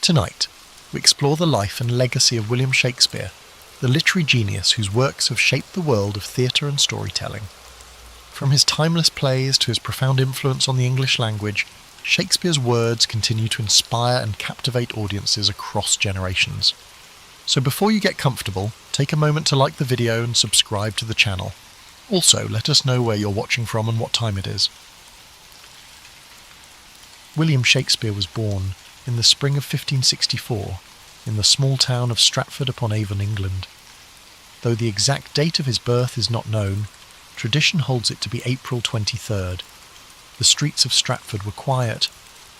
Tonight, we explore the life and legacy of William Shakespeare, the literary genius whose works have shaped the world of theatre and storytelling. From his timeless plays to his profound influence on the English language, Shakespeare's words continue to inspire and captivate audiences across generations. So before you get comfortable, take a moment to like the video and subscribe to the channel. Also, let us know where you're watching from and what time it is. William Shakespeare was born in the spring of 1564 in the small town of Stratford-upon-Avon, England. Though the exact date of his birth is not known, tradition holds it to be April 23rd. The streets of Stratford were quiet,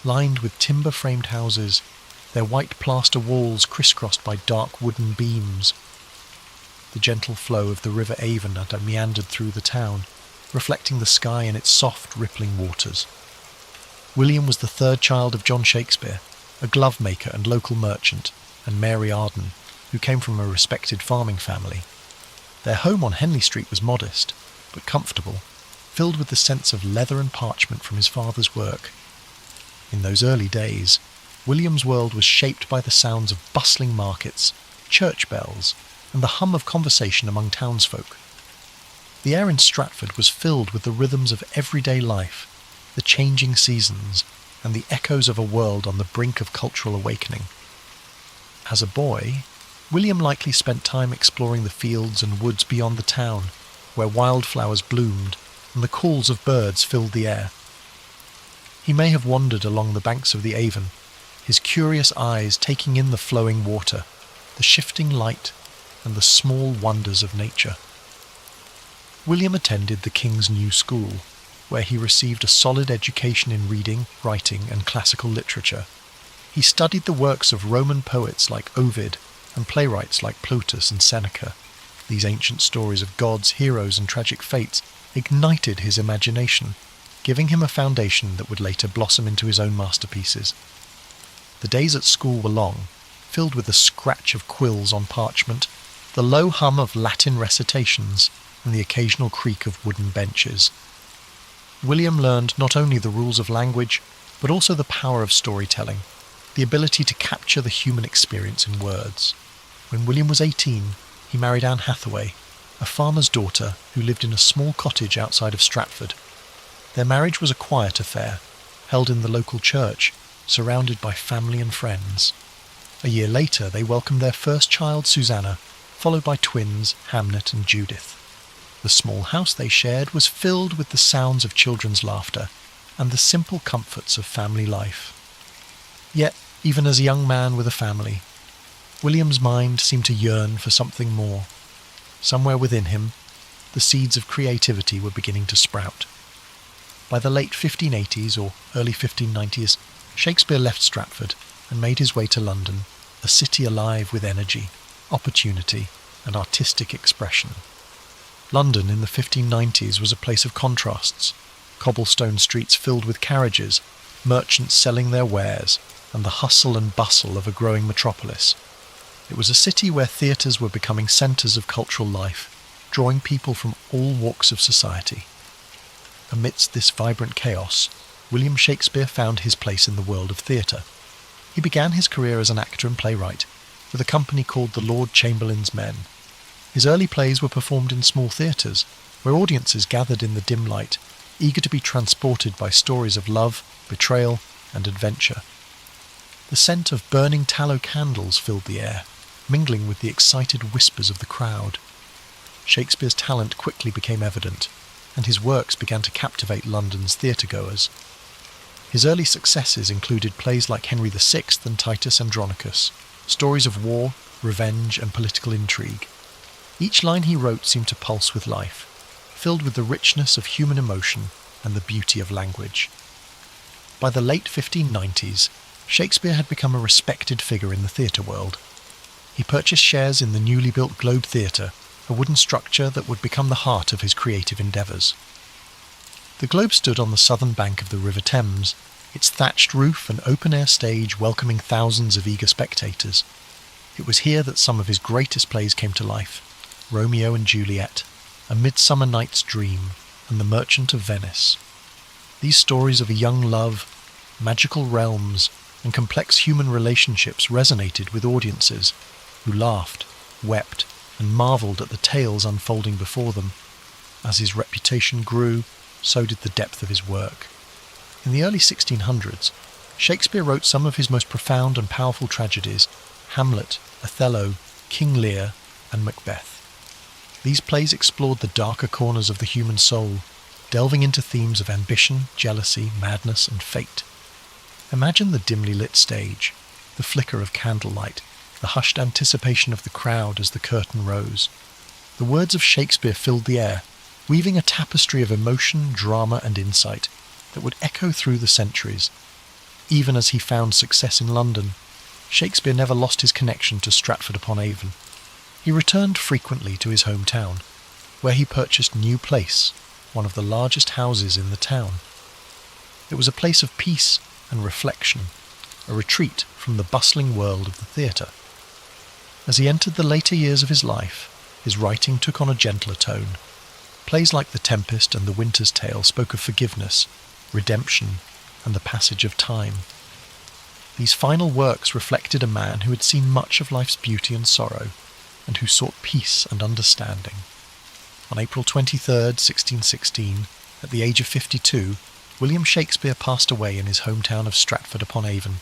lined with timber-framed houses, their white plaster walls crisscrossed by dark wooden beams. The gentle flow of the River Avon had meandered through the town, reflecting the sky in its soft, rippling waters. William was the third child of John Shakespeare, a glove maker and local merchant, and Mary Arden, who came from a respected farming family. Their home on Henley Street was modest, but comfortable, filled with the sense of leather and parchment from his father's work. In those early days, William's world was shaped by the sounds of bustling markets, church bells, and the hum of conversation among townsfolk. The air in Stratford was filled with the rhythms of everyday life, the changing seasons, and the echoes of a world on the brink of cultural awakening. As a boy, William likely spent time exploring the fields and woods beyond the town, where wildflowers bloomed and the calls of birds filled the air. He may have wandered along the banks of the Avon, his curious eyes taking in the flowing water, the shifting light, and the small wonders of nature. William attended the King's New School, where he received a solid education in reading, writing, and classical literature. He studied the works of Roman poets like Ovid and playwrights like Plautus and Seneca. These ancient stories of gods, heroes, and tragic fates ignited his imagination, giving him a foundation that would later blossom into his own masterpieces. The days at school were long, filled with the scratch of quills on parchment, the low hum of Latin recitations, and the occasional creak of wooden benches. William learned not only the rules of language, but also the power of storytelling, the ability to capture the human experience in words. When William was 18, he married Anne Hathaway, a farmer's daughter who lived in a small cottage outside of Stratford. Their marriage was a quiet affair, held in the local church, surrounded by family and friends. A year later, they welcomed their first child, Susanna, followed by twins, Hamnet and Judith. The small house they shared was filled with the sounds of children's laughter and the simple comforts of family life. Yet, even as a young man with a family, William's mind seemed to yearn for something more. Somewhere within him, the seeds of creativity were beginning to sprout. By the late 1580s or early 1590s, Shakespeare left Stratford and made his way to London, a city alive with energy, opportunity, and artistic expression. London in the 1590s was a place of contrasts, cobblestone streets filled with carriages, merchants selling their wares, and the hustle and bustle of a growing metropolis. It was a city where theatres were becoming centres of cultural life, drawing people from all walks of society. Amidst this vibrant chaos, William Shakespeare found his place in the world of theatre. He began his career as an actor and playwright, with a company called the Lord Chamberlain's Men. His early plays were performed in small theatres, where audiences gathered in the dim light, eager to be transported by stories of love, betrayal, and adventure. The scent of burning tallow candles filled the air, mingling with the excited whispers of the crowd. Shakespeare's talent quickly became evident, and his works began to captivate London's theatre-goers. His early successes included plays like Henry VI and Titus Andronicus, stories of war, revenge, and political intrigue. Each line he wrote seemed to pulse with life, filled with the richness of human emotion and the beauty of language. By the late 1590s, Shakespeare had become a respected figure in the theatre world. He purchased shares in the newly built Globe Theatre, a wooden structure that would become the heart of his creative endeavours. The Globe stood on the southern bank of the River Thames, its thatched roof and open-air stage welcoming thousands of eager spectators. It was here that some of his greatest plays came to life: Romeo and Juliet, A Midsummer Night's Dream, and The Merchant of Venice. These stories of a young love, magical realms, and complex human relationships resonated with audiences who laughed, wept, and marvelled at the tales unfolding before them. As his reputation grew, so did the depth of his work. In the early 1600s, Shakespeare wrote some of his most profound and powerful tragedies: Hamlet, Othello, King Lear, and Macbeth. These plays explored the darker corners of the human soul, delving into themes of ambition, jealousy, madness, and fate. Imagine the dimly lit stage, the flicker of candlelight, the hushed anticipation of the crowd as the curtain rose. The words of Shakespeare filled the air, weaving a tapestry of emotion, drama, and insight that would echo through the centuries. Even as he found success in London, Shakespeare never lost his connection to Stratford-upon-Avon. He returned frequently to his hometown, where he purchased New Place, one of the largest houses in the town. It was a place of peace and reflection, a retreat from the bustling world of the theatre. As he entered the later years of his life, his writing took on a gentler tone. Plays like The Tempest and The Winter's Tale spoke of forgiveness, redemption, and the passage of time. These final works reflected a man who had seen much of life's beauty and sorrow, and who sought peace and understanding. On April 23rd, 1616, at the age of 52, William Shakespeare passed away in his hometown of Stratford-upon-Avon.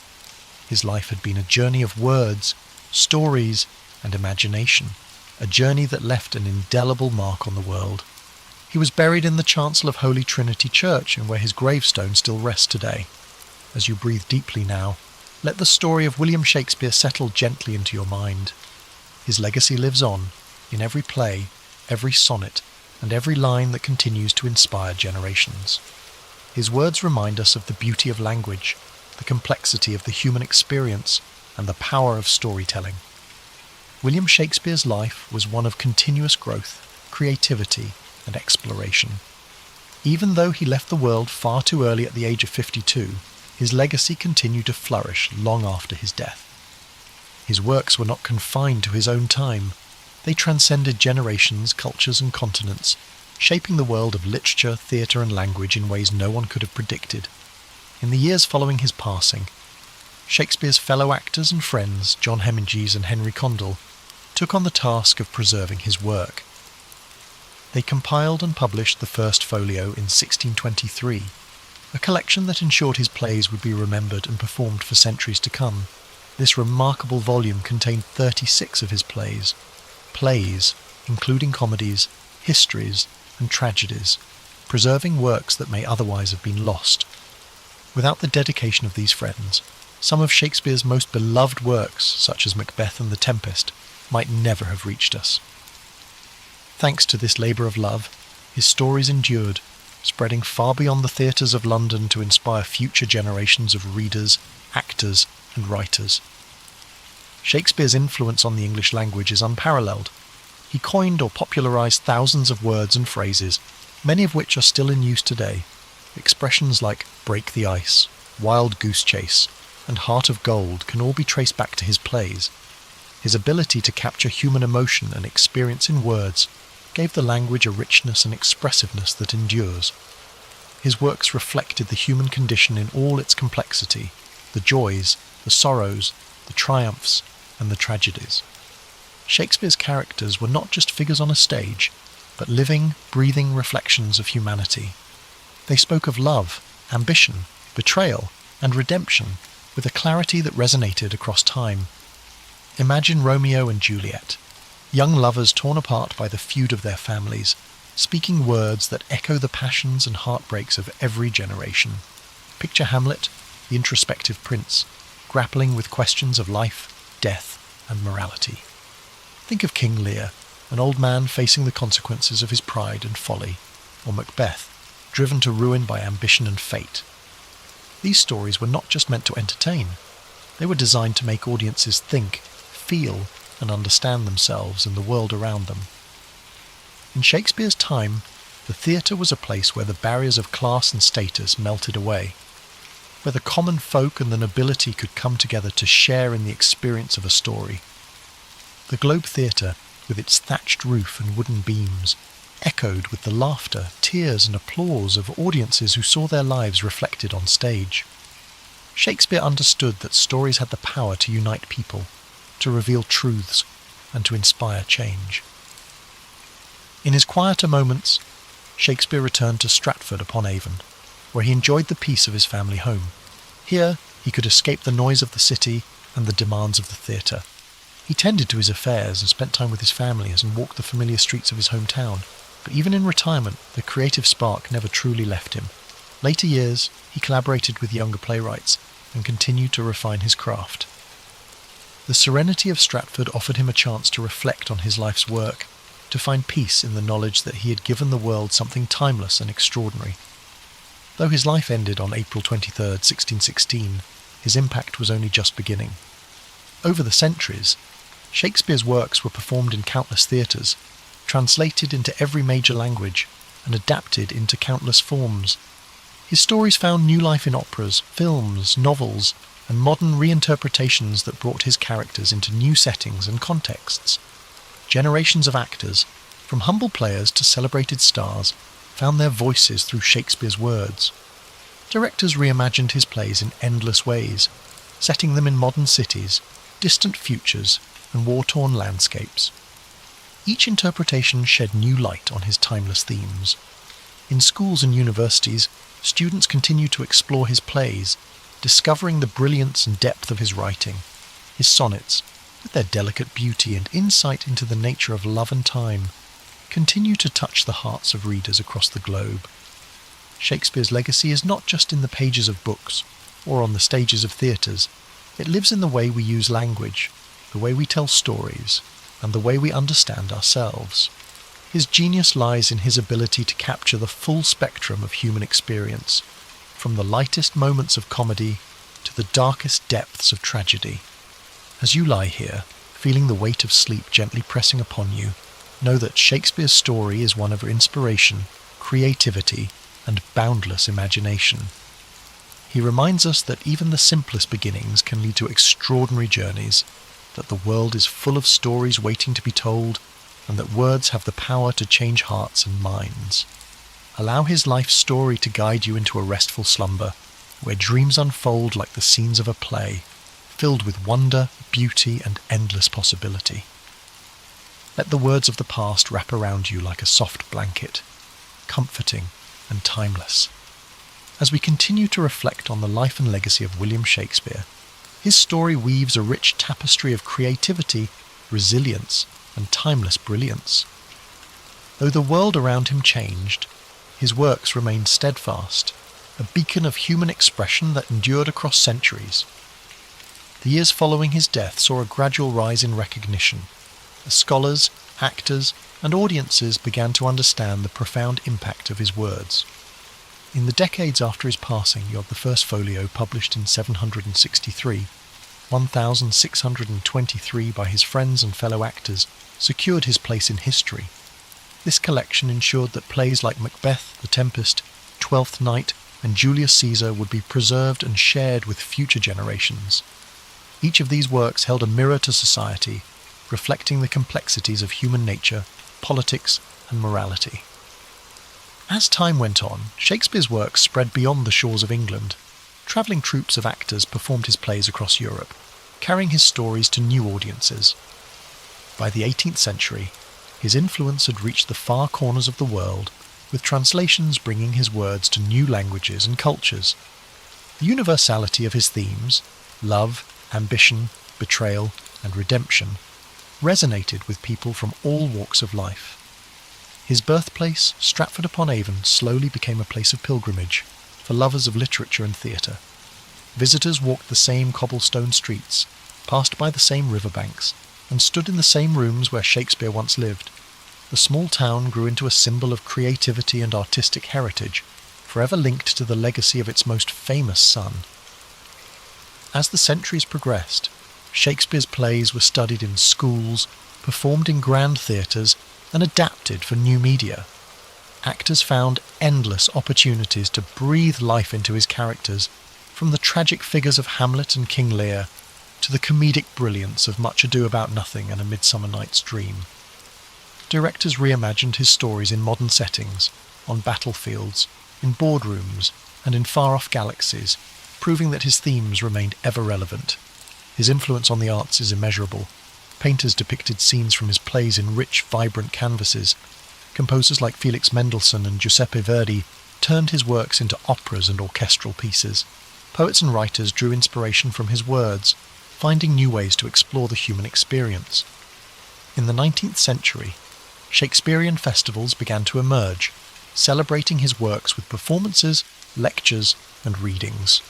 His life had been a journey of words, stories, and imagination, a journey that left an indelible mark on the world. He was buried in the chancel of Holy Trinity Church, and where his gravestone still rests today. As you breathe deeply now, let the story of William Shakespeare settle gently into your mind. His legacy lives on, in every play, every sonnet, and every line that continues to inspire generations. His words remind us of the beauty of language, the complexity of the human experience, and the power of storytelling. William Shakespeare's life was one of continuous growth, creativity, and exploration. Even though he left the world far too early at the age of 52, his legacy continued to flourish long after his death. His works were not confined to his own time. They transcended generations, cultures, and continents, shaping the world of literature, theatre, and language in ways no one could have predicted. In the years following his passing, Shakespeare's fellow actors and friends, John Hemingway and Henry Condell, took on the task of preserving his work. They compiled and published the first folio in 1623, a collection that ensured his plays would be remembered and performed for centuries to come. This remarkable volume contained 36 of his plays, including comedies, histories, and tragedies, preserving works that may otherwise have been lost. Without the dedication of these friends, some of Shakespeare's most beloved works, such as Macbeth and The Tempest, might never have reached us. Thanks to this labour of love, his stories endured, spreading far beyond the theatres of London to inspire future generations of readers, actors, and writers. Shakespeare's influence on the English language is unparalleled. He coined or popularised thousands of words and phrases, many of which are still in use today. Expressions like break the ice, wild goose chase, and heart of gold can all be traced back to his plays. His ability to capture human emotion and experience in words gave the language a richness and expressiveness that endures. His works reflected the human condition in all its complexity, the joys, the sorrows, the triumphs, and the tragedies. Shakespeare's characters were not just figures on a stage, but living, breathing reflections of humanity. They spoke of love, ambition, betrayal, and redemption with a clarity that resonated across time. Imagine Romeo and Juliet, young lovers torn apart by the feud of their families, speaking words that echo the passions and heartbreaks of every generation. Picture Hamlet, the introspective prince, grappling with questions of life, death, and morality. Think of King Lear, an old man facing the consequences of his pride and folly, or Macbeth, driven to ruin by ambition and fate. These stories were not just meant to entertain. They were designed to make audiences think, feel, and understand themselves and the world around them. In Shakespeare's time, the theatre was a place where the barriers of class and status melted away, where the common folk and the nobility could come together to share in the experience of a story. The Globe Theatre, with its thatched roof and wooden beams, echoed with the laughter, tears, and applause of audiences who saw their lives reflected on stage. Shakespeare understood that stories had the power to unite people, to reveal truths, and to inspire change. In his quieter moments, Shakespeare returned to Stratford-upon-Avon, where he enjoyed the peace of his family home. Here, he could escape the noise of the city and the demands of the theatre. He tended to his affairs and spent time with his families and walked the familiar streets of his hometown, but even in retirement, the creative spark never truly left him. Later years, he collaborated with younger playwrights and continued to refine his craft. The serenity of Stratford offered him a chance to reflect on his life's work, to find peace in the knowledge that he had given the world something timeless and extraordinary. Though his life ended on April 23, 1616, his impact was only just beginning. Over the centuries, Shakespeare's works were performed in countless theatres, translated into every major language, and adapted into countless forms. His stories found new life in operas, films, novels, and modern reinterpretations that brought his characters into new settings and contexts. Generations of actors, from humble players to celebrated stars, found their voices through Shakespeare's words. Directors reimagined his plays in endless ways, setting them in modern cities, distant futures, and war-torn landscapes. Each interpretation shed new light on his timeless themes. In schools and universities, students continue to explore his plays, discovering the brilliance and depth of his writing. His sonnets, with their delicate beauty and insight into the nature of love and time, continue to touch the hearts of readers across the globe. Shakespeare's legacy is not just in the pages of books or on the stages of theatres. It lives in the way we use language, the way we tell stories, and the way we understand ourselves. His genius lies in his ability to capture the full spectrum of human experience, from the lightest moments of comedy to the darkest depths of tragedy. As you lie here, feeling the weight of sleep gently pressing upon you, know that Shakespeare's story is one of inspiration, creativity, and boundless imagination. He reminds us that even the simplest beginnings can lead to extraordinary journeys, that the world is full of stories waiting to be told, and that words have the power to change hearts and minds. Allow his life story to guide you into a restful slumber, where dreams unfold like the scenes of a play, filled with wonder, beauty, and endless possibility. Let the words of the past wrap around you like a soft blanket, comforting and timeless. As we continue to reflect on the life and legacy of William Shakespeare, his story weaves a rich tapestry of creativity, resilience, and timeless brilliance. Though the world around him changed, his works remained steadfast, a beacon of human expression that endured across centuries. The years following his death saw a gradual rise in recognition, as scholars, actors, and audiences began to understand the profound impact of his words. In the decades after his passing, you have the first folio published in 763, 1623 by his friends and fellow actors, secured his place in history. This collection ensured that plays like Macbeth, The Tempest, Twelfth Night, and Julius Caesar would be preserved and shared with future generations. Each of these works held a mirror to society, reflecting the complexities of human nature, politics, and morality. As time went on, Shakespeare's works spread beyond the shores of England. Travelling troupes of actors performed his plays across Europe, carrying his stories to new audiences. By the 18th century, his influence had reached the far corners of the world, with translations bringing his words to new languages and cultures. The universality of his themes, love, ambition, betrayal, and redemption, resonated with people from all walks of life. His birthplace, Stratford-upon-Avon, slowly became a place of pilgrimage for lovers of literature and theatre. Visitors walked the same cobblestone streets, passed by the same riverbanks, and stood in the same rooms where Shakespeare once lived. The small town grew into a symbol of creativity and artistic heritage, forever linked to the legacy of its most famous son. As the centuries progressed, Shakespeare's plays were studied in schools, performed in grand theatres, and adapted for new media. Actors found endless opportunities to breathe life into his characters, from the tragic figures of Hamlet and King Lear to the comedic brilliance of Much Ado About Nothing and A Midsummer Night's Dream. Directors reimagined his stories in modern settings, on battlefields, in boardrooms, and in far-off galaxies, proving that his themes remained ever relevant. His influence on the arts is immeasurable. Painters depicted scenes from his plays in rich, vibrant canvases. Composers like Felix Mendelssohn and Giuseppe Verdi turned his works into operas and orchestral pieces. Poets and writers drew inspiration from his words, finding new ways to explore the human experience. In the 19th century, Shakespearean festivals began to emerge, celebrating his works with performances, lectures, and readings.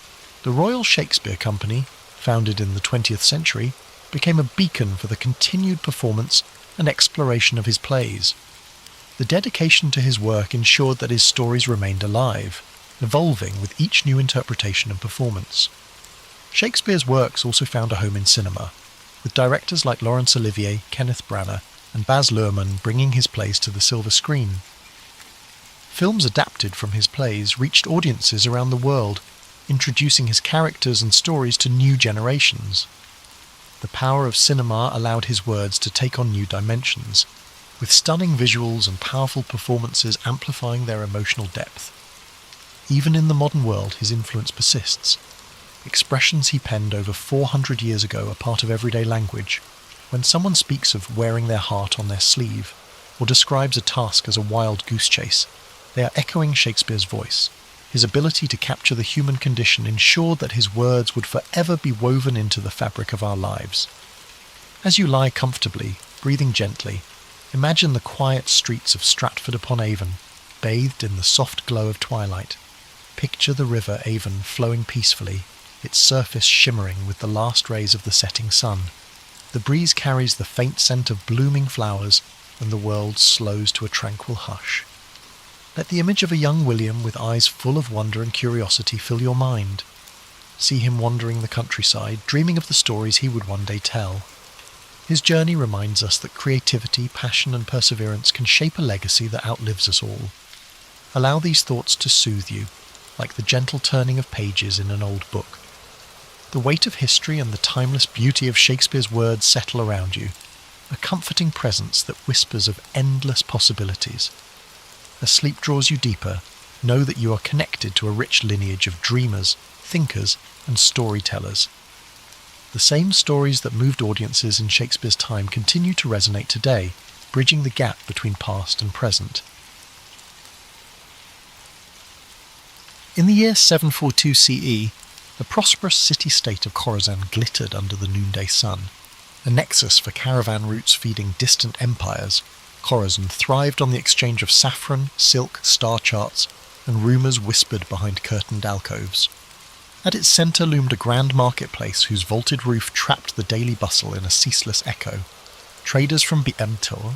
The Royal Shakespeare Company, founded in the 20th century, became a beacon for the continued performance and exploration of his plays. The dedication to his work ensured that his stories remained alive, evolving with each new interpretation and performance. Shakespeare's works also found a home in cinema, with directors like Laurence Olivier, Kenneth Branagh, and Baz Luhrmann bringing his plays to the silver screen. Films adapted from his plays reached audiences around the world, introducing his characters and stories to new generations. The power of cinema allowed his words to take on new dimensions, with stunning visuals and powerful performances amplifying their emotional depth. Even in the modern world, his influence persists. Expressions he penned over 400 years ago are part of everyday language. When someone speaks of wearing their heart on their sleeve, or describes a task as a wild goose chase, they are echoing Shakespeare's voice. His ability to capture the human condition ensured that his words would forever be woven into the fabric of our lives. As you lie comfortably, breathing gently, imagine the quiet streets of Stratford-upon-Avon, bathed in the soft glow of twilight. Picture the river Avon flowing peacefully, its surface shimmering with the last rays of the setting sun. The breeze carries the faint scent of blooming flowers, and the world slows to a tranquil hush. Let the image of a young William with eyes full of wonder and curiosity fill your mind. See him wandering the countryside, dreaming of the stories he would one day tell. His journey reminds us that creativity, passion, and perseverance can shape a legacy that outlives us all. Allow these thoughts to soothe you, like the gentle turning of pages in an old book. The weight of history and the timeless beauty of Shakespeare's words settle around you, a comforting presence that whispers of endless possibilities. As sleep draws you deeper, know that you are connected to a rich lineage of dreamers, thinkers, and storytellers. The same stories that moved audiences in Shakespeare's time continue to resonate today, bridging the gap between past and present. In the year 742 CE, the prosperous city-state of Khorasan glittered under the noonday sun. A nexus for caravan routes feeding distant empires, Khorasan thrived on the exchange of saffron, silk, star charts, and rumours whispered behind curtained alcoves. At its centre loomed a grand marketplace whose vaulted roof trapped the daily bustle in a ceaseless echo. Traders from Byzantium,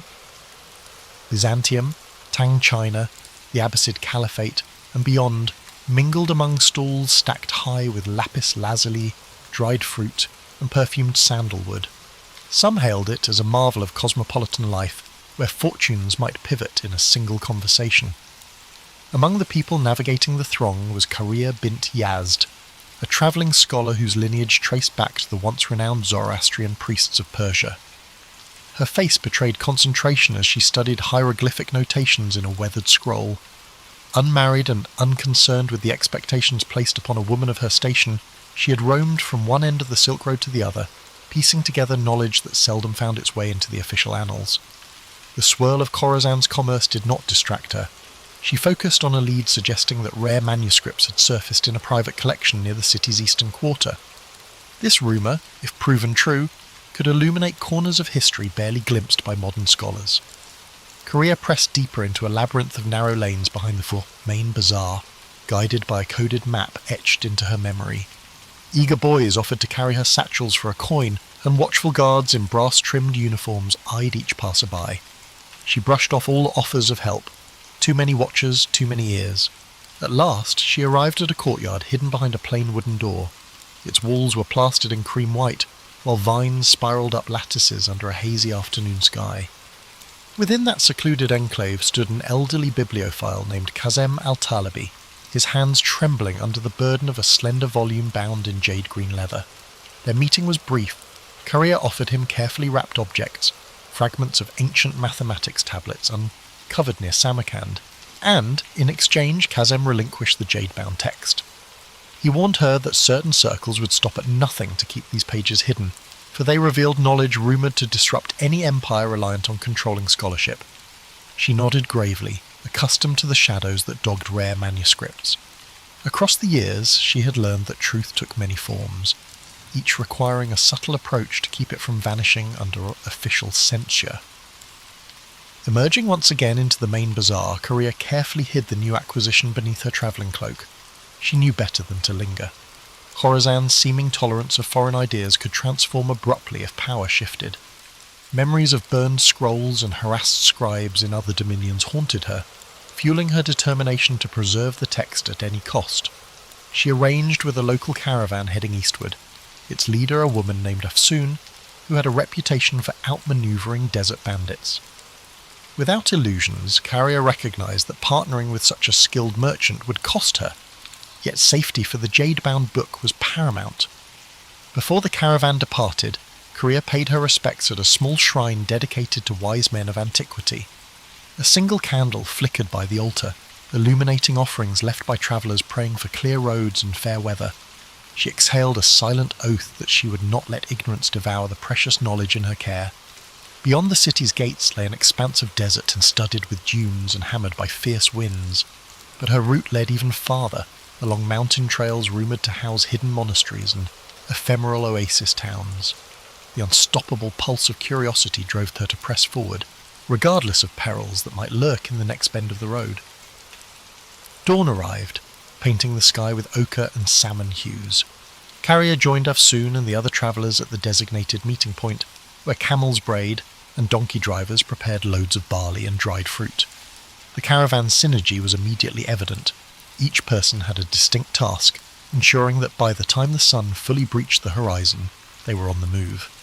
Tang China, the Abbasid Caliphate, and beyond mingled among stalls stacked high with lapis lazuli, dried fruit, and perfumed sandalwood. Some hailed it as a marvel of cosmopolitan life, where fortunes might pivot in a single conversation. Among the people navigating the throng was Kariya bint Yazd, a travelling scholar whose lineage traced back to the once-renowned Zoroastrian priests of Persia. Her face betrayed concentration as she studied hieroglyphic notations in a weathered scroll. Unmarried and unconcerned with the expectations placed upon a woman of her station, she had roamed from one end of the Silk Road to the other, piecing together knowledge that seldom found its way into the official annals. The swirl of Khorasan's commerce did not distract her. She focused on a lead suggesting that rare manuscripts had surfaced in a private collection near the city's eastern quarter. This rumour, if proven true, could illuminate corners of history barely glimpsed by modern scholars. Kariya pressed deeper into a labyrinth of narrow lanes behind the main bazaar, guided by a coded map etched into her memory. Eager boys offered to carry her satchels for a coin, and watchful guards in brass-trimmed uniforms eyed each passer-by. She brushed off all offers of help. Too many watchers, too many ears. At last, she arrived at a courtyard hidden behind a plain wooden door. Its walls were plastered in cream white, while vines spiralled up lattices under a hazy afternoon sky. Within that secluded enclave stood an elderly bibliophile named Kazem al-Talibi, his hands trembling under the burden of a slender volume bound in jade-green leather. Their meeting was brief. Kariya offered him carefully wrapped objects, fragments of ancient mathematics tablets uncovered near Samarkand, and, in exchange, Kazem relinquished the jade-bound text. He warned her that certain circles would stop at nothing to keep these pages hidden, for they revealed knowledge rumoured to disrupt any empire reliant on controlling scholarship. She nodded gravely, accustomed to the shadows that dogged rare manuscripts. Across the years, she had learned that truth took many forms, each requiring a subtle approach to keep it from vanishing under official censure. Emerging once again into the main bazaar, Korea carefully hid the new acquisition beneath her travelling cloak. She knew better than to linger. Khorasan's seeming tolerance of foreign ideas could transform abruptly if power shifted. Memories of burned scrolls and harassed scribes in other dominions haunted her, fueling her determination to preserve the text at any cost. She arranged with a local caravan heading eastward, its leader a woman named Afsoon, who had a reputation for outmanoeuvring desert bandits. Without illusions, Carrier recognized that partnering with such a skilled merchant would cost her, yet safety for the jade-bound book was paramount. Before the caravan departed, Korea paid her respects at a small shrine dedicated to wise men of antiquity. A single candle flickered by the altar, illuminating offerings left by travellers praying for clear roads and fair weather. She exhaled a silent oath that she would not let ignorance devour the precious knowledge in her care. Beyond the city's gates lay an expanse of desert and studded with dunes and hammered by fierce winds, but her route led even farther, along mountain trails rumoured to house hidden monasteries and ephemeral oasis towns. The unstoppable pulse of curiosity drove her to press forward, regardless of perils that might lurk in the next bend of the road. Dawn arrived, painting the sky with ochre and salmon hues. Carrier joined Afsoon and the other travellers at the designated meeting point, where camels brayed and donkey drivers prepared loads of barley and dried fruit. The caravan's synergy was immediately evident. Each person had a distinct task, ensuring that by the time the sun fully breached the horizon, they were on the move.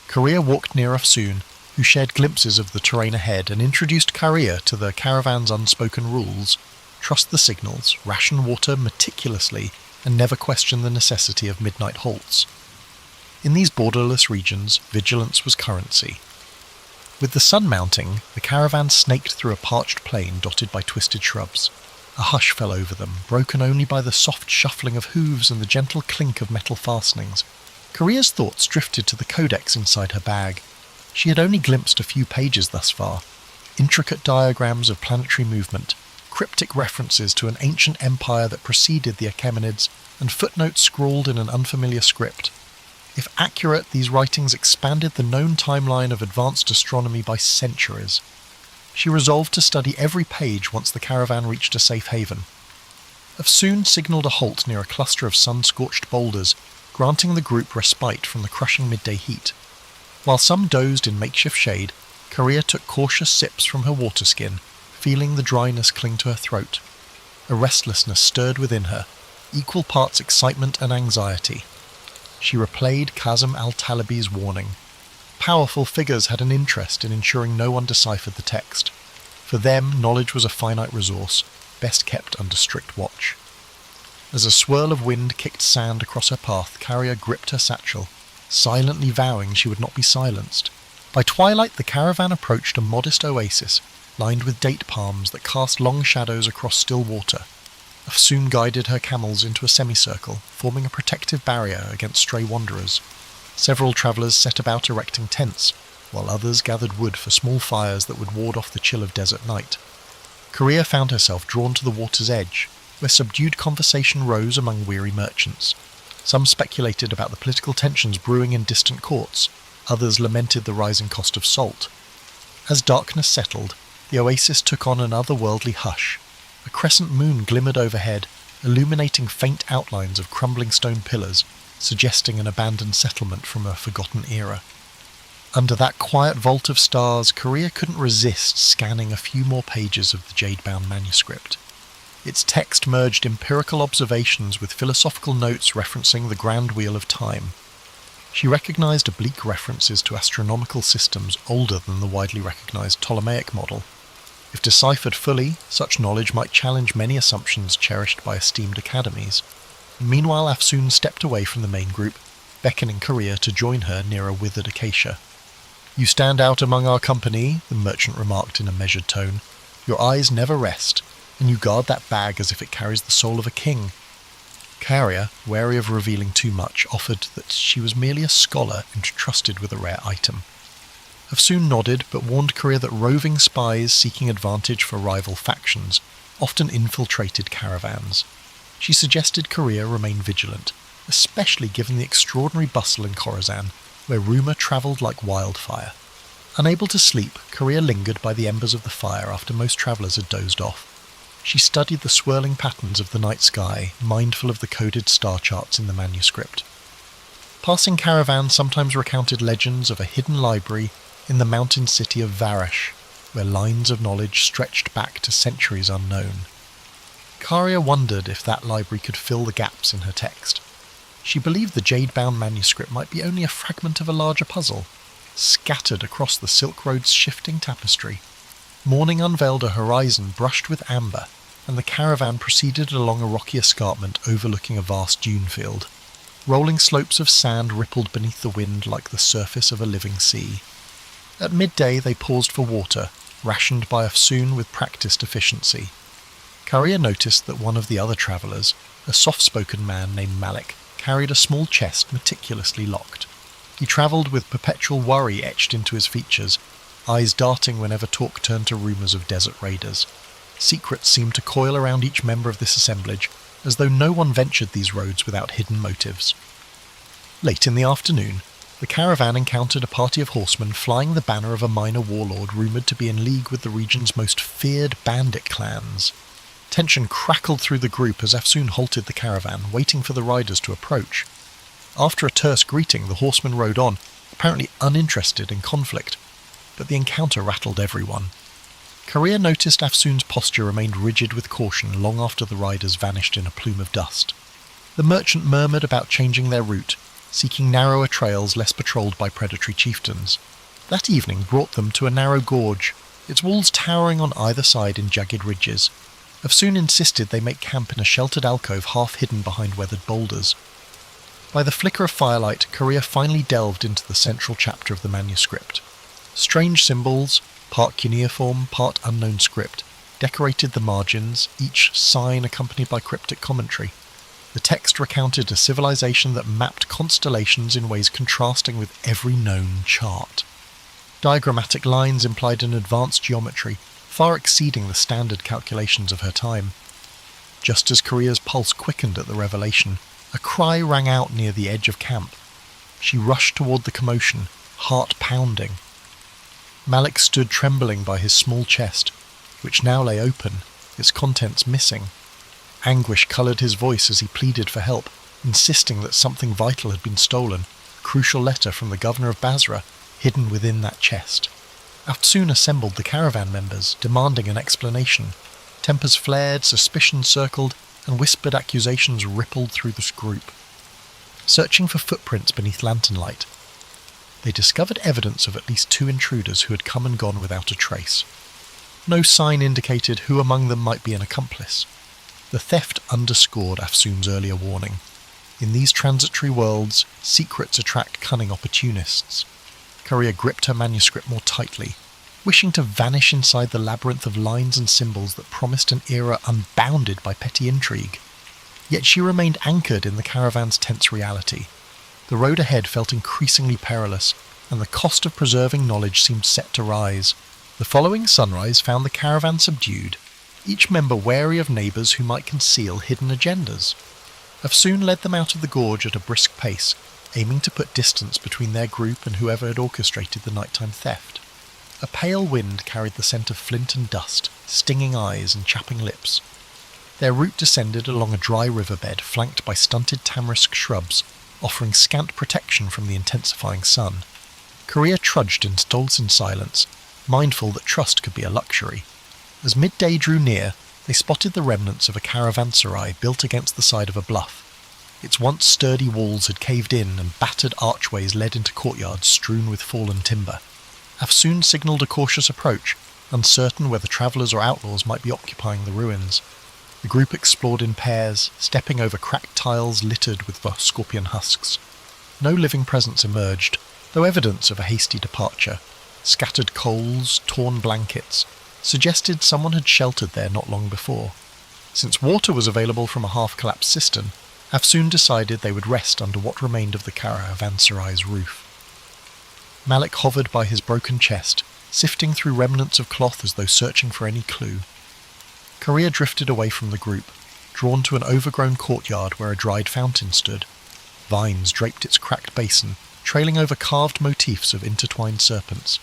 Korea walked near Afsoon, who shared glimpses of the terrain ahead and introduced Carrier to the caravan's unspoken rules: trust the signals, ration water meticulously, and never question the necessity of midnight halts. In these borderless regions, vigilance was currency. With the sun mounting, the caravan snaked through a parched plain dotted by twisted shrubs. A hush fell over them, broken only by the soft shuffling of hooves and the gentle clink of metal fastenings. Korea's thoughts drifted to the codex inside her bag. She had only glimpsed a few pages thus far. Intricate diagrams of planetary movement, cryptic references to an ancient empire that preceded the Achaemenids, and footnotes scrawled in an unfamiliar script. If accurate, these writings expanded the known timeline of advanced astronomy by centuries. She resolved to study every page once the caravan reached a safe haven. Afsoon signalled a halt near a cluster of sun-scorched boulders, granting the group respite from the crushing midday heat. While some dozed in makeshift shade, Korea took cautious sips from her water skin, feeling the dryness cling to her throat. A restlessness stirred within her, equal parts excitement and anxiety. She replayed Kazem al-Talabi's warning. Powerful figures had an interest in ensuring no one deciphered the text. For them, knowledge was a finite resource, best kept under strict watch. As a swirl of wind kicked sand across her path, Carrier gripped her satchel, silently vowing she would not be silenced. By twilight, the caravan approached a modest oasis, lined with date palms that cast long shadows across still water. Afsoon guided her camels into a semicircle, forming a protective barrier against stray wanderers. Several travellers set about erecting tents, while others gathered wood for small fires that would ward off the chill of desert night. Korea found herself drawn to the water's edge, where subdued conversation rose among weary merchants. Some speculated about the political tensions brewing in distant courts, others lamented the rising cost of salt. As darkness settled, the oasis took on an otherworldly hush. A crescent moon glimmered overhead, illuminating faint outlines of crumbling stone pillars, suggesting an abandoned settlement from a forgotten era. Under that quiet vault of stars, Korea couldn't resist scanning a few more pages of the jade-bound manuscript. Its text merged empirical observations with philosophical notes referencing the grand wheel of time. She recognized oblique references to astronomical systems older than the widely recognized Ptolemaic model. If deciphered fully, such knowledge might challenge many assumptions cherished by esteemed academies. Meanwhile, Afsoon stepped away from the main group, beckoning Korea to join her near a withered acacia. "You stand out among our company," the merchant remarked in a measured tone. "Your eyes never rest, and you guard that bag as if it carries the soul of a king." Caria, wary of revealing too much, offered that she was merely a scholar entrusted with a rare item. Efsoon nodded, but warned Caria that roving spies seeking advantage for rival factions often infiltrated caravans. She suggested Caria remain vigilant, especially given the extraordinary bustle in Khorasan, where rumour travelled like wildfire. Unable to sleep, Caria lingered by the embers of the fire after most travellers had dozed off. She studied the swirling patterns of the night sky, mindful of the coded star charts in the manuscript. Passing caravans sometimes recounted legends of a hidden library in the mountain city of Varash, where lines of knowledge stretched back to centuries unknown. Caria wondered if that library could fill the gaps in her text. She believed the jade-bound manuscript might be only a fragment of a larger puzzle, scattered across the Silk Road's shifting tapestry. Morning unveiled a horizon brushed with amber, and the caravan proceeded along a rocky escarpment overlooking a vast dune field. Rolling slopes of sand rippled beneath the wind like the surface of a living sea. At midday they paused for water, rationed by Efsoon with practised efficiency. Caria noticed that one of the other travellers, a soft-spoken man named Malik, carried a small chest meticulously locked. He travelled with perpetual worry etched into his features, eyes darting whenever talk turned to rumours of desert raiders. Secrets seemed to coil around each member of this assemblage, as though no one ventured these roads without hidden motives. Late in the afternoon, the caravan encountered a party of horsemen flying the banner of a minor warlord rumoured to be in league with the region's most feared bandit clans. Tension crackled through the group as Efsoon halted the caravan, waiting for the riders to approach. After a terse greeting, the horsemen rode on, apparently uninterested in conflict, but the encounter rattled everyone. Caria noticed Efsoon's posture remained rigid with caution long after the riders vanished in a plume of dust. The merchant murmured about changing their route, seeking narrower trails less patrolled by predatory chieftains. That evening brought them to a narrow gorge, its walls towering on either side in jagged ridges. Efsoon insisted they make camp in a sheltered alcove half hidden behind weathered boulders. By the flicker of firelight, Caria finally delved into the central chapter of the manuscript. Strange symbols, part cuneiform, part unknown script, decorated the margins, each sign accompanied by cryptic commentary. The text recounted a civilization that mapped constellations in ways contrasting with every known chart. Diagrammatic lines implied an advanced geometry, far exceeding the standard calculations of her time. Just as Caria's pulse quickened at the revelation, a cry rang out near the edge of camp. She rushed toward the commotion, heart pounding. Malik stood trembling by his small chest, which now lay open, its contents missing. Anguish coloured his voice as he pleaded for help, insisting that something vital had been stolen, a crucial letter from the governor of Basra, hidden within that chest. Efsoon assembled the caravan members, demanding an explanation. Tempers flared, suspicion circled, and whispered accusations rippled through this group. Searching for footprints beneath lantern light, they discovered evidence of at least 2 intruders who had come and gone without a trace. No sign indicated who among them might be an accomplice. The theft underscored Efsoon's earlier warning. In these transitory worlds, secrets attract cunning opportunists. Caria gripped her manuscript more tightly, wishing to vanish inside the labyrinth of lines and symbols that promised an era unbounded by petty intrigue. Yet she remained anchored in the caravan's tense reality. The road ahead felt increasingly perilous, and the cost of preserving knowledge seemed set to rise. The following sunrise found the caravan subdued, each member wary of neighbours who might conceal hidden agendas. Efsoon led them out of the gorge at a brisk pace, aiming to put distance between their group and whoever had orchestrated the nighttime theft. A pale wind carried the scent of flint and dust, stinging eyes and chapping lips. Their route descended along a dry riverbed flanked by stunted tamarisk shrubs, offering scant protection from the intensifying sun. Caria trudged in Stolzen silence, mindful that trust could be a luxury. As midday drew near, they spotted the remnants of a caravanserai built against the side of a bluff. Its once sturdy walls had caved in and battered archways led into courtyards strewn with fallen timber. Efsoon signalled a cautious approach, uncertain whether travellers or outlaws might be occupying the ruins. The group explored in pairs, stepping over cracked tiles littered with scorpion husks. No living presence emerged, though evidence of a hasty departure. Scattered coals, torn blankets, suggested someone had sheltered there not long before. Since water was available from a half-collapsed cistern, Afsoon decided they would rest under what remained of the caravanserai's roof. Malik hovered by his broken chest, sifting through remnants of cloth as though searching for any clue. Korea drifted away from the group, drawn to an overgrown courtyard where a dried fountain stood. Vines draped its cracked basin, trailing over carved motifs of intertwined serpents.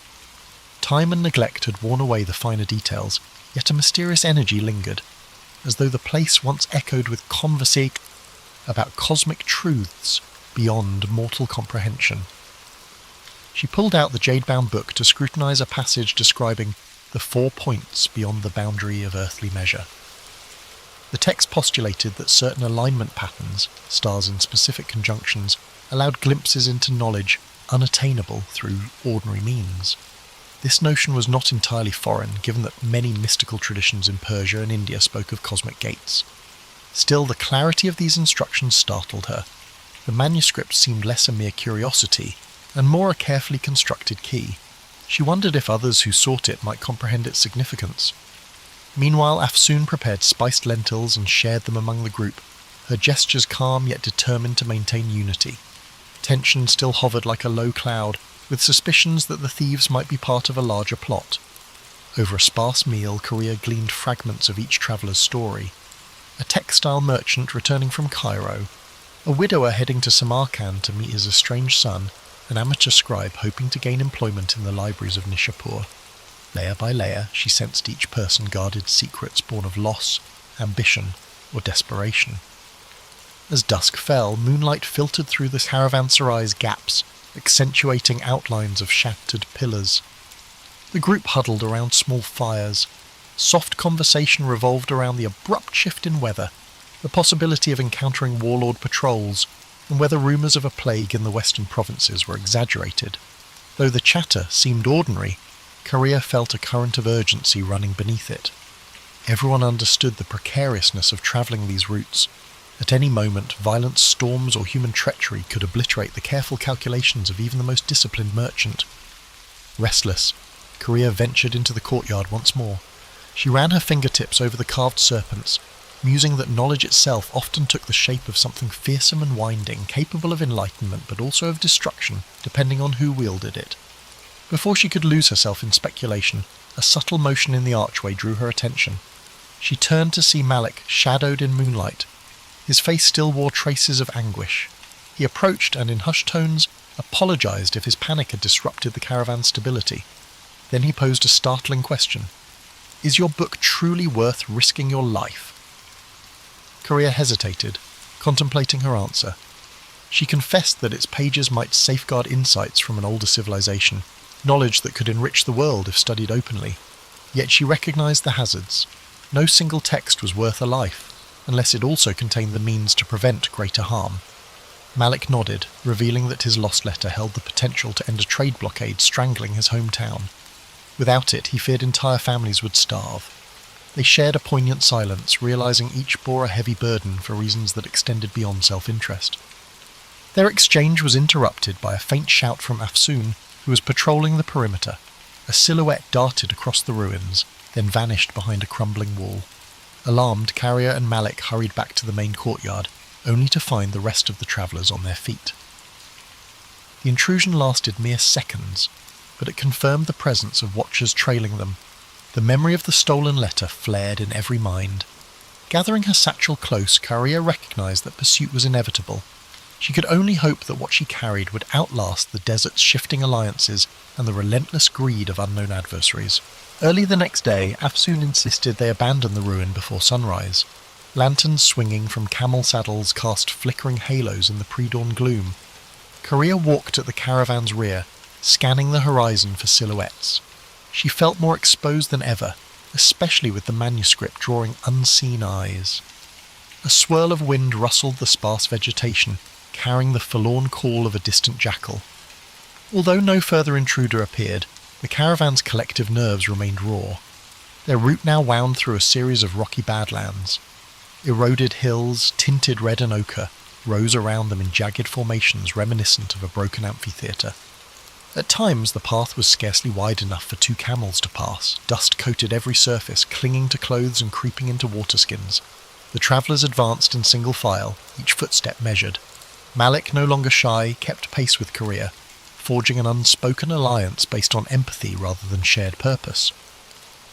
Time and neglect had worn away the finer details, yet a mysterious energy lingered, as though the place once echoed with conversation about cosmic truths beyond mortal comprehension. She pulled out the jade-bound book to scrutinize a passage describing the 4 points beyond the boundary of earthly measure. The text postulated that certain alignment patterns, stars in specific conjunctions, allowed glimpses into knowledge unattainable through ordinary means. This notion was not entirely foreign, given that many mystical traditions in Persia and India spoke of cosmic gates. Still, the clarity of these instructions startled her. The manuscript seemed less a mere curiosity, and more a carefully constructed key. She wondered if others who sought it might comprehend its significance. Meanwhile, Afsoon prepared spiced lentils and shared them among the group, her gestures calm yet determined to maintain unity. Tension still hovered like a low cloud, with suspicions that the thieves might be part of a larger plot. Over a sparse meal, Korea gleaned fragments of each traveller's story. A textile merchant returning from Cairo, a widower heading to Samarkand to meet his estranged son, an amateur scribe hoping to gain employment in the libraries of Nishapur. Layer by layer, she sensed each person guarded secrets born of loss, ambition, or desperation. As dusk fell, moonlight filtered through the caravanserai's gaps, accentuating outlines of shattered pillars. The group huddled around small fires. Soft conversation revolved around the abrupt shift in weather, the possibility of encountering warlord patrols, and whether rumours of a plague in the western provinces were exaggerated. Though the chatter seemed ordinary, Korea felt a current of urgency running beneath it. Everyone understood the precariousness of travelling these routes. At any moment, violent storms or human treachery could obliterate the careful calculations of even the most disciplined merchant. Restless, Korea ventured into the courtyard once more. She ran her fingertips over the carved serpents, musing that knowledge itself often took the shape of something fearsome and winding, capable of enlightenment but also of destruction, depending on who wielded it. Before she could lose herself in speculation, a subtle motion in the archway drew her attention. She turned to see Malik, shadowed in moonlight. His face still wore traces of anguish. He approached and, in hushed tones, apologized if his panic had disrupted the caravan's stability. Then he posed a startling question. "Is your book truly worth risking your life?" Korea hesitated, contemplating her answer. She confessed that its pages might safeguard insights from an older civilization, knowledge that could enrich the world if studied openly. Yet she recognized the hazards. No single text was worth a life, unless it also contained the means to prevent greater harm. Malik nodded, revealing that his lost letter held the potential to end a trade blockade strangling his hometown. Without it, he feared entire families would starve. They shared a poignant silence, realizing each bore a heavy burden for reasons that extended beyond self-interest. Their exchange was interrupted by a faint shout from Afsoon, who was patrolling the perimeter. A silhouette darted across the ruins, then vanished behind a crumbling wall. Alarmed, Carrier and Malik hurried back to the main courtyard, only to find the rest of the travellers on their feet. The intrusion lasted mere seconds, but it confirmed the presence of watchers trailing them. The memory of the stolen letter flared in every mind. Gathering her satchel close, Carrier recognised that pursuit was inevitable. She could only hope that what she carried would outlast the desert's shifting alliances and the relentless greed of unknown adversaries. Early the next day, Afsoon insisted they abandon the ruin before sunrise. Lanterns swinging from camel saddles cast flickering halos in the pre-dawn gloom. Korea walked at the caravan's rear, scanning the horizon for silhouettes. She felt more exposed than ever, especially with the manuscript drawing unseen eyes. A swirl of wind rustled the sparse vegetation, carrying the forlorn call of a distant jackal. Although no further intruder appeared, the caravan's collective nerves remained raw. Their route now wound through a series of rocky badlands. Eroded hills, tinted red and ochre, rose around them in jagged formations reminiscent of a broken amphitheatre. At times the path was scarcely wide enough for 2 camels to pass. Dust coated every surface, clinging to clothes and creeping into waterskins. The travellers advanced in single file, each footstep measured. Malik, no longer shy, kept pace with Korea, forging an unspoken alliance based on empathy rather than shared purpose.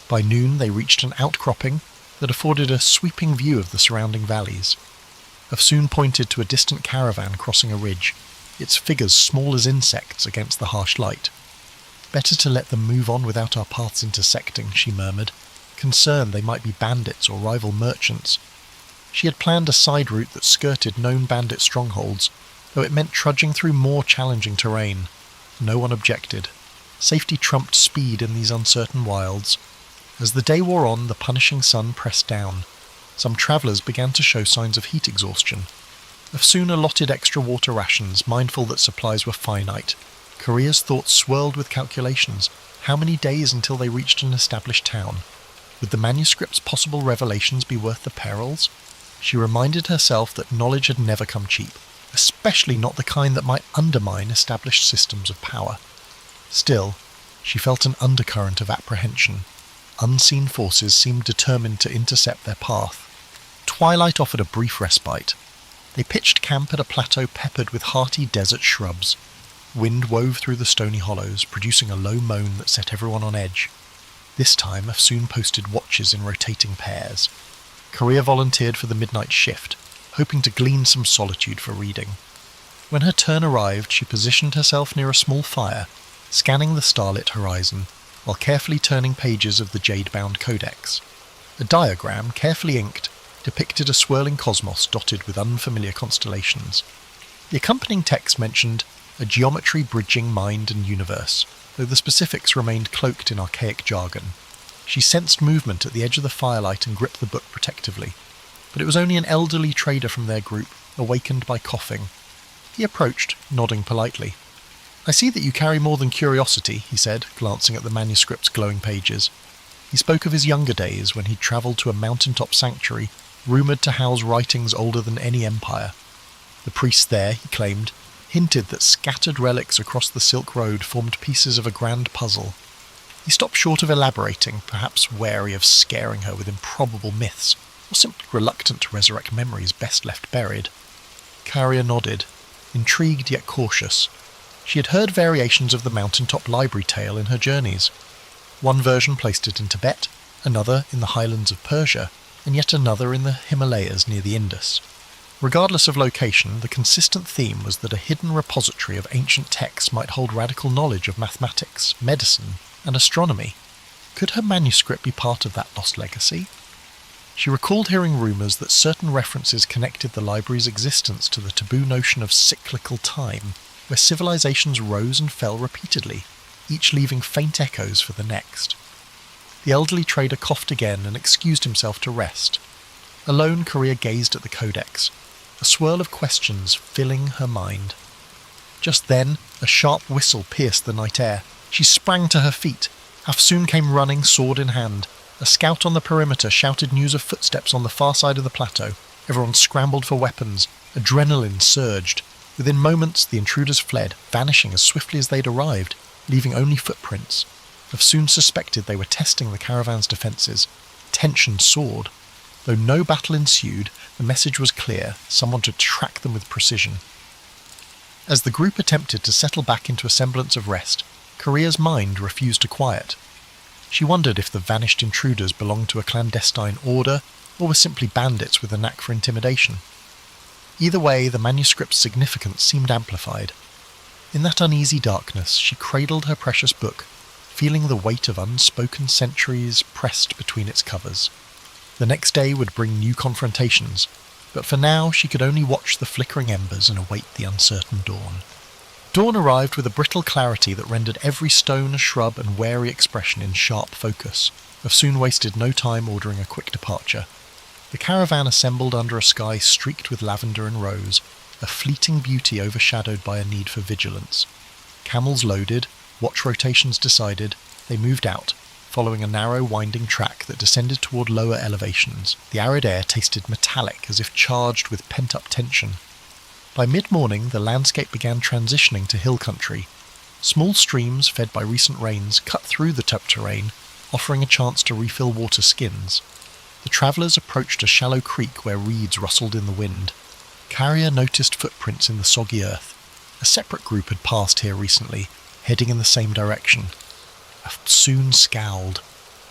By noon they reached an outcropping that afforded a sweeping view of the surrounding valleys. Afsoon pointed to a distant caravan crossing a ridge, its figures small as insects against the harsh light. "Better to let them move on without our paths intersecting," she murmured, concerned they might be bandits or rival merchants. She had planned a side route that skirted known bandit strongholds, though it meant trudging through more challenging terrain. No one objected. Safety trumped speed in these uncertain wilds. As the day wore on, the punishing sun pressed down. Some travellers began to show signs of heat exhaustion. Afsoon allotted extra water rations, mindful that supplies were finite. Korea's thoughts swirled with calculations. How many days until they reached an established town? Would the manuscript's possible revelations be worth the perils? She reminded herself that knowledge had never come cheap, especially not the kind that might undermine established systems of power. Still, she felt an undercurrent of apprehension. Unseen forces seemed determined to intercept their path. Twilight offered a brief respite. They pitched camp at a plateau peppered with hearty desert shrubs. Wind wove through the stony hollows, producing a low moan that set everyone on edge. This time, Afsoon posted watches in rotating pairs. Korea volunteered for the midnight shift, hoping to glean some solitude for reading. When her turn arrived, she positioned herself near a small fire, scanning the starlit horizon, while carefully turning pages of the jade-bound codex. A diagram, carefully inked, depicted a swirling cosmos dotted with unfamiliar constellations. The accompanying text mentioned a geometry bridging mind and universe, though the specifics remained cloaked in archaic jargon. She sensed movement at the edge of the firelight and gripped the book protectively, but it was only an elderly trader from their group, awakened by coughing. He approached, nodding politely. "I see that you carry more than curiosity," he said, glancing at the manuscript's glowing pages. He spoke of his younger days when he'd travelled to a mountaintop sanctuary, rumoured to house writings older than any empire. The priests there, he claimed, hinted that scattered relics across the Silk Road formed pieces of a grand puzzle. He stopped short of elaborating, perhaps wary of scaring her with improbable myths, or simply reluctant to resurrect memories best left buried. Karia nodded, intrigued yet cautious. She had heard variations of the mountaintop library tale in her journeys. One version placed it in Tibet, another in the highlands of Persia, and yet another in the Himalayas near the Indus. Regardless of location, the consistent theme was that a hidden repository of ancient texts might hold radical knowledge of mathematics, medicine, and astronomy. Could her manuscript be part of that lost legacy? She recalled hearing rumours that certain references connected the library's existence to the taboo notion of cyclical time, where civilizations rose and fell repeatedly, each leaving faint echoes for the next. The elderly trader coughed again and excused himself to rest. Alone, Korea gazed at the codex, a swirl of questions filling her mind. Just then, a sharp whistle pierced the night air. She sprang to her feet. Afsoon came running, sword in hand. A scout on the perimeter shouted news of footsteps on the far side of the plateau. Everyone scrambled for weapons. Adrenaline surged. Within moments, the intruders fled, vanishing as swiftly as they'd arrived, leaving only footprints. Afsoon suspected they were testing the caravan's defences. Tension soared. Though no battle ensued, the message was clear: someone to track them with precision. As the group attempted to settle back into a semblance of rest, Korea's mind refused to quiet. She wondered if the vanished intruders belonged to a clandestine order, or were simply bandits with a knack for intimidation. Either way, the manuscript's significance seemed amplified. In that uneasy darkness, she cradled her precious book, feeling the weight of unspoken centuries pressed between its covers. The next day would bring new confrontations, but for now she could only watch the flickering embers and await the uncertain dawn. Dawn arrived with a brittle clarity that rendered every stone, shrub, and wary expression in sharp focus. Afsoon wasted no time ordering a quick departure. The caravan assembled under a sky streaked with lavender and rose, a fleeting beauty overshadowed by a need for vigilance. Camels loaded, watch rotations decided, they moved out, following a narrow, winding track that descended toward lower elevations. The arid air tasted metallic, as if charged with pent-up tension. By mid-morning, the landscape began transitioning to hill country. Small streams, fed by recent rains, cut through the tough terrain, offering a chance to refill water skins. The travellers approached a shallow creek where reeds rustled in the wind. Carrier noticed footprints in the soggy earth. A separate group had passed here recently, heading in the same direction. Soon scowled,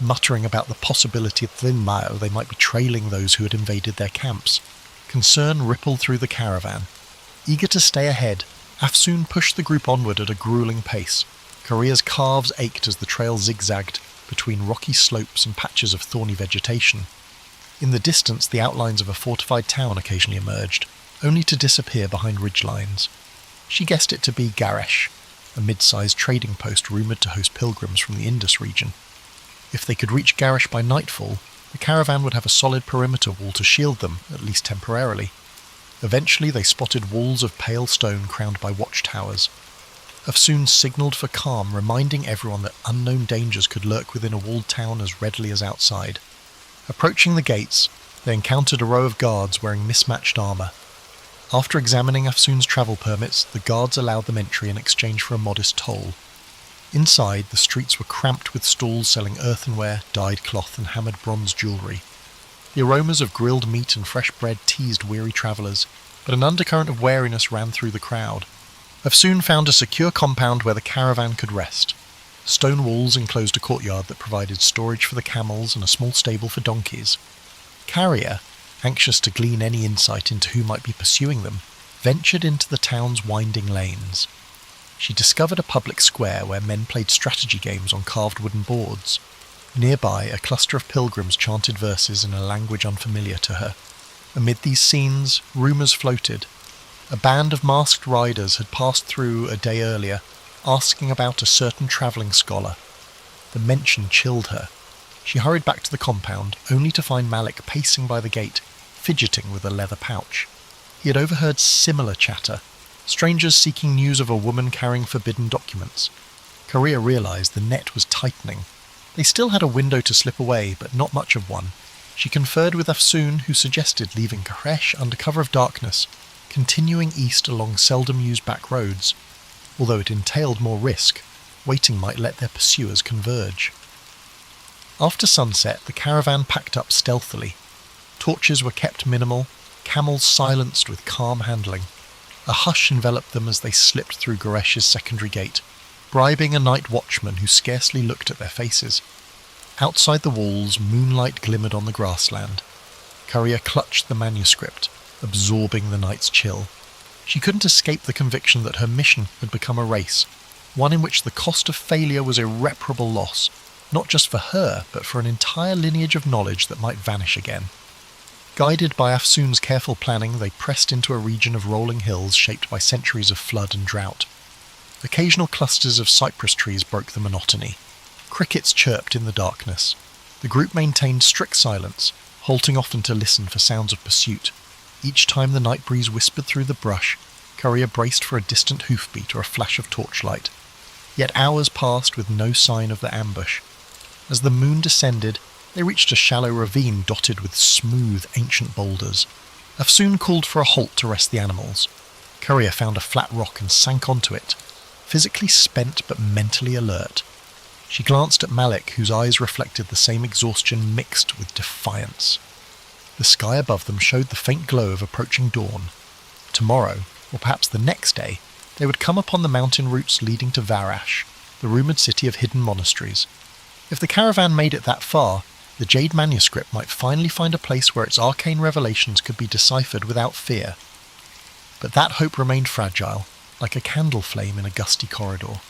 muttering about the possibility that they might be trailing those who had invaded their camps. Concern rippled through the caravan. Eager to stay ahead, Afsoon pushed the group onward at a grueling pace. Korea's calves ached as the trail zigzagged between rocky slopes and patches of thorny vegetation. In the distance, the outlines of a fortified town occasionally emerged, only to disappear behind ridgelines. She guessed it to be Garesh, a mid-sized trading post rumoured to host pilgrims from the Indus region. If they could reach Garesh by nightfall, the caravan would have a solid perimeter wall to shield them, at least temporarily. Eventually they spotted walls of pale stone crowned by watchtowers. Afsoon signalled for calm, reminding everyone that unknown dangers could lurk within a walled town as readily as outside. Approaching the gates, they encountered a row of guards wearing mismatched armour. After examining Afsoon's travel permits, the guards allowed them entry in exchange for a modest toll. Inside, the streets were cramped with stalls selling earthenware, dyed cloth and hammered bronze jewellery. The aromas of grilled meat and fresh bread teased weary travellers, but an undercurrent of wariness ran through the crowd. Afsoon found a secure compound where the caravan could rest. Stone walls enclosed a courtyard that provided storage for the camels and a small stable for donkeys. Carrier, anxious to glean any insight into who might be pursuing them, ventured into the town's winding lanes. She discovered a public square where men played strategy games on carved wooden boards. Nearby, a cluster of pilgrims chanted verses in a language unfamiliar to her. Amid these scenes, rumours floated. A band of masked riders had passed through a day earlier, asking about a certain travelling scholar. The mention chilled her. She hurried back to the compound, only to find Malik pacing by the gate, fidgeting with a leather pouch. He had overheard similar chatter, strangers seeking news of a woman carrying forbidden documents. Korea realised the net was tightening. They still had a window to slip away, but not much of one. She conferred with Afsoon, who suggested leaving Garesh under cover of darkness, continuing east along seldom-used back roads. Although it entailed more risk, waiting might let their pursuers converge. After sunset, the caravan packed up stealthily. Torches were kept minimal, camels silenced with calm handling. A hush enveloped them as they slipped through Garesh's secondary gate, bribing a night watchman who scarcely looked at their faces. Outside the walls, moonlight glimmered on the grassland. Korea clutched the manuscript, absorbing the night's chill. She couldn't escape the conviction that her mission had become a race, one in which the cost of failure was irreparable loss, not just for her, but for an entire lineage of knowledge that might vanish again. Guided by Afsoon's careful planning, they pressed into a region of rolling hills shaped by centuries of flood and drought. Occasional clusters of cypress trees broke the monotony. Crickets chirped in the darkness. The group maintained strict silence, halting often to listen for sounds of pursuit. Each time the night breeze whispered through the brush, Korea braced for a distant hoofbeat or a flash of torchlight. Yet hours passed with no sign of the ambush. As the moon descended, they reached a shallow ravine dotted with smooth, ancient boulders. Afsoon called for a halt to rest the animals. Korea found a flat rock and sank onto it, physically spent but mentally alert. She glanced at Malik, whose eyes reflected the same exhaustion mixed with defiance. The sky above them showed the faint glow of approaching dawn. Tomorrow, or perhaps the next day, they would come upon the mountain routes leading to Varash, the rumoured city of hidden monasteries. If the caravan made it that far, the Jade manuscript might finally find a place where its arcane revelations could be deciphered without fear. But that hope remained fragile, like a candle flame in a gusty corridor.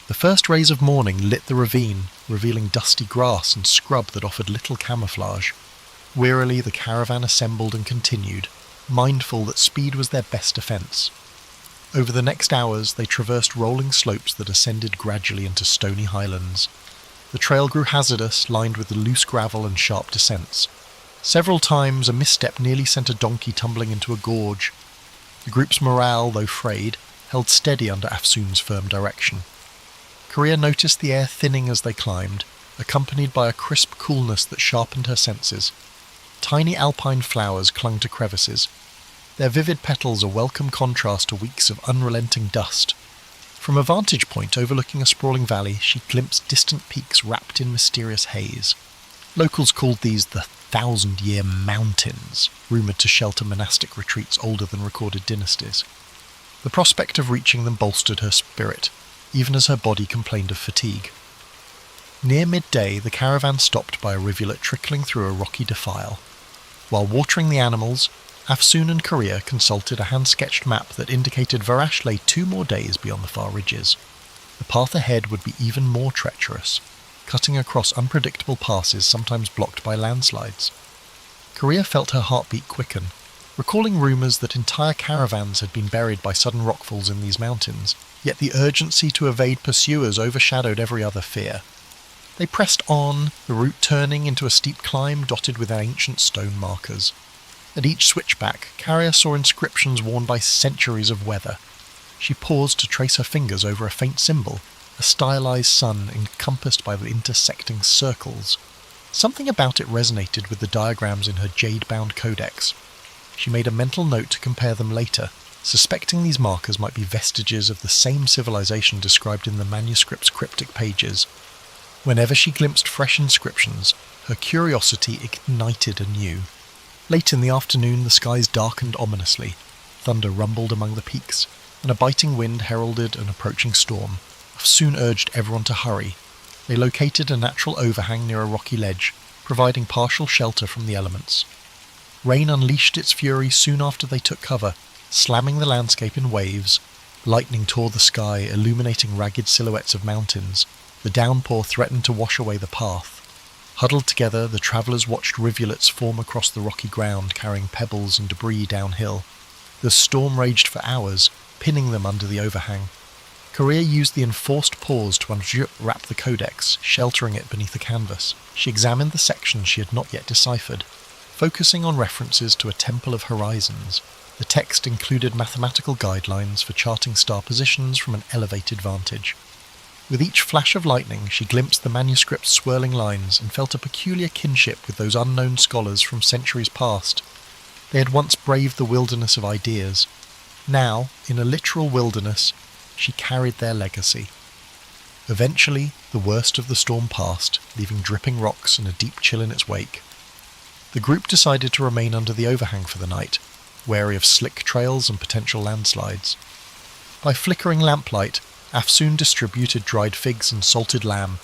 The first rays of morning lit the ravine, revealing dusty grass and scrub that offered little camouflage. Wearily the caravan assembled and continued, mindful that speed was their best defence. Over the next hours they traversed rolling slopes that ascended gradually into stony highlands. The trail grew hazardous, lined with the loose gravel and sharp descents. Several times a misstep nearly sent a donkey tumbling into a gorge. The group's morale, though frayed, held steady under Afsoon's firm direction. Korea noticed the air thinning as they climbed, accompanied by a crisp coolness that sharpened her senses. Tiny alpine flowers clung to crevices, their vivid petals a welcome contrast to weeks of unrelenting dust. From a vantage point overlooking a sprawling valley, she glimpsed distant peaks wrapped in mysterious haze. Locals called these the Thousand-Year Mountains, rumoured to shelter monastic retreats older than recorded dynasties. The prospect of reaching them bolstered her spirit, even as her body complained of fatigue. Near midday, the caravan stopped by a rivulet trickling through a rocky defile. While watering the animals, Afsoon and Korea consulted a hand-sketched map that indicated Varash lay 2 more days beyond the far ridges. The path ahead would be even more treacherous, cutting across unpredictable passes sometimes blocked by landslides. Korea felt her heartbeat quicken, recalling rumours that entire caravans had been buried by sudden rockfalls in these mountains, yet the urgency to evade pursuers overshadowed every other fear. They pressed on, the route turning into a steep climb dotted with ancient stone markers. At each switchback, Carrier saw inscriptions worn by centuries of weather. She paused to trace her fingers over a faint symbol, a stylized sun encompassed by the intersecting circles. Something about it resonated with the diagrams in her jade-bound codex. She made a mental note to compare them later, suspecting these markers might be vestiges of the same civilization described in the manuscript's cryptic pages. Whenever she glimpsed fresh inscriptions, her curiosity ignited anew. Late in the afternoon, the skies darkened ominously. Thunder rumbled among the peaks, and a biting wind heralded an approaching storm. Soon urged everyone to hurry. They located a natural overhang near a rocky ledge, providing partial shelter from the elements. Rain unleashed its fury soon after they took cover, slamming the landscape in waves. Lightning tore the sky, illuminating ragged silhouettes of mountains. The downpour threatened to wash away the path. Huddled together, the travellers watched rivulets form across the rocky ground, carrying pebbles and debris downhill. The storm raged for hours, pinning them under the overhang. Korea used the enforced pause to unwrap the codex, sheltering it beneath a canvas. She examined the sections she had not yet deciphered, focusing on references to a temple of horizons. The text included mathematical guidelines for charting star positions from an elevated vantage. With each flash of lightning, she glimpsed the manuscript's swirling lines and felt a peculiar kinship with those unknown scholars from centuries past. They had once braved the wilderness of ideas. Now, in a literal wilderness, she carried their legacy. Eventually, the worst of the storm passed, leaving dripping rocks and a deep chill in its wake. The group decided to remain under the overhang for the night, wary of slick trails and potential landslides. By flickering lamplight, Afsoon distributed dried figs and salted lamb.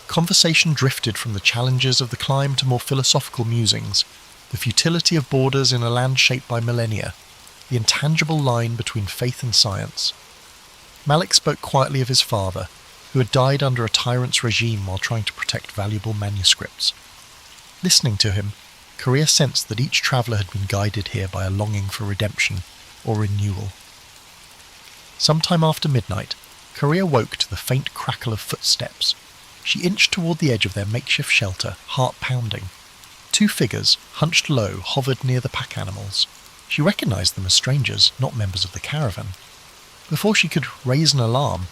Conversation drifted from the challenges of the climb to more philosophical musings, the futility of borders in a land shaped by millennia, the intangible line between faith and science. Malik spoke quietly of his father, who had died under a tyrant's regime while trying to protect valuable manuscripts. Listening to him, Korea sensed that each traveller had been guided here by a longing for redemption or renewal. Sometime after midnight, Korea woke to the faint crackle of footsteps. She inched toward the edge of their makeshift shelter, heart pounding. 2 figures, hunched low, hovered near the pack animals. She recognized them as strangers, not members of the caravan. Before she could raise an alarm,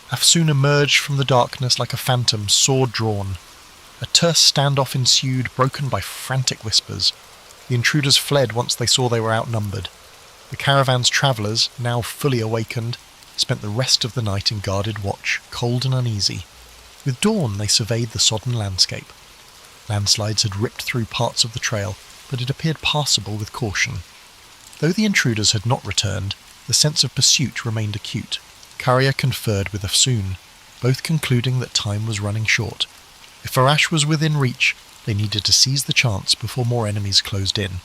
Afsoon emerged from the darkness like a phantom, sword drawn. A terse standoff ensued, broken by frantic whispers. The intruders fled once they saw they were outnumbered. The caravan's travellers, now fully awakened, spent the rest of the night in guarded watch, cold and uneasy. With dawn they surveyed the sodden landscape. Landslides had ripped through parts of the trail, but it appeared passable with caution. Though the intruders had not returned, the sense of pursuit remained acute. Carrier conferred with Afsoon, both concluding that time was running short. If Varash was within reach, they needed to seize the chance before more enemies closed in.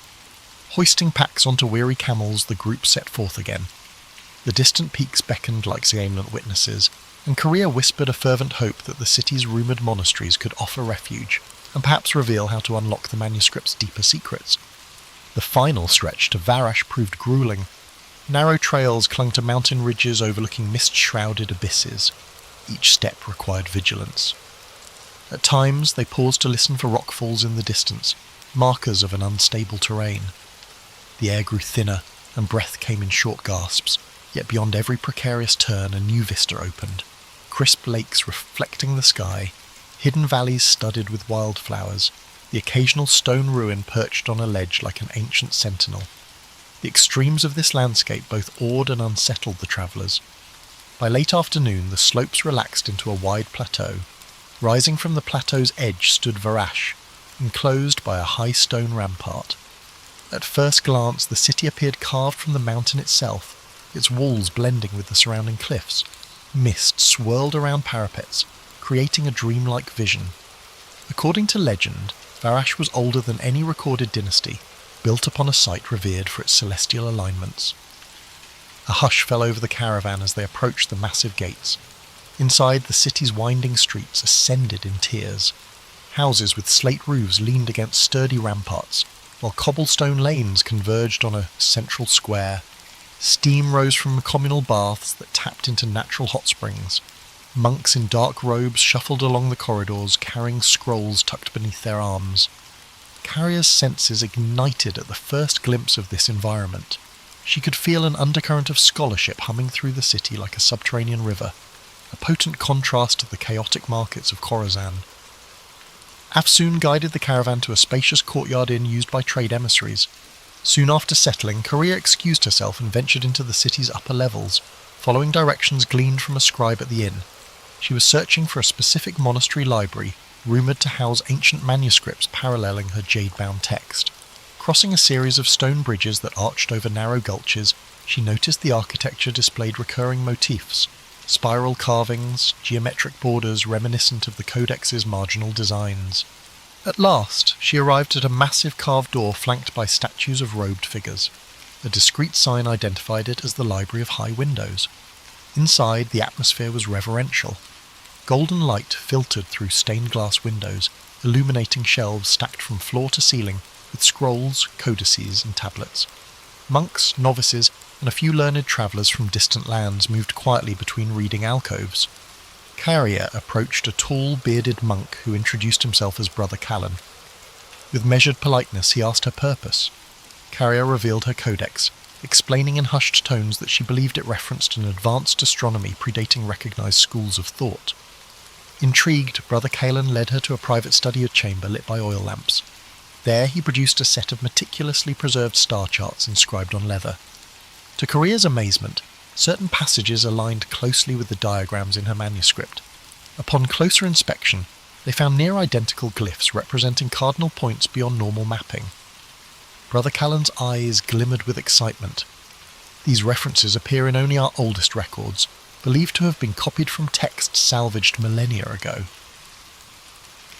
Hoisting packs onto weary camels, the group set forth again. The distant peaks beckoned like silent witnesses, and Korea whispered a fervent hope that the city's rumoured monasteries could offer refuge, and perhaps reveal how to unlock the manuscript's deeper secrets. The final stretch to Varash proved gruelling. Narrow trails clung to mountain ridges overlooking mist-shrouded abysses. Each step required vigilance. At times they paused to listen for rockfalls in the distance, markers of an unstable terrain. The air grew thinner, and breath came in short gasps, yet beyond every precarious turn a new vista opened. Crisp lakes reflecting the sky, hidden valleys studded with wildflowers, the occasional stone ruin perched on a ledge like an ancient sentinel. The extremes of this landscape both awed and unsettled the travellers. By late afternoon the slopes relaxed into a wide plateau. Rising from the plateau's edge stood Varash, enclosed by a high stone rampart. At first glance, the city appeared carved from the mountain itself, its walls blending with the surrounding cliffs. Mist swirled around parapets, creating a dreamlike vision. According to legend, Varash was older than any recorded dynasty, built upon a site revered for its celestial alignments. A hush fell over the caravan as they approached the massive gates. Inside, the city's winding streets ascended in tiers. Houses with slate roofs leaned against sturdy ramparts, while cobblestone lanes converged on a central square. Steam rose from communal baths that tapped into natural hot springs. Monks in dark robes shuffled along the corridors, carrying scrolls tucked beneath their arms. Carrier's senses ignited at the first glimpse of this environment. She could feel an undercurrent of scholarship humming through the city like a subterranean river, a potent contrast to the chaotic markets of Khorasan. Afsoon guided the caravan to a spacious courtyard inn used by trade emissaries. Soon after settling, Korea excused herself and ventured into the city's upper levels, following directions gleaned from a scribe at the inn. She was searching for a specific monastery library, rumoured to house ancient manuscripts paralleling her jade-bound text. Crossing a series of stone bridges that arched over narrow gulches, she noticed the architecture displayed recurring motifs, spiral carvings, geometric borders reminiscent of the codex's marginal designs. At last, she arrived at a massive carved door flanked by statues of robed figures. A discreet sign identified it as the Library of High Windows. Inside, the atmosphere was reverential. Golden light filtered through stained glass windows, illuminating shelves stacked from floor to ceiling with scrolls, codices, and tablets. Monks, novices, and a few learned travellers from distant lands moved quietly between reading alcoves. Carrier approached a tall, bearded monk who introduced himself as Brother Callan. With measured politeness, he asked her purpose. Carrier revealed her codex, explaining in hushed tones that she believed it referenced an advanced astronomy predating recognised schools of thought. Intrigued, Brother Callan led her to a private study chamber lit by oil lamps. There he produced a set of meticulously preserved star charts inscribed on leather. To Korea's amazement, certain passages aligned closely with the diagrams in her manuscript. Upon closer inspection, they found near-identical glyphs representing cardinal points beyond normal mapping. Brother Callan's eyes glimmered with excitement. These references appear in only our oldest records, believed to have been copied from texts salvaged millennia ago.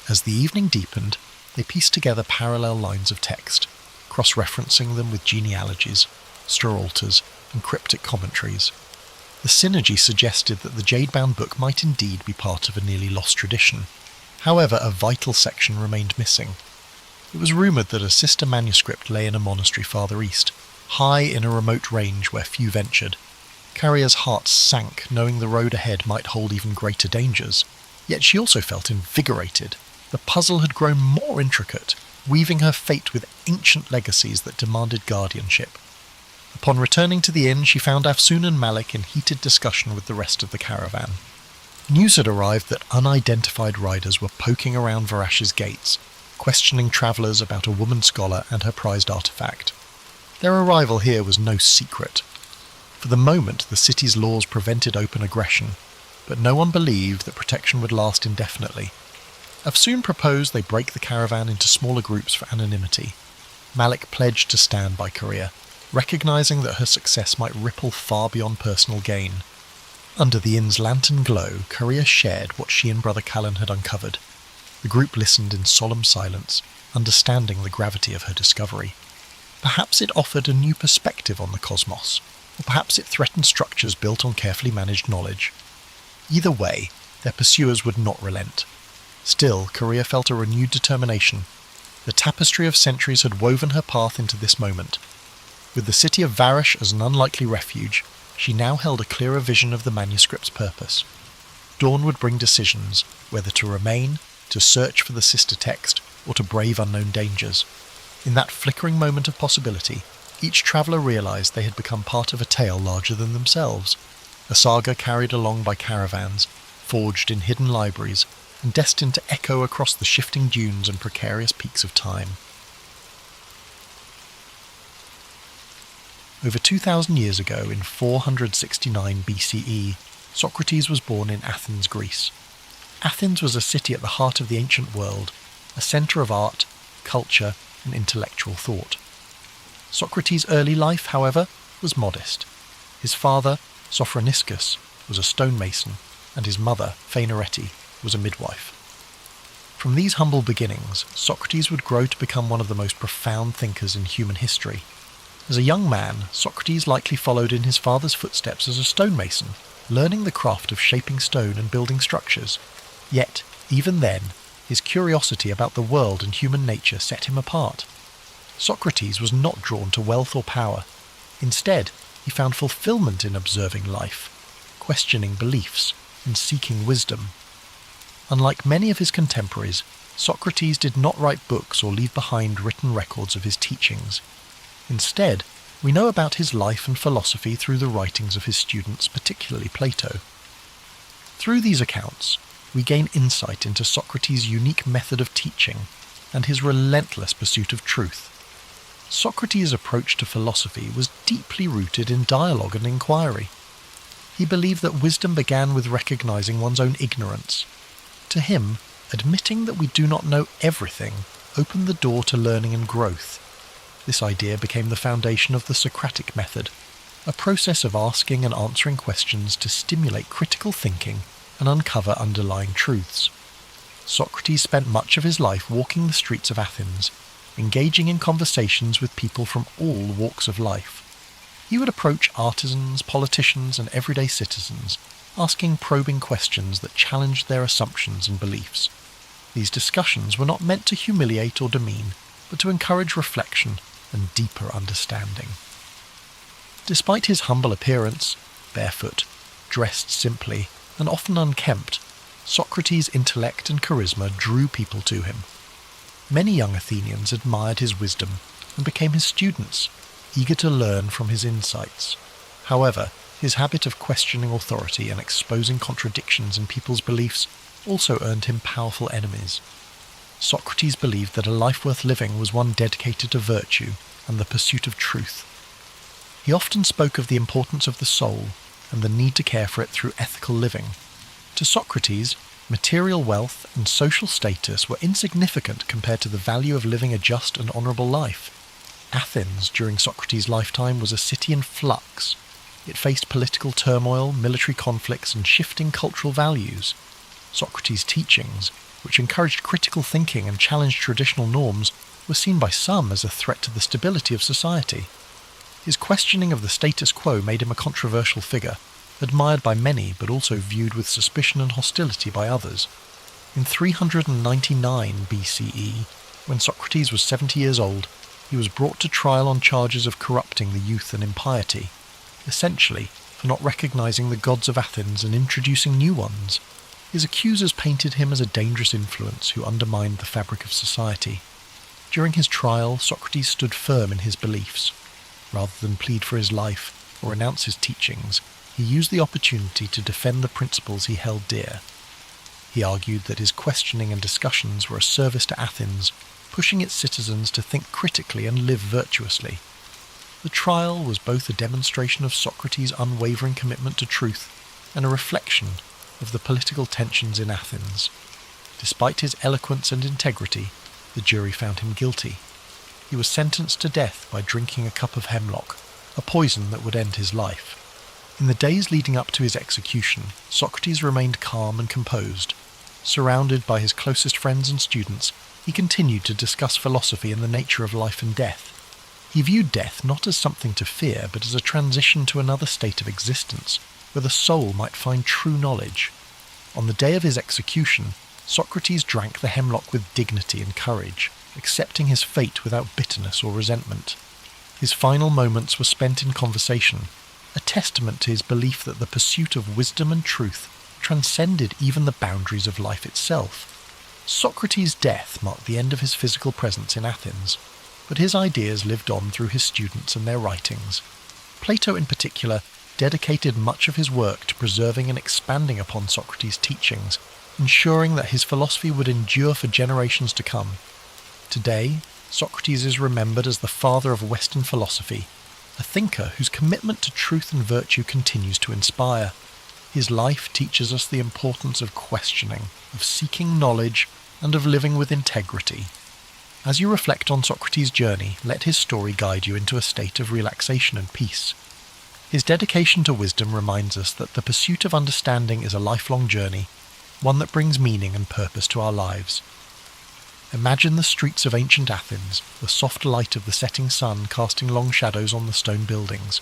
As the evening deepened, they pieced together parallel lines of text, cross-referencing them with genealogies, sterolters, and cryptic commentaries. The synergy suggested that the jade-bound book might indeed be part of a nearly lost tradition. However, a vital section remained missing. It was rumoured that a sister manuscript lay in a monastery farther east, high in a remote range where few ventured. Carrier's heart sank, knowing the road ahead might hold even greater dangers. Yet she also felt invigorated. The puzzle had grown more intricate, weaving her fate with ancient legacies that demanded guardianship. Upon returning to the inn, she found Afsoon and Malik in heated discussion with the rest of the caravan. News had arrived that unidentified riders were poking around Varash's gates, questioning travellers about a woman scholar and her prized artefact. Their arrival here was no secret. For the moment, the city's laws prevented open aggression, but no one believed that protection would last indefinitely. Afsoon proposed they break the caravan into smaller groups for anonymity. Malik pledged to stand by Korea, recognising that her success might ripple far beyond personal gain. Under the inn's lantern glow, Korea shared what she and Brother Callan had uncovered. The group listened in solemn silence, understanding the gravity of her discovery. Perhaps it offered a new perspective on the cosmos, or perhaps it threatened structures built on carefully managed knowledge. Either way, their pursuers would not relent. Still, Korea felt a renewed determination. The tapestry of centuries had woven her path into this moment. With the city of Varash as an unlikely refuge, she now held a clearer vision of the manuscript's purpose. Dawn would bring decisions, whether to remain, to search for the sister text, or to brave unknown dangers. In that flickering moment of possibility, each traveller realised they had become part of a tale larger than themselves, a saga carried along by caravans, forged in hidden libraries, and destined to echo across the shifting dunes and precarious peaks of time. Over 2,000 years ago, in 469 BCE, Socrates was born in Athens, Greece. Athens was a city at the heart of the ancient world, a centre of art, culture, and intellectual thought. Socrates' early life, however, was modest. His father, Sophroniscus, was a stonemason, and his mother, Phaenorete, was a midwife. From these humble beginnings, Socrates would grow to become one of the most profound thinkers in human history. As a young man, Socrates likely followed in his father's footsteps as a stonemason, learning the craft of shaping stone and building structures. Yet, even then, his curiosity about the world and human nature set him apart. Socrates was not drawn to wealth or power. Instead, he found fulfillment in observing life, questioning beliefs, and seeking wisdom. Unlike many of his contemporaries, Socrates did not write books or leave behind written records of his teachings. Instead, we know about his life and philosophy through the writings of his students, particularly Plato. Through these accounts, we gain insight into Socrates' unique method of teaching and his relentless pursuit of truth. Socrates' approach to philosophy was deeply rooted in dialogue and inquiry. He believed that wisdom began with recognizing one's own ignorance. To him, admitting that we do not know everything opened the door to learning and growth. This idea became the foundation of the Socratic method, a process of asking and answering questions to stimulate critical thinking and uncover underlying truths. Socrates spent much of his life walking the streets of Athens, engaging in conversations with people from all walks of life. He would approach artisans, politicians, and everyday citizens, asking probing questions that challenged their assumptions and beliefs. These discussions were not meant to humiliate or demean, but to encourage reflection and deeper understanding. Despite his humble appearance, barefoot, dressed simply, and often unkempt, Socrates' intellect and charisma drew people to him. Many young Athenians admired his wisdom and became his students, eager to learn from his insights. However, his habit of questioning authority and exposing contradictions in people's beliefs also earned him powerful enemies. Socrates believed that a life worth living was one dedicated to virtue and the pursuit of truth. He often spoke of the importance of the soul and the need to care for it through ethical living. To Socrates, material wealth and social status were insignificant compared to the value of living a just and honourable life. Athens, during Socrates' lifetime, was a city in flux. It faced political turmoil, military conflicts, and shifting cultural values. Socrates' teachings, which encouraged critical thinking and challenged traditional norms, were seen by some as a threat to the stability of society. His questioning of the status quo made him a controversial figure, admired by many but also viewed with suspicion and hostility by others. In 399 BCE, when Socrates was 70 years old, he was brought to trial on charges of corrupting the youth and impiety, essentially for not recognizing the gods of Athens and introducing new ones. His accusers painted him as a dangerous influence who undermined the fabric of society. During his trial, Socrates stood firm in his beliefs. Rather than plead for his life or renounce his teachings, he used the opportunity to defend the principles he held dear. He argued that his questioning and discussions were a service to Athens, pushing its citizens to think critically and live virtuously. The trial was both a demonstration of Socrates' unwavering commitment to truth and a reflection of the political tensions in Athens. Despite his eloquence and integrity, the jury found him guilty. He was sentenced to death by drinking a cup of hemlock, a poison that would end his life. In the days leading up to his execution, Socrates remained calm and composed. Surrounded by his closest friends and students, he continued to discuss philosophy and the nature of life and death. He viewed death not as something to fear, but as a transition to another state of existence, where the soul might find true knowledge. On the day of his execution, Socrates drank the hemlock with dignity and courage, accepting his fate without bitterness or resentment. His final moments were spent in conversation, a testament to his belief that the pursuit of wisdom and truth transcended even the boundaries of life itself. Socrates' death marked the end of his physical presence in Athens, but his ideas lived on through his students and their writings. Plato, in particular, dedicated much of his work to preserving and expanding upon Socrates' teachings, ensuring that his philosophy would endure for generations to come. Today, Socrates is remembered as the father of Western philosophy, a thinker whose commitment to truth and virtue continues to inspire. His life teaches us the importance of questioning, of seeking knowledge, and of living with integrity. As you reflect on Socrates' journey, let his story guide you into a state of relaxation and peace. His dedication to wisdom reminds us that the pursuit of understanding is a lifelong journey, one that brings meaning and purpose to our lives. Imagine the streets of ancient Athens, the soft light of the setting sun casting long shadows on the stone buildings.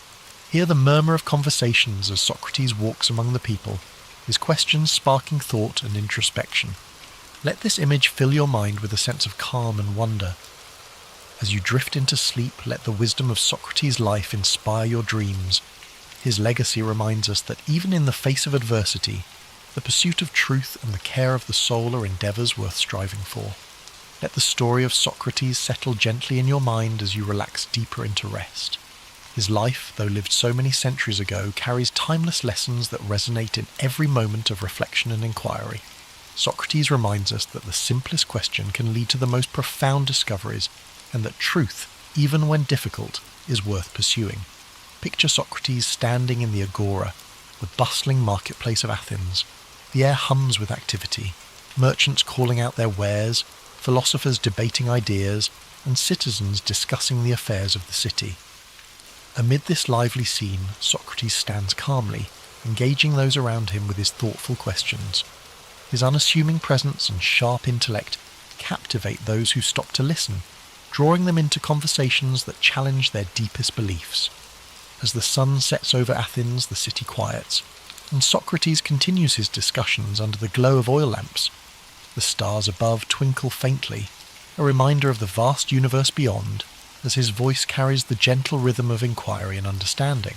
Hear the murmur of conversations as Socrates walks among the people, his questions sparking thought and introspection. Let this image fill your mind with a sense of calm and wonder. As you drift into sleep, let the wisdom of Socrates' life inspire your dreams. His legacy reminds us that even in the face of adversity, the pursuit of truth and the care of the soul are endeavours worth striving for. Let the story of Socrates settle gently in your mind as you relax deeper into rest. His life, though lived so many centuries ago, carries timeless lessons that resonate in every moment of reflection and inquiry. Socrates reminds us that the simplest question can lead to the most profound discoveries, and that truth, even when difficult, is worth pursuing. Picture Socrates standing in the agora, the bustling marketplace of Athens. The air hums with activity, merchants calling out their wares, philosophers debating ideas, and citizens discussing the affairs of the city. Amid this lively scene, Socrates stands calmly, engaging those around him with his thoughtful questions. His unassuming presence and sharp intellect captivate those who stop to listen, drawing them into conversations that challenge their deepest beliefs. As the sun sets over Athens, the city quiets, and Socrates continues his discussions under the glow of oil lamps. The stars above twinkle faintly, a reminder of the vast universe beyond, as his voice carries the gentle rhythm of inquiry and understanding.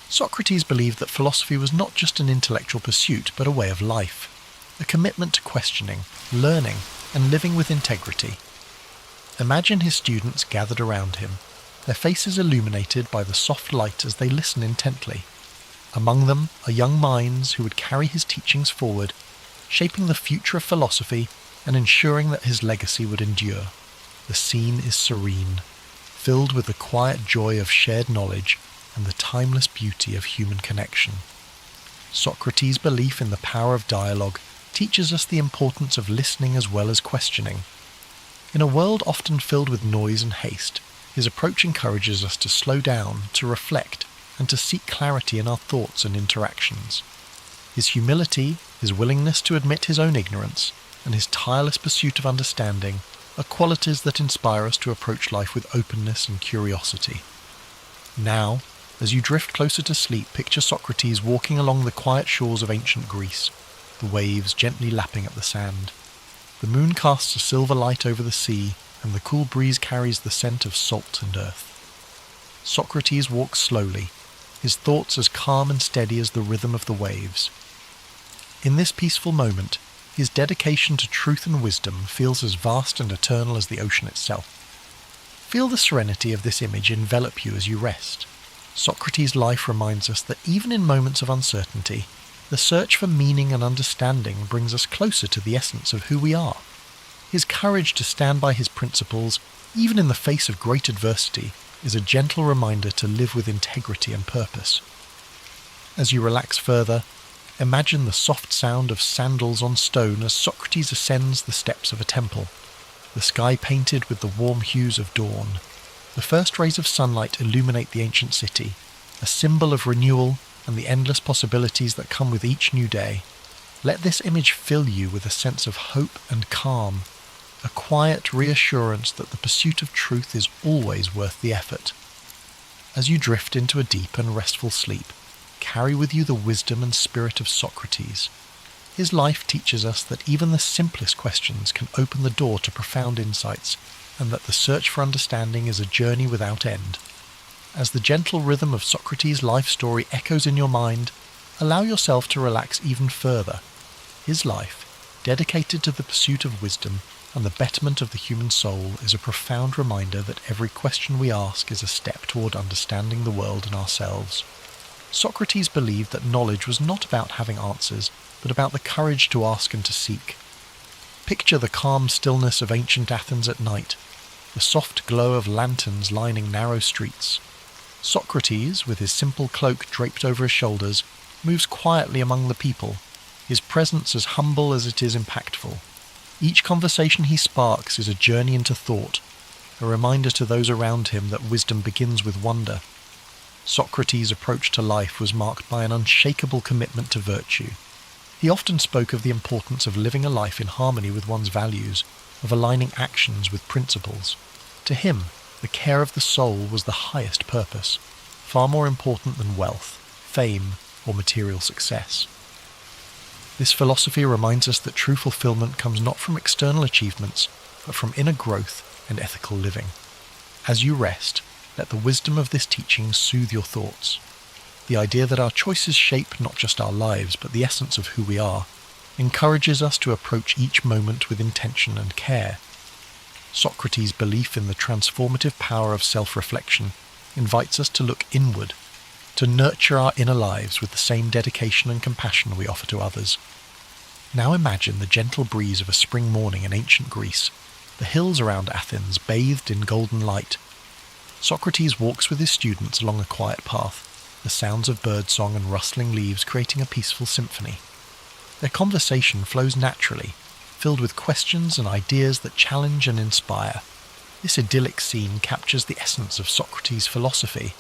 Socrates believed that philosophy was not just an intellectual pursuit, but a way of life, a commitment to questioning, learning, and living with integrity. Imagine his students gathered around him, their faces illuminated by the soft light as they listen intently. Among them are young minds who would carry his teachings forward, shaping the future of philosophy and ensuring that his legacy would endure. The scene is serene, filled with the quiet joy of shared knowledge and the timeless beauty of human connection. Socrates' belief in the power of dialogue teaches us the importance of listening as well as questioning. In a world often filled with noise and haste, his approach encourages us to slow down, to reflect, and to seek clarity in our thoughts and interactions. His humility, his willingness to admit his own ignorance, and his tireless pursuit of understanding are qualities that inspire us to approach life with openness and curiosity. Now, as you drift closer to sleep, picture Socrates walking along the quiet shores of ancient Greece, the waves gently lapping at the sand. The moon casts a silver light over the sea, and the cool breeze carries the scent of salt and earth. Socrates walks slowly, his thoughts as calm and steady as the rhythm of the waves. In this peaceful moment, his dedication to truth and wisdom feels as vast and eternal as the ocean itself. Feel the serenity of this image envelop you as you rest. Socrates' life reminds us that even in moments of uncertainty, the search for meaning and understanding brings us closer to the essence of who we are. His courage to stand by his principles, even in the face of great adversity, is a gentle reminder to live with integrity and purpose. As you relax further, imagine the soft sound of sandals on stone as Socrates ascends the steps of a temple, the sky painted with the warm hues of dawn. The first rays of sunlight illuminate the ancient city, a symbol of renewal and the endless possibilities that come with each new day. Let this image fill you with a sense of hope and calm, a quiet reassurance that the pursuit of truth is always worth the effort. As you drift into a deep and restful sleep, carry with you the wisdom and spirit of Socrates. His life teaches us that even the simplest questions can open the door to profound insights, and that the search for understanding is a journey without end. As the gentle rhythm of Socrates' life story echoes in your mind, allow yourself to relax even further. His life, dedicated to the pursuit of wisdom and the betterment of the human soul, is a profound reminder that every question we ask is a step toward understanding the world and ourselves. Socrates believed that knowledge was not about having answers, but about the courage to ask and to seek. Picture the calm stillness of ancient Athens at night, the soft glow of lanterns lining narrow streets. Socrates, with his simple cloak draped over his shoulders, moves quietly among the people, his presence as humble as it is impactful. Each conversation he sparks is a journey into thought, a reminder to those around him that wisdom begins with wonder. Socrates' approach to life was marked by an unshakable commitment to virtue. He often spoke of the importance of living a life in harmony with one's values, of aligning actions with principles. To him, the care of the soul was the highest purpose, far more important than wealth, fame, or material success. This philosophy reminds us that true fulfillment comes not from external achievements, but from inner growth and ethical living. As you rest, let the wisdom of this teaching soothe your thoughts. The idea that our choices shape not just our lives, but the essence of who we are, encourages us to approach each moment with intention and care. Socrates' belief in the transformative power of self-reflection invites us to look inward, to nurture our inner lives with the same dedication and compassion we offer to others. Now imagine the gentle breeze of a spring morning in ancient Greece, the hills around Athens bathed in golden light. Socrates walks with his students along a quiet path, the sounds of birdsong and rustling leaves creating a peaceful symphony. Their conversation flows naturally, filled with questions and ideas that challenge and inspire. This idyllic scene captures the essence of Socrates' philosophy,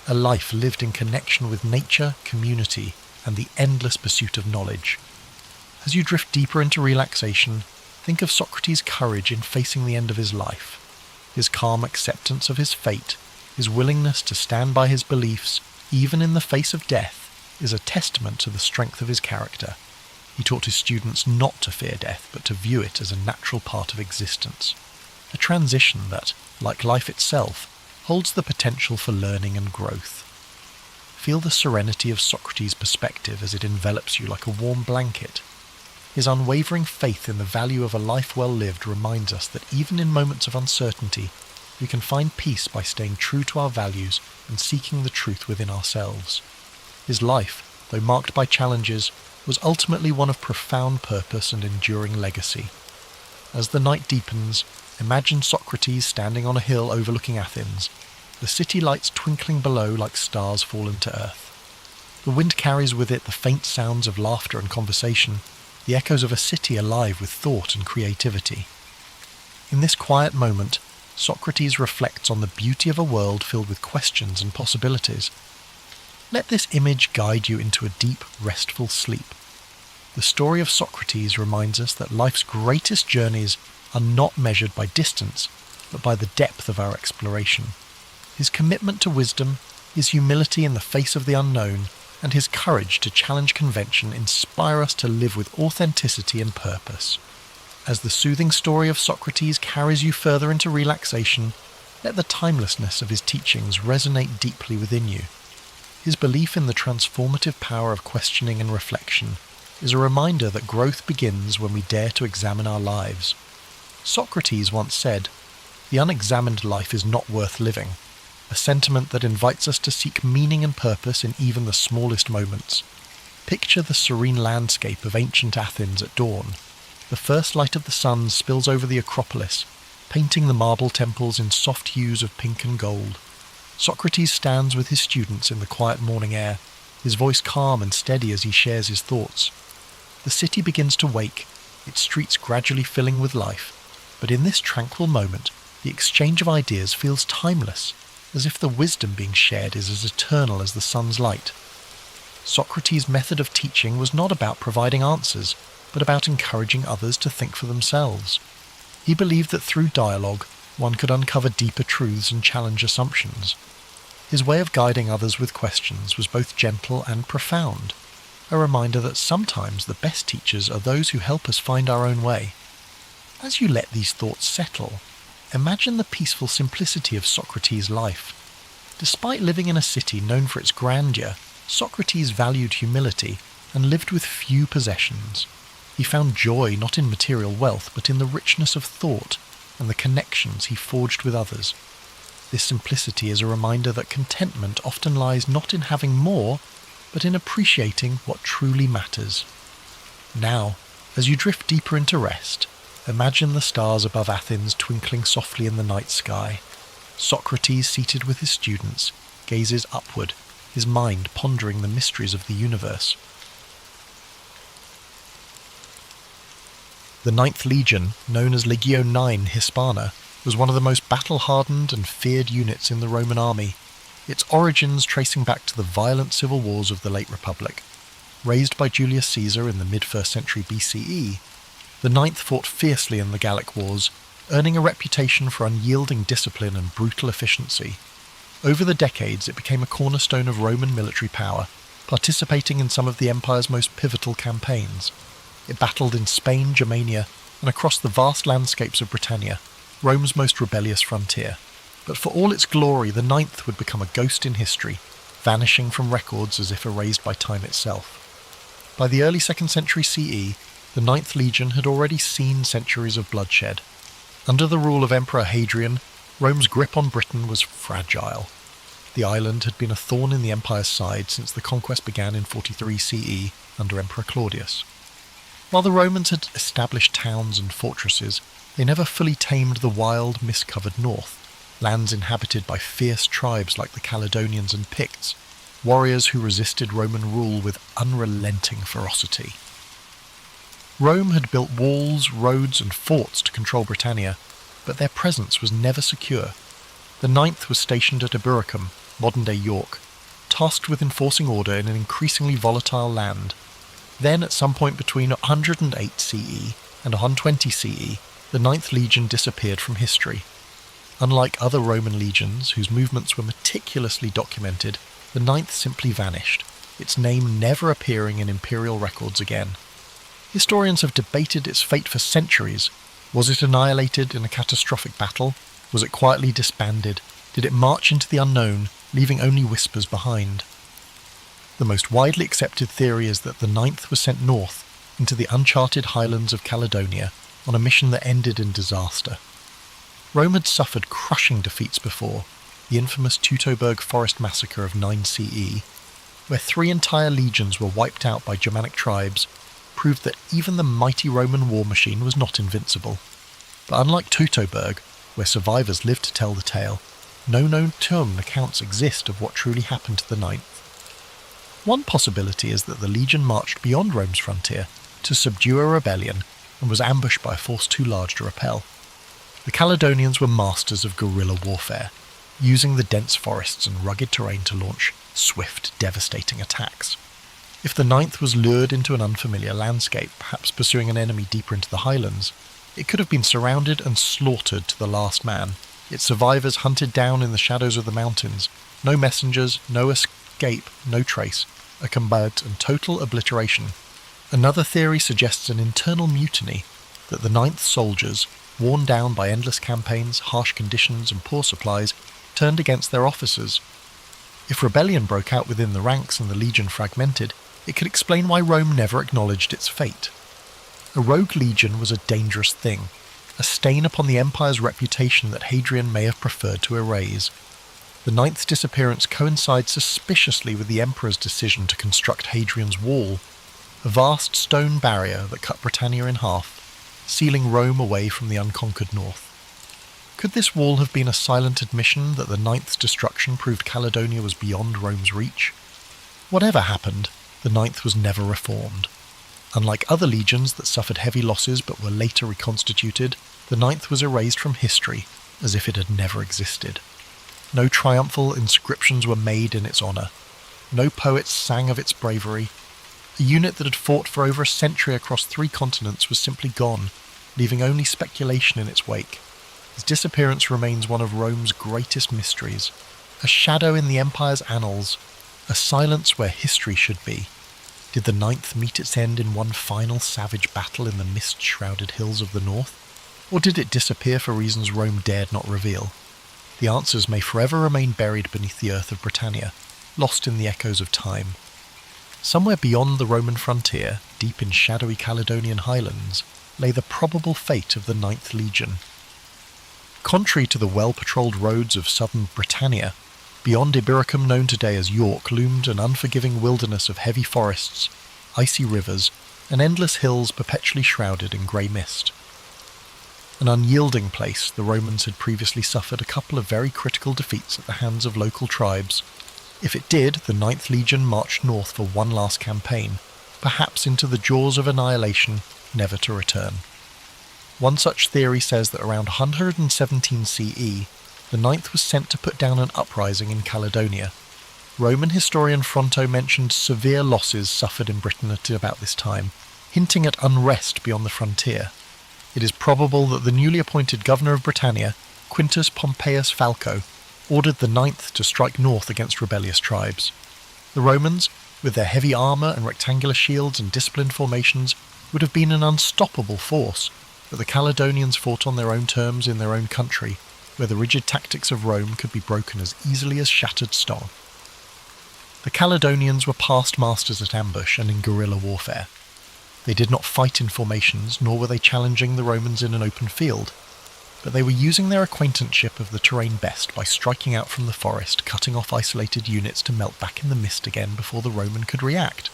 a life lived in connection with nature, community, and the endless pursuit of knowledge. As you drift deeper into relaxation, think of Socrates' courage in facing the end of his life. His calm acceptance of his fate, his willingness to stand by his beliefs, even in the face of death, is a testament to the strength of his character. He taught his students not to fear death, but to view it as a natural part of existence. A transition that, like life itself, holds the potential for learning and growth. Feel the serenity of Socrates' perspective as it envelops you like a warm blanket. His unwavering faith in the value of a life well lived reminds us that even in moments of uncertainty, we can find peace by staying true to our values and seeking the truth within ourselves. His life, though marked by challenges, was ultimately one of profound purpose and enduring legacy. As the night deepens, imagine Socrates standing on a hill overlooking Athens, the city lights twinkling below like stars fallen to earth. The wind carries with it the faint sounds of laughter and conversation, the echoes of a city alive with thought and creativity. In this quiet moment, Socrates reflects on the beauty of a world filled with questions and possibilities. Let this image guide you into a deep, restful sleep. The story of Socrates reminds us that life's greatest journeys are not measured by distance, but by the depth of our exploration. His commitment to wisdom, his humility in the face of the unknown, and his courage to challenge convention inspire us to live with authenticity and purpose. As the soothing story of Socrates carries you further into relaxation, let the timelessness of his teachings resonate deeply within you. His belief in the transformative power of questioning and reflection is a reminder that growth begins when we dare to examine our lives. Socrates once said, "The unexamined life is not worth living," a sentiment that invites us to seek meaning and purpose in even the smallest moments. Picture the serene landscape of ancient Athens at dawn. The first light of the sun spills over the Acropolis, painting the marble temples in soft hues of pink and gold. Socrates stands with his students in the quiet morning air, his voice calm and steady as he shares his thoughts. The city begins to wake, its streets gradually filling with life, but in this tranquil moment, the exchange of ideas feels timeless, as if the wisdom being shared is as eternal as the sun's light. Socrates' method of teaching was not about providing answers, but about encouraging others to think for themselves. He believed that through dialogue, one could uncover deeper truths and challenge assumptions. His way of guiding others with questions was both gentle and profound, a reminder that sometimes the best teachers are those who help us find our own way. As you let these thoughts settle, imagine the peaceful simplicity of Socrates' life. Despite living in a city known for its grandeur, Socrates valued humility and lived with few possessions. He found joy not in material wealth, but in the richness of thought and the connections he forged with others. This simplicity is a reminder that contentment often lies not in having more, but in appreciating what truly matters. Now, as you drift deeper into rest, imagine the stars above Athens twinkling softly in the night sky. Socrates, seated with his students, gazes upward, his mind pondering the mysteries of the universe. The Ninth Legion, known as Legio IX Hispana, was one of the most battle-hardened and feared units in the Roman army, its origins tracing back to the violent civil wars of the late Republic. Raised by Julius Caesar in the mid-1st century BCE, the Ninth fought fiercely in the Gallic Wars, earning a reputation for unyielding discipline and brutal efficiency. Over the decades, it became a cornerstone of Roman military power, participating in some of the empire's most pivotal campaigns. It battled in Spain, Germania, and across the vast landscapes of Britannia, Rome's most rebellious frontier. But for all its glory, the Ninth would become a ghost in history, vanishing from records as if erased by time itself. By the early 2nd century CE, the Ninth Legion had already seen centuries of bloodshed. Under the rule of Emperor Hadrian, Rome's grip on Britain was fragile. The island had been a thorn in the empire's side since the conquest began in 43 CE under Emperor Claudius. While the Romans had established towns and fortresses, they never fully tamed the wild, mist-covered north, lands inhabited by fierce tribes like the Caledonians and Picts, warriors who resisted Roman rule with unrelenting ferocity. Rome had built walls, roads and forts to control Britannia, but their presence was never secure. The Ninth was stationed at Eburacum, modern-day York, tasked with enforcing order in an increasingly volatile land. Then, at some point between 108 CE and 120 CE, the Ninth Legion disappeared from history. Unlike other Roman legions, whose movements were meticulously documented, the Ninth simply vanished, its name never appearing in imperial records again. Historians have debated its fate for centuries. Was it annihilated in a catastrophic battle? Was it quietly disbanded? Did it march into the unknown, leaving only whispers behind? The most widely accepted theory is that the Ninth was sent north, into the uncharted highlands of Caledonia, on a mission that ended in disaster. Rome had suffered crushing defeats before, the infamous Teutoburg forest massacre of 9 CE, where 3 entire legions were wiped out by Germanic tribes, proved that even the mighty Roman war machine was not invincible. But unlike Teutoburg, where survivors lived to tell the tale, no known tomb accounts exist of what truly happened to the Ninth. One possibility is that the legion marched beyond Rome's frontier to subdue a rebellion and was ambushed by a force too large to repel. The Caledonians were masters of guerrilla warfare, using the dense forests and rugged terrain to launch swift, devastating attacks. If the Ninth was lured into an unfamiliar landscape, perhaps pursuing an enemy deeper into the highlands, it could have been surrounded and slaughtered to the last man, its survivors hunted down in the shadows of the mountains, no messengers, no escape, no trace, a combat and total obliteration. Another theory suggests an internal mutiny, that the Ninth soldiers, worn down by endless campaigns, harsh conditions and poor supplies, turned against their officers. If rebellion broke out within the ranks and the legion fragmented, it could explain why Rome never acknowledged its fate. A rogue legion was a dangerous thing, a stain upon the empire's reputation that Hadrian may have preferred to erase. The Ninth's disappearance coincides suspiciously with the emperor's decision to construct Hadrian's Wall, a vast stone barrier that cut Britannia in half, sealing Rome away from the unconquered north. Could this wall have been a silent admission that the Ninth's destruction proved Caledonia was beyond Rome's reach? Whatever happened, the Ninth was never reformed. Unlike other legions that suffered heavy losses but were later reconstituted, the Ninth was erased from history as if it had never existed. No triumphal inscriptions were made in its honour. No poets sang of its bravery. A unit that had fought for over a century across 3 continents was simply gone, leaving only speculation in its wake. Its disappearance remains one of Rome's greatest mysteries, a shadow in the empire's annals, a silence where history should be. Did the Ninth meet its end in one final savage battle in the mist-shrouded hills of the north? Or did it disappear for reasons Rome dared not reveal? The answers may forever remain buried beneath the earth of Britannia, lost in the echoes of time. Somewhere beyond the Roman frontier, deep in shadowy Caledonian highlands, lay the probable fate of the Ninth Legion. Contrary to the well-patrolled roads of southern Britannia, beyond Eburacum, known today as York, loomed an unforgiving wilderness of heavy forests, icy rivers, and endless hills perpetually shrouded in grey mist. An unyielding place, the Romans had previously suffered a couple of very critical defeats at the hands of local tribes. If it did, the Ninth Legion marched north for one last campaign, perhaps into the jaws of annihilation, never to return. One such theory says that around 117 CE, the Ninth was sent to put down an uprising in Caledonia. Roman historian Fronto mentioned severe losses suffered in Britain at about this time, hinting at unrest beyond the frontier. It is probable that the newly appointed governor of Britannia, Quintus Pompeius Falco, ordered the Ninth to strike north against rebellious tribes. The Romans, with their heavy armour and rectangular shields and disciplined formations, would have been an unstoppable force, but the Caledonians fought on their own terms in their own country, where the rigid tactics of Rome could be broken as easily as shattered stone. The Caledonians were past masters at ambush and in guerrilla warfare. They did not fight in formations, nor were they challenging the Romans in an open field, but they were using their acquaintanceship of the terrain best by striking out from the forest, cutting off isolated units to melt back in the mist again before the Roman could react.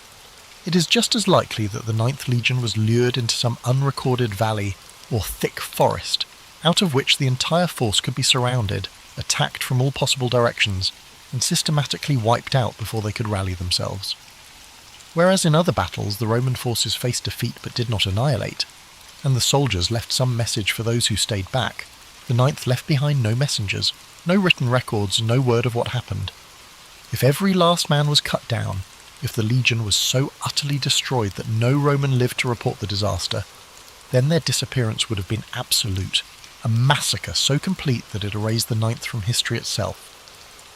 It is just as likely that the Ninth Legion was lured into some unrecorded valley or thick forest, out of which the entire force could be surrounded, attacked from all possible directions, and systematically wiped out before they could rally themselves. Whereas in other battles the Roman forces faced defeat but did not annihilate, and the soldiers left some message for those who stayed back, the Ninth left behind no messengers, no written records, no word of what happened. If every last man was cut down, if the legion was so utterly destroyed that no Roman lived to report the disaster, then their disappearance would have been absolute, a massacre so complete that it erased the Ninth from history itself.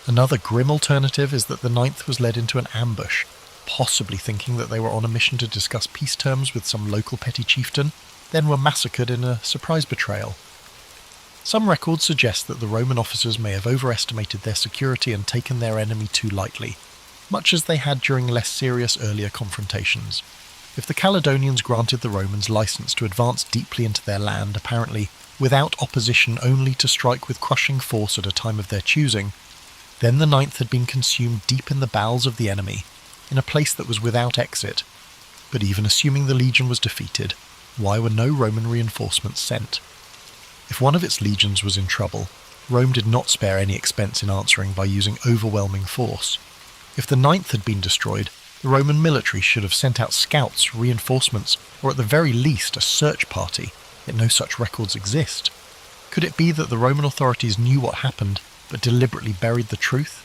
Another grim alternative is that the Ninth was led into an ambush, possibly thinking that they were on a mission to discuss peace terms with some local petty chieftain, then were massacred in a surprise betrayal. Some records suggest that the Roman officers may have overestimated their security and taken their enemy too lightly, much as they had during less serious earlier confrontations. If the Caledonians granted the Romans license to advance deeply into their land, apparently without opposition, only to strike with crushing force at a time of their choosing, then the Ninth had been consumed deep in the bowels of the enemy, in a place that was without exit. But even assuming the legion was defeated, why were no Roman reinforcements sent? If one of its legions was in trouble, Rome did not spare any expense in answering by using overwhelming force. If the Ninth had been destroyed, the Roman military should have sent out scouts, reinforcements, or at the very least a search party, yet no such records exist. Could it be that the Roman authorities knew what happened, but deliberately buried the truth?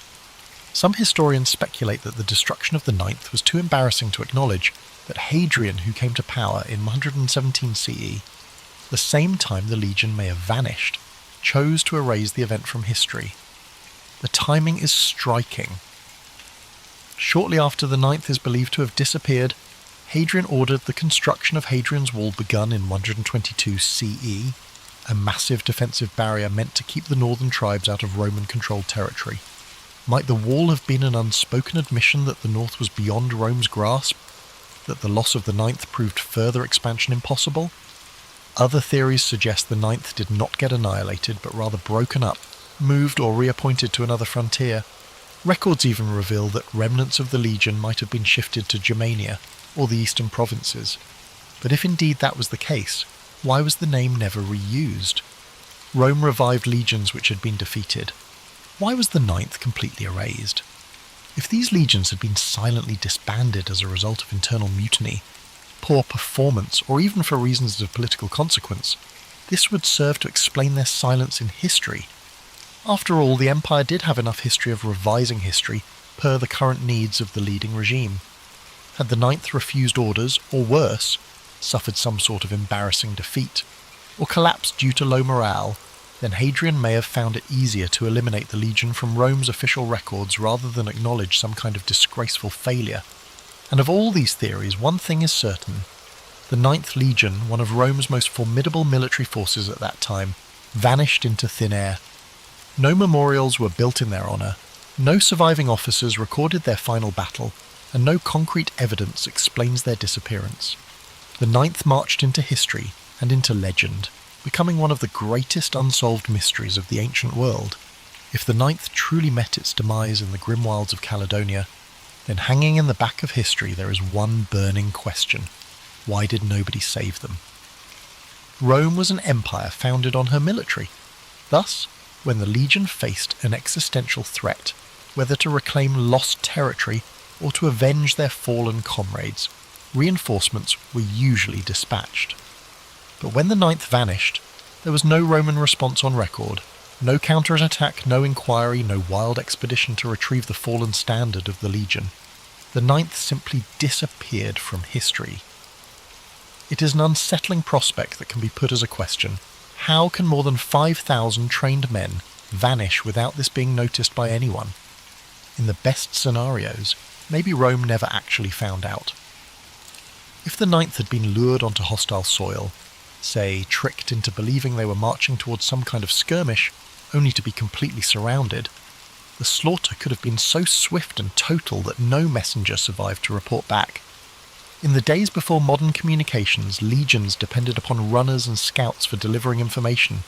Some historians speculate that the destruction of the Ninth was too embarrassing to acknowledge, that Hadrian, who came to power in 117 CE, the same time the legion may have vanished, chose to erase the event from history. The timing is striking. Shortly after the Ninth is believed to have disappeared, Hadrian ordered the construction of Hadrian's Wall begun in 122 CE, a massive defensive barrier meant to keep the northern tribes out of Roman-controlled territory. Might the wall have been an unspoken admission that the north was beyond Rome's grasp, that the loss of the Ninth proved further expansion impossible? Other theories suggest the Ninth did not get annihilated, but rather broken up, moved or reappointed to another frontier. Records even reveal that remnants of the legion might have been shifted to Germania, or the eastern provinces. But if indeed that was the case, why was the name never reused? Rome revived legions which had been defeated. Why was the Ninth completely erased? If these legions had been silently disbanded as a result of internal mutiny, poor performance, or even for reasons of political consequence, this would serve to explain their silence in history. After all, the empire did have enough history of revising history per the current needs of the leading regime. Had the Ninth refused orders, or worse, suffered some sort of embarrassing defeat, or collapsed due to low morale, then Hadrian may have found it easier to eliminate the legion from Rome's official records rather than acknowledge some kind of disgraceful failure. And of all these theories, one thing is certain. The Ninth Legion, one of Rome's most formidable military forces at that time, vanished into thin air. No memorials were built in their honour, no surviving officers recorded their final battle, and no concrete evidence explains their disappearance. The Ninth marched into history and into legend, becoming one of the greatest unsolved mysteries of the ancient world. If the Ninth truly met its demise in the grim wilds of Caledonia, then hanging in the back of history there is one burning question. Why did nobody save them? Rome was an empire founded on her military. Thus, when the legion faced an existential threat, whether to reclaim lost territory or to avenge their fallen comrades, reinforcements were usually dispatched. But when the Ninth vanished, there was no Roman response on record, no counter-attack, no inquiry, no wild expedition to retrieve the fallen standard of the legion. The Ninth simply disappeared from history. It is an unsettling prospect that can be put as a question. How can more than 5,000 trained men vanish without this being noticed by anyone? In the best scenarios, maybe Rome never actually found out. If the Ninth had been lured onto hostile soil, say tricked into believing they were marching towards some kind of skirmish, only to be completely surrounded, the slaughter could have been so swift and total that no messenger survived to report back. In the days before modern communications, legions depended upon runners and scouts for delivering information.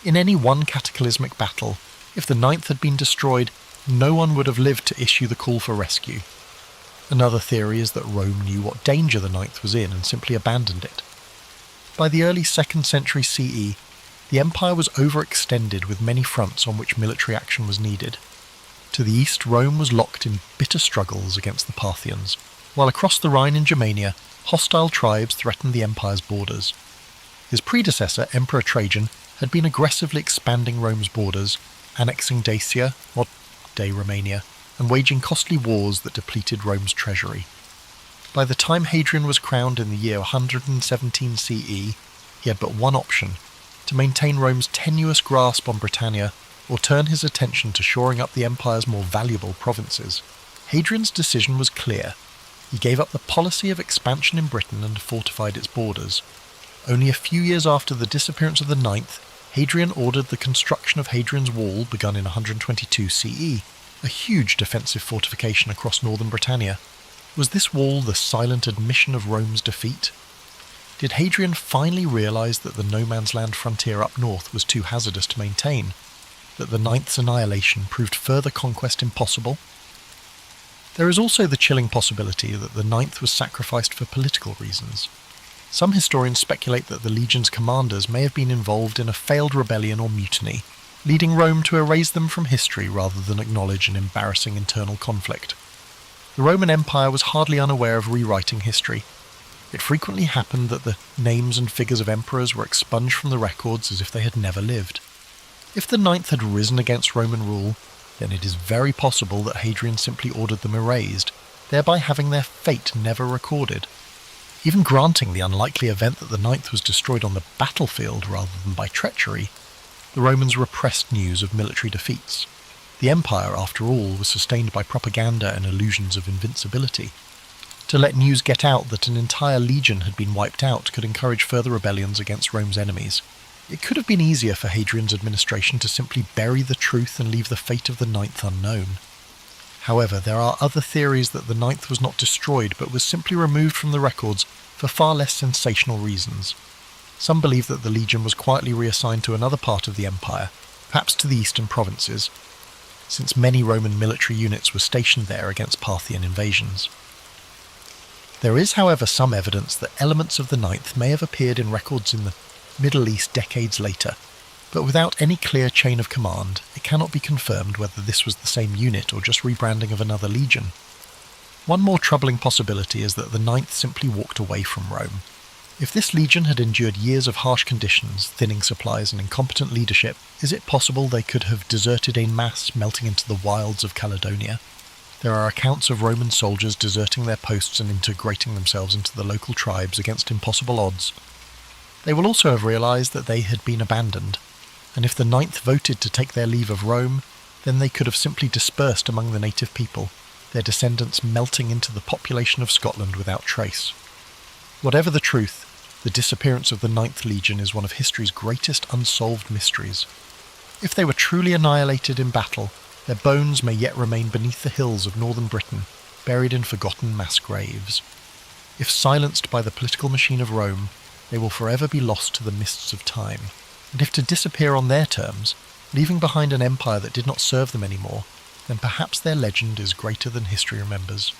In any one cataclysmic battle, if the Ninth had been destroyed, no one would have lived to issue the call for rescue. Another theory is that Rome knew what danger the Ninth was in and simply abandoned it. By the early 2nd century CE, the empire was overextended with many fronts on which military action was needed. To the east, Rome was locked in bitter struggles against the Parthians, while across the Rhine in Germania, hostile tribes threatened the empire's borders. His predecessor, Emperor Trajan, had been aggressively expanding Rome's borders, annexing Dacia, modern-day Romania, and waging costly wars that depleted Rome's treasury. By the time Hadrian was crowned in the year 117 CE, he had but one option: to maintain Rome's tenuous grasp on Britannia or turn his attention to shoring up the empire's more valuable provinces. Hadrian's decision was clear. He gave up the policy of expansion in Britain and fortified its borders. Only a few years after the disappearance of the Ninth, Hadrian ordered the construction of Hadrian's Wall, begun in 122 CE, a huge defensive fortification across northern Britannia. Was this wall the silent admission of Rome's defeat? Did Hadrian finally realise that the no-man's land frontier up north was too hazardous to maintain? That the Ninth's annihilation proved further conquest impossible? There is also the chilling possibility that the Ninth was sacrificed for political reasons. Some historians speculate that the legion's commanders may have been involved in a failed rebellion or mutiny, leading Rome to erase them from history rather than acknowledge an embarrassing internal conflict. The Roman Empire was hardly unaware of rewriting history. It frequently happened that the names and figures of emperors were expunged from the records as if they had never lived. If the Ninth had risen against Roman rule, then it is very possible that Hadrian simply ordered them erased, thereby having their fate never recorded. Even granting the unlikely event that the Ninth was destroyed on the battlefield rather than by treachery, the Romans repressed news of military defeats. The empire, after all, was sustained by propaganda and illusions of invincibility. To let news get out that an entire legion had been wiped out could encourage further rebellions against Rome's enemies. It could have been easier for Hadrian's administration to simply bury the truth and leave the fate of the Ninth unknown. However, there are other theories that the Ninth was not destroyed but was simply removed from the records for far less sensational reasons. Some believe that the legion was quietly reassigned to another part of the empire, perhaps to the eastern provinces, since many Roman military units were stationed there against Parthian invasions. There is, however, some evidence that elements of the Ninth may have appeared in records in the Middle East decades later, but without any clear chain of command, it cannot be confirmed whether this was the same unit or just rebranding of another legion. One more troubling possibility is that the Ninth simply walked away from Rome. If this legion had endured years of harsh conditions, thinning supplies and incompetent leadership, is it possible they could have deserted en masse, melting into the wilds of Caledonia? There are accounts of Roman soldiers deserting their posts and integrating themselves into the local tribes against impossible odds. They will also have realised that they had been abandoned, and if the Ninth voted to take their leave of Rome, then they could have simply dispersed among the native people, their descendants melting into the population of Scotland without trace. Whatever the truth, the disappearance of the Ninth Legion is one of history's greatest unsolved mysteries. If they were truly annihilated in battle, their bones may yet remain beneath the hills of northern Britain, buried in forgotten mass graves. If silenced by the political machine of Rome, they will forever be lost to the mists of time. And if to disappear on their terms, leaving behind an empire that did not serve them anymore, then perhaps their legend is greater than history remembers.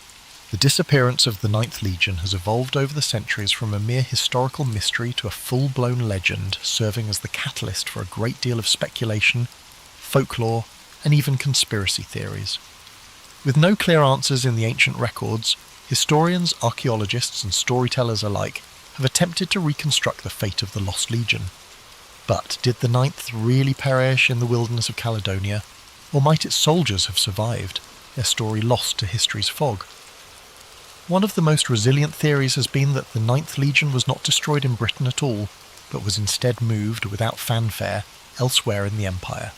The disappearance of the Ninth Legion has evolved over the centuries from a mere historical mystery to a full-blown legend, serving as the catalyst for a great deal of speculation, folklore, and even conspiracy theories. With no clear answers in the ancient records, historians, archaeologists, and storytellers alike have attempted to reconstruct the fate of the Lost Legion. But did the Ninth really perish in the wilderness of Caledonia, or might its soldiers have survived, their story lost to history's fog? One of the most resilient theories has been that the Ninth Legion was not destroyed in Britain at all, but was instead moved without fanfare elsewhere in the Empire.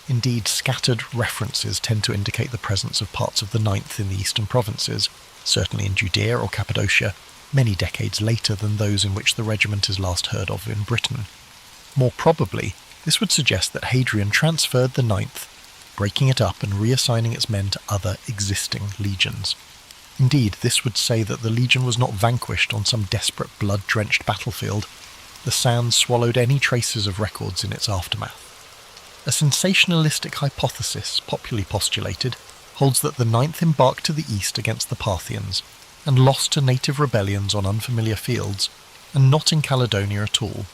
Indeed, scattered references tend to indicate the presence of parts of the Ninth in the eastern provinces, certainly in Judea or Cappadocia, many decades later than those in which the regiment is last heard of in Britain. More probably, this would suggest that Hadrian transferred the Ninth, breaking it up and reassigning its men to other existing legions. Indeed, this would say that the legion was not vanquished on some desperate blood-drenched battlefield. The sands swallowed any traces of records in its aftermath. A sensationalistic hypothesis, popularly postulated, holds that the Ninth embarked to the east against the Parthians, and lost to native rebellions on unfamiliar fields, and not in Caledonia at all.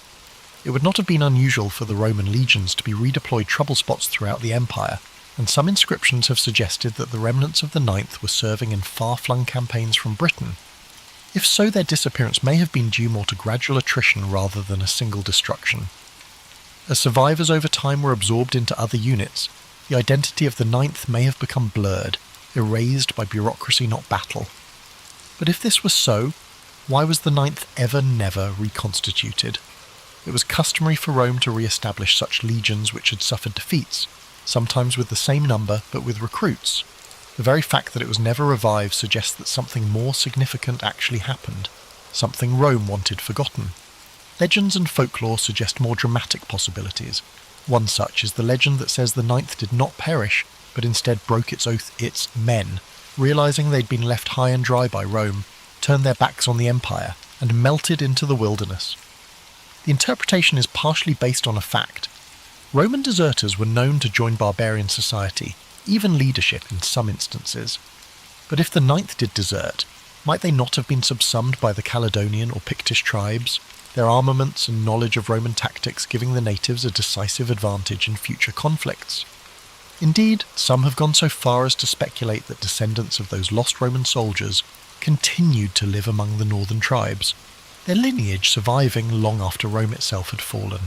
It would not have been unusual for the Roman legions to be redeployed trouble spots throughout the empire, and some inscriptions have suggested that the remnants of the Ninth were serving in far-flung campaigns from Britain. If so, their disappearance may have been due more to gradual attrition rather than a single destruction. As survivors over time were absorbed into other units, the identity of the Ninth may have become blurred, erased by bureaucracy not battle. But if this was so, why was the Ninth never reconstituted? It was customary for Rome to re-establish such legions which had suffered defeats, sometimes with the same number but with recruits. The very fact that it was never revived suggests that something more significant actually happened, something Rome wanted forgotten. Legends and folklore suggest more dramatic possibilities. One such is the legend that says the Ninth did not perish, but instead broke its oath its men, realising they'd been left high and dry by Rome, turned their backs on the empire, and melted into the wilderness. The interpretation is partially based on a fact. Roman deserters were known to join barbarian society, even leadership in some instances. But if the Ninth did desert, might they not have been subsumed by the Caledonian or Pictish tribes, their armaments and knowledge of Roman tactics giving the natives a decisive advantage in future conflicts? Indeed, some have gone so far as to speculate that descendants of those lost Roman soldiers continued to live among the northern tribes, their lineage surviving long after Rome itself had fallen.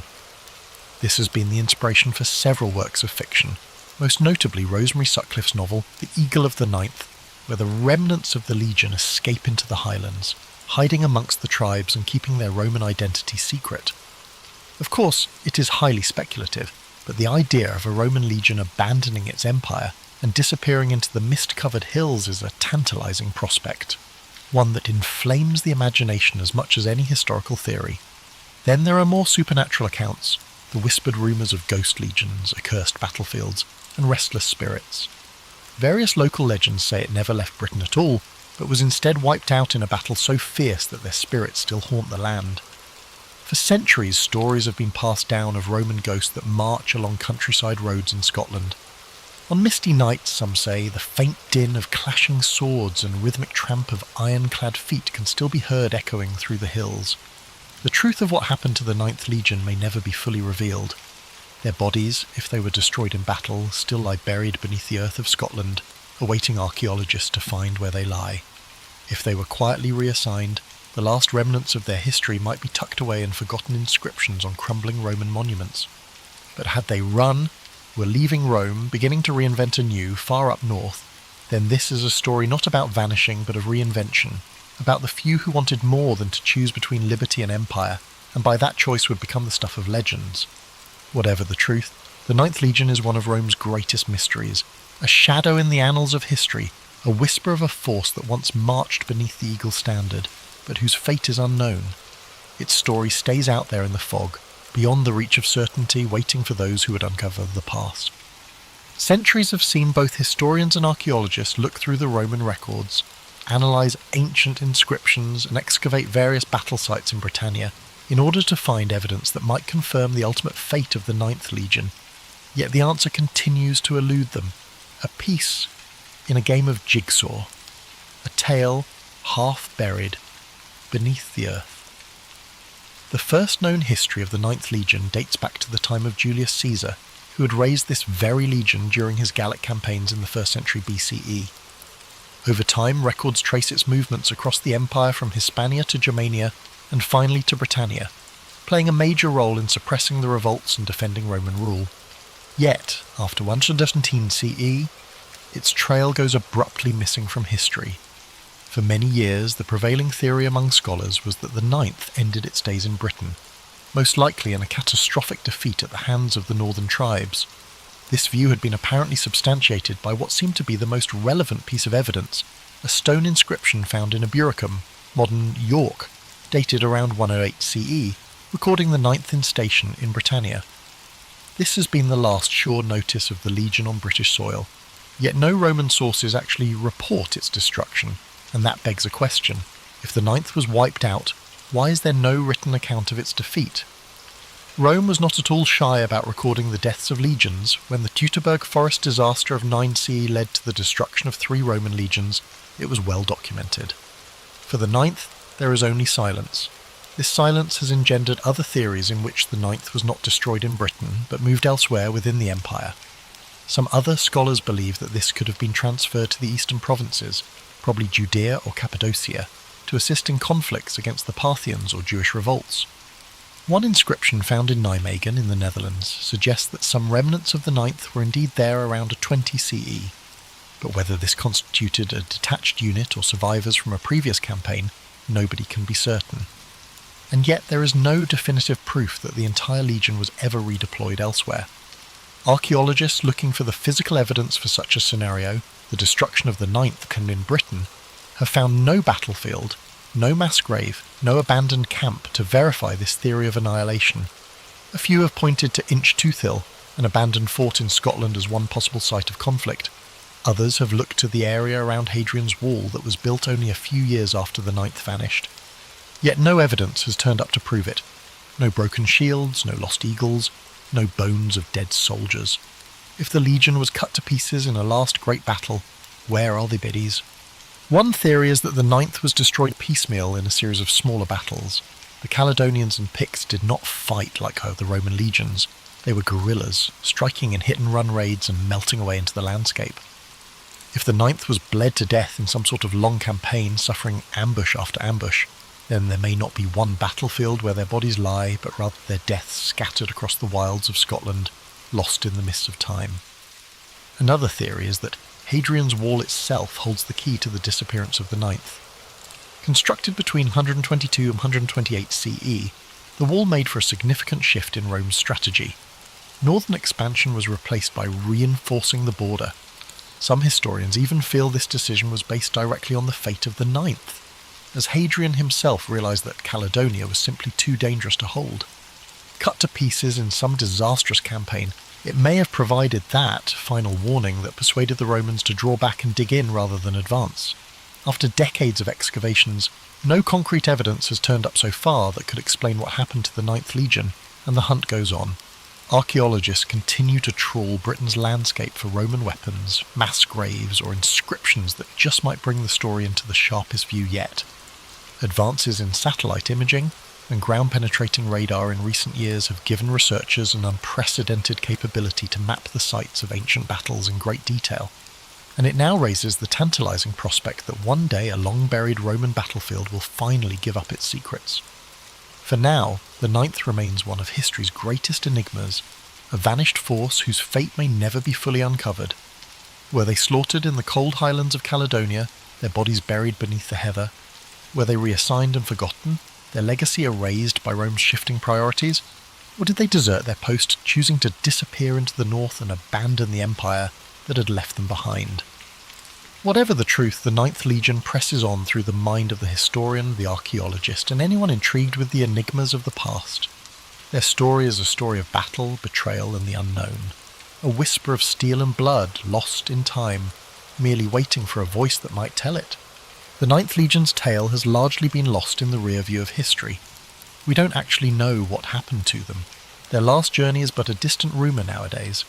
This has been the inspiration for several works of fiction, most notably Rosemary Sutcliffe's novel The Eagle of the Ninth, where the remnants of the legion escape into the highlands, hiding amongst the tribes and keeping their Roman identity secret. Of course, it is highly speculative, but the idea of a Roman legion abandoning its empire and disappearing into the mist-covered hills is a tantalizing prospect, one that inflames the imagination as much as any historical theory. Then there are more supernatural accounts, the whispered rumours of ghost legions, accursed battlefields, and restless spirits. Various local legends say it never left Britain at all, but was instead wiped out in a battle so fierce that their spirits still haunt the land. For centuries, stories have been passed down of Roman ghosts that march along countryside roads in Scotland. On misty nights, some say, the faint din of clashing swords and rhythmic tramp of iron-clad feet can still be heard echoing through the hills. The truth of what happened to the Ninth Legion may never be fully revealed. Their bodies, if they were destroyed in battle, still lie buried beneath the earth of Scotland, awaiting archaeologists to find where they lie. If they were quietly reassigned, the last remnants of their history might be tucked away in forgotten inscriptions on crumbling Roman monuments. But had they run, were leaving Rome, beginning to reinvent anew, far up north, then this is a story not about vanishing but of reinvention, about the few who wanted more than to choose between liberty and empire, and by that choice would become the stuff of legends. Whatever the truth, the Ninth Legion is one of Rome's greatest mysteries, a shadow in the annals of history, a whisper of a force that once marched beneath the eagle standard, but whose fate is unknown. Its story stays out there in the fog, beyond the reach of certainty, waiting for those who would uncover the past. Centuries have seen both historians and archaeologists look through the Roman records, analyse ancient inscriptions, and excavate various battle sites in Britannia in order to find evidence that might confirm the ultimate fate of the Ninth Legion. Yet the answer continues to elude them. A piece in a game of jigsaw. A tale half buried beneath the earth. The first known history of the Ninth Legion dates back to the time of Julius Caesar, who had raised this very legion during his Gallic campaigns in the 1st century BCE. Over time, records trace its movements across the empire from Hispania to Germania, and finally to Britannia, playing a major role in suppressing the revolts and defending Roman rule. Yet, after 117 CE, its trail goes abruptly missing from history. For many years, the prevailing theory among scholars was that the ninth ended its days in Britain, most likely in a catastrophic defeat at the hands of the northern tribes. This view had been apparently substantiated by what seemed to be the most relevant piece of evidence, a stone inscription found in Eburacum, modern York, dated around 108 CE, recording the ninth instation in Britannia. This has been the last sure notice of the Legion on British soil, yet no Roman sources actually report its destruction, and that begs a question. If the ninth was wiped out, why is there no written account of its defeat? Rome was not at all shy about recording the deaths of legions. When the Teutoburg forest disaster of 9 CE led to the destruction of 3 Roman legions, it was well documented. For the ninth, there is only silence. This silence has engendered other theories in which the ninth was not destroyed in Britain, but moved elsewhere within the empire. Some other scholars believe that this could have been transferred to the eastern provinces, probably Judea or Cappadocia, to assist in conflicts against the Parthians or Jewish revolts. One inscription found in Nijmegen in the Netherlands suggests that some remnants of the ninth were indeed there around 20 CE, but whether this constituted a detached unit or survivors from a previous campaign, nobody can be certain. And yet there is no definitive proof that the entire legion was ever redeployed elsewhere. Archaeologists looking for the physical evidence for such a scenario, the destruction of the ninth in Britain, have found no battlefield, no mass grave, no abandoned camp to verify this theory of annihilation. A few have pointed to Inch Tooth Hill, an abandoned fort in Scotland, as one possible site of conflict. Others have looked to the area around Hadrian's Wall that was built only a few years after the ninth vanished. Yet no evidence has turned up to prove it. No broken shields, no lost eagles, no bones of dead soldiers. If the legion was cut to pieces in a last great battle, where are the biddies? One theory is that the ninth was destroyed piecemeal in a series of smaller battles. The Caledonians and Picts did not fight like the Roman legions. They were guerrillas, striking in hit-and-run raids and melting away into the landscape. If the ninth was bled to death in some sort of long campaign, suffering ambush after ambush, then there may not be one battlefield where their bodies lie, but rather their deaths scattered across the wilds of Scotland, lost in the mists of time. Another theory is that Hadrian's Wall itself holds the key to the disappearance of the ninth. Constructed between 122 and 128 CE, the wall made for a significant shift in Rome's strategy. Northern expansion was replaced by reinforcing the border. Some historians even feel this decision was based directly on the fate of the ninth, as Hadrian himself realised that Caledonia was simply too dangerous to hold. Cut to pieces in some disastrous campaign, it may have provided that final warning that persuaded the Romans to draw back and dig in rather than advance. After decades of excavations, no concrete evidence has turned up so far that could explain what happened to the Ninth Legion, and the hunt goes on. Archaeologists continue to trawl Britain's landscape for Roman weapons, mass graves, or inscriptions that just might bring the story into the sharpest view yet. Advances in satellite imaging and ground-penetrating radar in recent years have given researchers an unprecedented capability to map the sites of ancient battles in great detail, and it now raises the tantalizing prospect that one day a long-buried Roman battlefield will finally give up its secrets. For now, the ninth remains one of history's greatest enigmas, a vanished force whose fate may never be fully uncovered. Were they slaughtered in the cold highlands of Caledonia, their bodies buried beneath the heather? Were they reassigned and forgotten, their legacy erased by Rome's shifting priorities? Or did they desert their post, choosing to disappear into the north and abandon the empire that had left them behind? Whatever the truth, the Ninth Legion presses on through the mind of the historian, the archaeologist, and anyone intrigued with the enigmas of the past. Their story is a story of battle, betrayal, and the unknown. A whisper of steel and blood, lost in time, merely waiting for a voice that might tell it. The Ninth Legion's tale has largely been lost in the rear view of history. We don't actually know what happened to them. Their last journey is but a distant rumour nowadays.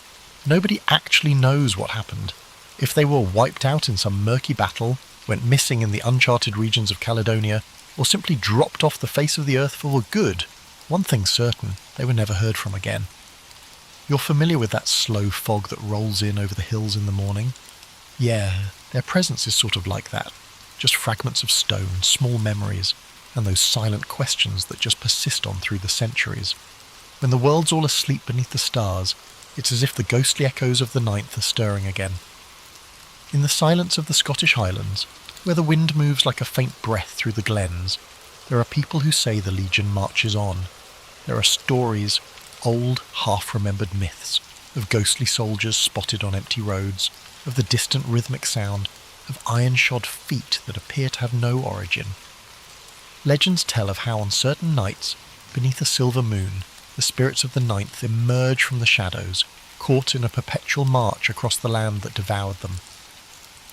Nobody actually knows what happened. If they were wiped out in some murky battle, went missing in the uncharted regions of Caledonia, or simply dropped off the face of the earth for good, one thing's certain, they were never heard from again. You're familiar with that slow fog that rolls in over the hills in the morning? Yeah, their presence is sort of like that. Just fragments of stone, small memories, and those silent questions that just persist on through the centuries. When the world's all asleep beneath the stars, it's as if the ghostly echoes of the ninth are stirring again. In the silence of the Scottish Highlands, where the wind moves like a faint breath through the glens, there are people who say the Legion marches on. There are stories, old, half-remembered myths, of ghostly soldiers spotted on empty roads, of the distant rhythmic sound of iron-shod feet that appear to have no origin. Legends tell of how on certain nights, beneath a silver moon, the spirits of the ninth emerge from the shadows, caught in a perpetual march across the land that devoured them.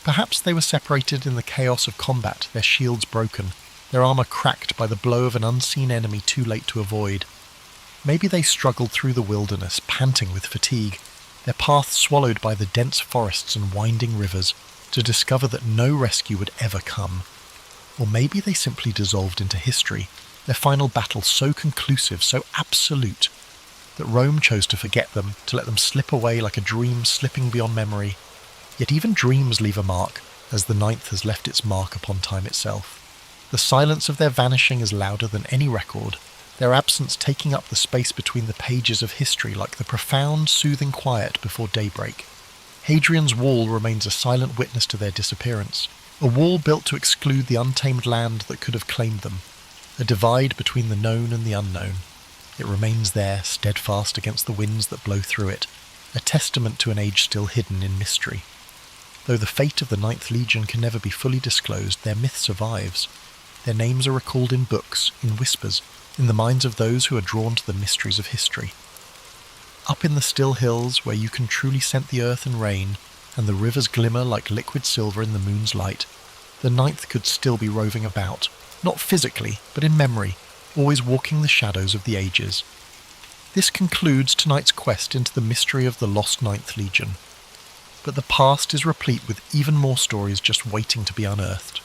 Perhaps they were separated in the chaos of combat, their shields broken, their armour cracked by the blow of an unseen enemy too late to avoid. Maybe they struggled through the wilderness, panting with fatigue, their path swallowed by the dense forests and winding rivers, to discover that no rescue would ever come. Or maybe they simply dissolved into history, their final battle so conclusive, so absolute, that Rome chose to forget them, to let them slip away like a dream slipping beyond memory. Yet even dreams leave a mark, as the ninth has left its mark upon time itself. The silence of their vanishing is louder than any record, their absence taking up the space between the pages of history like the profound, soothing quiet before daybreak. Hadrian's Wall remains a silent witness to their disappearance, a wall built to exclude the untamed land that could have claimed them, a divide between the known and the unknown. It remains there, steadfast against the winds that blow through it, a testament to an age still hidden in mystery. Though the fate of the Ninth Legion can never be fully disclosed, their myth survives. Their names are recalled in books, in whispers, in the minds of those who are drawn to the mysteries of history. Up in the still hills, where you can truly scent the earth and rain, and the rivers glimmer like liquid silver in the moon's light, the ninth could still be roving about, not physically, but in memory, always walking the shadows of the ages. This concludes tonight's quest into the mystery of the lost Ninth Legion. But the past is replete with even more stories just waiting to be unearthed.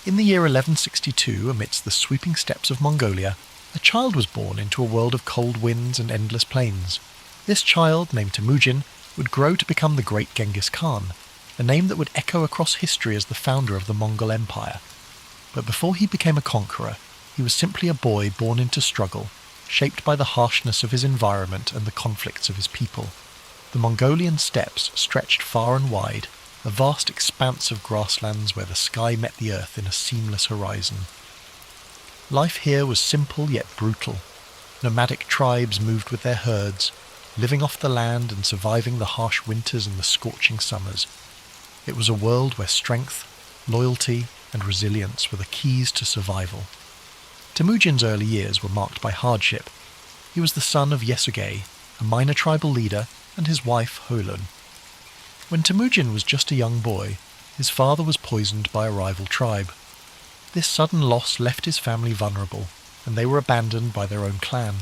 In the year 1162, amidst the sweeping steppes of Mongolia, a child was born into a world of cold winds and endless plains. This child, named Temujin, would grow to become the great Genghis Khan, a name that would echo across history as the founder of the Mongol Empire. But before he became a conqueror, he was simply a boy born into struggle, shaped by the harshness of his environment and the conflicts of his people. The Mongolian steppes stretched far and wide, a vast expanse of grasslands where the sky met the earth in a seamless horizon. Life here was simple yet brutal. Nomadic tribes moved with their herds, living off the land and surviving the harsh winters and the scorching summers. It was a world where strength, loyalty, and resilience were the keys to survival. Temujin's early years were marked by hardship. He was the son of Yesugei, a minor tribal leader, and his wife Holun. When Temujin was just a young boy, his father was poisoned by a rival tribe. This sudden loss left his family vulnerable, and they were abandoned by their own clan.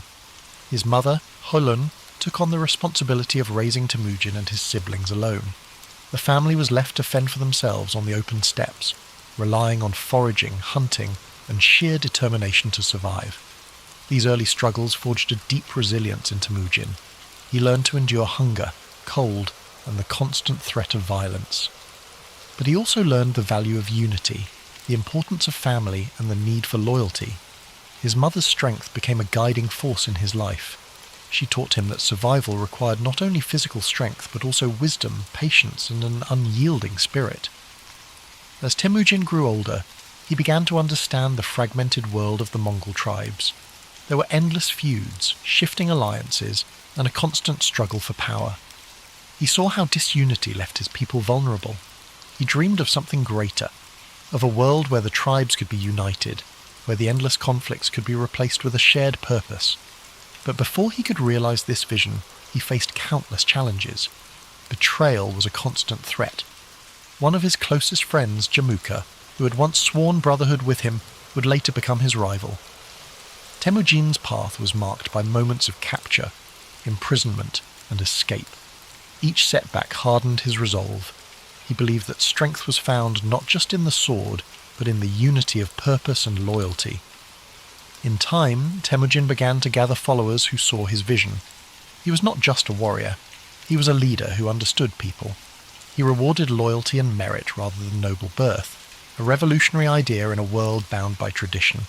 His mother, Holun, took on the responsibility of raising Temujin and his siblings alone. The family was left to fend for themselves on the open steppes, relying on foraging, hunting, and sheer determination to survive. These early struggles forged a deep resilience in Temujin. He learned to endure hunger, cold, and the constant threat of violence. But he also learned the value of unity, the importance of family, and the need for loyalty. His mother's strength became a guiding force in his life. She taught him that survival required not only physical strength, but also wisdom, patience, and an unyielding spirit. As Temujin grew older, he began to understand the fragmented world of the Mongol tribes. There were endless feuds, shifting alliances, and a constant struggle for power. He saw how disunity left his people vulnerable. He dreamed of something greater, of a world where the tribes could be united, where the endless conflicts could be replaced with a shared purpose. But before he could realize this vision, he faced countless challenges. Betrayal was a constant threat. One of his closest friends, Jamuka, who had once sworn brotherhood with him, would later become his rival. Temujin's path was marked by moments of capture, imprisonment, and escape. Each setback hardened his resolve. He believed that strength was found not just in the sword, but in the unity of purpose and loyalty. In time, Temujin began to gather followers who saw his vision. He was not just a warrior. He was a leader who understood people. He rewarded loyalty and merit rather than noble birth. a revolutionary idea in a world bound by tradition.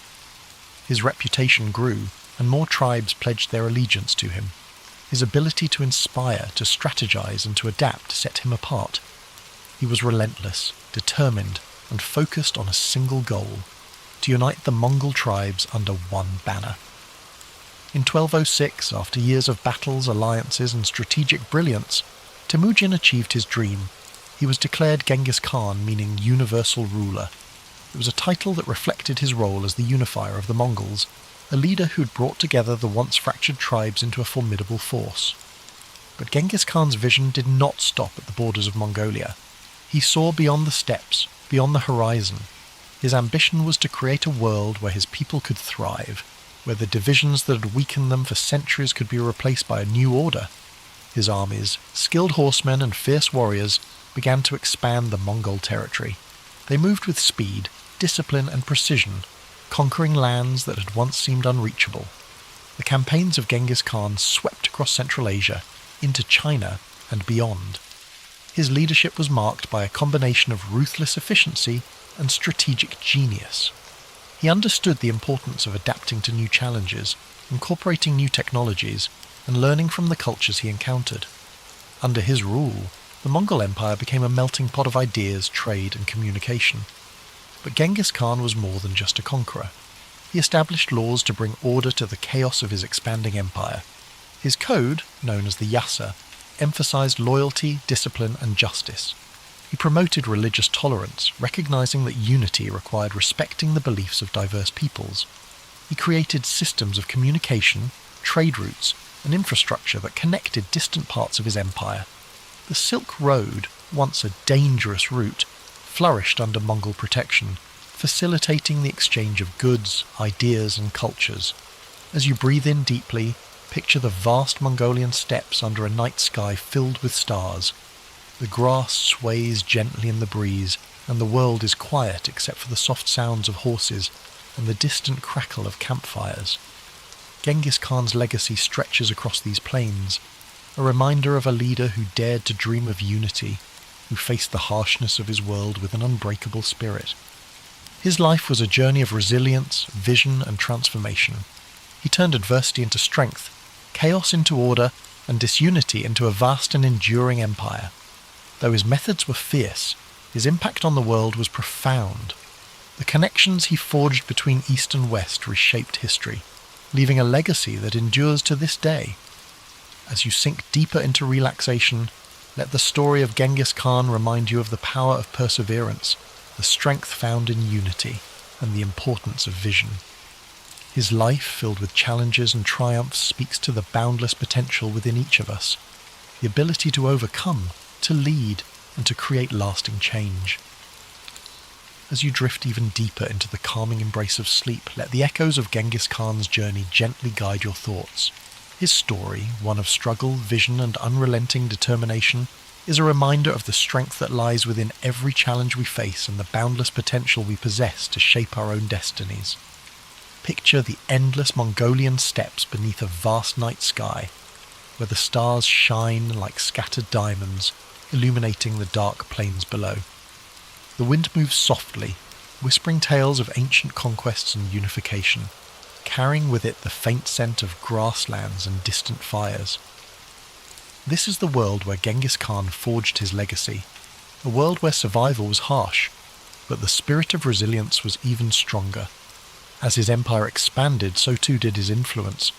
His reputation grew, and more tribes pledged their allegiance to him. His ability to inspire, to strategize, and to adapt set him apart. He was relentless, determined, and focused on a single goal: to unite the Mongol tribes under one banner. In 1206, after years of battles, alliances, and strategic brilliance, Temujin achieved his dream. He was declared Genghis Khan, meaning universal ruler. It was a title that reflected his role as the unifier of the Mongols, a leader who'd brought together the once fractured tribes into a formidable force. But Genghis Khan's vision did not stop at the borders of Mongolia. He saw beyond the steppes, beyond the horizon. His ambition was to create a world where his people could thrive, where the divisions that had weakened them for centuries could be replaced by a new order. His armies, skilled horsemen and fierce warriors, began to expand the Mongol territory. They moved with speed, discipline and precision, conquering lands that had once seemed unreachable. The campaigns of Genghis Khan swept across Central Asia, into China and beyond. His leadership was marked by a combination of ruthless efficiency and strategic genius. He understood the importance of adapting to new challenges, incorporating new technologies, and learning from the cultures he encountered. Under his rule, the Mongol Empire became a melting pot of ideas, trade, and communication. But Genghis Khan was more than just a conqueror. He established laws to bring order to the chaos of his expanding empire. His code, known as the Yasa, emphasized loyalty, discipline, and justice. He promoted religious tolerance, recognizing that unity required respecting the beliefs of diverse peoples. He created systems of communication, trade routes, and infrastructure that connected distant parts of his empire. The Silk Road, once a dangerous route, flourished under Mongol protection, facilitating the exchange of goods, ideas, and cultures. As you breathe in deeply, picture the vast Mongolian steppes under a night sky filled with stars. The grass sways gently in the breeze, and the world is quiet except for the soft sounds of horses and the distant crackle of campfires. Genghis Khan's legacy stretches across these plains, a reminder of a leader who dared to dream of unity, who faced the harshness of his world with an unbreakable spirit. His life was a journey of resilience, vision, and transformation. He turned adversity into strength, chaos into order, and disunity into a vast and enduring empire. Though his methods were fierce, his impact on the world was profound. The connections he forged between East and West reshaped history, leaving a legacy that endures to this day. As you sink deeper into relaxation, let the story of Genghis Khan remind you of the power of perseverance, the strength found in unity, and the importance of vision. His life, filled with challenges and triumphs, speaks to the boundless potential within each of us, the ability to overcome, to lead, and to create lasting change. As you drift even deeper into the calming embrace of sleep, let the echoes of Genghis Khan's journey gently guide your thoughts. His story, one of struggle, vision, and unrelenting determination, is a reminder of the strength that lies within every challenge we face and the boundless potential we possess to shape our own destinies. Picture the endless Mongolian steppes beneath a vast night sky, where the stars shine like scattered diamonds, illuminating the dark plains below. The wind moves softly, whispering tales of ancient conquests and unification, carrying with it the faint scent of grasslands and distant fires. This is the world where Genghis Khan forged his legacy, a world where survival was harsh, but the spirit of resilience was even stronger. As his empire expanded, so too did his influence.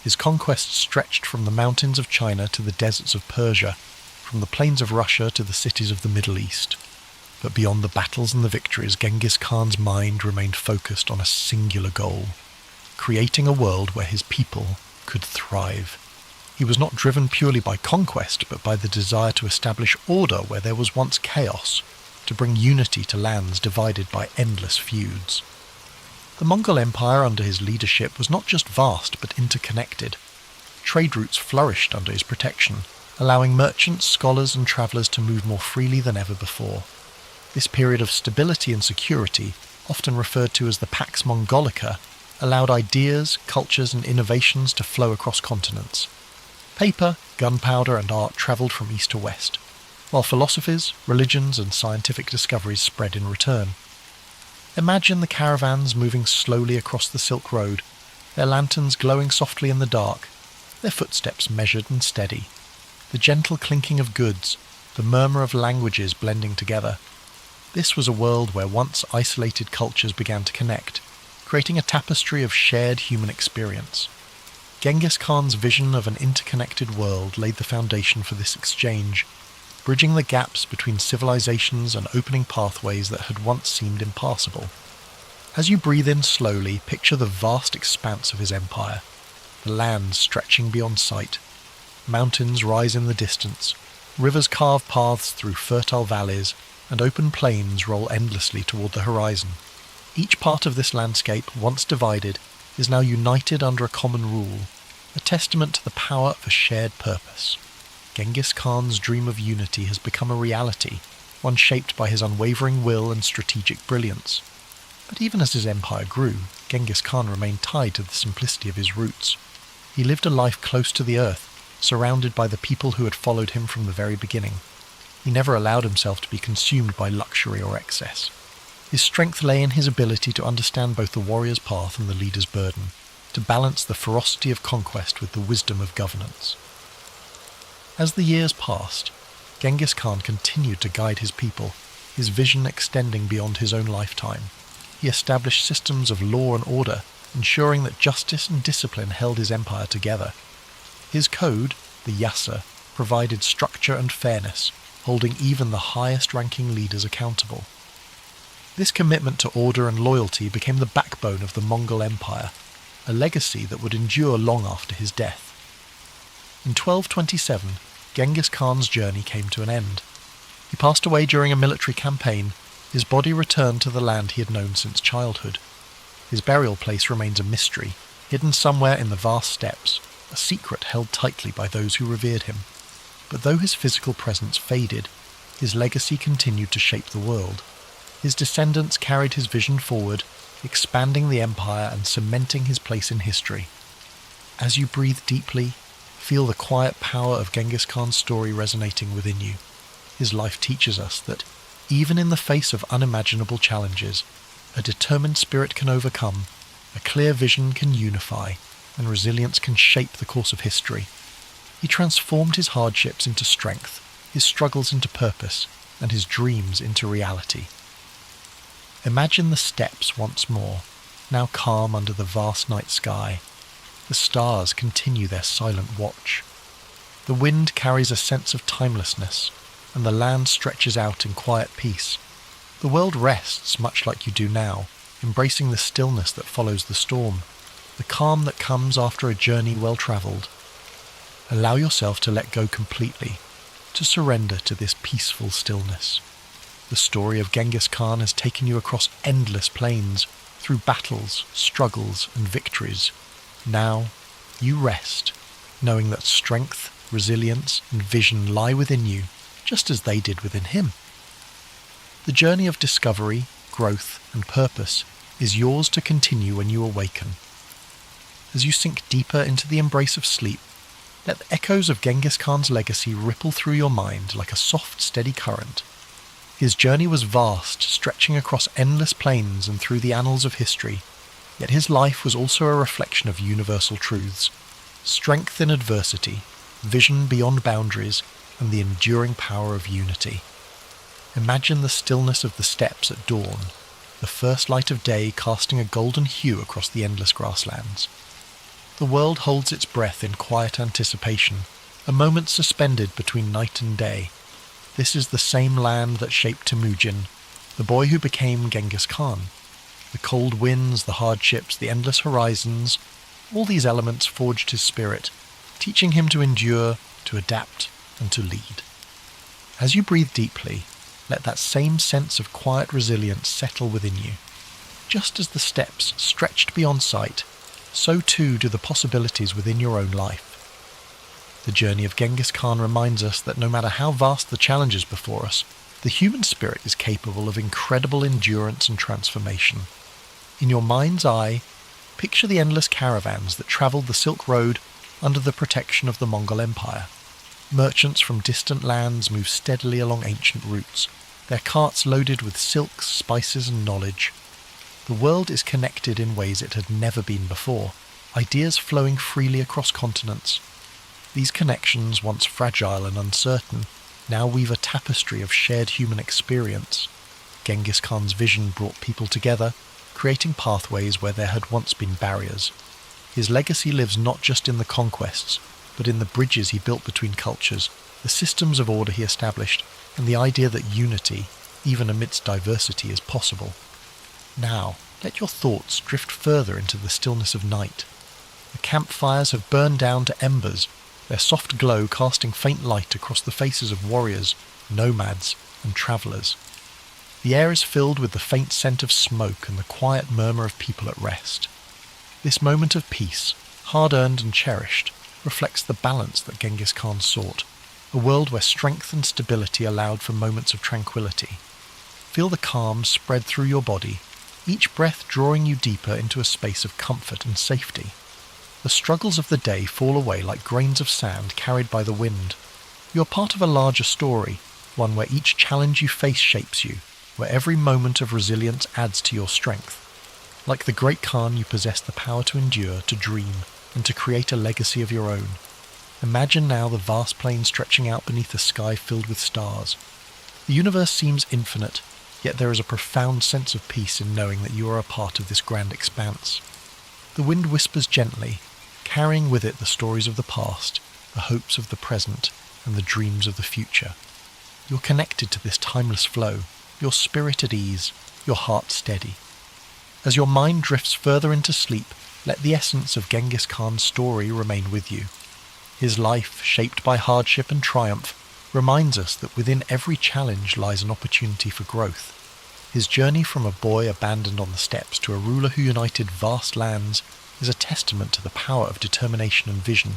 His conquests stretched from the mountains of China to the deserts of Persia, from the plains of Russia to the cities of the Middle East. But beyond the battles and the victories, Genghis Khan's mind remained focused on a singular goal: creating a world where his people could thrive. He was not driven purely by conquest, but by the desire to establish order where there was once chaos, to bring unity to lands divided by endless feuds. The Mongol Empire under his leadership was not just vast, but interconnected. Trade routes flourished under his protection, allowing merchants, scholars, and travellers to move more freely than ever before. This period of stability and security, often referred to as the Pax Mongolica, allowed ideas, cultures, and innovations to flow across continents. Paper, gunpowder, and art travelled from east to west, while philosophies, religions, and scientific discoveries spread in return. Imagine the caravans moving slowly across the Silk Road, their lanterns glowing softly in the dark, their footsteps measured and steady, the gentle clinking of goods, the murmur of languages blending together. This was a world where once isolated cultures began to connect, creating a tapestry of shared human experience. Genghis Khan's vision of an interconnected world laid the foundation for this exchange, bridging the gaps between civilizations and opening pathways that had once seemed impassable. As you breathe in slowly, picture the vast expanse of his empire, the lands stretching beyond sight. Mountains rise in the distance, rivers carve paths through fertile valleys, and open plains roll endlessly toward the horizon. Each part of this landscape, once divided, is now united under a common rule, a testament to the power of a shared purpose. Genghis Khan's dream of unity has become a reality, one shaped by his unwavering will and strategic brilliance. But even as his empire grew, Genghis Khan remained tied to the simplicity of his roots. He lived a life close to the earth, surrounded by the people who had followed him from the very beginning. He never allowed himself to be consumed by luxury or excess. His strength lay in his ability to understand both the warrior's path and the leader's burden, to balance the ferocity of conquest with the wisdom of governance. As the years passed, Genghis Khan continued to guide his people, his vision extending beyond his own lifetime. He established systems of law and order, ensuring that justice and discipline held his empire together. His code, the Yasa, provided structure and fairness, holding even the highest-ranking leaders accountable. This commitment to order and loyalty became the backbone of the Mongol Empire, a legacy that would endure long after his death. In 1227, Genghis Khan's journey came to an end. He passed away during a military campaign. His body returned to the land he had known since childhood. His burial place remains a mystery, hidden somewhere in the vast steppes, a secret held tightly by those who revered him. But though his physical presence faded, his legacy continued to shape the world. His descendants carried his vision forward, expanding the empire and cementing his place in history. As you breathe deeply, feel the quiet power of Genghis Khan's story resonating within you. His life teaches us that, even in the face of unimaginable challenges, a determined spirit can overcome, a clear vision can unify, and resilience can shape the course of history. He transformed his hardships into strength, his struggles into purpose, and his dreams into reality. Imagine the steppes once more, now calm under the vast night sky. The stars continue their silent watch. The wind carries a sense of timelessness, and the land stretches out in quiet peace. The world rests much like you do now, embracing the stillness that follows the storm, the calm that comes after a journey well travelled. Allow yourself to let go completely, to surrender to this peaceful stillness. The story of Genghis Khan has taken you across endless plains, through battles, struggles, and victories. Now, you rest, knowing that strength, resilience, and vision lie within you, just as they did within him. The journey of discovery, growth, and purpose is yours to continue when you awaken. As you sink deeper into the embrace of sleep, let the echoes of Genghis Khan's legacy ripple through your mind like a soft, steady current. His journey was vast, stretching across endless plains and through the annals of history, yet his life was also a reflection of universal truths: strength in adversity, vision beyond boundaries, and the enduring power of unity. Imagine the stillness of the steppes at dawn, the first light of day casting a golden hue across the endless grasslands. The world holds its breath in quiet anticipation, a moment suspended between night and day. This is the same land that shaped Temujin, the boy who became Genghis Khan. The cold winds, the hardships, the endless horizons, all these elements forged his spirit, teaching him to endure, to adapt, and to lead. As you breathe deeply, let that same sense of quiet resilience settle within you. Just as the steppes stretched beyond sight, so too do the possibilities within your own life. The journey of Genghis Khan reminds us that no matter how vast the challenges before us, the human spirit is capable of incredible endurance and transformation. In your mind's eye, picture the endless caravans that travelled the Silk Road under the protection of the Mongol Empire. Merchants from distant lands move steadily along ancient routes, their carts loaded with silks, spices, and knowledge. The world is connected in ways it had never been before, ideas flowing freely across continents. These connections, once fragile and uncertain, now weave a tapestry of shared human experience. Genghis Khan's vision brought people together, creating pathways where there had once been barriers. His legacy lives not just in the conquests, but in the bridges he built between cultures, the systems of order he established, and the idea that unity, even amidst diversity, is possible. Now, let your thoughts drift further into the stillness of night. The campfires have burned down to embers, their soft glow casting faint light across the faces of warriors, nomads, and travellers. The air is filled with the faint scent of smoke and the quiet murmur of people at rest. This moment of peace, hard-earned and cherished, reflects the balance that Genghis Khan sought, a world where strength and stability allowed for moments of tranquility. Feel the calm spread through your body, each breath drawing you deeper into a space of comfort and safety. The struggles of the day fall away like grains of sand carried by the wind. You are part of a larger story, one where each challenge you face shapes you, where every moment of resilience adds to your strength. Like the great Khan, you possess the power to endure, to dream, and to create a legacy of your own. Imagine now the vast plain stretching out beneath a sky filled with stars. The universe seems infinite, yet there is a profound sense of peace in knowing that you are a part of this grand expanse. The wind whispers gently, carrying with it the stories of the past, the hopes of the present, and the dreams of the future. You're connected to this timeless flow, your spirit at ease, your heart steady. As your mind drifts further into sleep, let the essence of Genghis Khan's story remain with you. His life, shaped by hardship and triumph, reminds us that within every challenge lies an opportunity for growth. His journey from a boy abandoned on the steppes to a ruler who united vast lands is a testament to the power of determination and vision.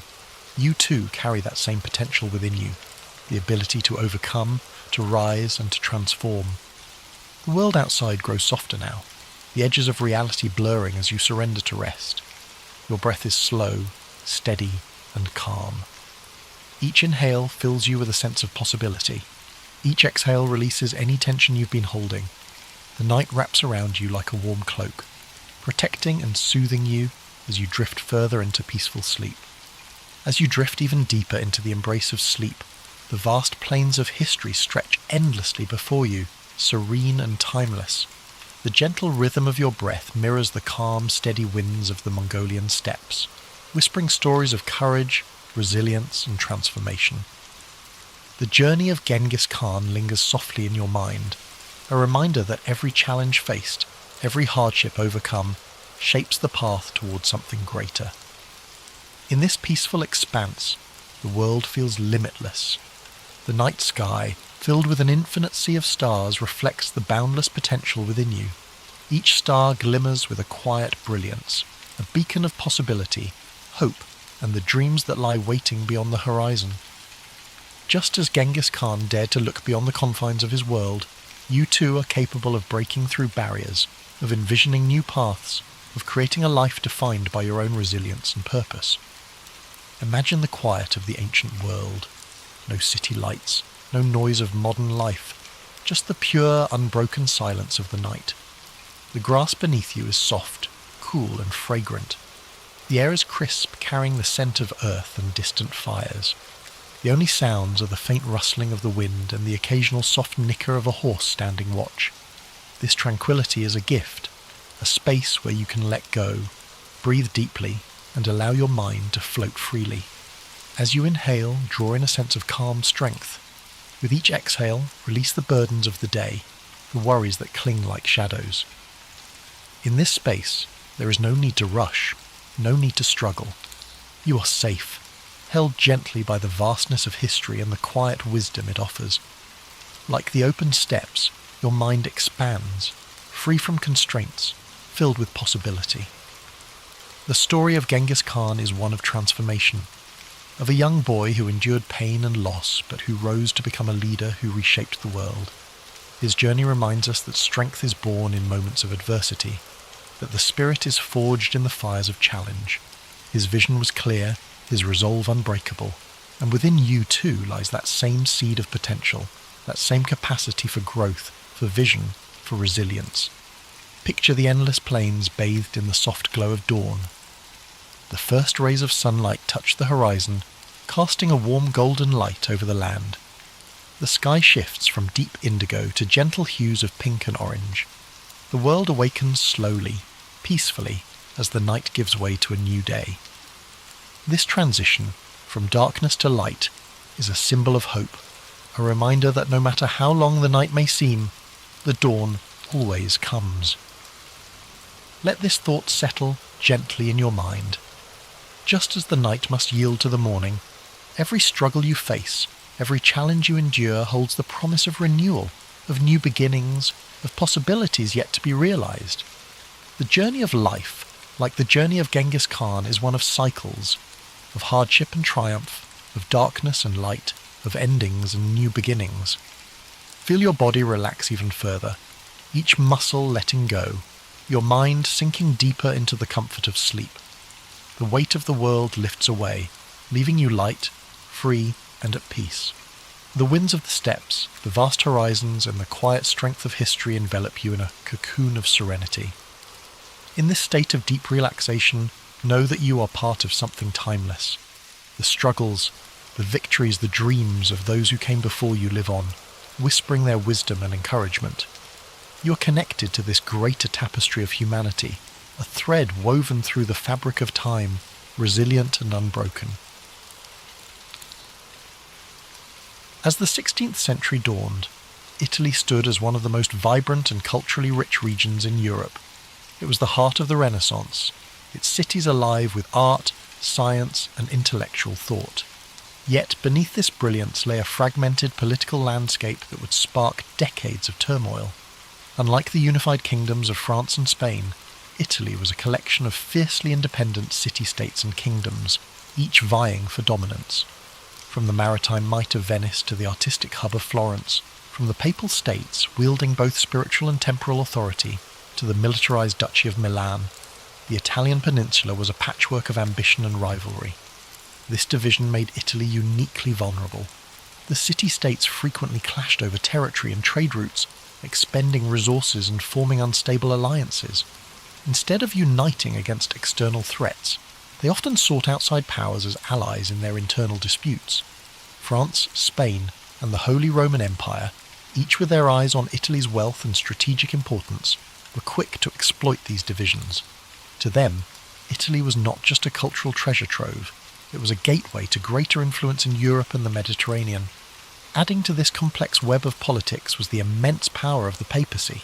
You too carry that same potential within you, the ability to overcome, to rise and to transform. The world outside grows softer now, the edges of reality blurring as you surrender to rest. Your breath is slow, steady, and calm. Each inhale fills you with a sense of possibility. Each exhale releases any tension you've been holding. The night wraps around you like a warm cloak, protecting and soothing you as you drift further into peaceful sleep. As you drift even deeper into the embrace of sleep, the vast plains of history stretch endlessly before you, serene and timeless. The gentle rhythm of your breath mirrors the calm, steady winds of the Mongolian steppes, whispering stories of courage, resilience, and transformation. The journey of Genghis Khan lingers softly in your mind, a reminder that every challenge faced, every hardship overcome, shapes the path towards something greater. In this peaceful expanse, the world feels limitless. The night sky, filled with an infinite sea of stars, reflects the boundless potential within you. Each star glimmers with a quiet brilliance, a beacon of possibility, hope, and the dreams that lie waiting beyond the horizon. Just as Genghis Khan dared to look beyond the confines of his world, you too are capable of breaking through barriers, of envisioning new paths, of creating a life defined by your own resilience and purpose. Imagine the quiet of the ancient world. No city lights, no noise of modern life, just the pure, unbroken silence of the night. The grass beneath you is soft, cool, and fragrant. The air is crisp, carrying the scent of earth and distant fires. The only sounds are the faint rustling of the wind and the occasional soft nicker of a horse standing watch. This tranquility is a gift, a space where you can let go, breathe deeply, and allow your mind to float freely. As you inhale, draw in a sense of calm strength. With each exhale, release the burdens of the day, the worries that cling like shadows. In this space, there is no need to rush, no need to struggle. You are safe, held gently by the vastness of history and the quiet wisdom it offers. Like the open steppes, your mind expands, free from constraints, filled with possibility. The story of Genghis Khan is one of transformation, of a young boy who endured pain and loss, but who rose to become a leader who reshaped the world. His journey reminds us that strength is born in moments of adversity, that the spirit is forged in the fires of challenge. His vision was clear, his resolve unbreakable, and within you too lies that same seed of potential, that same capacity for growth, for vision, for resilience. Picture the endless plains bathed in the soft glow of dawn. The first rays of sunlight touch the horizon, casting a warm golden light over the land. The sky shifts from deep indigo to gentle hues of pink and orange. The world awakens slowly, peacefully, as the night gives way to a new day. This transition from darkness to light is a symbol of hope, a reminder that no matter how long the night may seem, the dawn always comes. Let this thought settle gently in your mind. Just as the night must yield to the morning, every struggle you face, every challenge you endure holds the promise of renewal, of new beginnings, of possibilities yet to be realized. The journey of life, like the journey of Genghis Khan, is one of cycles, of hardship and triumph, of darkness and light, of endings and new beginnings. Feel your body relax even further, each muscle letting go, your mind sinking deeper into the comfort of sleep. The weight of the world lifts away, leaving you light, free, and at peace. The winds of the steppes, the vast horizons, and the quiet strength of history envelop you in a cocoon of serenity. In this state of deep relaxation, know that you are part of something timeless. The struggles, the victories, the dreams of those who came before you live on, whispering their wisdom and encouragement. You are connected to this greater tapestry of humanity, a thread woven through the fabric of time, resilient and unbroken. As the 16th century dawned, Italy stood as one of the most vibrant and culturally rich regions in Europe. It was the heart of the Renaissance, its cities alive with art, science, and intellectual thought. Yet beneath this brilliance lay a fragmented political landscape that would spark decades of turmoil. Unlike the unified kingdoms of France and Spain, Italy was a collection of fiercely independent city-states and kingdoms, each vying for dominance. From the maritime might of Venice to the artistic hub of Florence, from the papal states wielding both spiritual and temporal authority to the militarized Duchy of Milan, the Italian peninsula was a patchwork of ambition and rivalry. This division made Italy uniquely vulnerable. The city-states frequently clashed over territory and trade routes, expending resources and forming unstable alliances. Instead of uniting against external threats, they often sought outside powers as allies in their internal disputes. France, Spain, and the Holy Roman Empire, each with their eyes on Italy's wealth and strategic importance, were quick to exploit these divisions. To them, Italy was not just a cultural treasure trove, it was a gateway to greater influence in Europe and the Mediterranean. Adding to this complex web of politics was the immense power of the papacy.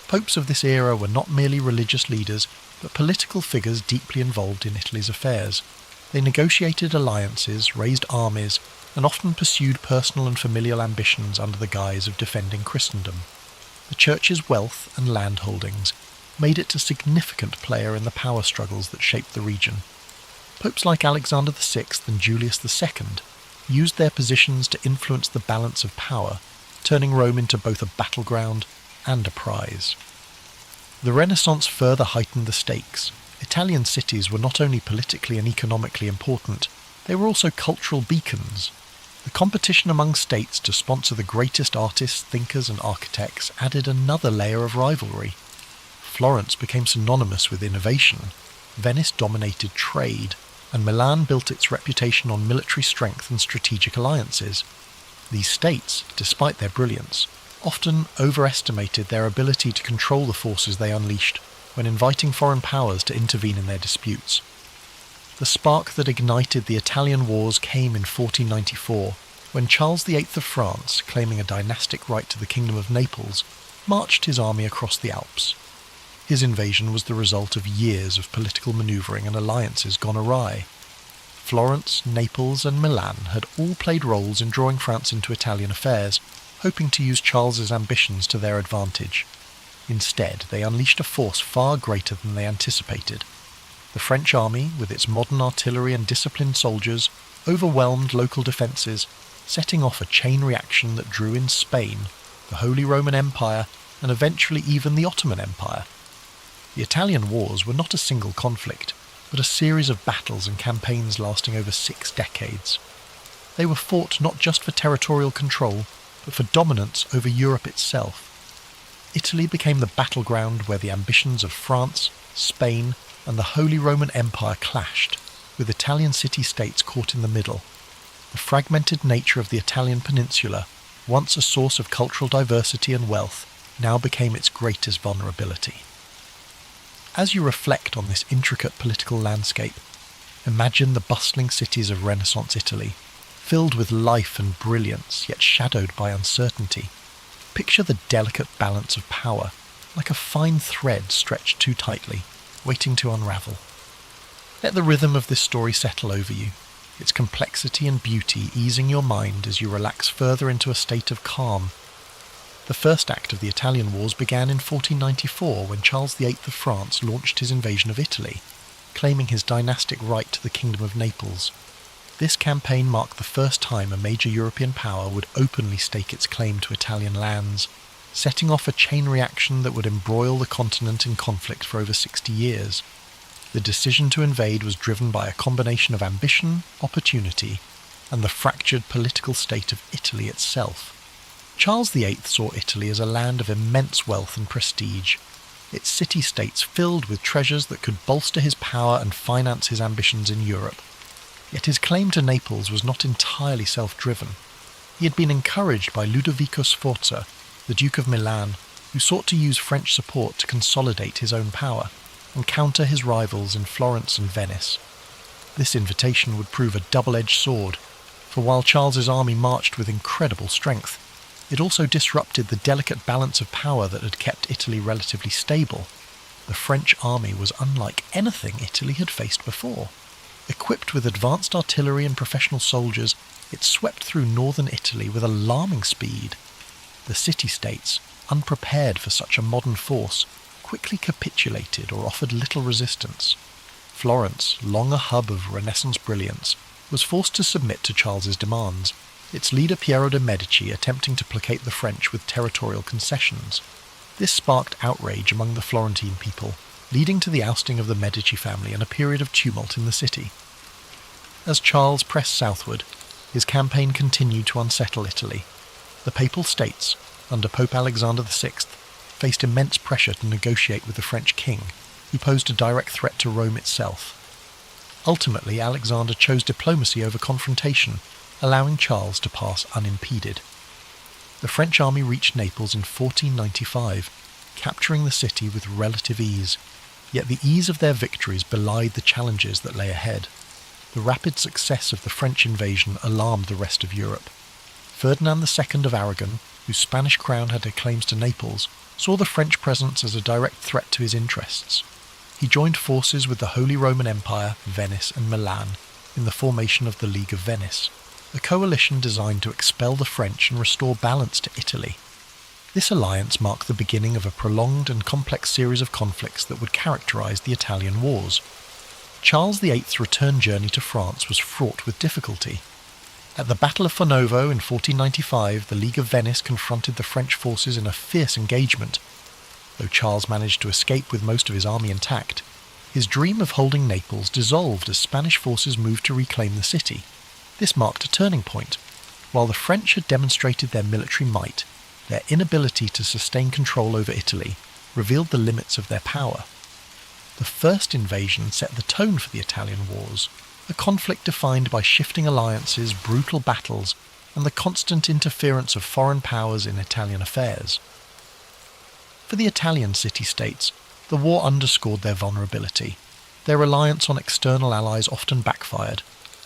Popes of this era were not merely religious leaders, but political figures deeply involved in Italy's affairs. They negotiated alliances, raised armies, and often pursued personal and familial ambitions under the guise of defending Christendom. The Church's wealth and land holdings made it a significant player in the power struggles that shaped the region. Popes like Alexander VI and Julius II used their positions to influence the balance of power, turning Rome into both a battleground and a prize. The Renaissance further heightened the stakes. Italian cities were not only politically and economically important, they were also cultural beacons. The competition among states to sponsor the greatest artists, thinkers, and architects added another layer of rivalry. Florence became synonymous with innovation, Venice dominated trade, and Milan built its reputation on military strength and strategic alliances. These states, despite their brilliance, often overestimated their ability to control the forces they unleashed when inviting foreign powers to intervene in their disputes. The spark that ignited the Italian wars came in 1494, when Charles VIII of France, claiming a dynastic right to the Kingdom of Naples, marched his army across the Alps. His invasion was the result of years of political manoeuvring and alliances gone awry. Florence, Naples, and Milan had all played roles in drawing France into Italian affairs, hoping to use Charles's ambitions to their advantage. Instead, they unleashed a force far greater than they anticipated. The French army, with its modern artillery and disciplined soldiers, overwhelmed local defences, setting off a chain reaction that drew in Spain, the Holy Roman Empire, and eventually even the Ottoman Empire. The Italian wars were not a single conflict, but a series of battles and campaigns lasting over 6 decades. They were fought not just for territorial control, but for dominance over Europe itself. Italy became the battleground where the ambitions of France, Spain, and the Holy Roman Empire clashed, with Italian city-states caught in the middle. The fragmented nature of the Italian peninsula, once a source of cultural diversity and wealth, now became its greatest vulnerability. As you reflect on this intricate political landscape, imagine the bustling cities of Renaissance Italy, filled with life and brilliance, yet shadowed by uncertainty. Picture the delicate balance of power, like a fine thread stretched too tightly, waiting to unravel. Let the rhythm of this story settle over you, its complexity and beauty easing your mind as you relax further into a state of calm. The first act of the Italian Wars began in 1494 when Charles VIII of France launched his invasion of Italy, claiming his dynastic right to the Kingdom of Naples. This campaign marked the first time a major European power would openly stake its claim to Italian lands, setting off a chain reaction that would embroil the continent in conflict for over 60 years. The decision to invade was driven by a combination of ambition, opportunity, and the fractured political state of Italy itself. Charles VIII saw Italy as a land of immense wealth and prestige, its city-states filled with treasures that could bolster his power and finance his ambitions in Europe. Yet his claim to Naples was not entirely self-driven. He had been encouraged by Ludovico Sforza, the Duke of Milan, who sought to use French support to consolidate his own power and counter his rivals in Florence and Venice. This invitation would prove a double-edged sword, for while Charles's army marched with incredible strength, it also disrupted the delicate balance of power that had kept Italy relatively stable. The French army was unlike anything Italy had faced before. Equipped with advanced artillery and professional soldiers, it swept through northern Italy with alarming speed. The city-states, unprepared for such a modern force, quickly capitulated or offered little resistance. Florence, long a hub of Renaissance brilliance, was forced to submit to Charles's demands, its leader Piero de' Medici attempting to placate the French with territorial concessions. This sparked outrage among the Florentine people, leading to the ousting of the Medici family and a period of tumult in the city. As Charles pressed southward, his campaign continued to unsettle Italy. The Papal States, under Pope Alexander VI, faced immense pressure to negotiate with the French king, who posed a direct threat to Rome itself. Ultimately, Alexander chose diplomacy over confrontation, allowing Charles to pass unimpeded. The French army reached Naples in 1495, capturing the city with relative ease, yet the ease of their victories belied the challenges that lay ahead. The rapid success of the French invasion alarmed the rest of Europe. Ferdinand II of Aragon, whose Spanish crown had claims to Naples, saw the French presence as a direct threat to his interests. He joined forces with the Holy Roman Empire, Venice and Milan in the formation of the League of Venice, a coalition designed to expel the French and restore balance to Italy. This alliance marked the beginning of a prolonged and complex series of conflicts that would characterize the Italian Wars. Charles VIII's return journey to France was fraught with difficulty. At the Battle of Fornovo in 1495, the League of Venice confronted the French forces in a fierce engagement. Though Charles managed to escape with most of his army intact, his dream of holding Naples dissolved as Spanish forces moved to reclaim the city. This marked a turning point. While the French had demonstrated their military might, their inability to sustain control over Italy revealed the limits of their power. The first invasion set the tone for the Italian Wars, a conflict defined by shifting alliances, brutal battles, and the constant interference of foreign powers in Italian affairs. For the Italian city-states, the war underscored their vulnerability. Their reliance on external allies often backfired,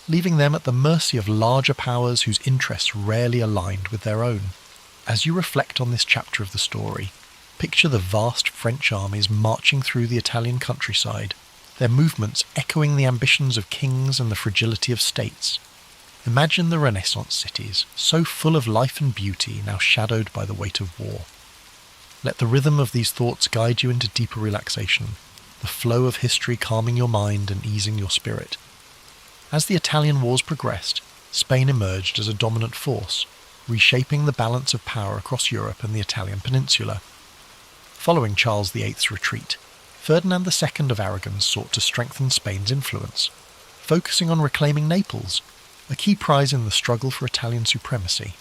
leaving them at the mercy of larger powers whose interests rarely aligned with their own. As you reflect on this chapter of the story, picture the vast French armies marching through the Italian countryside, their movements echoing the ambitions of kings and the fragility of states. Imagine the Renaissance cities, so full of life and beauty, now shadowed by the weight of war. Let the rhythm of these thoughts guide you into deeper relaxation, the flow of history calming your mind and easing your spirit. As the Italian Wars progressed, Spain emerged as a dominant force, reshaping the balance of power across Europe and the Italian peninsula. Following Charles VIII's retreat, Ferdinand II of Aragon sought to strengthen Spain's influence, focusing on reclaiming Naples, a key prize in the struggle for Italian supremacy.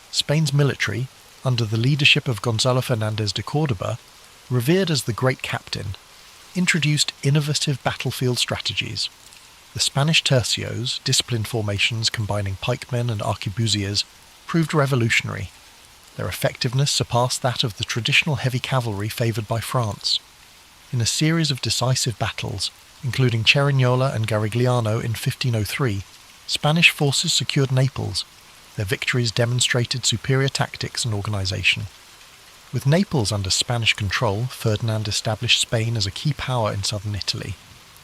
Spain's military, under the leadership of Gonzalo Fernández de Córdoba, revered as the Great Captain, introduced innovative battlefield strategies. The Spanish tercios, disciplined formations combining pikemen and arquebusiers, proved revolutionary. Their effectiveness surpassed that of the traditional heavy cavalry favoured by France. In a series of decisive battles, including Cerignola and Garigliano in 1503, Spanish forces secured Naples. Their victories demonstrated superior tactics and organisation. With Naples under Spanish control, Ferdinand established Spain as a key power in southern Italy,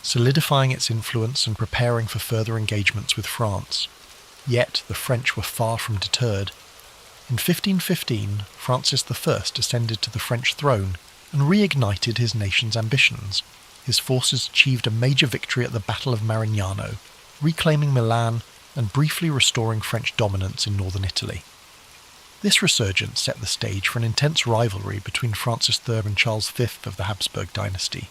solidifying its influence and preparing for further engagements with France. Yet the French were far from deterred. In 1515, Francis I ascended to the French throne and reignited his nation's ambitions. His forces achieved a major victory at the Battle of Marignano, reclaiming Milan and briefly restoring French dominance in northern Italy. This resurgence set the stage for an intense rivalry between Francis III and Charles V of the Habsburg dynasty.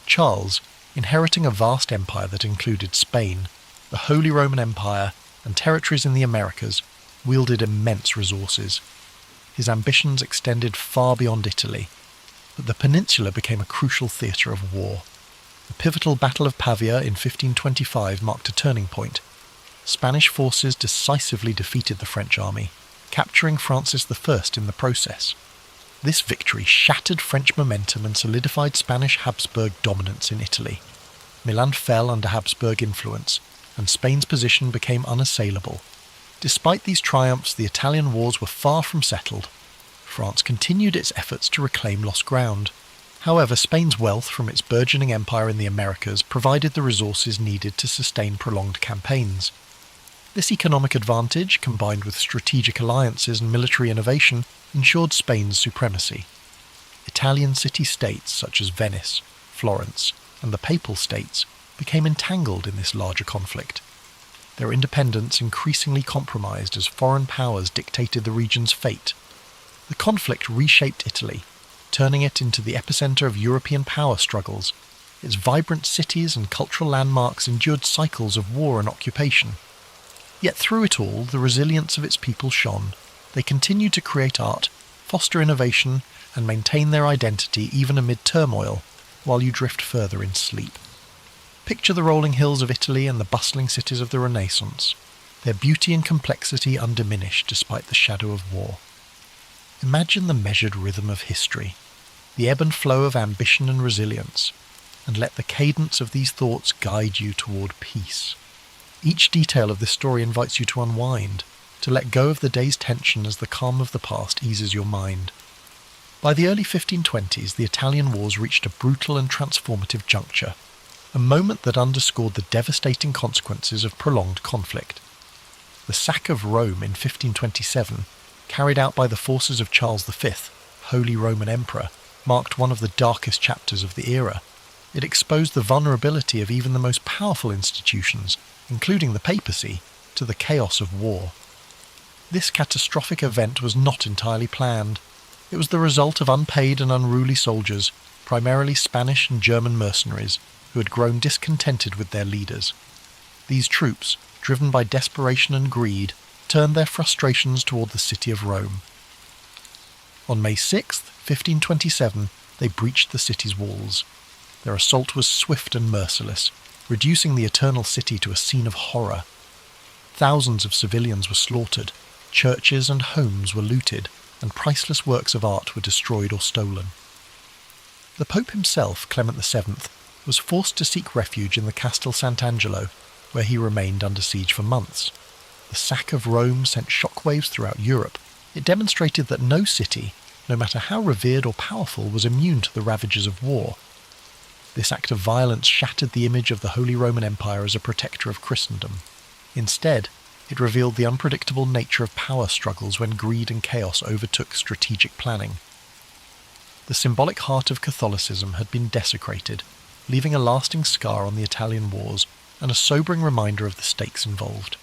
Charles, inheriting a vast empire that included Spain, the Holy Roman Empire, and territories in the Americas, wielded immense resources. His ambitions extended far beyond Italy, but the peninsula became a crucial theatre of war. The pivotal Battle of Pavia in 1525 marked a turning point. Spanish forces decisively defeated the French army, capturing Francis I in the process. This victory shattered French momentum and solidified Spanish Habsburg dominance in Italy. Milan fell under Habsburg influence, and Spain's position became unassailable. Despite these triumphs, the Italian wars were far from settled. France continued its efforts to reclaim lost ground. However, Spain's wealth from its burgeoning empire in the Americas provided the resources needed to sustain prolonged campaigns. This economic advantage, combined with strategic alliances and military innovation, ensured Spain's supremacy. Italian city-states such as Venice, Florence, and the Papal States became entangled in this larger conflict. Their independence increasingly compromised as foreign powers dictated the region's fate. The conflict reshaped Italy, turning it into the epicenter of European power struggles. Its vibrant cities and cultural landmarks endured cycles of war and occupation. Yet through it all, the resilience of its people shone. They continued to create art, foster innovation, and maintain their identity even amid turmoil, while you drift further in sleep. Picture the rolling hills of Italy and the bustling cities of the Renaissance, their beauty and complexity undiminished despite the shadow of war. Imagine the measured rhythm of history, the ebb and flow of ambition and resilience, and let the cadence of these thoughts guide you toward peace. Each detail of this story invites you to unwind, to let go of the day's tension as the calm of the past eases your mind. By the early 1520s, the Italian wars reached a brutal and transformative juncture, a moment that underscored the devastating consequences of prolonged conflict. The sack of Rome in 1527, carried out by the forces of Charles V, Holy Roman Emperor, marked one of the darkest chapters of the era. It exposed the vulnerability of even the most powerful institutions, including the papacy, to the chaos of war. This catastrophic event was not entirely planned. It was the result of unpaid and unruly soldiers, primarily Spanish and German mercenaries, who had grown discontented with their leaders. These troops, driven by desperation and greed, turned their frustrations toward the city of Rome. On May 6, 1527, they breached the city's walls. Their assault was swift and merciless, reducing the Eternal City to a scene of horror. Thousands of civilians were slaughtered, churches and homes were looted, and priceless works of art were destroyed or stolen. The Pope himself, Clement VII, was forced to seek refuge in the Castel Sant'Angelo, where he remained under siege for months. The sack of Rome sent shockwaves throughout Europe. It demonstrated that no city, no matter how revered or powerful, was immune to the ravages of war. This act of violence shattered the image of the Holy Roman Empire as a protector of Christendom. Instead, it revealed the unpredictable nature of power struggles when greed and chaos overtook strategic planning. The symbolic heart of Catholicism had been desecrated, leaving a lasting scar on the Italian wars and a sobering reminder of the stakes involved.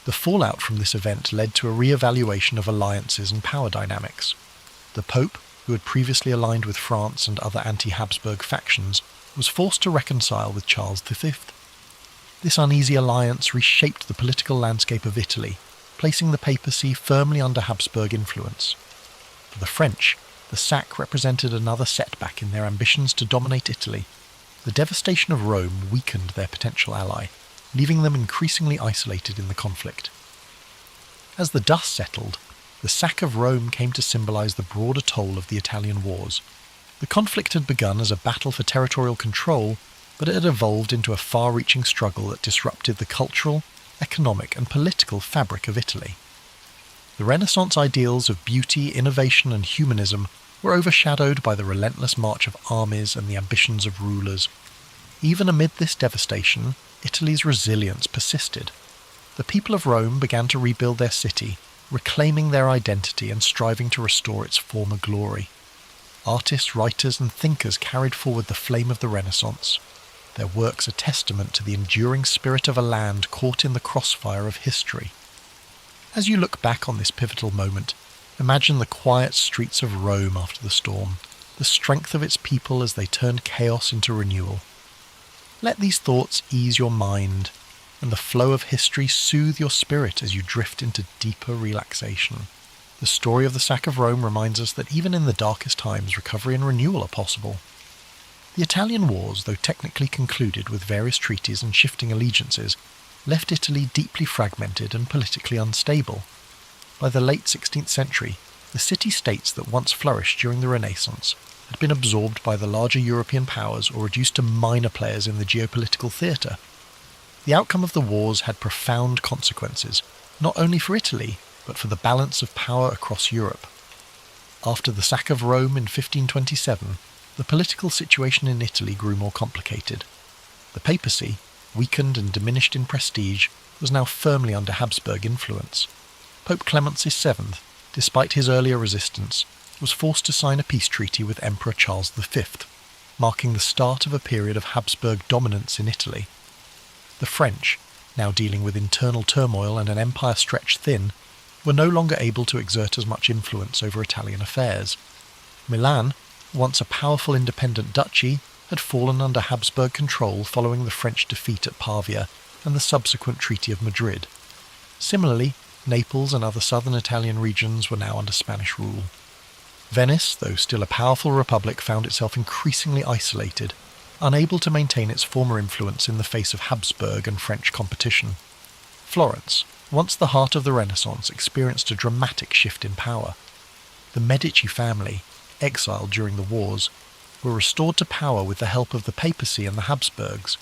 The fallout from this event led to a re-evaluation of alliances and power dynamics. The Pope, who had previously aligned with France and other anti-Habsburg factions, was forced to reconcile with Charles V. This uneasy alliance reshaped the political landscape of Italy, placing the papacy firmly under Habsburg influence. For the French, the sack represented another setback in their ambitions to dominate Italy. The devastation of Rome weakened their potential ally, leaving them increasingly isolated in the conflict. As the dust settled, the sack of Rome came to symbolise the broader toll of the Italian wars. The conflict had begun as a battle for territorial control, but it had evolved into a far-reaching struggle that disrupted the cultural, economic and political fabric of Italy. The Renaissance ideals of beauty, innovation and humanism were overshadowed by the relentless march of armies and the ambitions of rulers. Even amid this devastation, Italy's resilience persisted. The people of Rome began to rebuild their city, reclaiming their identity and striving to restore its former glory. Artists, writers and thinkers carried forward the flame of the Renaissance, their works a testament to the enduring spirit of a land caught in the crossfire of history. As you look back on this pivotal moment, imagine the quiet streets of Rome after the storm, the strength of its people as they turned chaos into renewal. Let these thoughts ease your mind, and the flow of history soothe your spirit as you drift into deeper relaxation. The story of the sack of Rome reminds us that even in the darkest times, recovery and renewal are possible. The Italian wars, though technically concluded with various treaties and shifting allegiances, left Italy deeply fragmented and politically unstable. By the late 16th century, the city-states that once flourished during the Renaissance had been absorbed by the larger European powers or reduced to minor players in the geopolitical theatre. The outcome of the wars had profound consequences, not only for Italy, but for the balance of power across Europe. After the sack of Rome in 1527, the political situation in Italy grew more complicated. The papacy, weakened and diminished in prestige, was now firmly under Habsburg influence. Pope Clement VII, despite his earlier resistance, was forced to sign a peace treaty with Emperor Charles V, marking the start of a period of Habsburg dominance in Italy. The French, now dealing with internal turmoil and an empire stretched thin, were no longer able to exert as much influence over Italian affairs. Milan, once a powerful independent duchy, had fallen under Habsburg control following the French defeat at Pavia and the subsequent Treaty of Madrid. Similarly, Naples and other southern Italian regions were now under Spanish rule. Venice, though still a powerful republic, found itself increasingly isolated, unable to maintain its former influence in the face of Habsburg and French competition. Florence, once the heart of the Renaissance, experienced a dramatic shift in power. The Medici family, exiled during the wars, were restored to power with the help of the papacy and the Habsburgs.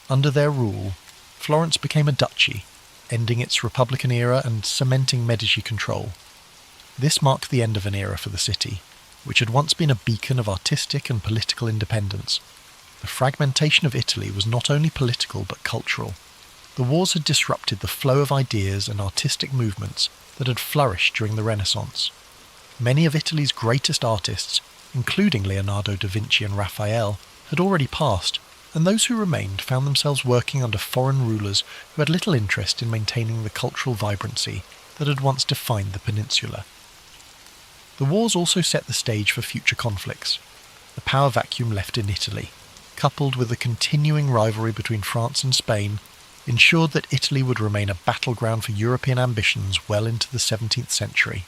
Under their rule, Florence became a duchy, ending its Republican era and cementing Medici control. This marked the end of an era for the city, which had once been a beacon of artistic and political independence. The fragmentation of Italy was not only political but cultural. The wars had disrupted the flow of ideas and artistic movements that had flourished during the Renaissance. Many of Italy's greatest artists, including Leonardo da Vinci and Raphael, had already passed, and those who remained found themselves working under foreign rulers who had little interest in maintaining the cultural vibrancy that had once defined the peninsula. The wars also set the stage for future conflicts. The power vacuum left in Italy, coupled with the continuing rivalry between France and Spain, ensured that Italy would remain a battleground for European ambitions well into the 17th century.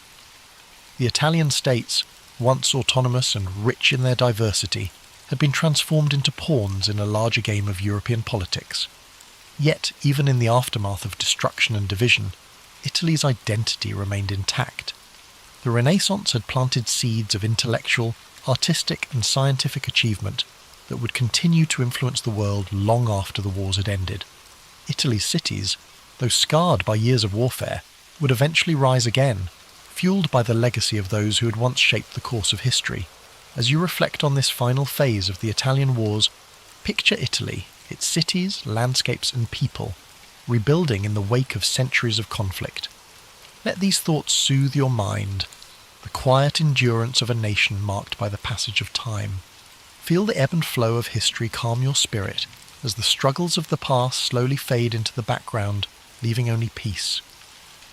The Italian states, once autonomous and rich in their diversity, had been transformed into pawns in a larger game of European politics. Yet, even in the aftermath of destruction and division, Italy's identity remained intact. The Renaissance had planted seeds of intellectual, artistic and scientific achievement that would continue to influence the world long after the wars had ended. Italy's cities, though scarred by years of warfare, would eventually rise again, fueled by the legacy of those who had once shaped the course of history. As you reflect on this final phase of the Italian wars, picture Italy, its cities, landscapes and people, rebuilding in the wake of centuries of conflict. Let these thoughts soothe your mind, the quiet endurance of a nation marked by the passage of time. Feel the ebb and flow of history calm your spirit as the struggles of the past slowly fade into the background, leaving only peace.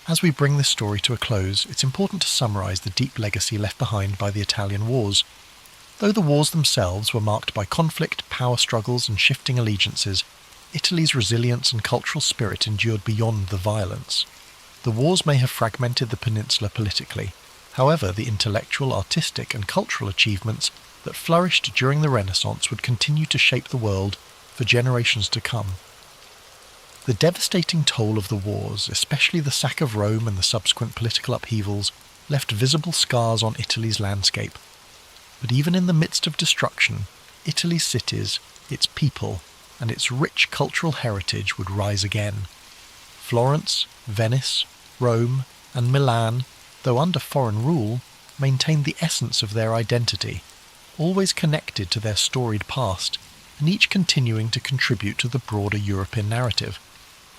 As we bring this story to a close, it's important to summarise the deep legacy left behind by the Italian wars. Though the wars themselves were marked by conflict, power struggles and shifting allegiances, Italy's resilience and cultural spirit endured beyond the violence. The wars may have fragmented the peninsula politically. However, the intellectual, artistic and cultural achievements that flourished during the Renaissance would continue to shape the world for generations to come. The devastating toll of the wars, especially the sack of Rome and the subsequent political upheavals, left visible scars on Italy's landscape. But even in the midst of destruction, Italy's cities, its people, and its rich cultural heritage would rise again. Florence, Venice, Rome, and Milan, though under foreign rule, maintained the essence of their identity, always connected to their storied past, and each continuing to contribute to the broader European narrative.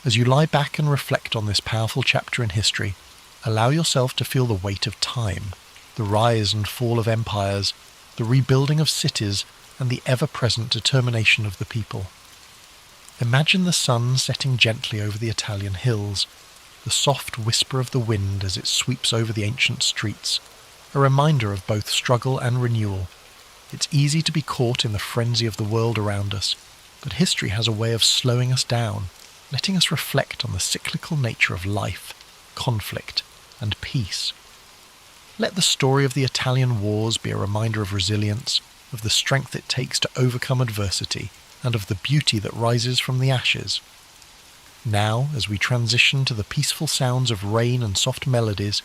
As you lie back and reflect on this powerful chapter in history, allow yourself to feel the weight of time, the rise and fall of empires, the rebuilding of cities, and the ever-present determination of the people. Imagine the sun setting gently over the Italian hills, the soft whisper of the wind as it sweeps over the ancient streets, a reminder of both struggle and renewal. It's easy to be caught in the frenzy of the world around us, but history has a way of slowing us down, letting us reflect on the cyclical nature of life, conflict, and peace. Let the story of the Italian wars be a reminder of resilience, of the strength it takes to overcome adversity, and of the beauty that rises from the ashes. Now, as we transition to the peaceful sounds of rain and soft melodies,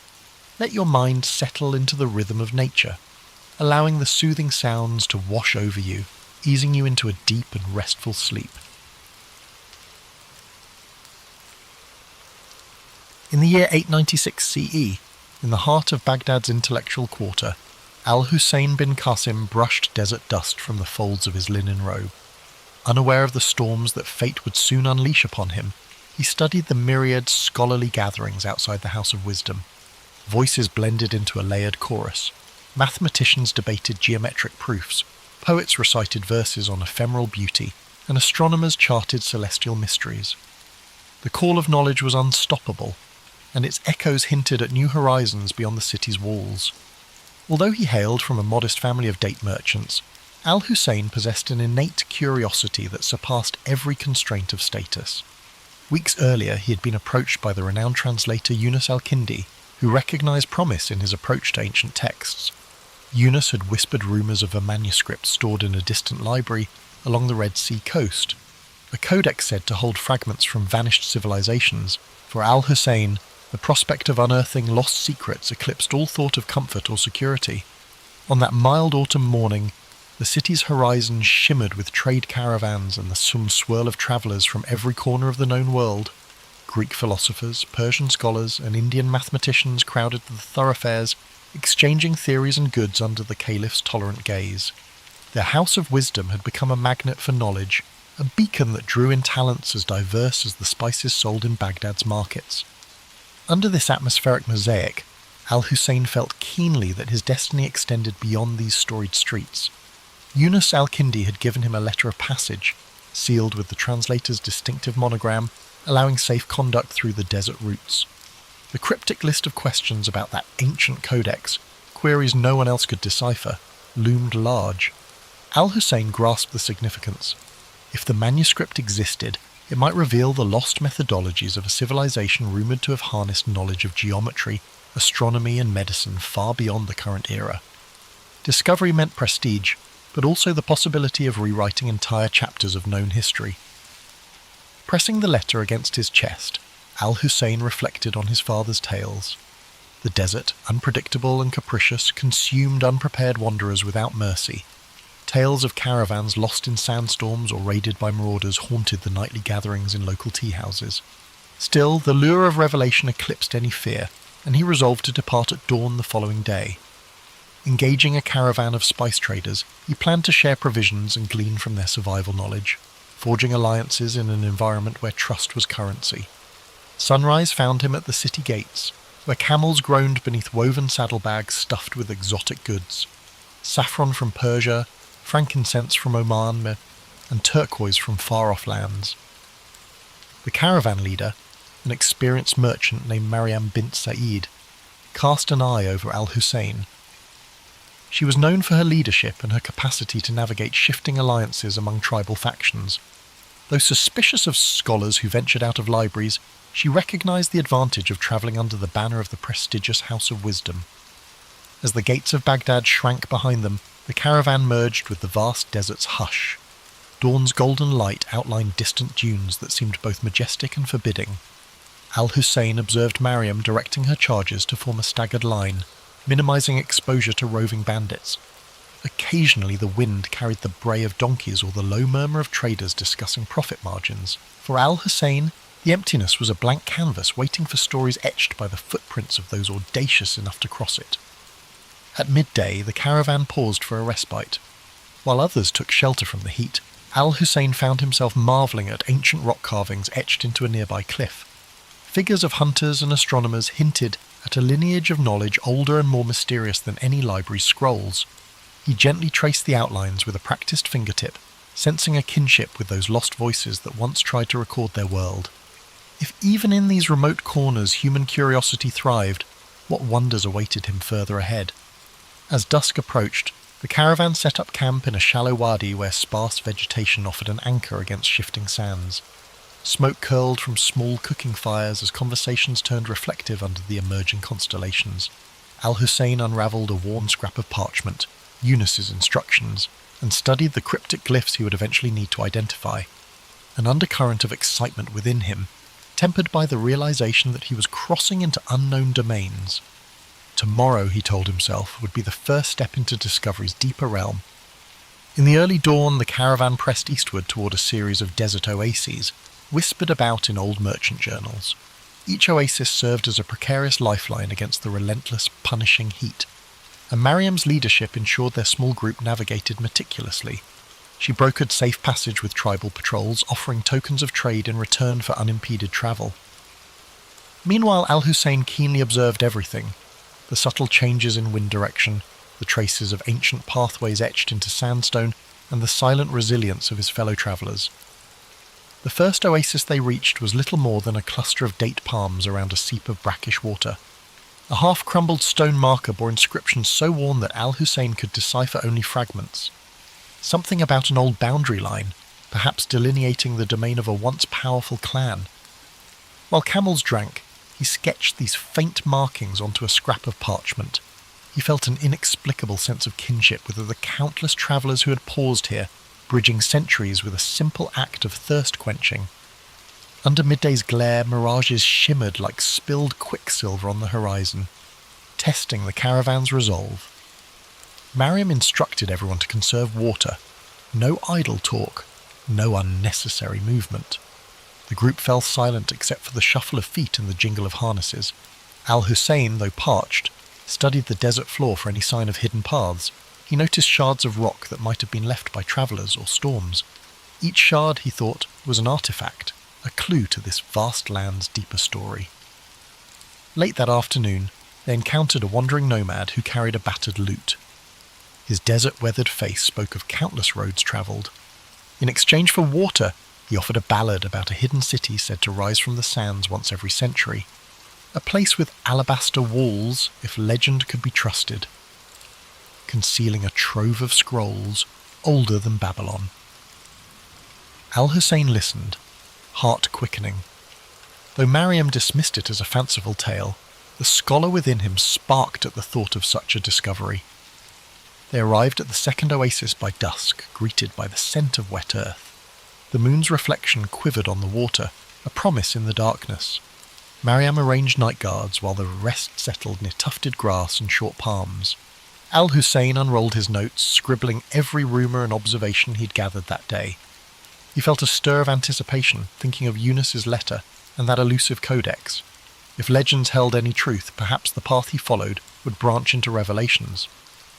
let your mind settle into the rhythm of nature, allowing the soothing sounds to wash over you, easing you into a deep and restful sleep. In the year 896 CE, in the heart of Baghdad's intellectual quarter, Al-Hussein bin Qasim brushed desert dust from the folds of his linen robe. Unaware of the storms that fate would soon unleash upon him, he studied the myriad scholarly gatherings outside the House of Wisdom. Voices blended into a layered chorus. Mathematicians debated geometric proofs, poets recited verses on ephemeral beauty, and astronomers charted celestial mysteries. The call of knowledge was unstoppable, and its echoes hinted at new horizons beyond the city's walls. Although he hailed from a modest family of date merchants, Al-Hussein possessed an innate curiosity that surpassed every constraint of status. Weeks earlier, he had been approached by the renowned translator Yunus al-Kindi, who recognized promise in his approach to ancient texts. Yunus had whispered rumors of a manuscript stored in a distant library along the Red Sea coast, a codex said to hold fragments from vanished civilizations. For Al-Hussein, the prospect of unearthing lost secrets eclipsed all thought of comfort or security. On that mild autumn morning, the city's horizon shimmered with trade caravans and the swirl of travellers from every corner of the known world. Greek philosophers, Persian scholars, and Indian mathematicians crowded the thoroughfares, exchanging theories and goods under the caliph's tolerant gaze. Their house of wisdom had become a magnet for knowledge, a beacon that drew in talents as diverse as the spices sold in Baghdad's markets. Under this atmospheric mosaic, Al-Hussein felt keenly that his destiny extended beyond these storied streets. Yunus al-Kindi had given him a letter of passage, sealed with the translator's distinctive monogram, allowing safe conduct through the desert routes. The cryptic list of questions about that ancient codex, queries no one else could decipher, loomed large. Al-Hussein grasped the significance. If the manuscript existed, it might reveal the lost methodologies of a civilization rumoured to have harnessed knowledge of geometry, astronomy and medicine far beyond the current era. Discovery meant prestige, but also the possibility of rewriting entire chapters of known history. Pressing the letter against his chest, Al-Hussein reflected on his father's tales. The desert, unpredictable and capricious, consumed unprepared wanderers without mercy. Tales of caravans lost in sandstorms or raided by marauders haunted the nightly gatherings in local tea-houses. Still, the lure of revelation eclipsed any fear, and he resolved to depart at dawn the following day. Engaging a caravan of spice traders, he planned to share provisions and glean from their survival knowledge, forging alliances in an environment where trust was currency. Sunrise found him at the city gates, where camels groaned beneath woven saddlebags stuffed with exotic goods. Saffron from Persia, frankincense from Oman, and turquoise from far-off lands. The caravan leader, an experienced merchant named Mariam bint Sa'id, cast an eye over Al-Hussein. She was known for her leadership and her capacity to navigate shifting alliances among tribal factions. Though suspicious of scholars who ventured out of libraries, she recognised the advantage of travelling under the banner of the prestigious House of Wisdom. As the gates of Baghdad shrank behind them, the caravan merged with the vast desert's hush. Dawn's golden light outlined distant dunes that seemed both majestic and forbidding. Al-Hussein observed Mariam directing her charges to form a staggered line, minimising exposure to roving bandits. Occasionally the wind carried the bray of donkeys or the low murmur of traders discussing profit margins. For Al-Hussein, the emptiness was a blank canvas waiting for stories etched by the footprints of those audacious enough to cross it. At midday, the caravan paused for a respite. While others took shelter from the heat, Al-Hussein found himself marvelling at ancient rock carvings etched into a nearby cliff. Figures of hunters and astronomers hinted at a lineage of knowledge older and more mysterious than any library's scrolls. He gently traced the outlines with a practised fingertip, sensing a kinship with those lost voices that once tried to record their world. If even in these remote corners human curiosity thrived, what wonders awaited him further ahead? As dusk approached, the caravan set up camp in a shallow wadi where sparse vegetation offered an anchor against shifting sands. Smoke curled from small cooking fires as conversations turned reflective under the emerging constellations. Al-Hussein unravelled a worn scrap of parchment, Eunice's instructions, and studied the cryptic glyphs he would eventually need to identify. An undercurrent of excitement within him, tempered by the realization that he was crossing into unknown domains. Tomorrow, he told himself, would be the first step into discovery's deeper realm. In the early dawn, the caravan pressed eastward toward a series of desert oases, whispered about in old merchant journals. Each oasis served as a precarious lifeline against the relentless, punishing heat, and Mariam's leadership ensured their small group navigated meticulously. She brokered safe passage with tribal patrols, offering tokens of trade in return for unimpeded travel. Meanwhile, Al-Hussein keenly observed everything: the subtle changes in wind direction, the traces of ancient pathways etched into sandstone, and the silent resilience of his fellow travellers. The first oasis they reached was little more than a cluster of date palms around a seep of brackish water. A half-crumbled stone marker bore inscriptions so worn that Al-Hussein could decipher only fragments. Something about an old boundary line, perhaps delineating the domain of a once powerful clan. While camels drank, he sketched these faint markings onto a scrap of parchment. He felt an inexplicable sense of kinship with the countless travellers who had paused here, bridging centuries with a simple act of thirst-quenching. Under midday's glare, mirages shimmered like spilled quicksilver on the horizon, testing the caravan's resolve. Mariam instructed everyone to conserve water. No idle talk, no unnecessary movement. The group fell silent except for the shuffle of feet and the jingle of harnesses. Al-Hussein, though parched, studied the desert floor for any sign of hidden paths. He noticed shards of rock that might have been left by travellers or storms. Each shard, he thought, was an artefact, a clue to this vast land's deeper story. Late that afternoon, they encountered a wandering nomad who carried a battered lute. His desert-weathered face spoke of countless roads travelled. In exchange for water, he offered a ballad about a hidden city said to rise from the sands once every century. A place with alabaster walls, if legend could be trusted, concealing a trove of scrolls older than Babylon. Al-Hussein listened, heart quickening. Though Mariam dismissed it as a fanciful tale, the scholar within him sparked at the thought of such a discovery. They arrived at the second oasis by dusk, greeted by the scent of wet earth. The moon's reflection quivered on the water, a promise in the darkness. Mariam arranged night guards while the rest settled near tufted grass and short palms. Al-Hussein unrolled his notes, scribbling every rumour and observation he'd gathered that day. He felt a stir of anticipation, thinking of Eunice's letter and that elusive codex. If legends held any truth, perhaps the path he followed would branch into revelations.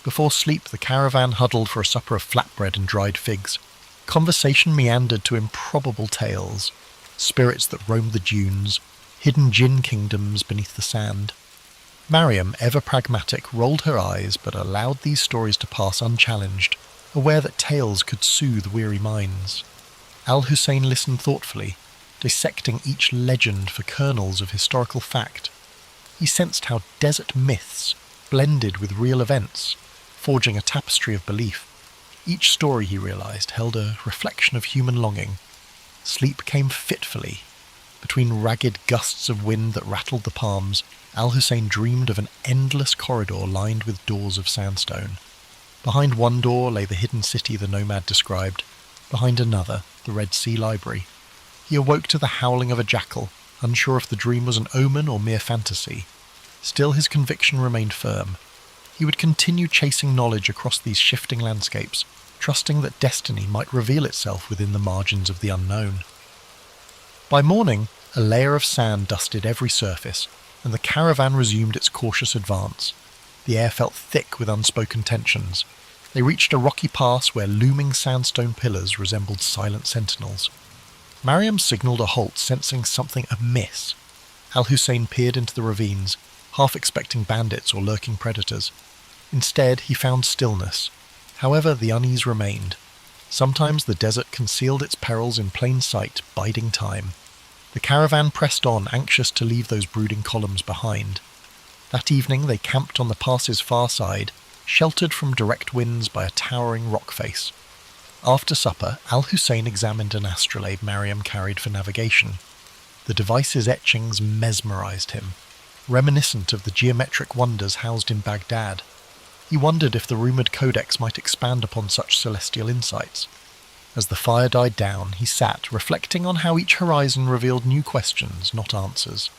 Before sleep, the caravan huddled for a supper of flatbread and dried figs. Conversation meandered to improbable tales, spirits that roamed the dunes, hidden jinn kingdoms beneath the sand. Mariam, ever pragmatic, rolled her eyes but allowed these stories to pass unchallenged, aware that tales could soothe weary minds. Al-Hussein listened thoughtfully, dissecting each legend for kernels of historical fact. He sensed how desert myths blended with real events, forging a tapestry of belief. Each story, he realized, held a reflection of human longing. sleep came fitfully. Between ragged gusts of wind that rattled the palms, Al-Hussein dreamed of an endless corridor lined with doors of sandstone. Behind one door lay the hidden city the nomad described, behind another, the Red Sea Library. He awoke to the howling of a jackal, unsure if the dream was an omen or mere fantasy. Still his conviction remained firm. He would continue chasing knowledge across these shifting landscapes, trusting that destiny might reveal itself within the margins of the unknown. By morning, a layer of sand dusted every surface, and the caravan resumed its cautious advance. The air felt thick with unspoken tensions. They reached a rocky pass where looming sandstone pillars resembled silent sentinels. Mariam signalled a halt, sensing something amiss. Al-Hussein peered into the ravines, half expecting bandits or lurking predators. Instead, he found stillness. However, the unease remained. Sometimes the desert concealed its perils in plain sight, biding time. The caravan pressed on, anxious to leave those brooding columns behind. That evening they camped on the pass's far side, sheltered from direct winds by a towering rock face. After supper, Al-Hussein examined an astrolabe Mariam carried for navigation. The device's etchings mesmerized him, reminiscent of the geometric wonders housed in Baghdad. He wondered if the rumoured codex might expand upon such celestial insights. As the fire died down, he sat, reflecting on how each horizon revealed new questions, not answers.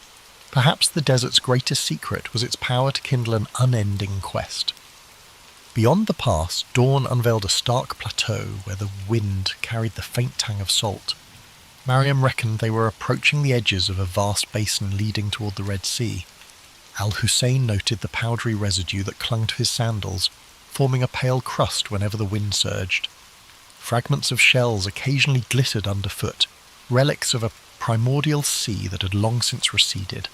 Perhaps the desert's greatest secret was its power to kindle an unending quest. Beyond the pass, dawn unveiled a stark plateau where the wind carried the faint tang of salt. Mariam reckoned they were approaching the edges of a vast basin leading toward the Red Sea. Al-Hussein noted the powdery residue that clung to his sandals, forming a pale crust whenever the wind surged. Fragments of shells occasionally glittered underfoot, relics of a primordial sea that had long since receded.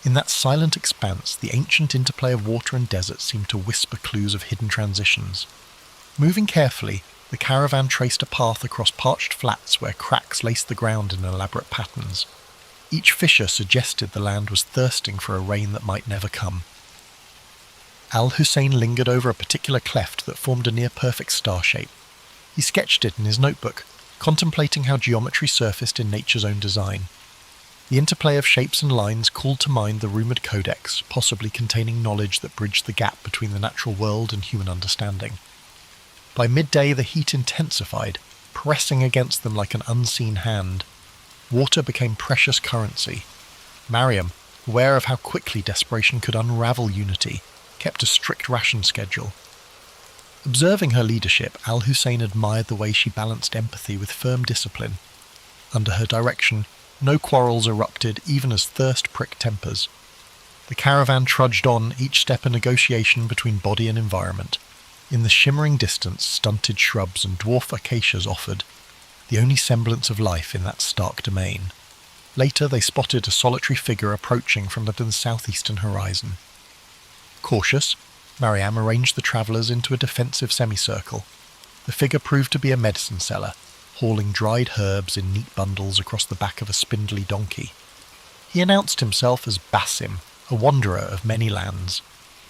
In that silent expanse, the ancient interplay of water and desert seemed to whisper clues of hidden transitions. Moving carefully, the caravan traced a path across parched flats where cracks laced the ground in elaborate patterns. Each fissure suggested the land was thirsting for a rain that might never come. Al-Hussein lingered over a particular cleft that formed a near-perfect star shape. He sketched it in his notebook, contemplating how geometry surfaced in nature's own design. The interplay of shapes and lines called to mind the rumoured codex, possibly containing knowledge that bridged the gap between the natural world and human understanding. By midday the heat intensified, pressing against them like an unseen hand. Water became precious currency. Mariam, aware of how quickly desperation could unravel unity, kept a strict ration schedule. Observing her leadership, Al-Hussein admired the way she balanced empathy with firm discipline. Under her direction, no quarrels erupted, even as thirst pricked tempers. The caravan trudged on, each step a negotiation between body and environment. In the shimmering distance, stunted shrubs and dwarf acacias offered, the only semblance of life in that stark domain. Later they spotted a solitary figure approaching from the southeastern horizon. Cautious, Mariam arranged the travellers into a defensive semicircle. The figure proved to be a medicine seller, hauling dried herbs in neat bundles across the back of a spindly donkey. He announced himself as Basim, a wanderer of many lands.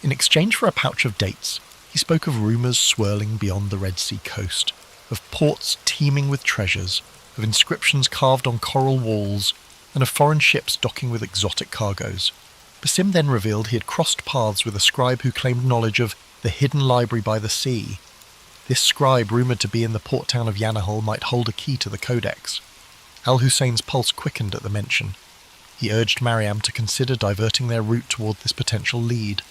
In exchange for a pouch of dates, he spoke of rumours swirling beyond the Red Sea coast, of ports teeming with treasures, of inscriptions carved on coral walls, and of foreign ships docking with exotic cargoes. Basim then revealed he had crossed paths with a scribe who claimed knowledge of the hidden library by the sea. This scribe, rumoured to be in the port town of Yanahal, might hold a key to the codex. Al-Hussein's pulse quickened at the mention. He urged Mariam to consider diverting their route toward this potential lead.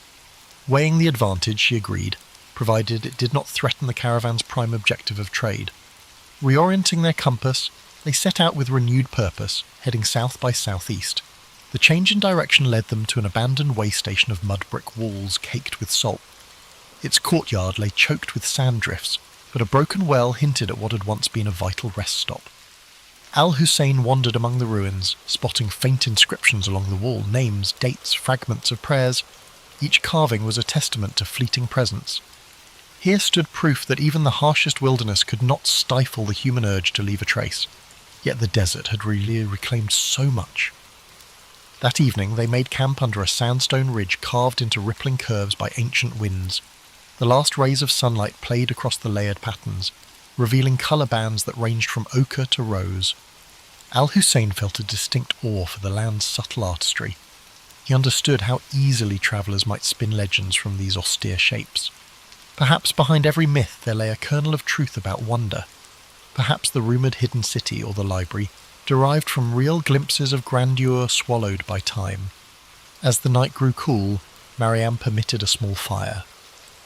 Weighing the advantage, she agreed, provided it did not threaten the caravan's prime objective of trade. Reorienting their compass, they set out with renewed purpose, heading south by southeast. The change in direction led them to an abandoned way station of mud brick walls caked with salt. Its courtyard lay choked with sand drifts, but a broken well hinted at what had once been a vital rest stop. Al-Hussein wandered among the ruins, spotting faint inscriptions along the wall, names, dates, fragments of prayers. Each carving was a testament to fleeting presence. Here stood proof that even the harshest wilderness could not stifle the human urge to leave a trace. Yet the desert had really reclaimed so much. That evening they made camp under a sandstone ridge carved into rippling curves by ancient winds. The last rays of sunlight played across the layered patterns, revealing colour bands that ranged from ochre to rose. Al-Hussein felt a distinct awe for the land's subtle artistry. He understood how easily travellers might spin legends from these austere shapes. Perhaps behind every myth there lay a kernel of truth about wonder. Perhaps the rumoured hidden city or the library derived from real glimpses of grandeur swallowed by time. As the night grew cool, Mariam permitted a small fire.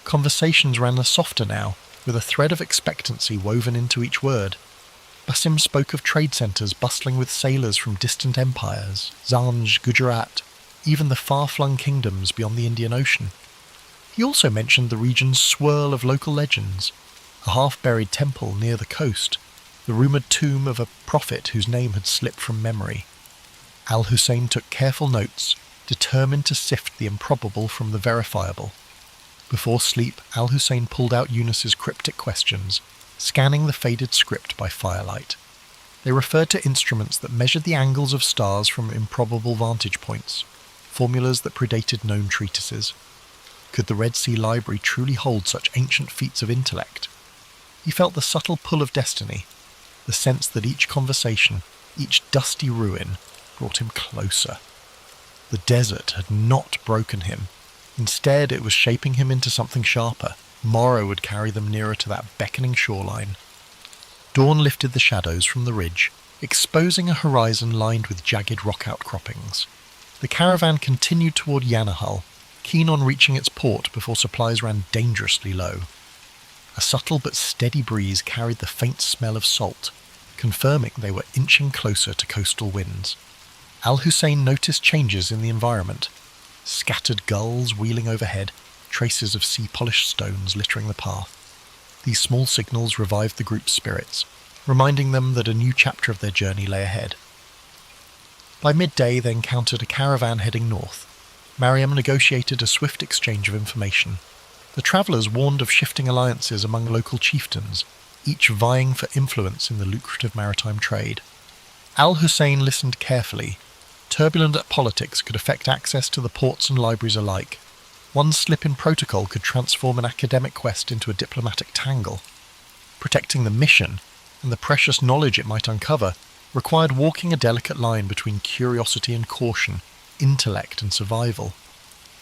Conversations ran softer now, with a thread of expectancy woven into each word. Basim spoke of trade centres bustling with sailors from distant empires, Zanj, Gujarat, even the far-flung kingdoms beyond the Indian Ocean. He also mentioned the region's swirl of local legends, a half-buried temple near the coast, the rumoured tomb of a prophet whose name had slipped from memory. Al-Hussein took careful notes, determined to sift the improbable from the verifiable. Before sleep, Al-Hussein pulled out Eunice's cryptic questions, scanning the faded script by firelight. They referred to instruments that measured the angles of stars from improbable vantage points, formulas that predated known treatises. Could the Red Sea Library truly hold such ancient feats of intellect? He felt the subtle pull of destiny, the sense that each conversation, each dusty ruin, brought him closer. The desert had not broken him. Instead, it was shaping him into something sharper. Morrow would carry them nearer to that beckoning shoreline. Dawn lifted the shadows from the ridge, exposing a horizon lined with jagged rock outcroppings. The caravan continued toward Yanahal, keen on reaching its port before supplies ran dangerously low. A subtle but steady breeze carried the faint smell of salt, confirming they were inching closer to coastal winds. Al-Hussein noticed changes in the environment. Scattered gulls wheeling overhead, traces of sea-polished stones littering the path. These small signals revived the group's spirits, reminding them that a new chapter of their journey lay ahead. By midday they encountered a caravan heading north. Mariam negotiated a swift exchange of information. The travellers warned of shifting alliances among local chieftains, each vying for influence in the lucrative maritime trade. Al-Hussein listened carefully. Turbulent politics could affect access to the ports and libraries alike. One slip in protocol could transform an academic quest into a diplomatic tangle. Protecting the mission, and the precious knowledge it might uncover, required walking a delicate line between curiosity and caution, intellect and survival.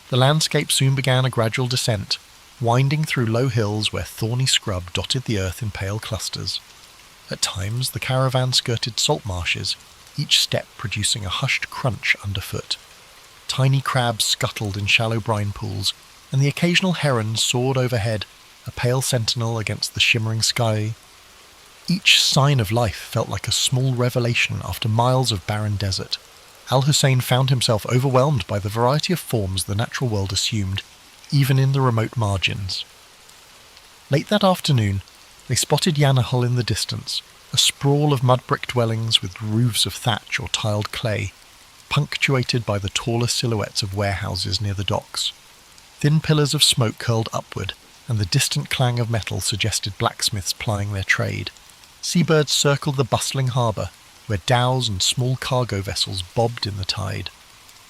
The landscape soon began a gradual descent, winding through low hills where thorny scrub dotted the earth in pale clusters. At times the caravan skirted salt marshes, each step producing a hushed crunch underfoot. Tiny crabs scuttled in shallow brine pools, and the occasional heron soared overhead, a pale sentinel against the shimmering sky. Each sign of life felt like a small revelation after miles of barren desert. Al-Hussein found himself overwhelmed by the variety of forms the natural world assumed, even in the remote margins. Late that afternoon, they spotted Yanahal in the distance, a sprawl of mud-brick dwellings with roofs of thatch or tiled clay, punctuated by the taller silhouettes of warehouses near the docks. Thin pillars of smoke curled upward, and the distant clang of metal suggested blacksmiths plying their trade. Seabirds circled the bustling harbour, where dhows and small cargo vessels bobbed in the tide.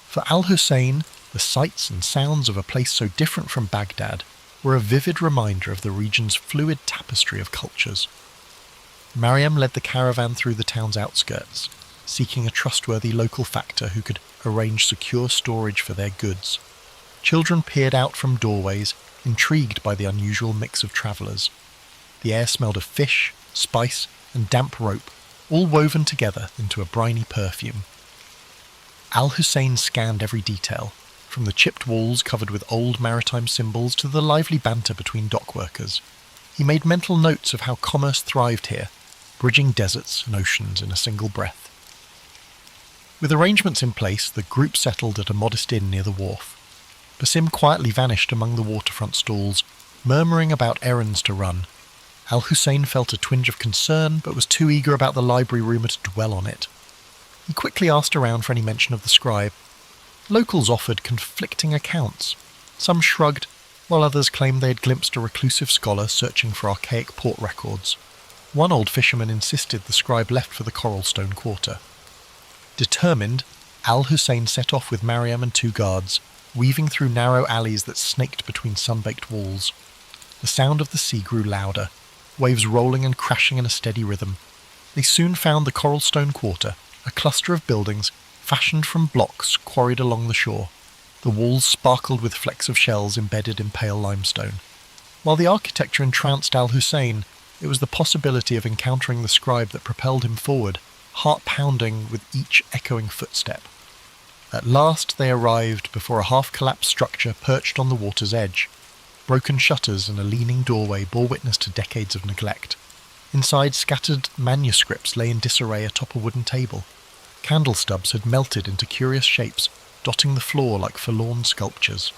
For Al-Hussein, the sights and sounds of a place so different from Baghdad were a vivid reminder of the region's fluid tapestry of cultures. Mariam led the caravan through the town's outskirts, seeking a trustworthy local factor who could arrange secure storage for their goods. Children peered out from doorways, intrigued by the unusual mix of travellers. The air smelled of fish, spice, and damp rope, all woven together into a briny perfume. Al-Hussein scanned every detail, from the chipped walls covered with old maritime symbols to the lively banter between dock workers. He made mental notes of how commerce thrived here, bridging deserts and oceans in a single breath. With arrangements in place, the group settled at a modest inn near the wharf. Basim quietly vanished among the waterfront stalls, murmuring about errands to run. Al-Hussein felt a twinge of concern, but was too eager about the library rumour to dwell on it. He quickly asked around for any mention of the scribe. Locals offered conflicting accounts. Some shrugged, while others claimed they had glimpsed a reclusive scholar searching for archaic port records. One old fisherman insisted the scribe left for the Coralstone Quarter. Determined, Al-Hussein set off with Mariam and 2 guards, weaving through narrow alleys that snaked between sun-baked walls. The sound of the sea grew louder, waves rolling and crashing in a steady rhythm. They soon found the Coralstone Quarter, a cluster of buildings fashioned from blocks quarried along the shore. The walls sparkled with flecks of shells embedded in pale limestone. While the architecture entranced Al-Hussein, it was the possibility of encountering the scribe that propelled him forward, heart-pounding with each echoing footstep. At last they arrived before a half-collapsed structure perched on the water's edge. Broken shutters and a leaning doorway bore witness to decades of neglect. Inside, scattered manuscripts lay in disarray atop a wooden table. Candle stubs had melted into curious shapes, dotting the floor like forlorn sculptures.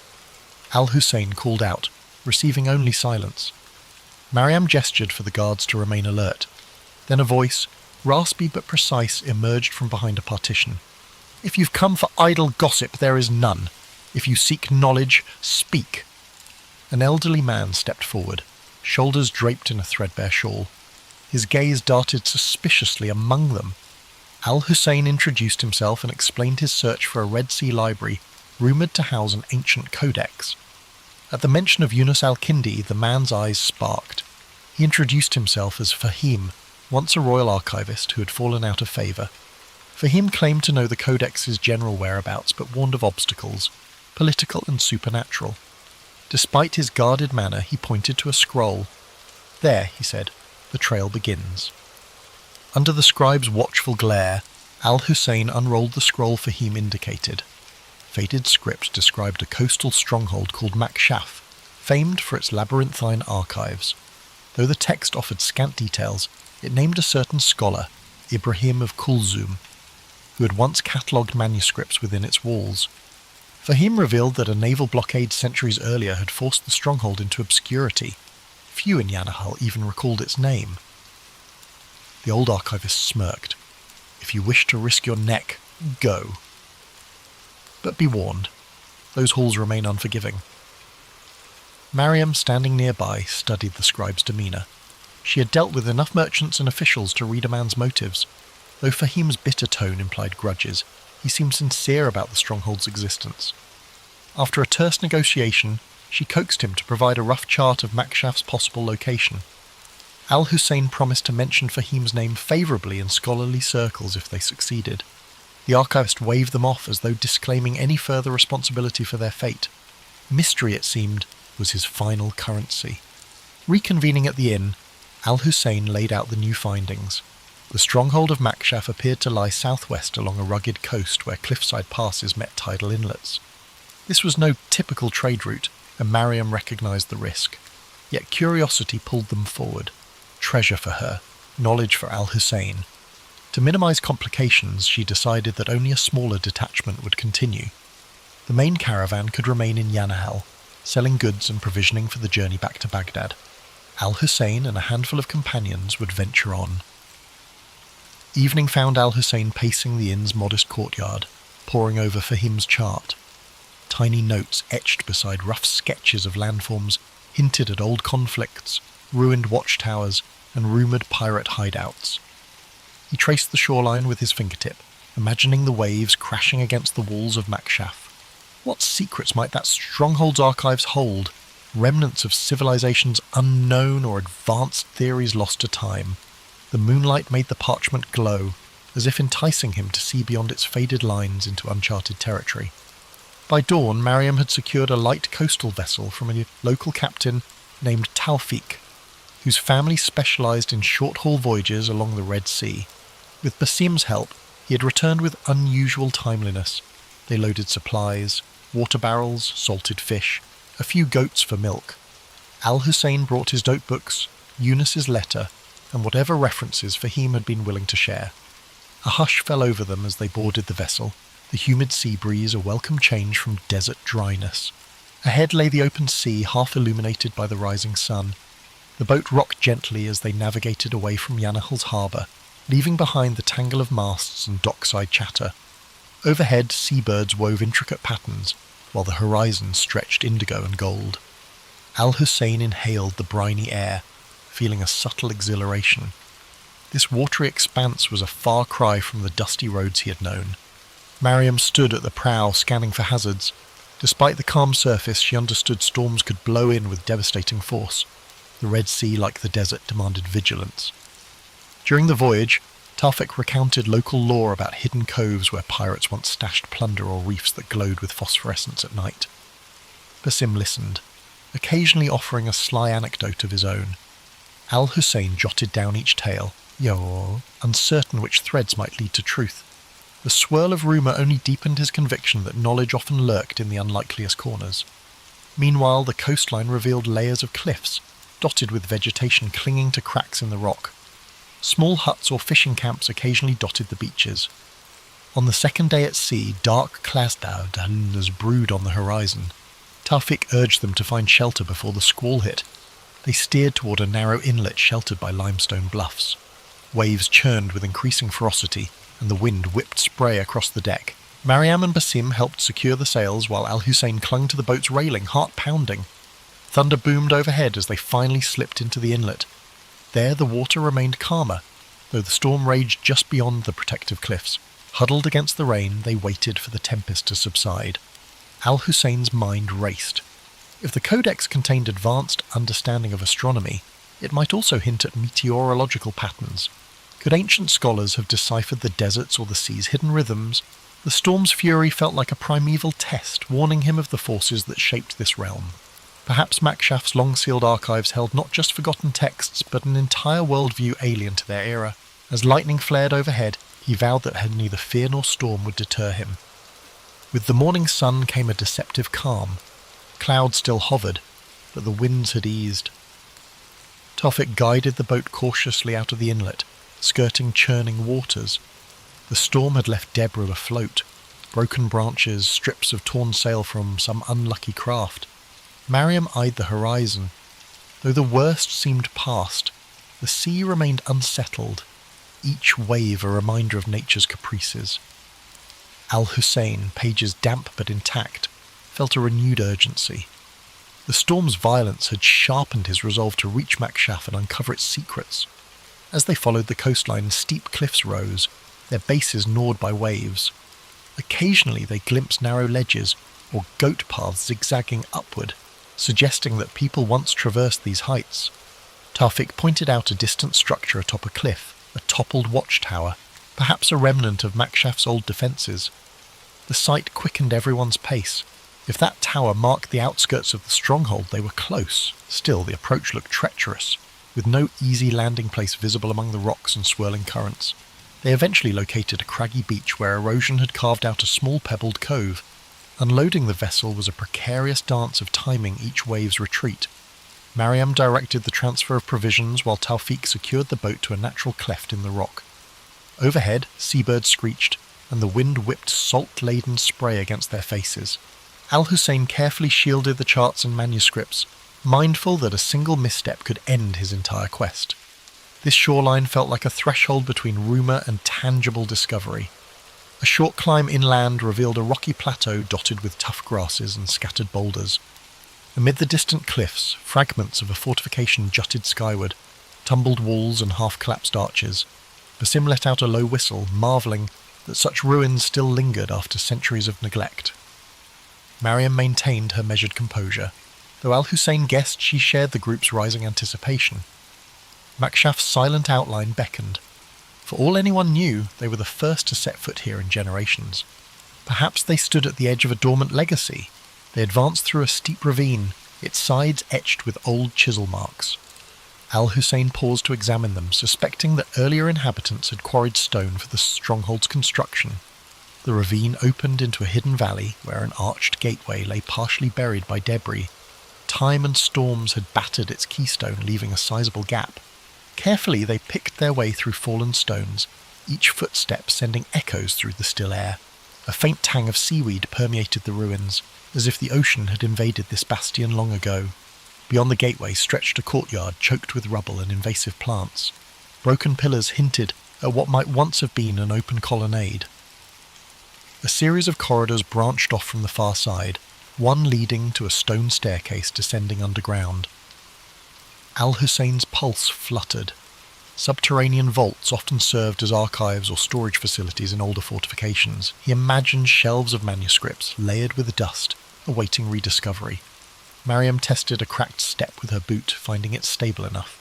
Al-Hussein called out, receiving only silence. Mariam gestured for the guards to remain alert. Then a voice, raspy but precise, emerged from behind a partition. "If you've come for idle gossip, there is none. If you seek knowledge, speak." An elderly man stepped forward, shoulders draped in a threadbare shawl. His gaze darted suspiciously among them. Al-Hussein introduced himself and explained his search for a Red Sea library, rumoured to house an ancient codex. At the mention of Yunus al-Kindi, the man's eyes sparked. He introduced himself as Fahim, once a royal archivist who had fallen out of favour. Fahim claimed to know the codex's general whereabouts, but warned of obstacles, political and supernatural. Despite his guarded manner, he pointed to a scroll. "There," he said, "the trail begins." Under the scribe's watchful glare, Al-Hussein unrolled the scroll Fahim indicated. Faded script described a coastal stronghold called Makshaf, famed for its labyrinthine archives. Though the text offered scant details, it named a certain scholar, Ibrahim of Kulzum, who had once catalogued manuscripts within its walls. Fahim revealed that a naval blockade centuries earlier had forced the stronghold into obscurity. Few in Yanahal even recalled its name. The old archivist smirked. "If you wish to risk your neck, go. But be warned, those halls remain unforgiving." Mariam, standing nearby, studied the scribe's demeanour. She had dealt with enough merchants and officials to read a man's motives. Though Fahim's bitter tone implied grudges, he seemed sincere about the stronghold's existence. After a terse negotiation, she coaxed him to provide a rough chart of Makshaf's possible location. Al-Hussein promised to mention Fahim's name favourably in scholarly circles if they succeeded. The archivist waved them off as though disclaiming any further responsibility for their fate. Mystery, it seemed, was his final currency. Reconvening at the inn, Al-Hussein laid out the new findings. The stronghold of Makshaf appeared to lie southwest along a rugged coast where cliffside passes met tidal inlets. This was no typical trade route, and Mariam recognised the risk. Yet curiosity pulled them forward. Treasure for her, knowledge for Al-Hussein. To minimise complications, she decided that only a smaller detachment would continue. The main caravan could remain in Yanahal, selling goods and provisioning for the journey back to Baghdad. Al-Hussein and a handful of companions would venture on. Evening found Al-Hussein pacing the inn's modest courtyard, poring over Fahim's chart. Tiny notes etched beside rough sketches of landforms hinted at old conflicts, ruined watchtowers, and rumoured pirate hideouts. He traced the shoreline with his fingertip, imagining the waves crashing against the walls of Makshaf. What secrets might that stronghold's archives hold? Remnants of civilizations unknown or advanced theories lost to time. The moonlight made the parchment glow, as if enticing him to see beyond its faded lines into uncharted territory. By dawn, Mariam had secured a light coastal vessel from a local captain named Tawfiq, whose family specialised in short-haul voyages along the Red Sea. With Basim's help, he had returned with unusual timeliness. They loaded supplies, water barrels, salted fish, a few goats for milk. Al-Hussein brought his notebooks, Yunus's letter, and whatever references Fahim had been willing to share. A hush fell over them as they boarded the vessel, the humid sea breeze a welcome change from desert dryness. Ahead lay the open sea, half illuminated by the rising sun. The boat rocked gently as they navigated away from Yanahal's harbour, leaving behind the tangle of masts and dockside chatter. Overhead, seabirds wove intricate patterns, while the horizon stretched indigo and gold. Al-Hussein inhaled the briny air, feeling a subtle exhilaration. This watery expanse was a far cry from the dusty roads he had known. Mariam stood at the prow, scanning for hazards. Despite the calm surface, she understood storms could blow in with devastating force. The Red Sea, like the desert, demanded vigilance. During the voyage, Tawfik recounted local lore about hidden coves where pirates once stashed plunder or reefs that glowed with phosphorescence at night. Basim listened, occasionally offering a sly anecdote of his own. Al-Hussein jotted down each tale, uncertain which threads might lead to truth. The swirl of rumour only deepened his conviction that knowledge often lurked in the unlikeliest corners. Meanwhile, the coastline revealed layers of cliffs, dotted with vegetation clinging to cracks in the rock. Small huts or fishing camps occasionally dotted the beaches. On the second day at sea, dark clouds brewed on the horizon. Tawfik urged them to find shelter before the squall hit. They steered toward a narrow inlet sheltered by limestone bluffs. Waves churned with increasing ferocity, and the wind whipped spray across the deck. Mariam and Basim helped secure the sails while Al-Hussein clung to the boat's railing, heart pounding. Thunder boomed overhead as they finally slipped into the inlet. There the water remained calmer, though the storm raged just beyond the protective cliffs. Huddled against the rain, they waited for the tempest to subside. Al-Hussein's mind raced. If the codex contained advanced understanding of astronomy, it might also hint at meteorological patterns. Could ancient scholars have deciphered the desert's or the sea's hidden rhythms? The storm's fury felt like a primeval test, warning him of the forces that shaped this realm. Perhaps Makshaf's long-sealed archives held not just forgotten texts, but an entire worldview alien to their era. As lightning flared overhead, he vowed that neither fear nor storm would deter him. With the morning sun came a deceptive calm. Clouds still hovered, but the winds had eased. Tawfik guided the boat cautiously out of the inlet, skirting churning waters. The storm had left debris afloat, broken branches, strips of torn sail from some unlucky craft. Mariam eyed the horizon. Though the worst seemed past, the sea remained unsettled, each wave a reminder of nature's caprices. Al-Hussein, pages damp but intact, felt a renewed urgency. The storm's violence had sharpened his resolve to reach Makshaf and uncover its secrets. As they followed the coastline, steep cliffs rose, their bases gnawed by waves. Occasionally they glimpsed narrow ledges or goat paths zigzagging upward, suggesting that people once traversed these heights. Tawfik pointed out a distant structure atop a cliff, a toppled watchtower, perhaps a remnant of Makshaf's old defences. The sight quickened everyone's pace. If that tower marked the outskirts of the stronghold, they were close. Still, the approach looked treacherous, with no easy landing place visible among the rocks and swirling currents. They eventually located a craggy beach where erosion had carved out a small pebbled cove. Unloading the vessel was a precarious dance of timing each wave's retreat. Mariam directed the transfer of provisions while Tawfik secured the boat to a natural cleft in the rock. Overhead, seabirds screeched, and the wind whipped salt-laden spray against their faces. Al-Hussein carefully shielded the charts and manuscripts, mindful that a single misstep could end his entire quest. This shoreline felt like a threshold between rumour and tangible discovery. A short climb inland revealed a rocky plateau dotted with tough grasses and scattered boulders. Amid the distant cliffs, fragments of a fortification jutted skyward, tumbled walls and half-collapsed arches. Basim let out a low whistle, marvelling that such ruins still lingered after centuries of neglect. Mariam maintained her measured composure, though Al-Hussein guessed she shared the group's rising anticipation. Makshaf's silent outline beckoned. For all anyone knew, they were the first to set foot here in generations. Perhaps they stood at the edge of a dormant legacy. They advanced through a steep ravine, its sides etched with old chisel marks. Al-Hussein paused to examine them, suspecting that earlier inhabitants had quarried stone for the stronghold's construction. The ravine opened into a hidden valley where an arched gateway lay partially buried by debris. Time and storms had battered its keystone, leaving a sizable gap. Carefully they picked their way through fallen stones, each footstep sending echoes through the still air. A faint tang of seaweed permeated the ruins, as if the ocean had invaded this bastion long ago. Beyond the gateway stretched a courtyard choked with rubble and invasive plants. Broken pillars hinted at what might once have been an open colonnade. A series of corridors branched off from the far side, one leading to a stone staircase descending underground. Al-Hussein's pulse fluttered. Subterranean vaults often served as archives or storage facilities in older fortifications. He imagined shelves of manuscripts, layered with dust, awaiting rediscovery. Mariam tested a cracked step with her boot, finding it stable enough.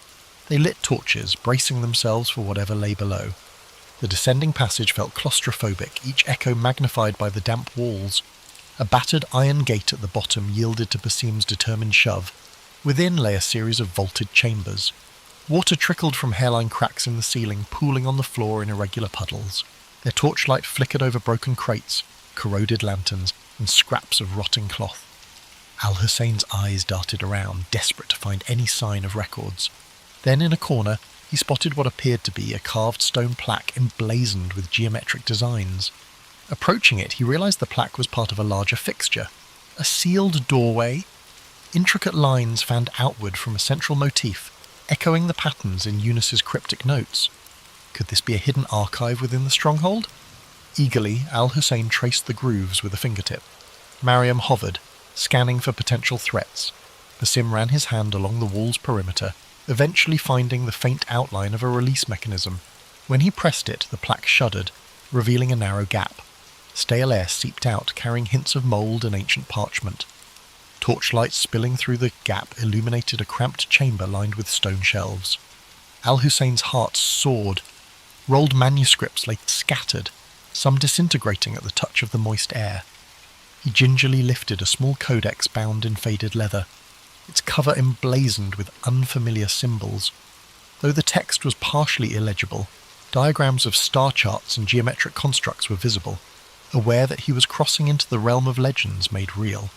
They lit torches, bracing themselves for whatever lay below. The descending passage felt claustrophobic, each echo magnified by the damp walls. A battered iron gate at the bottom yielded to Basim's determined shove. Within lay a series of vaulted chambers. Water trickled from hairline cracks in the ceiling, pooling on the floor in irregular puddles. Their torchlight flickered over broken crates, corroded lanterns, and scraps of rotting cloth. Al-Hussein's eyes darted around, desperate to find any sign of records. Then, in a corner, he spotted what appeared to be a carved stone plaque emblazoned with geometric designs. Approaching it, he realized the plaque was part of a larger fixture. A sealed doorway. Intricate lines fanned outward from a central motif, echoing the patterns in Eunice's cryptic notes. Could this be a hidden archive within the stronghold? Eagerly, Al-Hussein traced the grooves with a fingertip. Mariam hovered, scanning for potential threats. Basim ran his hand along the wall's perimeter, eventually finding the faint outline of a release mechanism. When he pressed it, the plaque shuddered, revealing a narrow gap. Stale air seeped out, carrying hints of mould and ancient parchment. Torchlight spilling through the gap illuminated a cramped chamber lined with stone shelves. Al-Hussein's heart soared. Rolled manuscripts lay scattered, some disintegrating at the touch of the moist air. He gingerly lifted a small codex bound in faded leather, its cover emblazoned with unfamiliar symbols. Though the text was partially illegible, diagrams of star charts and geometric constructs were visible, aware that he was crossing into the realm of legends made real.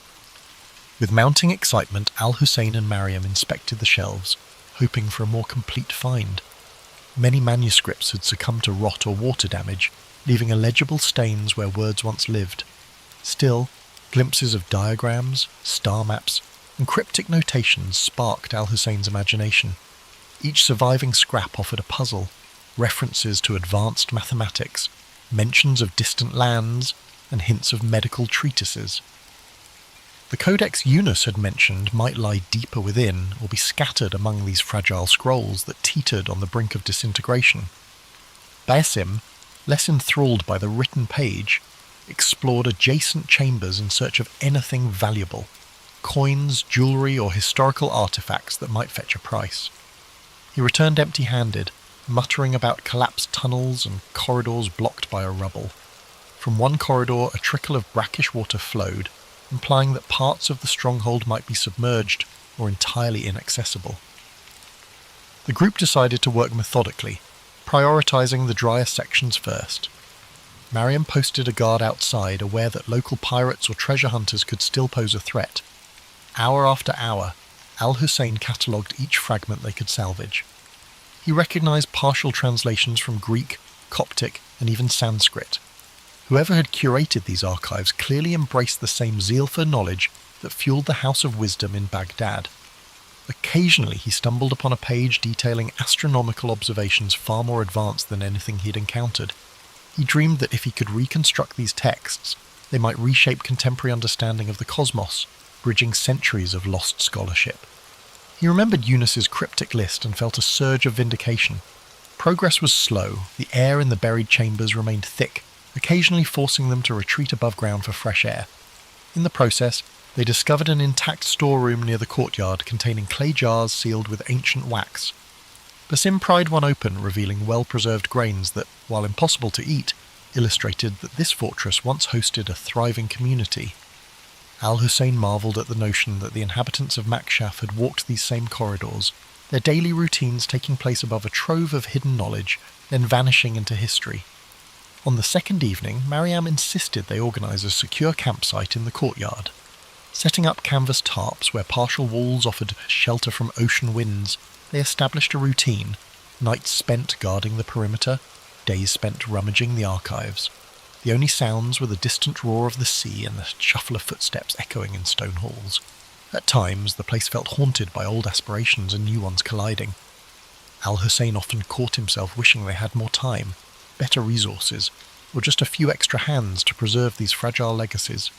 With mounting excitement, Al-Hussein and Mariam inspected the shelves, hoping for a more complete find. Many manuscripts had succumbed to rot or water damage, leaving illegible stains where words once lived. Still, glimpses of diagrams, star maps, and cryptic notations sparked Al-Hussein's imagination. Each surviving scrap offered a puzzle, references to advanced mathematics, mentions of distant lands, and hints of medical treatises. The codex Eunice had mentioned might lie deeper within or be scattered among these fragile scrolls that teetered on the brink of disintegration. Basim, less enthralled by the written page, explored adjacent chambers in search of anything valuable, coins, jewellery, or historical artefacts that might fetch a price. He returned empty-handed, muttering about collapsed tunnels and corridors blocked by a rubble. From one corridor a trickle of brackish water flowed, implying that parts of the stronghold might be submerged or entirely inaccessible. The group decided to work methodically, prioritising the drier sections first. Mariam posted a guard outside, aware that local pirates or treasure hunters could still pose a threat. Hour after hour, Al-Hussein catalogued each fragment they could salvage. He recognised partial translations from Greek, Coptic, and even Sanskrit. Whoever had curated these archives clearly embraced the same zeal for knowledge that fueled the House of Wisdom in Baghdad. Occasionally he stumbled upon a page detailing astronomical observations far more advanced than anything he'd encountered. He dreamed that if he could reconstruct these texts, they might reshape contemporary understanding of the cosmos, bridging centuries of lost scholarship. He remembered Eunice's cryptic list and felt a surge of vindication. Progress was slow, the air in the buried chambers remained thick, occasionally forcing them to retreat above ground for fresh air. In the process, they discovered an intact storeroom near the courtyard containing clay jars sealed with ancient wax. Basim pried one open, revealing well-preserved grains that, while impossible to eat, illustrated that this fortress once hosted a thriving community. Al-Hussein marvelled at the notion that the inhabitants of Makshaf had walked these same corridors, their daily routines taking place above a trove of hidden knowledge, then vanishing into history. On the second evening, Mariam insisted they organise a secure campsite in the courtyard. Setting up canvas tarps where partial walls offered shelter from ocean winds, they established a routine, nights spent guarding the perimeter, days spent rummaging the archives. The only sounds were the distant roar of the sea and the shuffle of footsteps echoing in stone halls. At times, the place felt haunted by old aspirations and new ones colliding. Al-Hussein often caught himself wishing they had more time, better resources, or just a few extra hands to preserve these fragile legacies.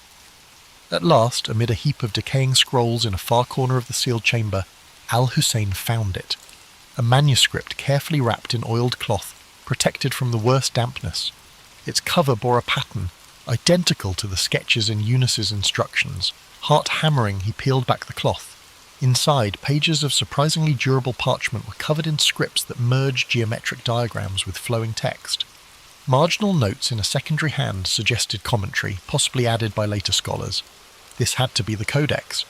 At last, amid a heap of decaying scrolls in a far corner of the sealed chamber, Al-Hussein found it. A manuscript carefully wrapped in oiled cloth, protected from the worst dampness. Its cover bore a pattern, identical to the sketches in Eunice's instructions. Heart-hammering, he peeled back the cloth. Inside, pages of surprisingly durable parchment were covered in scripts that merged geometric diagrams with flowing text. Marginal notes in a secondary hand suggested commentary, possibly added by later scholars. This had to be the Codex.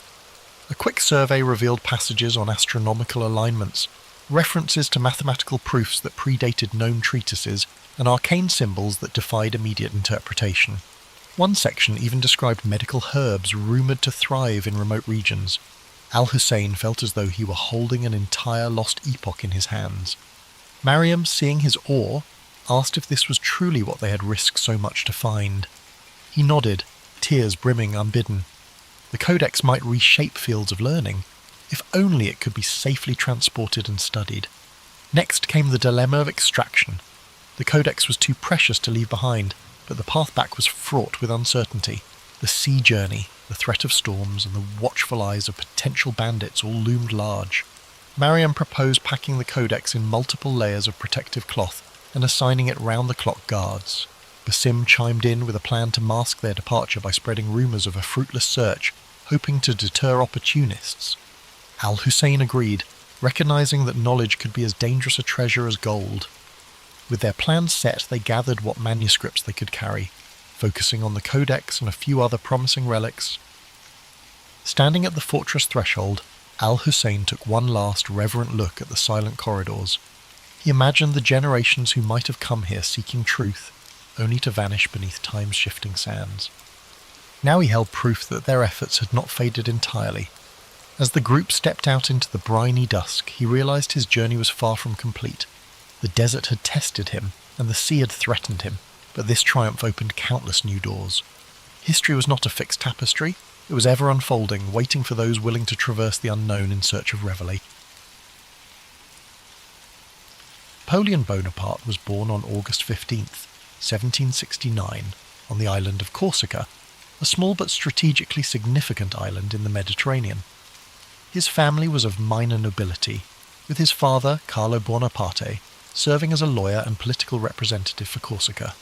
A quick survey revealed passages on astronomical alignments, references to mathematical proofs that predated known treatises, and arcane symbols that defied immediate interpretation. One section even described medical herbs rumoured to thrive in remote regions. Al-Hussein felt as though he were holding an entire lost epoch in his hands. Mariam, seeing his awe, asked if this was truly what they had risked so much to find. He nodded, tears brimming unbidden. The Codex might reshape fields of learning, if only it could be safely transported and studied. Next came the dilemma of extraction. The Codex was too precious to leave behind, but the path back was fraught with uncertainty. The sea journey, the threat of storms, and the watchful eyes of potential bandits all loomed large. Mariam proposed packing the Codex in multiple layers of protective cloth and assigning it round-the-clock guards. Basim chimed in with a plan to mask their departure by spreading rumours of a fruitless search, hoping to deter opportunists. Al-Hussein agreed, recognising that knowledge could be as dangerous a treasure as gold. With their plans set, they gathered what manuscripts they could carry, focusing on the Codex and a few other promising relics. Standing at the fortress threshold, Al-Hussein took one last reverent look at the silent corridors. He imagined the generations who might have come here seeking truth, only to vanish beneath time's shifting sands. Now he held proof that their efforts had not faded entirely. As the group stepped out into the briny dusk, he realised his journey was far from complete. The desert had tested him, and the sea had threatened him, but this triumph opened countless new doors. History was not a fixed tapestry, it was ever unfolding, waiting for those willing to traverse the unknown in search of revelation. Napoleon Bonaparte was born on August 15th, 1769, on the island of Corsica, a small but strategically significant island in the Mediterranean. His family was of minor nobility, with his father, Carlo Buonaparte, serving as a lawyer and political representative for Corsica.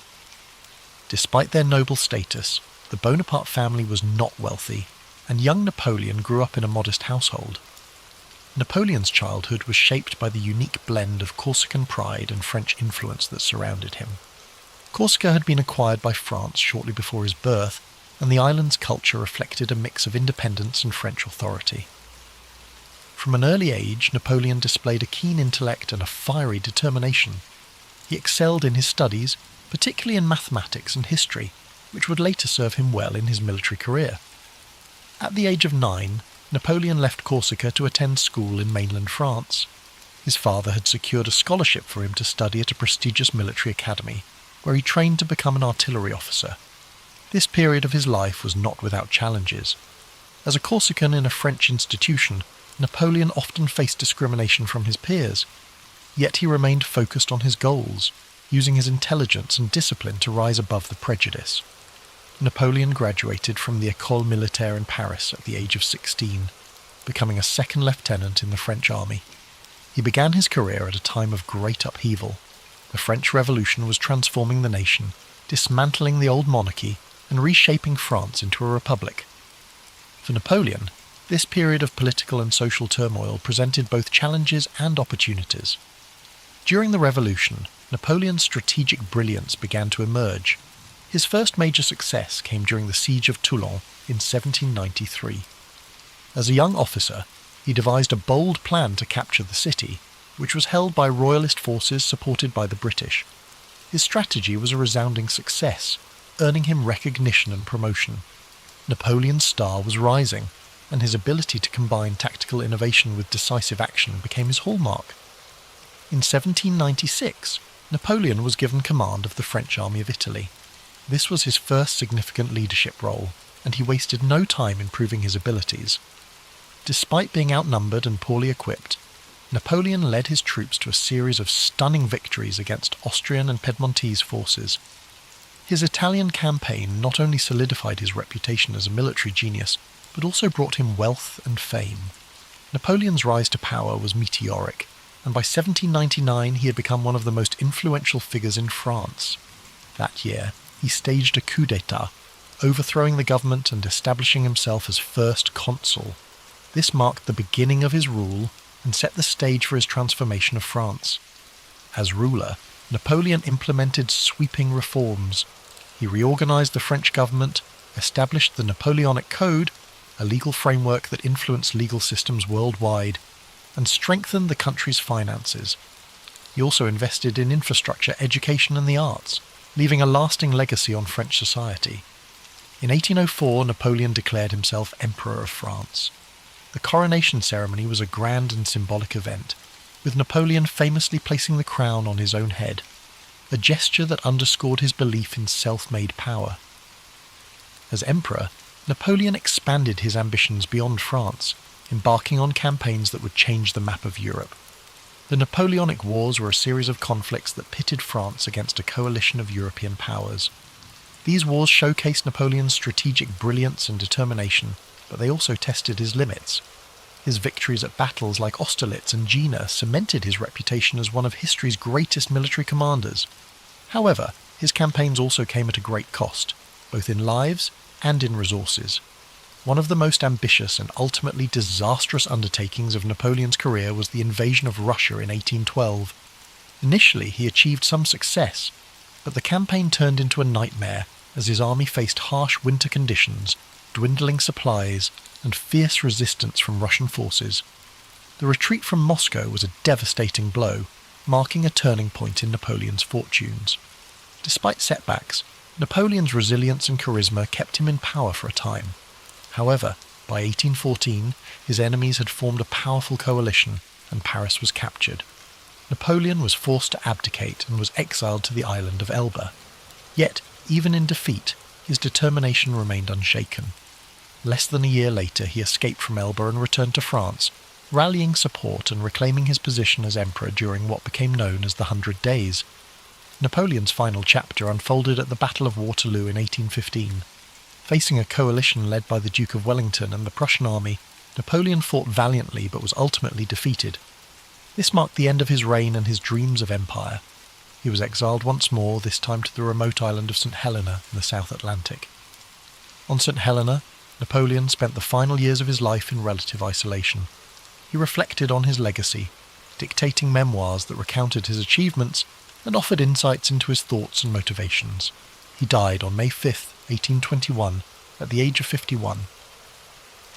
Despite their noble status, the Bonaparte family was not wealthy, and young Napoleon grew up in a modest household. Napoleon's childhood was shaped by the unique blend of Corsican pride and French influence that surrounded him. Corsica had been acquired by France shortly before his birth, and the island's culture reflected a mix of independence and French authority. From an early age, Napoleon displayed a keen intellect and a fiery determination. He excelled in his studies, particularly in mathematics and history, which would later serve him well in his military career. At the age of 9, Napoleon left Corsica to attend school in mainland France. His father had secured a scholarship for him to study at a prestigious military academy, where he trained to become an artillery officer. This period of his life was not without challenges. As a Corsican in a French institution, Napoleon often faced discrimination from his peers, yet he remained focused on his goals, using his intelligence and discipline to rise above the prejudice. Napoleon graduated from the École Militaire in Paris at the age of 16, becoming a second lieutenant in the French army. He began his career at a time of great upheaval. The French Revolution was transforming the nation, dismantling the old monarchy and reshaping France into a republic. For Napoleon, this period of political and social turmoil presented both challenges and opportunities. During the Revolution, Napoleon's strategic brilliance began to emerge. His first major success came during the Siege of Toulon in 1793. As a young officer, he devised a bold plan to capture the city, which was held by royalist forces supported by the British. His strategy was a resounding success, earning him recognition and promotion. Napoleon's star was rising, and his ability to combine tactical innovation with decisive action became his hallmark. In 1796, Napoleon was given command of the French army of Italy. This was his first significant leadership role, and he wasted no time in proving his abilities. Despite being outnumbered and poorly equipped, Napoleon led his troops to a series of stunning victories against Austrian and Piedmontese forces. His Italian campaign not only solidified his reputation as a military genius, but also brought him wealth and fame. Napoleon's rise to power was meteoric, and by 1799 he had become one of the most influential figures in France. That year, he staged a coup d'état, overthrowing the government and establishing himself as first consul. This marked the beginning of his rule and set the stage for his transformation of France. As ruler, Napoleon implemented sweeping reforms. He reorganized the French government, established the Napoleonic Code, a legal framework that influenced legal systems worldwide, and strengthened the country's finances. He also invested in infrastructure, education and the arts, leaving a lasting legacy on French society. In 1804, Napoleon declared himself Emperor of France. The coronation ceremony was a grand and symbolic event, with Napoleon famously placing the crown on his own head, a gesture that underscored his belief in self-made power. As emperor, Napoleon expanded his ambitions beyond France, embarking on campaigns that would change the map of Europe. The Napoleonic Wars were a series of conflicts that pitted France against a coalition of European powers. These wars showcased Napoleon's strategic brilliance and determination, but they also tested his limits. His victories at battles like Austerlitz and Jena cemented his reputation as one of history's greatest military commanders. However, his campaigns also came at a great cost, both in lives and in resources. One of the most ambitious and ultimately disastrous undertakings of Napoleon's career was the invasion of Russia in 1812. Initially, he achieved some success, but the campaign turned into a nightmare as his army faced harsh winter conditions, dwindling supplies, and fierce resistance from Russian forces. The retreat from Moscow was a devastating blow, marking a turning point in Napoleon's fortunes. Despite setbacks, Napoleon's resilience and charisma kept him in power for a time. However, by 1814, his enemies had formed a powerful coalition, and Paris was captured. Napoleon was forced to abdicate and was exiled to the island of Elba. Yet, even in defeat, his determination remained unshaken. Less than a year later, he escaped from Elba and returned to France, rallying support and reclaiming his position as emperor during what became known as the 100 Days. Napoleon's final chapter unfolded at the Battle of Waterloo in 1815. Facing a coalition led by the Duke of Wellington and the Prussian army, Napoleon fought valiantly but was ultimately defeated. This marked the end of his reign and his dreams of empire. He was exiled once more, this time to the remote island of St. Helena in the South Atlantic. On St. Helena, Napoleon spent the final years of his life in relative isolation. He reflected on his legacy, dictating memoirs that recounted his achievements and offered insights into his thoughts and motivations. He died on May 5th, 1821, at the age of 51.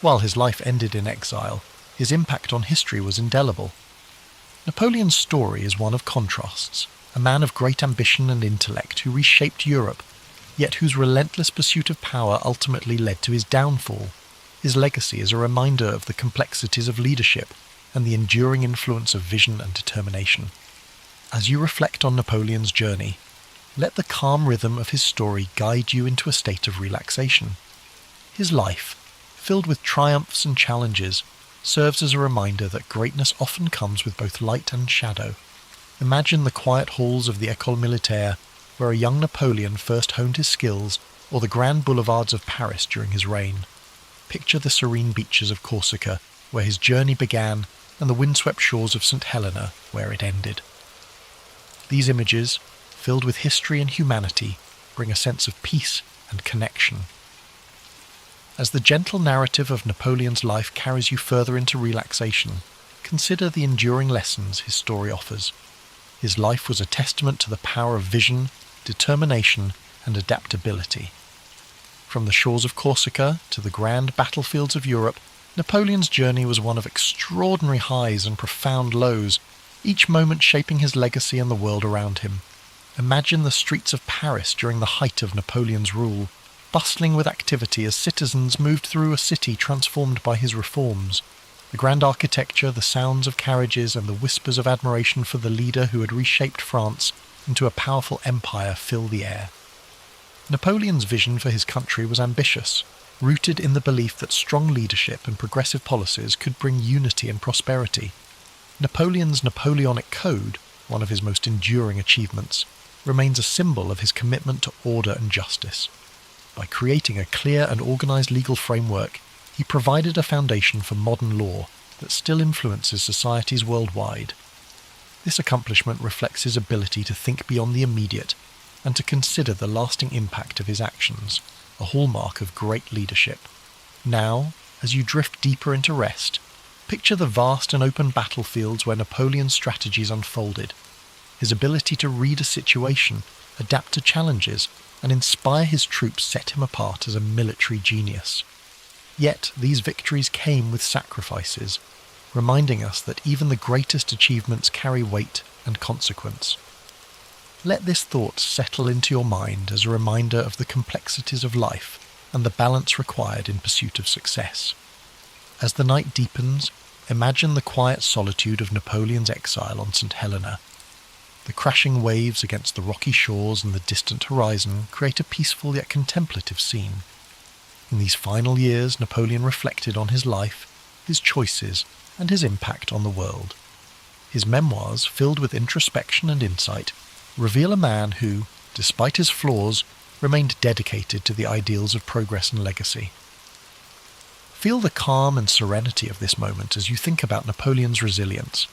While his life ended in exile, his impact on history was indelible. Napoleon's story is one of contrasts, a man of great ambition and intellect who reshaped Europe, yet whose relentless pursuit of power ultimately led to his downfall. His legacy is a reminder of the complexities of leadership and the enduring influence of vision and determination. As you reflect on Napoleon's journey, let the calm rhythm of his story guide you into a state of relaxation. His life, filled with triumphs and challenges, serves as a reminder that greatness often comes with both light and shadow. Imagine the quiet halls of the École Militaire, where a young Napoleon first honed his skills, or the grand boulevards of Paris during his reign. Picture the serene beaches of Corsica, where his journey began, and the windswept shores of St. Helena, where it ended. These images, filled with history and humanity, bring a sense of peace and connection. As the gentle narrative of Napoleon's life carries you further into relaxation, consider the enduring lessons his story offers. His life was a testament to the power of vision, determination, and adaptability. From the shores of Corsica to the grand battlefields of Europe, Napoleon's journey was one of extraordinary highs and profound lows, each moment shaping his legacy and the world around him. Imagine the streets of Paris during the height of Napoleon's rule, bustling with activity as citizens moved through a city transformed by his reforms. The grand architecture, the sounds of carriages, and the whispers of admiration for the leader who had reshaped France into a powerful empire fill the air. Napoleon's vision for his country was ambitious, rooted in the belief that strong leadership and progressive policies could bring unity and prosperity. Napoleon's Napoleonic Code, one of his most enduring achievements, remains a symbol of his commitment to order and justice. By creating a clear and organized legal framework, he provided a foundation for modern law that still influences societies worldwide. This accomplishment reflects his ability to think beyond the immediate and to consider the lasting impact of his actions, a hallmark of great leadership. Now, as you drift deeper into rest, picture the vast and open battlefields where Napoleon's strategies unfolded. His ability to read a situation, adapt to challenges, and inspire his troops set him apart as a military genius. Yet these victories came with sacrifices, reminding us that even the greatest achievements carry weight and consequence. Let this thought settle into your mind as a reminder of the complexities of life and the balance required in pursuit of success. As the night deepens, imagine the quiet solitude of Napoleon's exile on St. Helena. The crashing waves against the rocky shores and the distant horizon create a peaceful yet contemplative scene. In these final years, Napoleon reflected on his life, his choices, and his impact on the world. His memoirs, filled with introspection and insight, reveal a man who, despite his flaws, remained dedicated to the ideals of progress and legacy. Feel the calm and serenity of this moment as you think about Napoleon's resilience.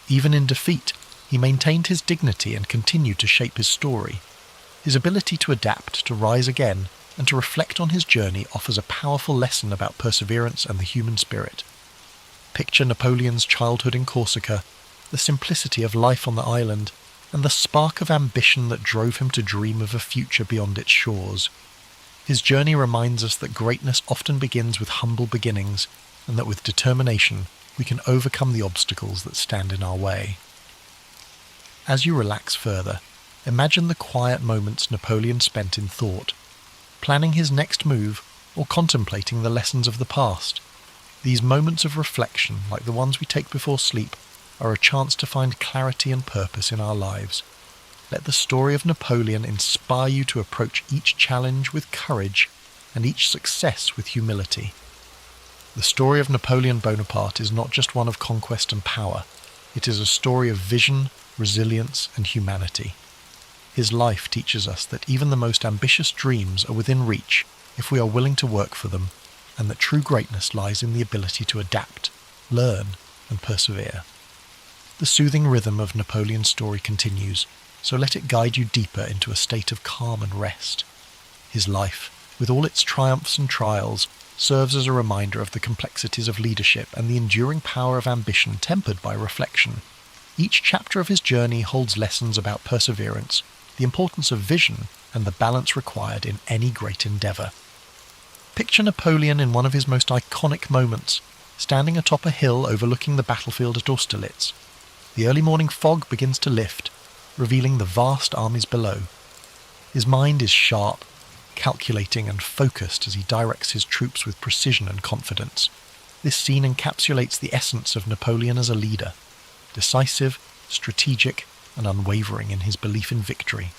Even in defeat, he maintained his dignity and continued to shape his story. His ability to adapt, to rise again, and to reflect on his journey offers a powerful lesson about perseverance and the human spirit. Picture Napoleon's childhood in Corsica, the simplicity of life on the island, and the spark of ambition that drove him to dream of a future beyond its shores. His journey reminds us that greatness often begins with humble beginnings, and that with determination we can overcome the obstacles that stand in our way. As you relax further, imagine the quiet moments Napoleon spent in thought, planning his next move or contemplating the lessons of the past. These moments of reflection, like the ones we take before sleep, are a chance to find clarity and purpose in our lives. Let the story of Napoleon inspire you to approach each challenge with courage and each success with humility. The story of Napoleon Bonaparte is not just one of conquest and power. It is a story of vision, resilience, and humanity. His life teaches us that even the most ambitious dreams are within reach if we are willing to work for them, and that true greatness lies in the ability to adapt, learn, and persevere. The soothing rhythm of Napoleon's story continues, so let it guide you deeper into a state of calm and rest. His life, with all its triumphs and trials, serves as a reminder of the complexities of leadership and the enduring power of ambition tempered by reflection. Each chapter of his journey holds lessons about perseverance, the importance of vision, and the balance required in any great endeavour. Picture Napoleon in one of his most iconic moments, standing atop a hill overlooking the battlefield at Austerlitz. The early morning fog begins to lift, revealing the vast armies below. His mind is sharp, calculating and focused as he directs his troops with precision and confidence. This scene encapsulates the essence of Napoleon as a leader, decisive, strategic, and unwavering in his belief in victory.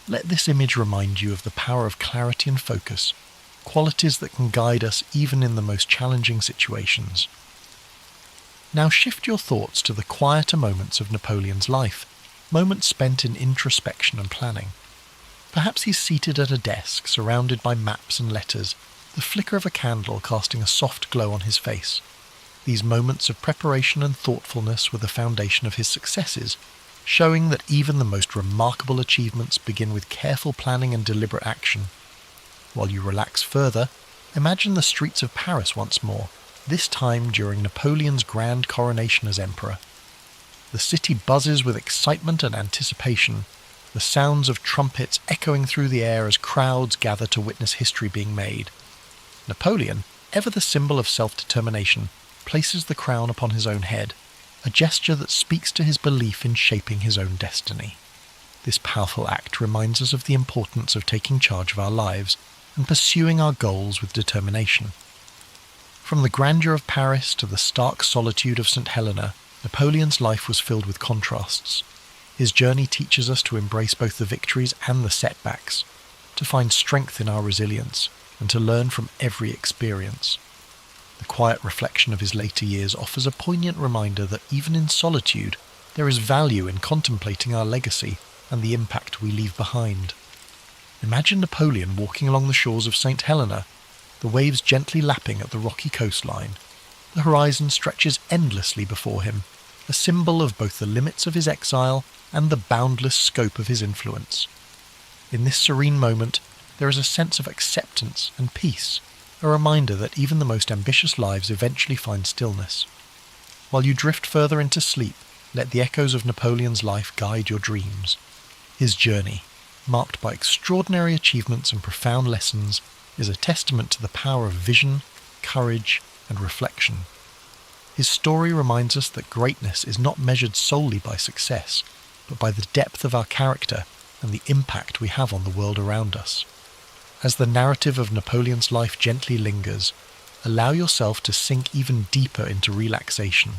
Let this image remind you of the power of clarity and focus, qualities that can guide us even in the most challenging situations. Now shift your thoughts to the quieter moments of Napoleon's life, moments spent in introspection and planning. Perhaps he's seated at a desk, surrounded by maps and letters, the flicker of a candle casting a soft glow on his face. These moments of preparation and thoughtfulness were the foundation of his successes, showing that even the most remarkable achievements begin with careful planning and deliberate action. While you relax further, imagine the streets of Paris once more, this time during Napoleon's grand coronation as emperor. The city buzzes with excitement and anticipation, the sounds of trumpets echoing through the air as crowds gather to witness history being made. Napoleon, ever the symbol of self-determination, places the crown upon his own head, a gesture that speaks to his belief in shaping his own destiny. This powerful act reminds us of the importance of taking charge of our lives and pursuing our goals with determination. From the grandeur of Paris to the stark solitude of St. Helena, Napoleon's life was filled with contrasts. His journey teaches us to embrace both the victories and the setbacks, to find strength in our resilience, and to learn from every experience. The quiet reflection of his later years offers a poignant reminder that even in solitude, there is value in contemplating our legacy and the impact we leave behind. Imagine Napoleon walking along the shores of St. Helena, the waves gently lapping at the rocky coastline. The horizon stretches endlessly before him, a symbol of both the limits of his exile and the boundless scope of his influence. In this serene moment, there is a sense of acceptance and peace, a reminder that even the most ambitious lives eventually find stillness. While you drift further into sleep, let the echoes of Napoleon's life guide your dreams. His journey, marked by extraordinary achievements and profound lessons, is a testament to the power of vision, courage, and reflection. His story reminds us that greatness is not measured solely by success, but by the depth of our character and the impact we have on the world around us. As the narrative of Napoleon's life gently lingers, allow yourself to sink even deeper into relaxation.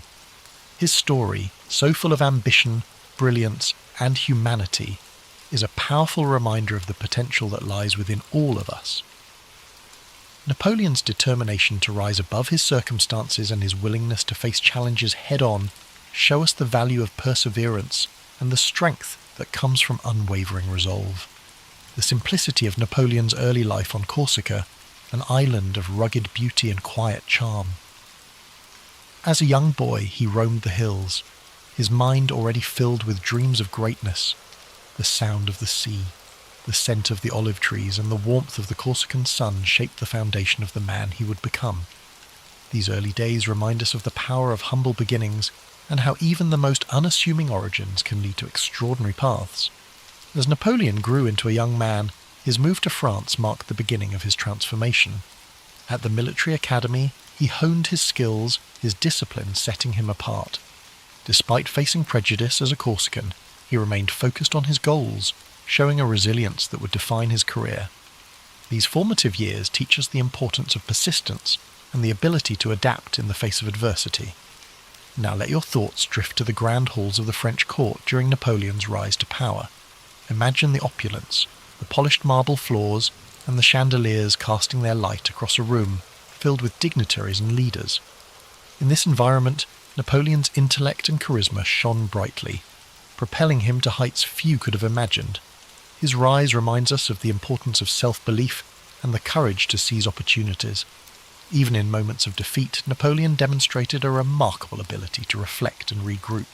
His story, so full of ambition, brilliance, and humanity, is a powerful reminder of the potential that lies within all of us. Napoleon's determination to rise above his circumstances and his willingness to face challenges head-on show us the value of perseverance and the strength that comes from unwavering resolve. The simplicity of Napoleon's early life on Corsica, an island of rugged beauty and quiet charm. As a young boy, he roamed the hills, his mind already filled with dreams of greatness. The sound of the sea, the scent of the olive trees, and the warmth of the Corsican sun shaped the foundation of the man he would become. These early days remind us of the power of humble beginnings and how even the most unassuming origins can lead to extraordinary paths. As Napoleon grew into a young man, his move to France marked the beginning of his transformation. At the military academy, he honed his skills, his discipline setting him apart. Despite facing prejudice as a Corsican, he remained focused on his goals, showing a resilience that would define his career. These formative years teach us the importance of persistence and the ability to adapt in the face of adversity. Now let your thoughts drift to the grand halls of the French court during Napoleon's rise to power. Imagine the opulence, the polished marble floors, and the chandeliers casting their light across a room filled with dignitaries and leaders. In this environment, Napoleon's intellect and charisma shone brightly, propelling him to heights few could have imagined. His rise reminds us of the importance of self-belief and the courage to seize opportunities. Even in moments of defeat, Napoleon demonstrated a remarkable ability to reflect and regroup.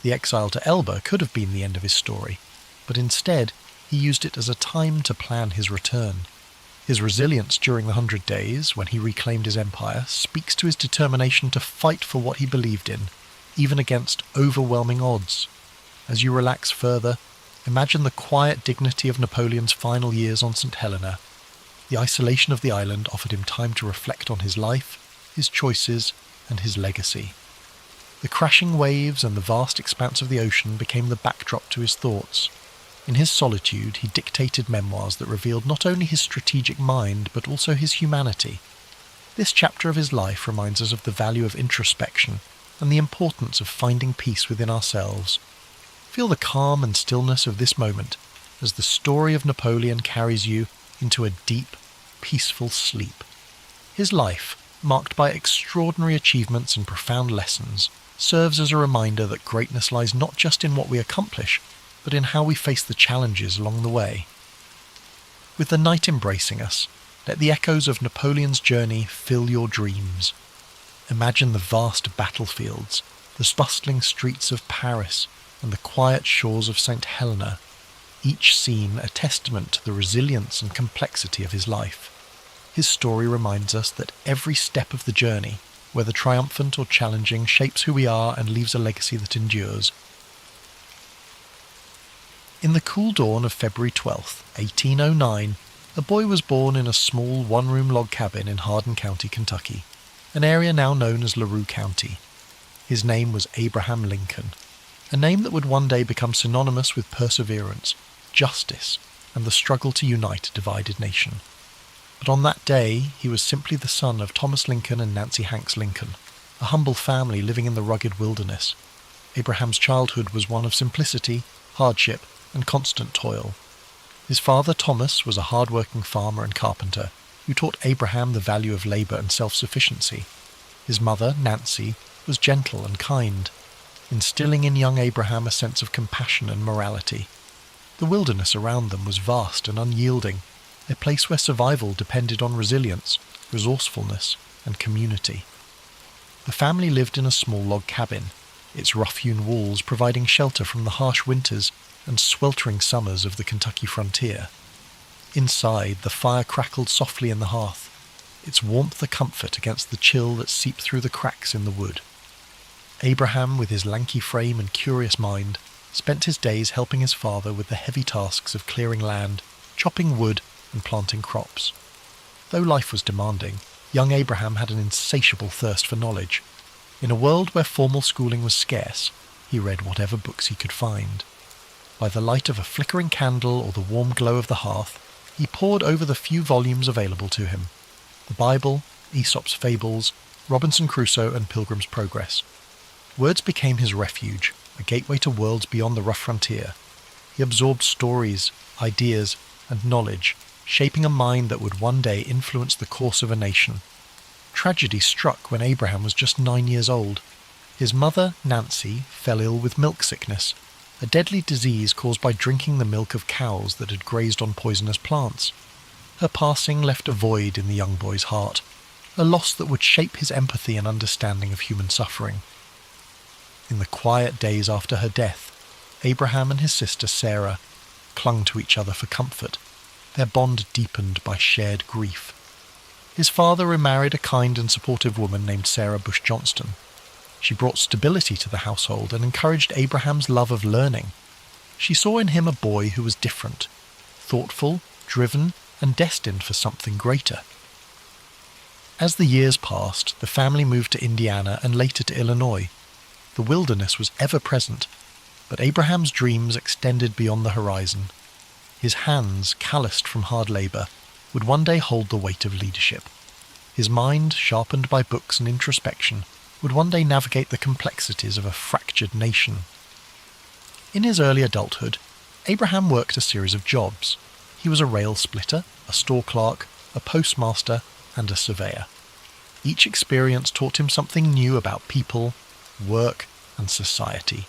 The exile to Elba could have been the end of his story, but instead he used it as a time to plan his return. His resilience during the 100 Days, when he reclaimed his empire, speaks to his determination to fight for what he believed in, even against overwhelming odds. As you relax further, imagine the quiet dignity of Napoleon's final years on St. Helena. The isolation of the island offered him time to reflect on his life, his choices, and his legacy. The crashing waves and the vast expanse of the ocean became the backdrop to his thoughts. In his solitude, he dictated memoirs that revealed not only his strategic mind, but also his humanity. This chapter of his life reminds us of the value of introspection and the importance of finding peace within ourselves. Feel the calm and stillness of this moment as the story of Napoleon carries you into a deep, peaceful sleep. His life, marked by extraordinary achievements and profound lessons, serves as a reminder that greatness lies not just in what we accomplish, but in how we face the challenges along the way. With the night embracing us, let the echoes of Napoleon's journey fill your dreams. Imagine the vast battlefields, the bustling streets of Paris, and the quiet shores of St. Helena, each scene a testament to the resilience and complexity of his life. His story reminds us that every step of the journey, whether triumphant or challenging, shapes who we are and leaves a legacy that endures. In the cool dawn of February 12th, 1809, a boy was born in a small one-room log cabin in Hardin County, Kentucky, an area now known as LaRue County. His name was Abraham Lincoln, a name that would one day become synonymous with perseverance, justice, and the struggle to unite a divided nation. But on that day, he was simply the son of Thomas Lincoln and Nancy Hanks Lincoln, a humble family living in the rugged wilderness. Abraham's childhood was one of simplicity, hardship, and constant toil. His father, Thomas, was a hard-working farmer and carpenter who taught Abraham the value of labor and self-sufficiency. His mother, Nancy, was gentle and kind, instilling in young Abraham a sense of compassion and morality. The wilderness around them was vast and unyielding, a place where survival depended on resilience, resourcefulness, and community. The family lived in a small log cabin, its rough-hewn walls providing shelter from the harsh winters and sweltering summers of the Kentucky frontier. Inside, the fire crackled softly in the hearth, its warmth a comfort against the chill that seeped through the cracks in the wood. Abraham, with his lanky frame and curious mind, spent his days helping his father with the heavy tasks of clearing land, chopping wood, and planting crops. Though life was demanding, young Abraham had an insatiable thirst for knowledge. In a world where formal schooling was scarce, he read whatever books he could find. By the light of a flickering candle or the warm glow of the hearth, he pored over the few volumes available to him: the Bible, Aesop's Fables, Robinson Crusoe, and Pilgrim's Progress. Words became his refuge, a gateway to worlds beyond the rough frontier. He absorbed stories, ideas, and knowledge, shaping a mind that would one day influence the course of a nation. Tragedy struck when Abraham was just 9 years old. His mother, Nancy, fell ill with milk sickness, a deadly disease caused by drinking the milk of cows that had grazed on poisonous plants. Her passing left a void in the young boy's heart, a loss that would shape his empathy and understanding of human suffering. In the quiet days after her death, Abraham and his sister Sarah clung to each other for comfort, their bond deepened by shared grief. His father remarried a kind and supportive woman named Sarah Bush Johnston. She brought stability to the household and encouraged Abraham's love of learning. She saw in him a boy who was different, thoughtful, driven, and destined for something greater. As the years passed, the family moved to Indiana and later to Illinois. The wilderness was ever present, but Abraham's dreams extended beyond the horizon. His hands, calloused from hard labour, would one day hold the weight of leadership. His mind, sharpened by books and introspection, would one day navigate the complexities of a fractured nation. In his early adulthood, Abraham worked a series of jobs. He was a rail splitter, a store clerk, a postmaster, and a surveyor. Each experience taught him something new about people, work, and society.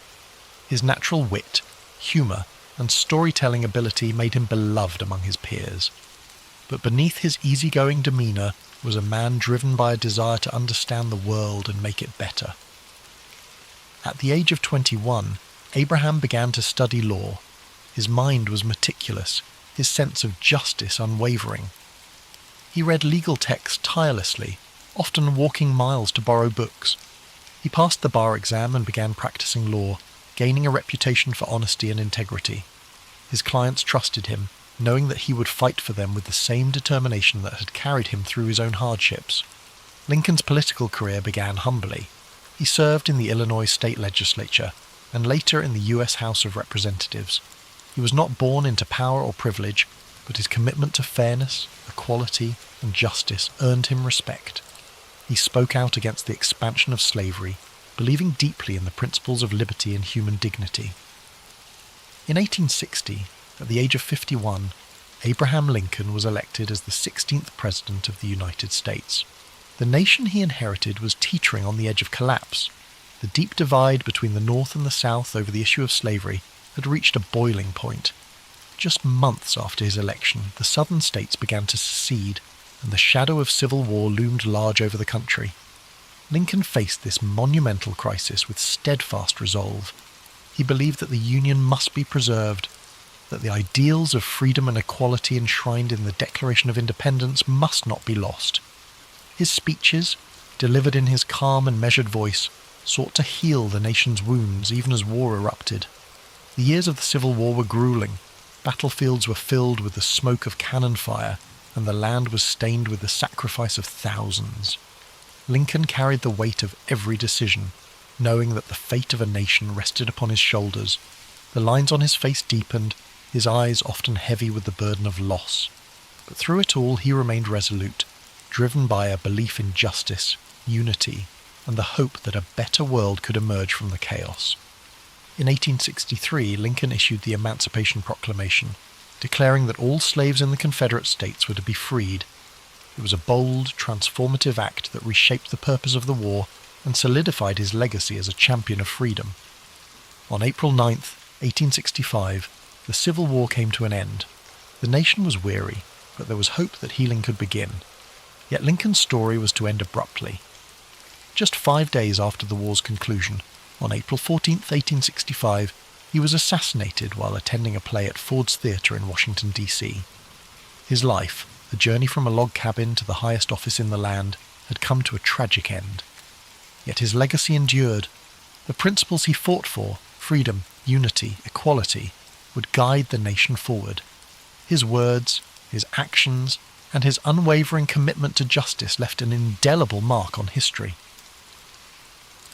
His natural wit, humour, and storytelling ability made him beloved among his peers. But beneath his easygoing demeanour was a man driven by a desire to understand the world and make it better. At the age of 21, Abraham began to study law. His mind was meticulous, his sense of justice unwavering. He read legal texts tirelessly, often walking miles to borrow books. He passed the bar exam and began practicing law, gaining a reputation for honesty and integrity. His clients trusted him, knowing that he would fight for them with the same determination that had carried him through his own hardships. Lincoln's political career began humbly. He served in the Illinois state legislature, and later in the U.S. House of Representatives. He was not born into power or privilege, but his commitment to fairness, equality, and justice earned him respect. He spoke out against the expansion of slavery, believing deeply in the principles of liberty and human dignity. In 1860, at the age of 51, Abraham Lincoln was elected as the 16th President of the United States. The nation he inherited was teetering on the edge of collapse. The deep divide between the North and the South over the issue of slavery had reached a boiling point. Just months after his election, the southern states began to secede, and the shadow of civil war loomed large over the country. Lincoln faced this monumental crisis with steadfast resolve. He believed that the Union must be preserved, that the ideals of freedom and equality enshrined in the Declaration of Independence must not be lost. His speeches, delivered in his calm and measured voice, sought to heal the nation's wounds even as war erupted. The years of the Civil War were grueling. Battlefields were filled with the smoke of cannon fire, and the land was stained with the sacrifice of thousands. Lincoln carried the weight of every decision, knowing that the fate of a nation rested upon his shoulders. The lines on his face deepened, his eyes often heavy with the burden of loss. But through it all he remained resolute, driven by a belief in justice, unity, and the hope that a better world could emerge from the chaos. In 1863, Lincoln issued the Emancipation Proclamation, declaring that all slaves in the Confederate States were to be freed. It was a bold, transformative act that reshaped the purpose of the war and solidified his legacy as a champion of freedom. On April 9, 1865, the Civil War came to an end. The nation was weary, but there was hope that healing could begin. Yet Lincoln's story was to end abruptly. Just 5 days after the war's conclusion, on April 14, 1865, he was assassinated while attending a play at Ford's Theatre in Washington, D.C. His life, the journey from a log cabin to the highest office in the land, had come to a tragic end. Yet his legacy endured, The principles he fought for, freedom, unity, equality, would guide the nation forward. His words, his actions, and his unwavering commitment to justice left an indelible mark on history.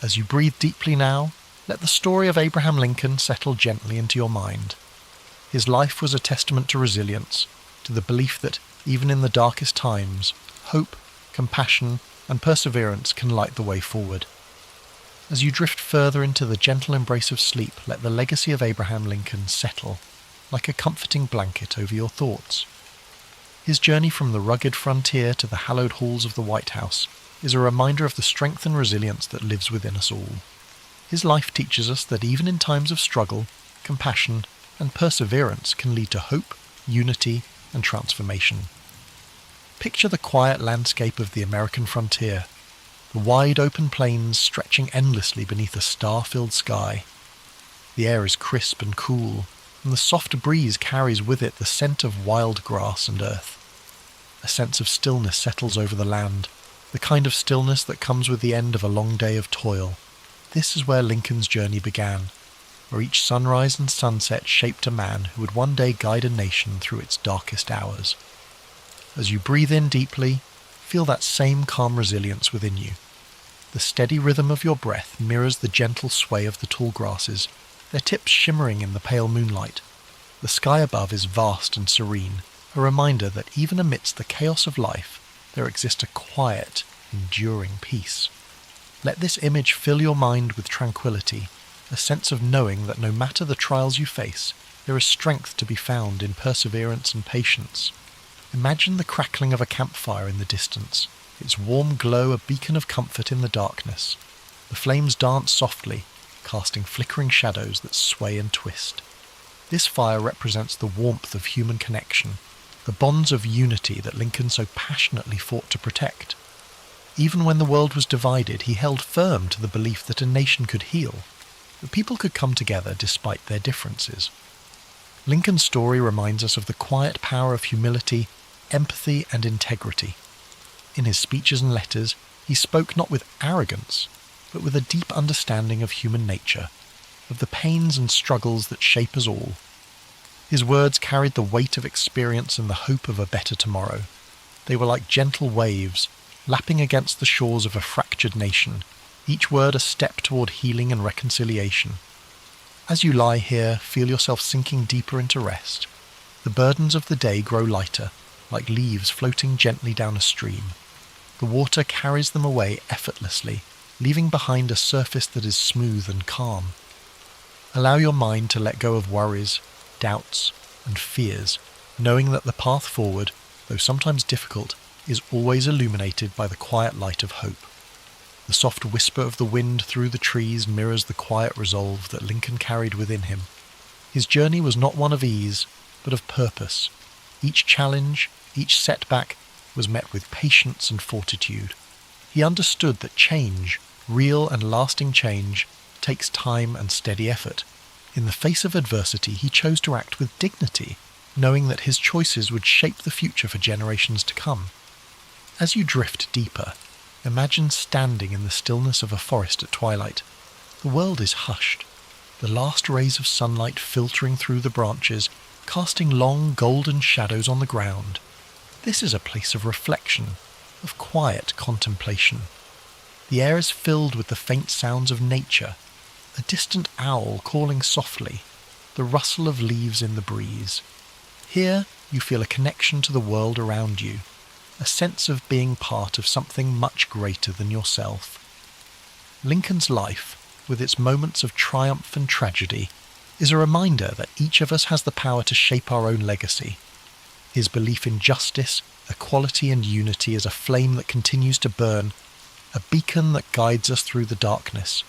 As you breathe deeply now, let the story of Abraham Lincoln settle gently into your mind. His life was a testament to resilience, to the belief that, even in the darkest times, hope, compassion, and perseverance can light the way forward. As you drift further into the gentle embrace of sleep, let the legacy of Abraham Lincoln settle, like a comforting blanket over your thoughts. His journey from the rugged frontier to the hallowed halls of the White House is a reminder of the strength and resilience that lives within us all. His life teaches us that even in times of struggle, compassion, and perseverance can lead to hope, unity, and transformation. Picture the quiet landscape of the American frontier, the wide open plains stretching endlessly beneath a star-filled sky. The air is crisp and cool, and the soft breeze carries with it the scent of wild grass and earth. A sense of stillness settles over the land, the kind of stillness that comes with the end of a long day of toil. This is where Lincoln's journey began, where each sunrise and sunset shaped a man who would one day guide a nation through its darkest hours. As you breathe in deeply, feel that same calm resilience within you. The steady rhythm of your breath mirrors the gentle sway of the tall grasses, their tips shimmering in the pale moonlight. The sky above is vast and serene, a reminder that even amidst the chaos of life, there exists a quiet, enduring peace. Let this image fill your mind with tranquility, a sense of knowing that no matter the trials you face, there is strength to be found in perseverance and patience. Imagine the crackling of a campfire in the distance, its warm glow a beacon of comfort in the darkness. The flames dance softly, casting flickering shadows that sway and twist. This fire represents the warmth of human connection, the bonds of unity that Lincoln so passionately fought to protect. Even when the world was divided, he held firm to the belief that a nation could heal, that people could come together despite their differences. Lincoln's story reminds us of the quiet power of humility, empathy, and integrity. In his speeches and letters, he spoke not with arrogance, but with a deep understanding of human nature, of the pains and struggles that shape us all. His words carried the weight of experience and the hope of a better tomorrow. They were like gentle waves, lapping against the shores of a fractured nation, each word a step toward healing and reconciliation. As you lie here, feel yourself sinking deeper into rest. The burdens of the day grow lighter, like leaves floating gently down a stream. The water carries them away effortlessly, leaving behind a surface that is smooth and calm. Allow your mind to let go of worries, doubts, and fears, knowing that the path forward, though sometimes difficult, is always illuminated by the quiet light of hope. The soft whisper of the wind through the trees mirrors the quiet resolve that Lincoln carried within him. His journey was not one of ease, but of purpose. Each challenge, each setback, was met with patience and fortitude. He understood that change, real and lasting change, takes time and steady effort. In the face of adversity, he chose to act with dignity, knowing that his choices would shape the future for generations to come. As you drift deeper, imagine standing in the stillness of a forest at twilight. The world is hushed, the last rays of sunlight filtering through the branches, casting long golden shadows on the ground. This is a place of reflection, of quiet contemplation. The air is filled with the faint sounds of nature, a distant owl calling softly, the rustle of leaves in the breeze. Here you feel a connection to the world around you, a sense of being part of something much greater than yourself. Lincoln's life, with its moments of triumph and tragedy, is a reminder that each of us has the power to shape our own legacy. His belief in justice, equality, and unity is a flame that continues to burn, a beacon that guides us through the darkness.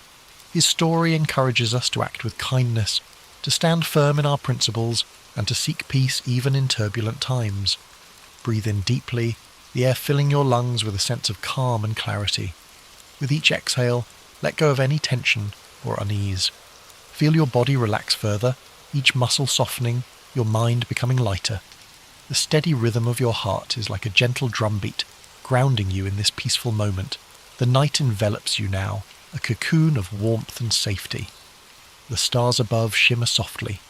His story encourages us to act with kindness, to stand firm in our principles, and to seek peace even in turbulent times. Breathe in deeply, the air filling your lungs with a sense of calm and clarity. With each exhale, let go of any tension or unease. Feel your body relax further, each muscle softening, your mind becoming lighter. The steady rhythm of your heart is like a gentle drumbeat, grounding you in this peaceful moment. The night envelops you now, a cocoon of warmth and safety. The stars above shimmer softly,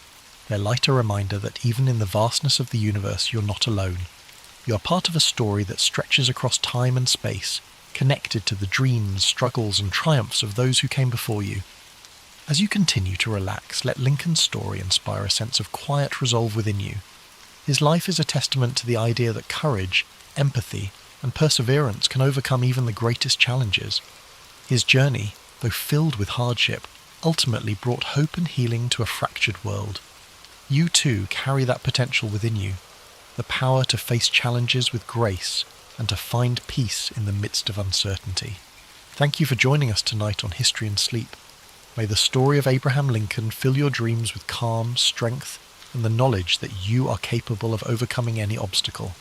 their light a reminder that even in the vastness of the universe you're not alone. You are part of a story that stretches across time and space, connected to the dreams, struggles and triumphs of those who came before you. As you continue to relax, let Lincoln's story inspire a sense of quiet resolve within you. His life is a testament to the idea that courage, empathy, and perseverance can overcome even the greatest challenges. His journey, though filled with hardship, ultimately brought hope and healing to a fractured world. You too carry that potential within you, the power to face challenges with grace and to find peace in the midst of uncertainty. Thank you for joining us tonight on History and Sleep. May the story of Abraham Lincoln fill your dreams with calm, strength, and the knowledge that you are capable of overcoming any obstacle.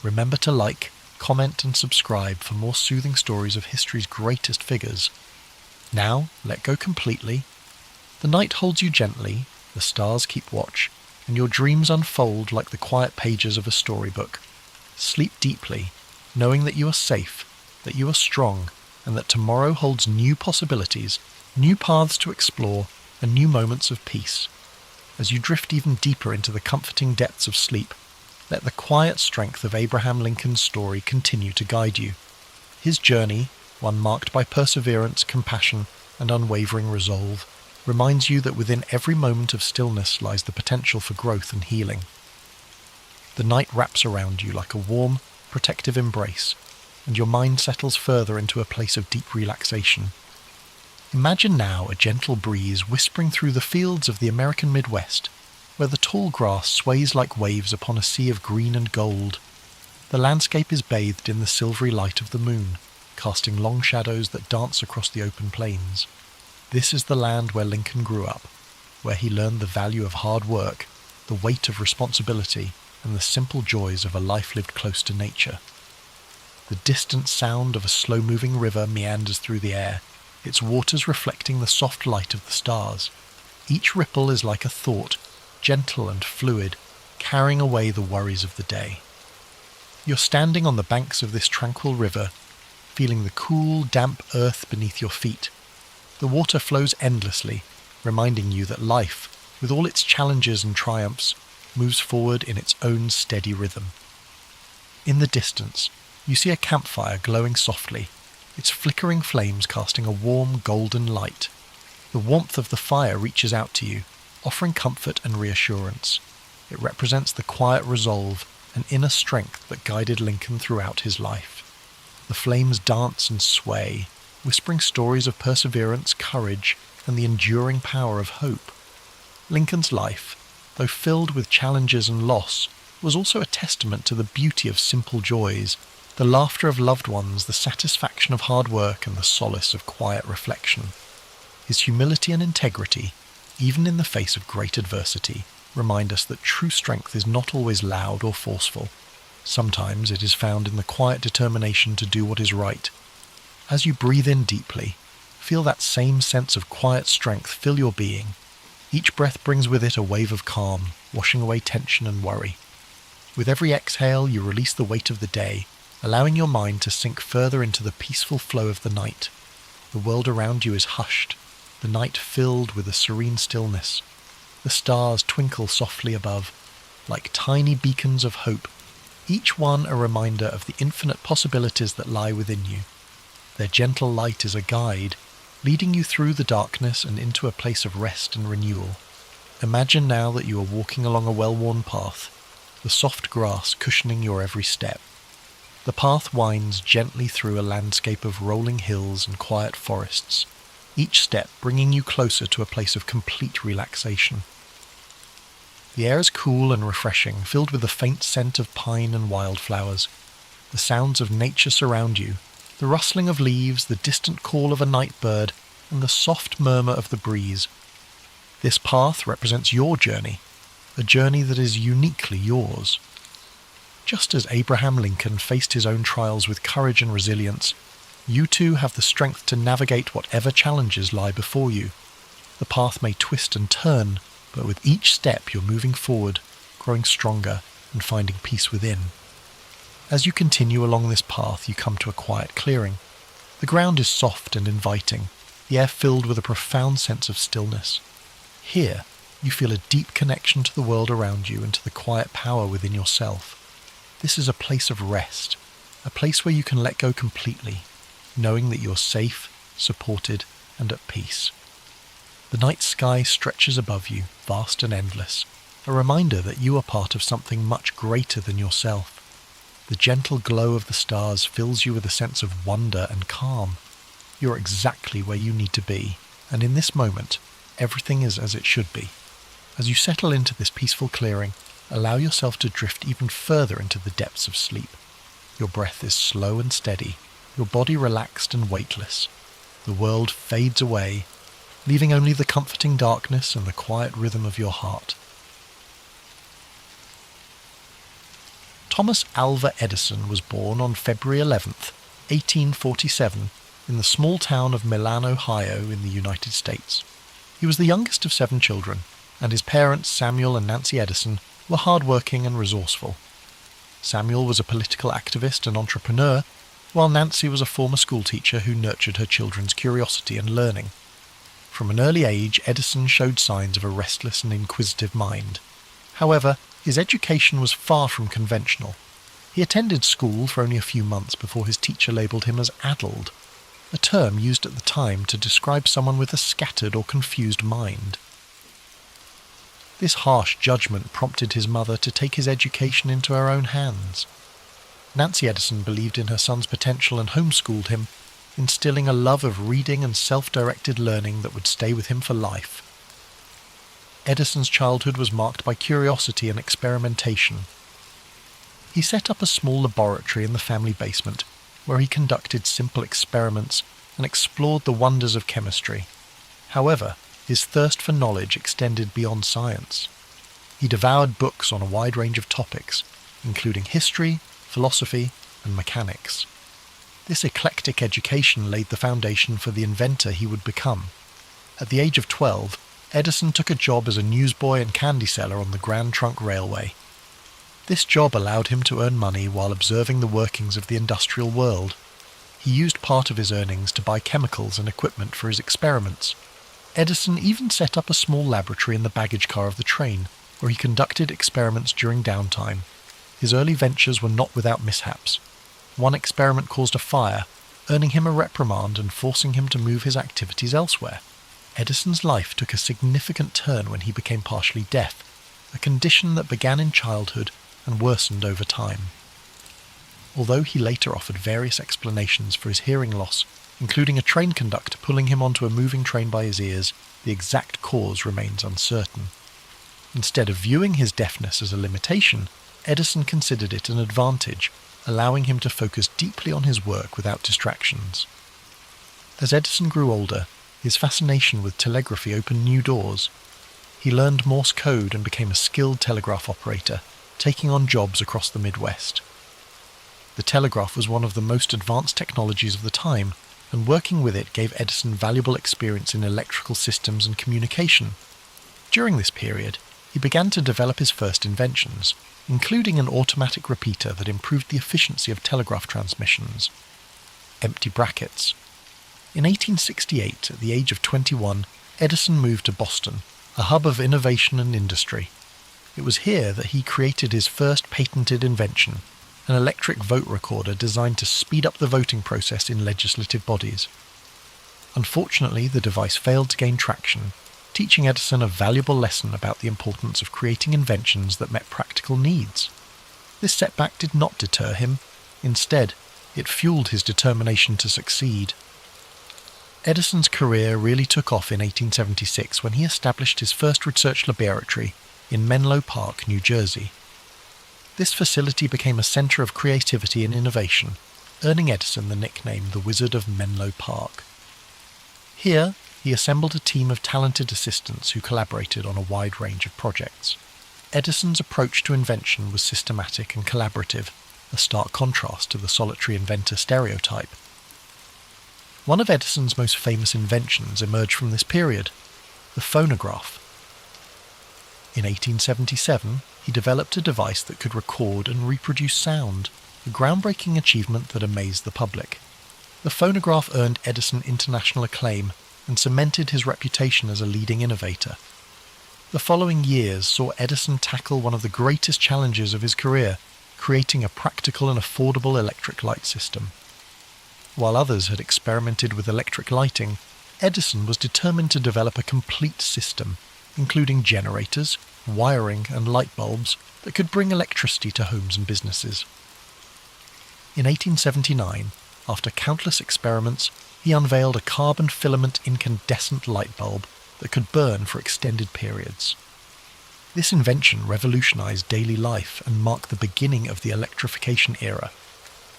Remember to like, comment and subscribe for more soothing stories of history's greatest figures. Now, let go completely. The night holds you gently, the stars keep watch, and your dreams unfold like the quiet pages of a storybook. Sleep deeply, knowing that you are safe, that you are strong, and that tomorrow holds new possibilities, new paths to explore, and new moments of peace. As you drift even deeper into the comforting depths of sleep, let the quiet strength of Abraham Lincoln's story continue to guide you. His journey, one marked by perseverance, compassion, and unwavering resolve, reminds you that within every moment of stillness lies the potential for growth and healing. The night wraps around you like a warm, protective embrace, and your mind settles further into a place of deep relaxation. Imagine now a gentle breeze whispering through the fields of the American Midwest, where the tall grass sways like waves upon a sea of green and gold. The landscape is bathed in the silvery light of the moon, casting long shadows that dance across the open plains. This is the land where Lincoln grew up, where he learned the value of hard work, the weight of responsibility, and the simple joys of a life lived close to nature. The distant sound of a slow-moving river meanders through the air, its waters reflecting the soft light of the stars. Each ripple is like a thought, gentle and fluid, carrying away the worries of the day. You're standing on the banks of this tranquil river, feeling the cool, damp earth beneath your feet. The water flows endlessly, reminding you that life, with all its challenges and triumphs, moves forward in its own steady rhythm. In the distance, you see a campfire glowing softly, its flickering flames casting a warm, golden light. The warmth of the fire reaches out to you, offering comfort and reassurance. It represents the quiet resolve and inner strength that guided Lincoln throughout his life. The flames dance and sway, whispering stories of perseverance, courage, and the enduring power of hope. Lincoln's life, though filled with challenges and loss, was also a testament to the beauty of simple joys, the laughter of loved ones, the satisfaction of hard work, and the solace of quiet reflection. His humility and integrity, even in the face of great adversity, remind us that true strength is not always loud or forceful. Sometimes it is found in the quiet determination to do what is right. As you breathe in deeply, feel that same sense of quiet strength fill your being. Each breath brings with it a wave of calm, washing away tension and worry. With every exhale, you release the weight of the day, allowing your mind to sink further into the peaceful flow of the night. The world around you is hushed, the night filled with a serene stillness. The stars twinkle softly above, like tiny beacons of hope, each one a reminder of the infinite possibilities that lie within you. Their gentle light is a guide, leading you through the darkness and into a place of rest and renewal. Imagine now that you are walking along a well-worn path, the soft grass cushioning your every step. The path winds gently through a landscape of rolling hills and quiet forests, each step bringing you closer to a place of complete relaxation. The air is cool and refreshing, filled with the faint scent of pine and wildflowers. The sounds of nature surround you, the rustling of leaves, the distant call of a night bird, and the soft murmur of the breeze. This path represents your journey, a journey that is uniquely yours. Just as Abraham Lincoln faced his own trials with courage and resilience, you too have the strength to navigate whatever challenges lie before you. The path may twist and turn, but with each step you're moving forward, growing stronger, and finding peace within. As you continue along this path, you come to a quiet clearing. The ground is soft and inviting, the air filled with a profound sense of stillness. Here, you feel a deep connection to the world around you and to the quiet power within yourself. This is a place of rest, a place where you can let go completely, knowing that you're safe, supported, and at peace. The night sky stretches above you, vast and endless, a reminder that you are part of something much greater than yourself. The gentle glow of the stars fills you with a sense of wonder and calm. You're exactly where you need to be, and in this moment, everything is as it should be. As you settle into this peaceful clearing, allow yourself to drift even further into the depths of sleep. Your breath is slow and steady, your body relaxed and weightless. The world fades away, leaving only the comforting darkness and the quiet rhythm of your heart. Thomas Alva Edison was born on February 11th, 1847, in the small town of Milan, Ohio, in the United States. He was the youngest of 7 children, and his parents, Samuel and Nancy Edison, were hard-working and resourceful. Samuel was a political activist and entrepreneur, while Nancy was a former schoolteacher who nurtured her children's curiosity and learning. From an early age, Edison showed signs of a restless and inquisitive mind. However, his education was far from conventional. He attended school for only a few months before his teacher labelled him as addled, a term used at the time to describe someone with a scattered or confused mind. This harsh judgment prompted his mother to take his education into her own hands. Nancy Edison believed in her son's potential and homeschooled him, instilling a love of reading and self-directed learning that would stay with him for life. Edison's childhood was marked by curiosity and experimentation. He set up a small laboratory in the family basement, where he conducted simple experiments and explored the wonders of chemistry. However, his thirst for knowledge extended beyond science. He devoured books on a wide range of topics, including history, philosophy, and mechanics. This eclectic education laid the foundation for the inventor he would become. At the age of 12, Edison took a job as a newsboy and candy seller on the Grand Trunk Railway. This job allowed him to earn money while observing the workings of the industrial world. He used part of his earnings to buy chemicals and equipment for his experiments. Edison even set up a small laboratory in the baggage car of the train, where he conducted experiments during downtime. His early ventures were not without mishaps. One experiment caused a fire, earning him a reprimand and forcing him to move his activities elsewhere. Edison's life took a significant turn when he became partially deaf, a condition that began in childhood and worsened over time. Although he later offered various explanations for his hearing loss, including a train conductor pulling him onto a moving train by his ears, the exact cause remains uncertain. Instead of viewing his deafness as a limitation, Edison considered it an advantage, allowing him to focus deeply on his work without distractions. As Edison grew older, his fascination with telegraphy opened new doors. He learned Morse code and became a skilled telegraph operator, taking on jobs across the Midwest. The telegraph was one of the most advanced technologies of the time, and working with it gave Edison valuable experience in electrical systems and communication. During this period, he began to develop his first inventions, including an automatic repeater that improved the efficiency of telegraph transmissions. Empty brackets. In 1868, at the age of 21, Edison moved to Boston, a hub of innovation and industry. It was here that he created his first patented invention, an electric vote recorder designed to speed up the voting process in legislative bodies. Unfortunately, the device failed to gain traction, teaching Edison a valuable lesson about the importance of creating inventions that met practical needs. This setback did not deter him. Instead, it fueled his determination to succeed. Edison's career really took off in 1876 when he established his first research laboratory in Menlo Park, New Jersey. This facility became a center of creativity and innovation, earning Edison the nickname the Wizard of Menlo Park. Here, he assembled a team of talented assistants who collaborated on a wide range of projects. Edison's approach to invention was systematic and collaborative, a stark contrast to the solitary inventor stereotype. One of Edison's most famous inventions emerged from this period, the phonograph. In 1877, he developed a device that could record and reproduce sound, a groundbreaking achievement that amazed the public. The phonograph earned Edison international acclaim, and cemented his reputation as a leading innovator. The following years saw Edison tackle one of the greatest challenges of his career, creating a practical and affordable electric light system. While others had experimented with electric lighting, Edison was determined to develop a complete system, including generators, wiring, and light bulbs that could bring electricity to homes and businesses. In 1879, after countless experiments, he unveiled a carbon filament incandescent light bulb that could burn for extended periods. This invention revolutionized daily life and marked the beginning of the electrification era.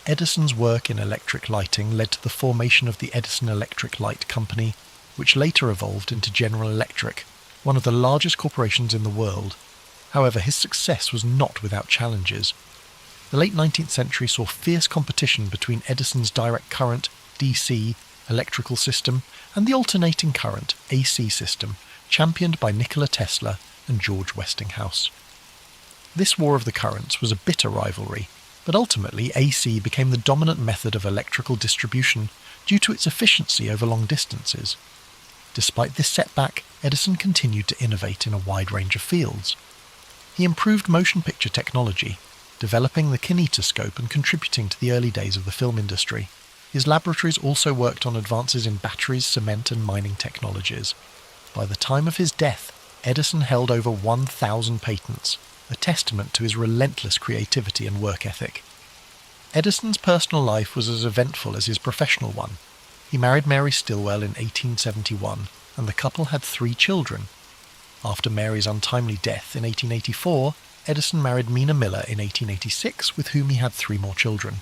Edison's work in electric lighting led to the formation of the Edison Electric Light Company, which later evolved into General Electric, one of the largest corporations in the world. However, his success was not without challenges. The late 19th century saw fierce competition between Edison's direct current, DC, electrical system and the alternating current, AC system, championed by Nikola Tesla and George Westinghouse. This war of the currents was a bitter rivalry, but ultimately AC became the dominant method of electrical distribution due to its efficiency over long distances. Despite this setback, Edison continued to innovate in a wide range of fields. He improved motion picture technology, developing the kinetoscope and contributing to the early days of the film industry. His laboratories also worked on advances in batteries, cement and mining technologies. By the time of his death, Edison held over 1,000 patents, a testament to his relentless creativity and work ethic. Edison's personal life was as eventful as his professional one. He married Mary Stilwell in 1871, and the couple had 3 children. After Mary's untimely death in 1884, Edison married Mina Miller in 1886, with whom he had 3 more children.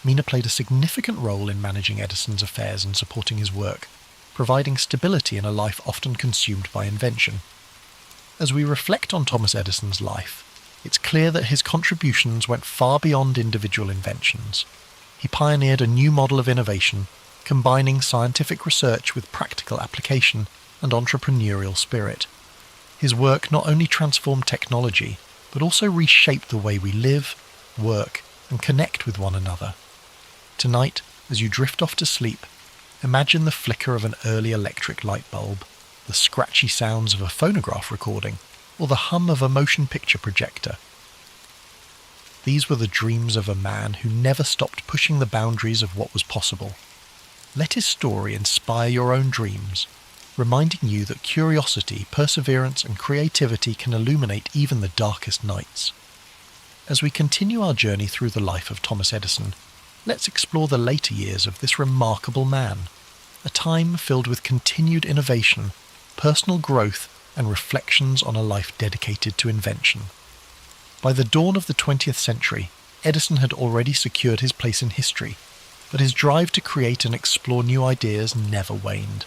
Mina played a significant role in managing Edison's affairs and supporting his work, providing stability in a life often consumed by invention. As we reflect on Thomas Edison's life, it's clear that his contributions went far beyond individual inventions. He pioneered a new model of innovation, combining scientific research with practical application and entrepreneurial spirit. His work not only transformed technology, but also reshaped the way we live, work, and connect with one another. Tonight, as you drift off to sleep, imagine the flicker of an early electric light bulb, the scratchy sounds of a phonograph recording, or the hum of a motion picture projector. These were the dreams of a man who never stopped pushing the boundaries of what was possible. Let his story inspire your own dreams, reminding you that curiosity, perseverance, and creativity can illuminate even the darkest nights. As we continue our journey through the life of Thomas Edison, let's explore the later years of this remarkable man, a time filled with continued innovation, personal growth, and reflections on a life dedicated to invention. By the dawn of the 20th century, Edison had already secured his place in history, but his drive to create and explore new ideas never waned.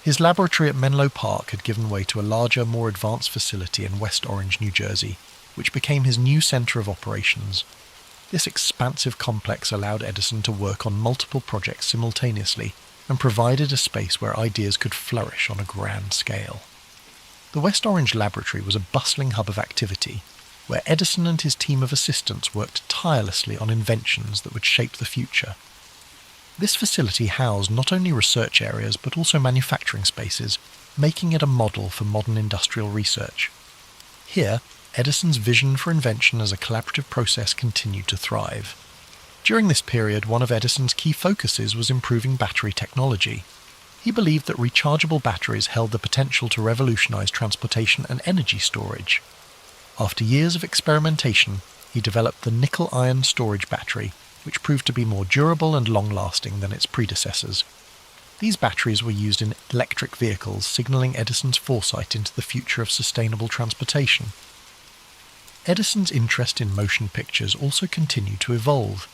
His laboratory at Menlo Park had given way to a larger, more advanced facility in West Orange, New Jersey, which became his new center of operations. This expansive complex allowed Edison to work on multiple projects simultaneously and provided a space where ideas could flourish on a grand scale. The West Orange laboratory was a bustling hub of activity, where Edison and his team of assistants worked tirelessly on inventions that would shape the future. This facility housed not only research areas but also manufacturing spaces, making it a model for modern industrial research. Here, Edison's vision for invention as a collaborative process continued to thrive. During this period, one of Edison's key focuses was improving battery technology. He believed that rechargeable batteries held the potential to revolutionize transportation and energy storage. After years of experimentation, he developed the nickel-iron storage battery, which proved to be more durable and long-lasting than its predecessors. These batteries were used in electric vehicles, signaling Edison's foresight into the future of sustainable transportation. Edison's interest in motion pictures also continued to evolve.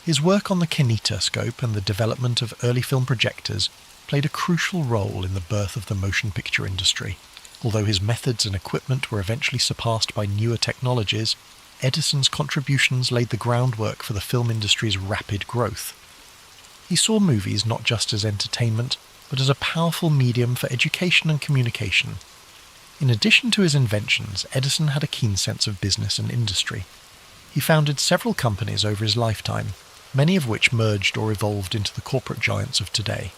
His work on the kinetoscope and the development of early film projectors played a crucial role in the birth of the motion picture industry. Although his methods and equipment were eventually surpassed by newer technologies, Edison's contributions laid the groundwork for the film industry's rapid growth. He saw movies not just as entertainment, but as a powerful medium for education and communication. In addition to his inventions, Edison had a keen sense of business and industry. He founded several companies over his lifetime, many of which merged or evolved into the corporate giants of today.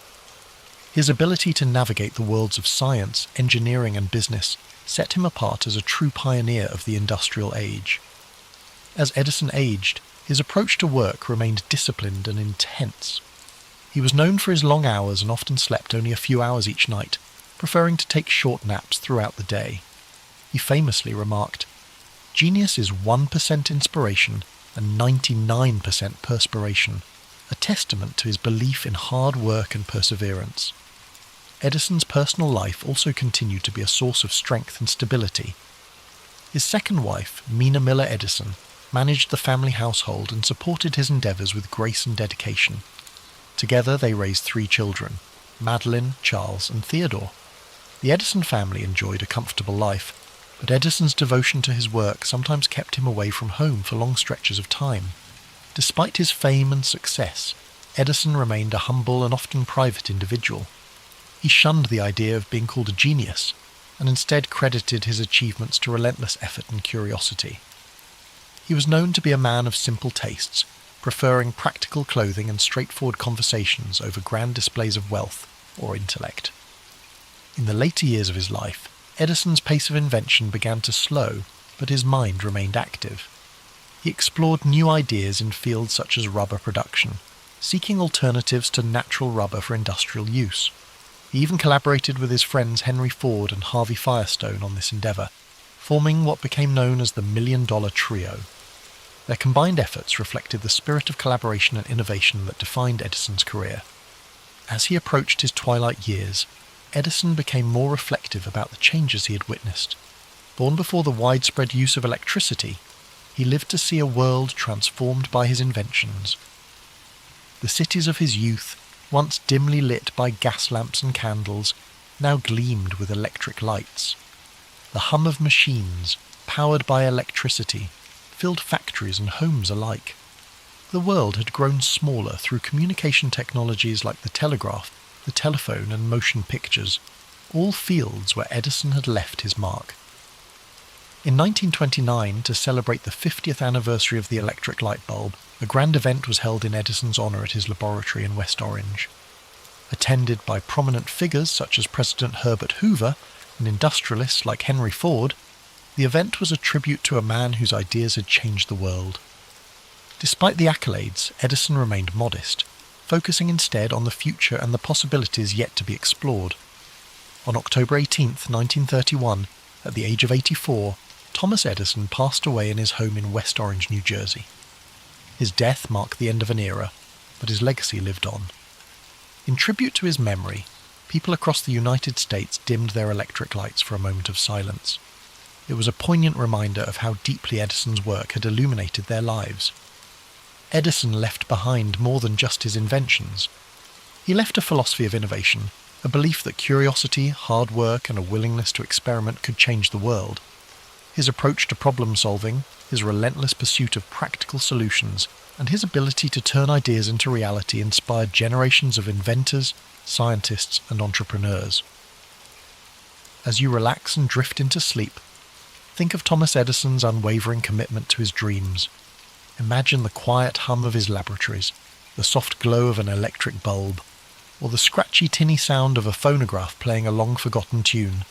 His ability to navigate the worlds of science, engineering and business set him apart as a true pioneer of the industrial age. As Edison aged, his approach to work remained disciplined and intense. He was known for his long hours and often slept only a few hours each night, preferring to take short naps throughout the day. He famously remarked, "Genius is 1% inspiration and 99% perspiration, a testament to his belief in hard work and perseverance." Edison's personal life also continued to be a source of strength and stability. His second wife, Mina Miller Edison, managed the family household and supported his endeavours with grace and dedication. Together they raised 3 children, Madeline, Charles and Theodore. The Edison family enjoyed a comfortable life, but Edison's devotion to his work sometimes kept him away from home for long stretches of time. Despite his fame and success, Edison remained a humble and often private individual. He shunned the idea of being called a genius, and instead credited his achievements to relentless effort and curiosity. He was known to be a man of simple tastes, preferring practical clothing and straightforward conversations over grand displays of wealth or intellect. In the later years of his life, Edison's pace of invention began to slow, but his mind remained active. He explored new ideas in fields such as rubber production, seeking alternatives to natural rubber for industrial use. He even collaborated with his friends Henry Ford and Harvey Firestone on this endeavour, forming what became known as the $1 Million Trio. Their combined efforts reflected the spirit of collaboration and innovation that defined Edison's career. As he approached his twilight years, Edison became more reflective about the changes he had witnessed. Born before the widespread use of electricity, he lived to see a world transformed by his inventions. The cities of his youth, once dimly lit by gas lamps and candles, now gleamed with electric lights. The hum of machines, powered by electricity, filled factories and homes alike. The world had grown smaller through communication technologies like the telegraph, the telephone and motion pictures, all fields where Edison had left his mark. In 1929, to celebrate the 50th anniversary of the electric light bulb, a grand event was held in Edison's honour at his laboratory in West Orange. Attended by prominent figures such as President Herbert Hoover and industrialists like Henry Ford, the event was a tribute to a man whose ideas had changed the world. Despite the accolades, Edison remained modest, focusing instead on the future and the possibilities yet to be explored. On October 18, 1931, at the age of 84, Thomas Edison passed away in his home in West Orange, New Jersey. His death marked the end of an era, but his legacy lived on. In tribute to his memory, people across the United States dimmed their electric lights for a moment of silence. It was a poignant reminder of how deeply Edison's work had illuminated their lives. Edison left behind more than just his inventions. He left a philosophy of innovation, a belief that curiosity, hard work, and a willingness to experiment could change the world. His approach to problem-solving, his relentless pursuit of practical solutions, and his ability to turn ideas into reality inspired generations of inventors, scientists, and entrepreneurs. As you relax and drift into sleep, think of Thomas Edison's unwavering commitment to his dreams. Imagine the quiet hum of his laboratories, the soft glow of an electric bulb, or the scratchy tinny sound of a phonograph playing a long-forgotten tune.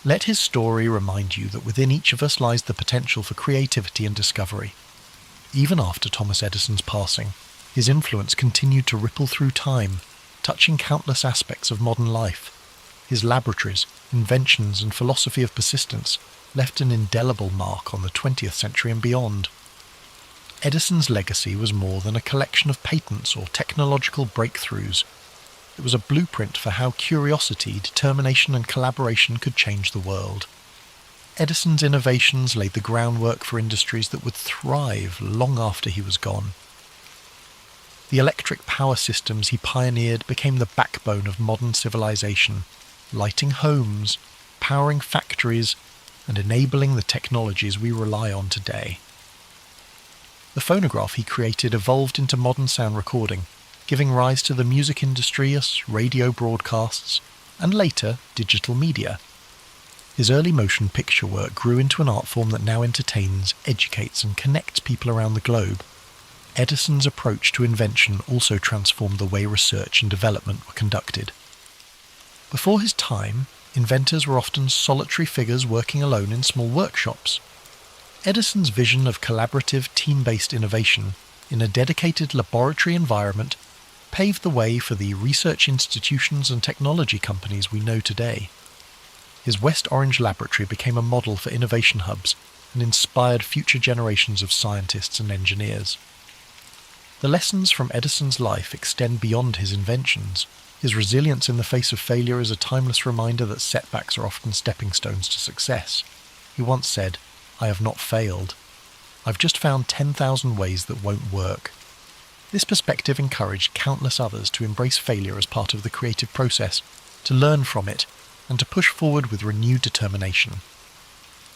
Let his story remind you that within each of us lies the potential for creativity and discovery. Even after Thomas Edison's passing, his influence continued to ripple through time, touching countless aspects of modern life. His laboratories, inventions, and philosophy of persistence left an indelible mark on the 20th century and beyond. Edison's legacy was more than a collection of patents or technological breakthroughs. It was a blueprint for how curiosity, determination, and collaboration could change the world. Edison's innovations laid the groundwork for industries that would thrive long after he was gone. The electric power systems he pioneered became the backbone of modern civilization, lighting homes, powering factories, and enabling the technologies we rely on today. The phonograph he created evolved into modern sound recording, giving rise to the music industry as radio broadcasts, and later digital media. His early motion picture work grew into an art form that now entertains, educates, and connects people around the globe. Edison's approach to invention also transformed the way research and development were conducted. Before his time, inventors were often solitary figures working alone in small workshops. Edison's vision of collaborative, team-based innovation in a dedicated laboratory environment paved the way for the research institutions and technology companies we know today. His West Orange laboratory became a model for innovation hubs and inspired future generations of scientists and engineers. The lessons from Edison's life extend beyond his inventions. His resilience in the face of failure is a timeless reminder that setbacks are often stepping stones to success. He once said, "I have not failed. I've just found 10,000 ways that won't work." This perspective encouraged countless others to embrace failure as part of the creative process, to learn from it, and to push forward with renewed determination.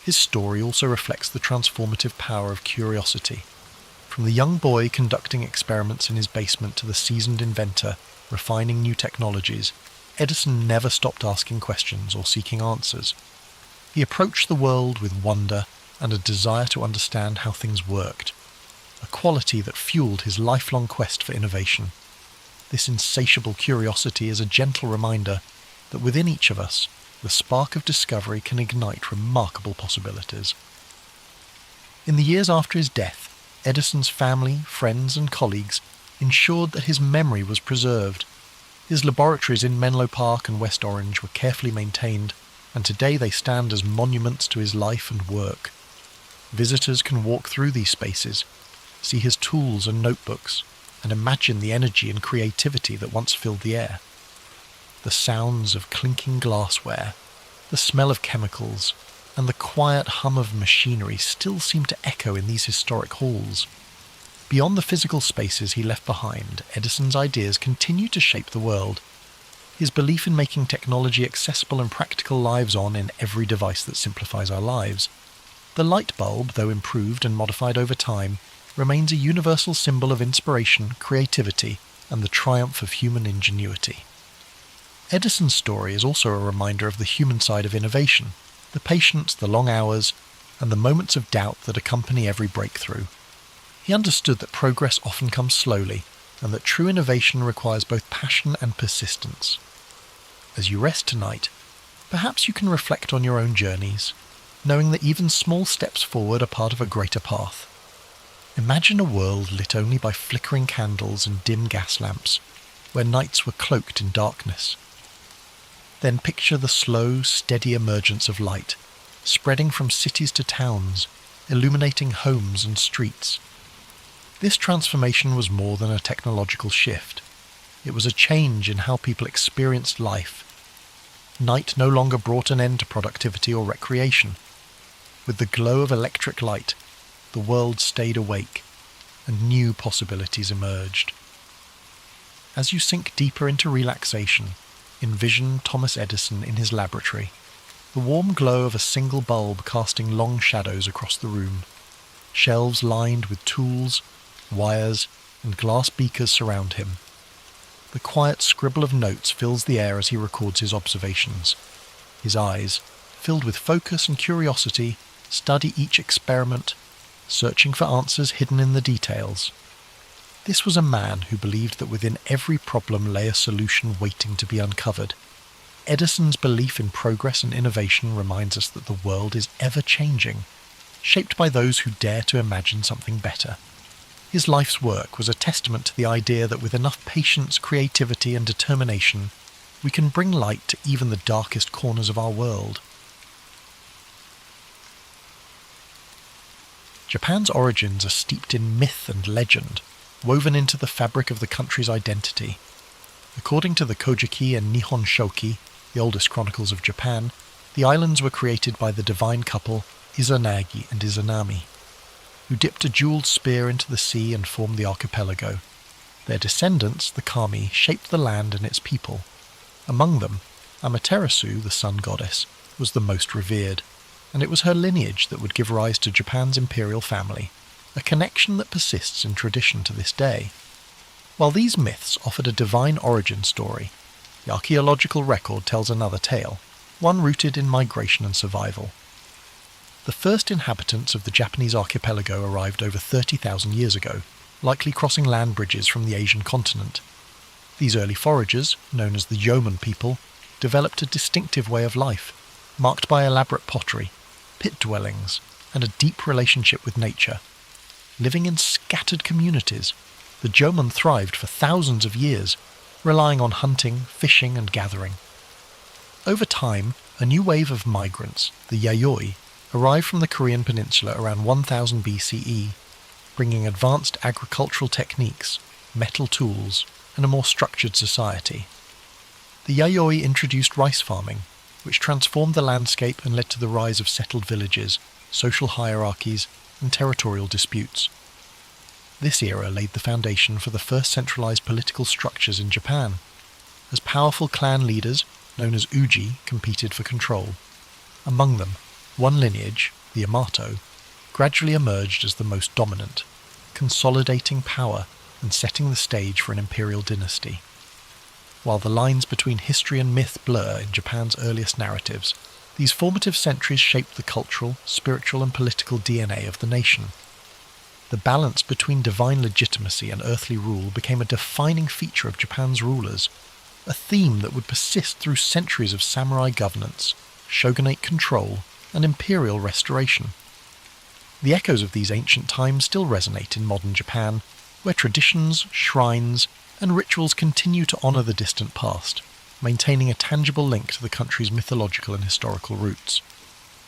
His story also reflects the transformative power of curiosity. From the young boy conducting experiments in his basement to the seasoned inventor refining new technologies, Edison never stopped asking questions or seeking answers. He approached the world with wonder and a desire to understand how things worked, a quality that fueled his lifelong quest for innovation. This insatiable curiosity is a gentle reminder that within each of us, the spark of discovery can ignite remarkable possibilities. In the years after his death, Edison's family, friends and colleagues ensured that his memory was preserved. His laboratories in Menlo Park and West Orange were carefully maintained, and today they stand as monuments to his life and work. Visitors can walk through these spaces, see his tools and notebooks, and imagine the energy and creativity that once filled the air. The sounds of clinking glassware, the smell of chemicals, and the quiet hum of machinery still seem to echo in these historic halls. Beyond the physical spaces he left behind, Edison's ideas continue to shape the world. His belief in making technology accessible and practical lives on in every device that simplifies our lives. The light bulb, though improved and modified over time, remains a universal symbol of inspiration, creativity, and the triumph of human ingenuity. Edison's story is also a reminder of the human side of innovation, the patience, the long hours, and the moments of doubt that accompany every breakthrough. He understood that progress often comes slowly, and that true innovation requires both passion and persistence. As you rest tonight, perhaps you can reflect on your own journeys, knowing that even small steps forward are part of a greater path. Imagine a world lit only by flickering candles and dim gas lamps, where nights were cloaked in darkness. Then picture the slow, steady emergence of light, spreading from cities to towns, illuminating homes and streets. This transformation was more than a technological shift. It was a change in how people experienced life. Night no longer brought an end to productivity or recreation. With the glow of electric light, the world stayed awake, and new possibilities emerged. As you sink deeper into relaxation, envision Thomas Edison in his laboratory, the warm glow of a single bulb casting long shadows across the room, shelves lined with tools, wires, and glass beakers surround him. The quiet scribble of notes fills the air as he records his observations. His eyes, filled with focus and curiosity, study each experiment, searching for answers hidden in the details. This was a man who believed that within every problem lay a solution waiting to be uncovered. Edison's belief in progress and innovation reminds us that the world is ever-changing, shaped by those who dare to imagine something better. His life's work was a testament to the idea that with enough patience, creativity, and determination, we can bring light to even the darkest corners of our world. Japan's origins are steeped in myth and legend, woven into the fabric of the country's identity. According to the Kojiki and Nihon Shoki, the oldest chronicles of Japan, the islands were created by the divine couple Izanagi and Izanami, who dipped a jeweled spear into the sea and formed the archipelago. Their descendants, the Kami, shaped the land and its people. Among them, Amaterasu, the sun goddess, was the most revered, and it was her lineage that would give rise to Japan's imperial family, a connection that persists in tradition to this day. While these myths offered a divine origin story, the archaeological record tells another tale, one rooted in migration and survival. The first inhabitants of the Japanese archipelago arrived over 30,000 years ago, likely crossing land bridges from the Asian continent. These early foragers, known as the Yeoman people, developed a distinctive way of life, marked by elaborate pottery, pit dwellings, and a deep relationship with nature. Living in scattered communities, the Jomon thrived for thousands of years, relying on hunting, fishing, and gathering. Over time, a new wave of migrants, the Yayoi, arrived from the Korean peninsula around 1000 BCE, bringing advanced agricultural techniques, metal tools, and a more structured society. The Yayoi introduced rice farming, which transformed the landscape and led to the rise of settled villages, social hierarchies, and territorial disputes. This era laid the foundation for the first centralized political structures in Japan, as powerful clan leaders, known as uji, competed for control. Among them, one lineage, the Yamato, gradually emerged as the most dominant, consolidating power and setting the stage for an imperial dynasty. While the lines between history and myth blur in Japan's earliest narratives, these formative centuries shaped the cultural, spiritual, and political DNA of the nation. The balance between divine legitimacy and earthly rule became a defining feature of Japan's rulers, a theme that would persist through centuries of samurai governance, shogunate control, and imperial restoration. The echoes of these ancient times still resonate in modern Japan, where traditions, shrines, and rituals continue to honour the distant past, maintaining a tangible link to the country's mythological and historical roots.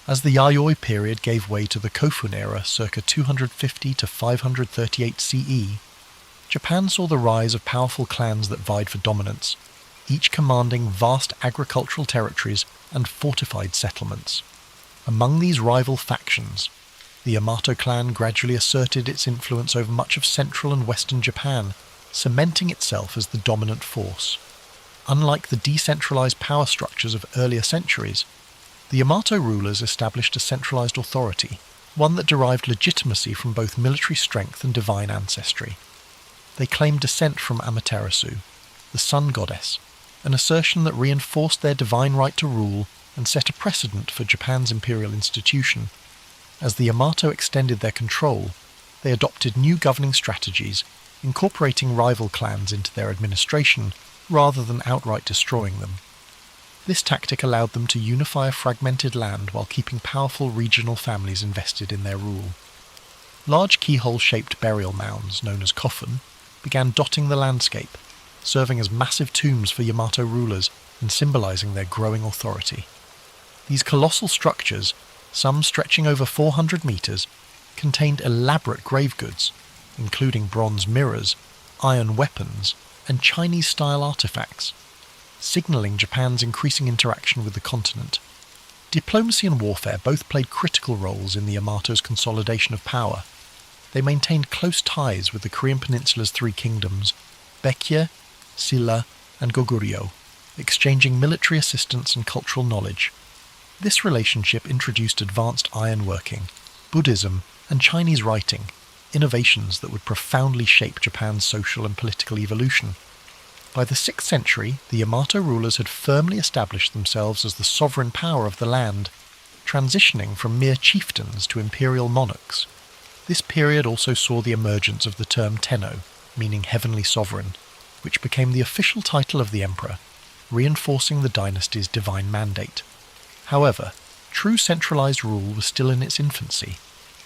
As the Yayoi period gave way to the Kofun era circa 250 to 538 CE, Japan saw the rise of powerful clans that vied for dominance, each commanding vast agricultural territories and fortified settlements. Among these rival factions, the Yamato clan gradually asserted its influence over much of central and western Japan, cementing itself as the dominant force. Unlike the decentralized power structures of earlier centuries, the Yamato rulers established a centralized authority, one that derived legitimacy from both military strength and divine ancestry. They claimed descent from Amaterasu, the sun goddess, an assertion that reinforced their divine right to rule and set a precedent for Japan's imperial institution. As the Yamato extended their control, they adopted new governing strategies, incorporating rival clans into their administration rather than outright destroying them. This tactic allowed them to unify a fragmented land while keeping powerful regional families invested in their rule. Large keyhole-shaped burial mounds, known as kofun, began dotting the landscape, serving as massive tombs for Yamato rulers and symbolizing their growing authority. These colossal structures, some stretching over 400 meters, contained elaborate grave goods, including bronze mirrors, iron weapons, and Chinese-style artifacts, signaling Japan's increasing interaction with the continent. Diplomacy and warfare both played critical roles in the Yamato's consolidation of power. They maintained close ties with the Korean peninsula's three kingdoms, Baekje, Silla, and Goguryeo, exchanging military assistance and cultural knowledge. This relationship introduced advanced ironworking, Buddhism, and Chinese writing, innovations that would profoundly shape Japan's social and political evolution. By the 6th century, the Yamato rulers had firmly established themselves as the sovereign power of the land, transitioning from mere chieftains to imperial monarchs. This period also saw the emergence of the term Tenno, meaning heavenly sovereign, which became the official title of the emperor, reinforcing the dynasty's divine mandate. However, true centralized rule was still in its infancy,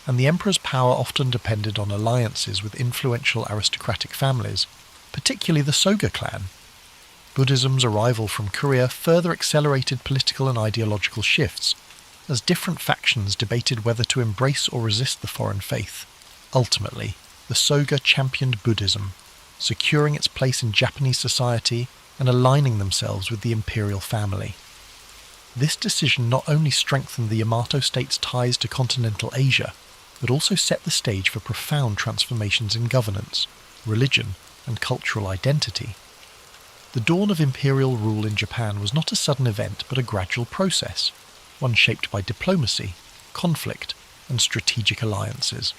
and the emperor's power often depended on alliances with influential aristocratic families, particularly the Soga clan. Buddhism's arrival from Korea further accelerated political and ideological shifts, as different factions debated whether to embrace or resist the foreign faith. Ultimately, the Soga championed Buddhism, securing its place in Japanese society and aligning themselves with the imperial family. This decision not only strengthened the Yamato state's ties to continental Asia, but also set the stage for profound transformations in governance, religion, and cultural identity. The dawn of imperial rule in Japan was not a sudden event but a gradual process, one shaped by diplomacy, conflict, and strategic alliances.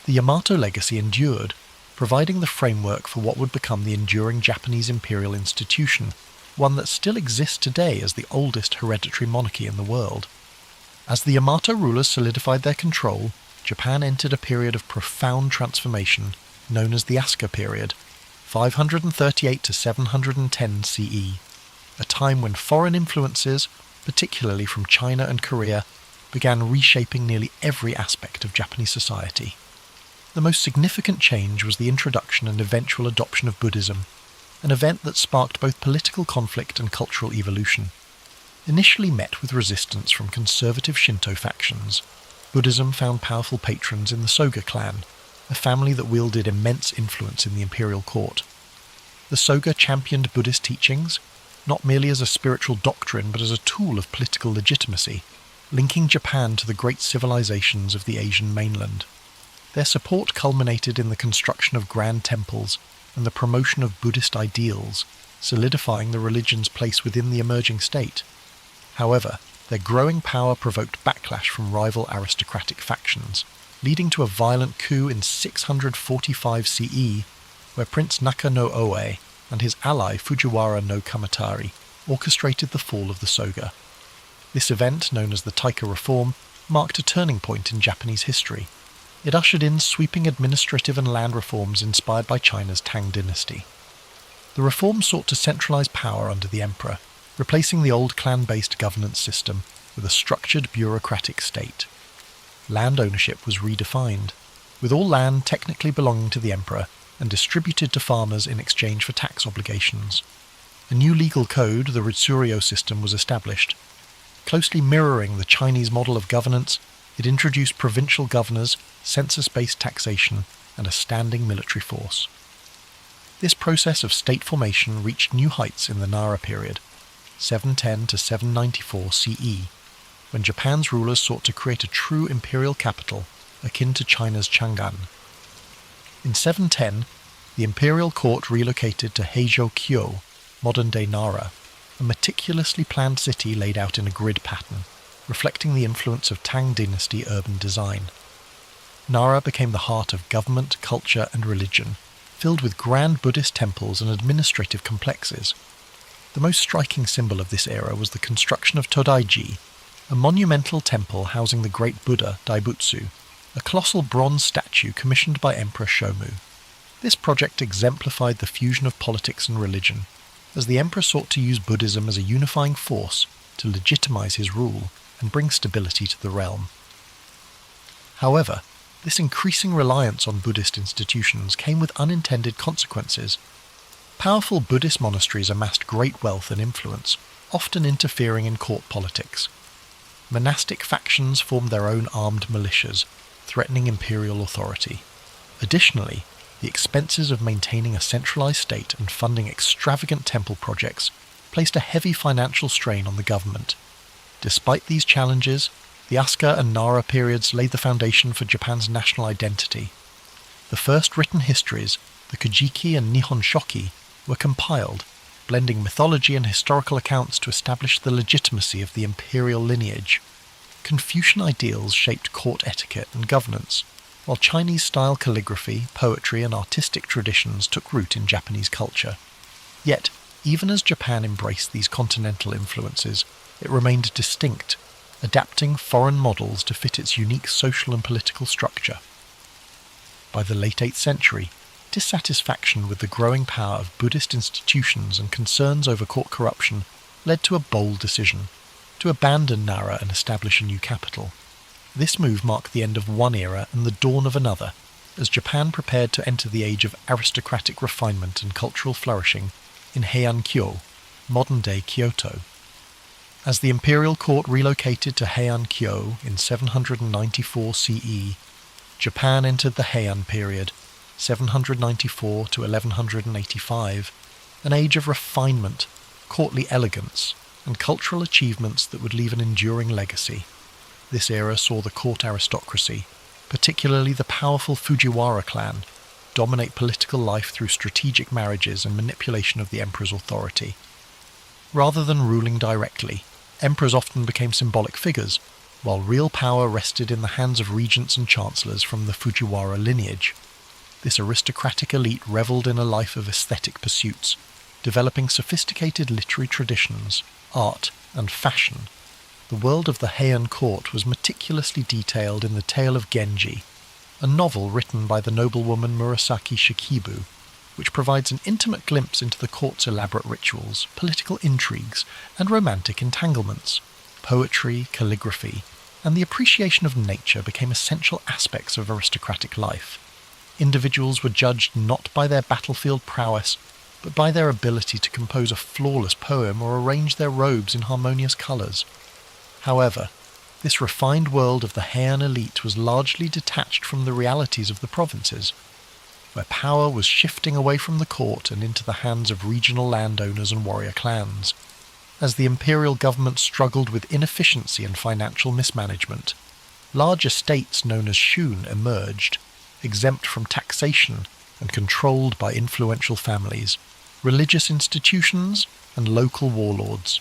The Yamato legacy endured, providing the framework for what would become the enduring Japanese imperial institution, one that still exists today as the oldest hereditary monarchy in the world. As the Yamato rulers solidified their control, Japan entered a period of profound transformation known as the Asuka period, 538 to 710 CE. a time when foreign influences, particularly from China and Korea, began reshaping nearly every aspect of Japanese society. The most significant change was the introduction and eventual adoption of Buddhism, an event that sparked both political conflict and cultural evolution. Initially met with resistance from conservative Shinto factions, Buddhism found powerful patrons in the Soga clan, a family that wielded immense influence in the imperial court. The Soga championed Buddhist teachings, not merely as a spiritual doctrine but as a tool of political legitimacy, linking Japan to the great civilizations of the Asian mainland. Their support culminated in the construction of grand temples and the promotion of Buddhist ideals, solidifying the religion's place within the emerging state. However, their growing power provoked backlash from rival aristocratic factions, leading to a violent coup in 645 CE, where Prince Naka no Oe and his ally Fujiwara no Kamatari orchestrated the fall of the Soga. This event, known as the Taika Reform, marked a turning point in Japanese history. It ushered in sweeping administrative and land reforms inspired by China's Tang dynasty. The reforms sought to centralize power under the emperor, replacing the old clan-based governance system with a structured bureaucratic state. Land ownership was redefined, with all land technically belonging to the emperor and distributed to farmers in exchange for tax obligations. A new legal code, the Ritsuryo system, was established. Closely mirroring the Chinese model of governance, it introduced provincial governors, census-based taxation, and a standing military force. This process of state formation reached new heights in the Nara period, 710 to 794 CE, when Japan's rulers sought to create a true imperial capital akin to China's Chang'an. In 710, the imperial court relocated to Heizhou-kyo, modern-day Nara, a meticulously planned city laid out in a grid pattern, reflecting the influence of Tang dynasty urban design. Nara became the heart of government, culture, and religion, filled with grand Buddhist temples and administrative complexes. The most striking symbol of this era was the construction of Todaiji, a monumental temple housing the great Buddha Daibutsu, a colossal bronze statue commissioned by Emperor Shomu. This project exemplified the fusion of politics and religion, as the emperor sought to use Buddhism as a unifying force to legitimize his rule and bring stability to the realm. However, this increasing reliance on Buddhist institutions came with unintended consequences. Powerful Buddhist monasteries amassed great wealth and influence, often interfering in court politics. Monastic factions formed their own armed militias, threatening imperial authority. Additionally, the expenses of maintaining a centralized state and funding extravagant temple projects placed a heavy financial strain on the government. Despite these challenges, the Asuka and Nara periods laid the foundation for Japan's national identity. The first written histories, the Kojiki and Nihon Shoki, were compiled, blending mythology and historical accounts to establish the legitimacy of the imperial lineage. Confucian ideals shaped court etiquette and governance, while Chinese-style calligraphy, poetry, and artistic traditions took root in Japanese culture. Yet, even as Japan embraced these continental influences, it remained distinct, adapting foreign models to fit its unique social and political structure. By the late 8th century, dissatisfaction with the growing power of Buddhist institutions and concerns over court corruption led to a bold decision, to abandon Nara and establish a new capital. This move marked the end of one era and the dawn of another, as Japan prepared to enter the age of aristocratic refinement and cultural flourishing in Heian-kyo, modern-day Kyoto. As the imperial court relocated to Heian-kyo in 794 CE, Japan entered the Heian period, 794 to 1185, an age of refinement, courtly elegance, and cultural achievements that would leave an enduring legacy. This era saw the court aristocracy, particularly the powerful Fujiwara clan, dominate political life through strategic marriages and manipulation of the emperor's authority. Rather than ruling directly, emperors often became symbolic figures, while real power rested in the hands of regents and chancellors from the Fujiwara lineage. This aristocratic elite revelled in a life of aesthetic pursuits, developing sophisticated literary traditions, art, and fashion. The world of the Heian court was meticulously detailed in The Tale of Genji, a novel written by the noblewoman Murasaki Shikibu. which provides an intimate glimpse into the court's elaborate rituals, political intrigues, and romantic entanglements. Poetry, calligraphy, and the appreciation of nature became essential aspects of aristocratic life. Individuals were judged not by their battlefield prowess, but by their ability to compose a flawless poem or arrange their robes in harmonious colours. However, this refined world of the Heian elite was largely detached from the realities of the provinces, where power was shifting away from the court and into the hands of regional landowners and warrior clans. As the imperial government struggled with inefficiency and financial mismanagement, large estates known as shun emerged, exempt from taxation and controlled by influential families, religious institutions, and local warlords.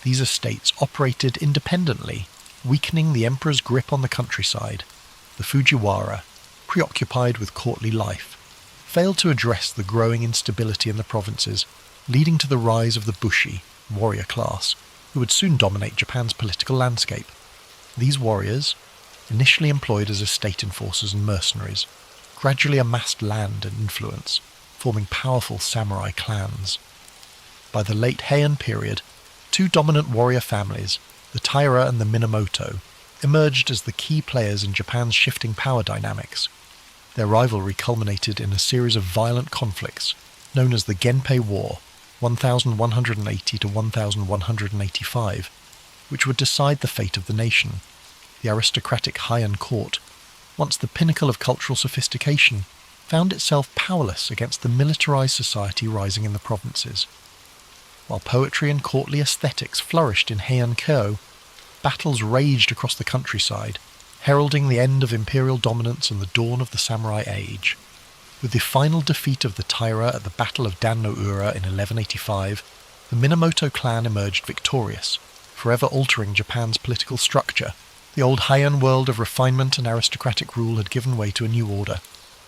These estates operated independently, weakening the emperor's grip on the countryside. The Fujiwara, preoccupied with courtly life, failed to address the growing instability in the provinces, leading to the rise of the Bushi, warrior class, who would soon dominate Japan's political landscape. These warriors, initially employed as estate enforcers and mercenaries, gradually amassed land and influence, forming powerful samurai clans. By the late Heian period, two dominant warrior families, the Taira and the Minamoto, emerged as the key players in Japan's shifting power dynamics. Their rivalry culminated in a series of violent conflicts known as the Genpei War, 1180 to 1185, which would decide the fate of the nation. The aristocratic Heian court, once the pinnacle of cultural sophistication, found itself powerless against the militarized society rising in the provinces. While poetry and courtly aesthetics flourished in Heian Kyo, battles raged across the countryside, heralding the end of imperial dominance and the dawn of the samurai age. With the final defeat of the Taira at the Battle of Dan-no-ura in 1185, the Minamoto clan emerged victorious, forever altering Japan's political structure. The old Heian world of refinement and aristocratic rule had given way to a new order,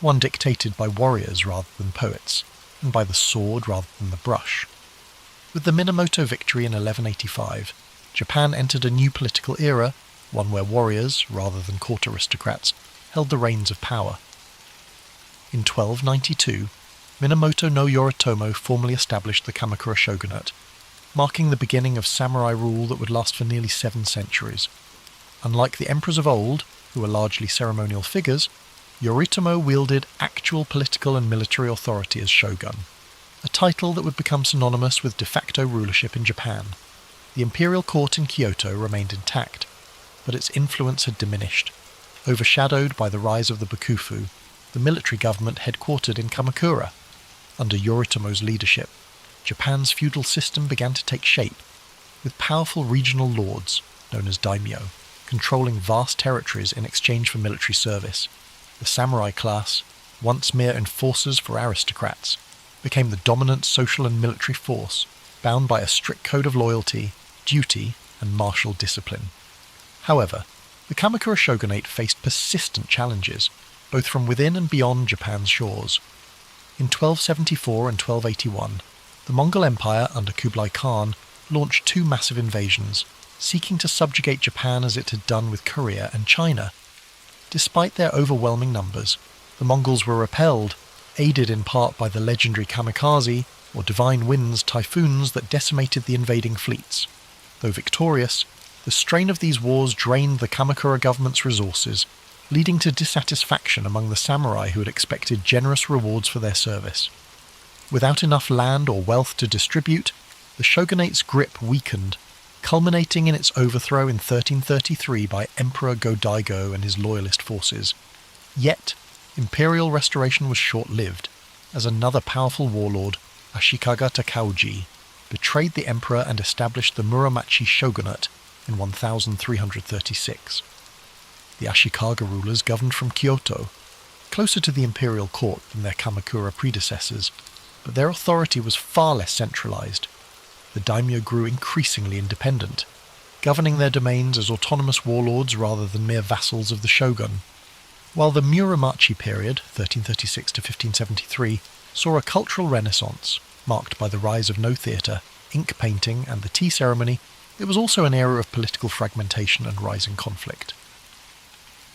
one dictated by warriors rather than poets, and by the sword rather than the brush. With the Minamoto victory in 1185, Japan entered a new political era, one where warriors, rather than court aristocrats, held the reins of power. In 1292, Minamoto no Yoritomo formally established the Kamakura shogunate, marking the beginning of samurai rule that would last for nearly 7 centuries. Unlike the emperors of old, who were largely ceremonial figures, Yoritomo wielded actual political and military authority as shogun, a title that would become synonymous with de facto rulership in Japan. The imperial court in Kyoto remained intact, but its influence had diminished, overshadowed by the rise of the Bakufu, the military government headquartered in Kamakura. Under Yoritomo's leadership, Japan's feudal system began to take shape, with powerful regional lords, known as daimyo, controlling vast territories in exchange for military service. The samurai class, once mere enforcers for aristocrats, became the dominant social and military force, bound by a strict code of loyalty, duty, and martial discipline. However, the Kamakura shogunate faced persistent challenges, both from within and beyond Japan's shores. In 1274 and 1281, the Mongol Empire under Kublai Khan launched 2 massive invasions, seeking to subjugate Japan as it had done with Korea and China. Despite their overwhelming numbers, the Mongols were repelled, aided in part by the legendary kamikaze, or divine winds typhoons that decimated the invading fleets. Though victorious, the strain of these wars drained the Kamakura government's resources, leading to dissatisfaction among the samurai who had expected generous rewards for their service. Without enough land or wealth to distribute, the shogunate's grip weakened, culminating in its overthrow in 1333 by Emperor Go-Daigo and his loyalist forces. Yet, imperial restoration was short-lived, as another powerful warlord, Ashikaga Takauji, betrayed the emperor and established the Muromachi shogunate in 1336. The Ashikaga rulers governed from Kyoto, closer to the imperial court than their Kamakura predecessors, but their authority was far less centralized. The daimyo grew increasingly independent, governing their domains as autonomous warlords rather than mere vassals of the shogun. While the Muromachi period, 1336 to 1573, saw a cultural renaissance, marked by the rise of no theatre, ink painting, and the tea ceremony, it was also an era of political fragmentation and rising conflict.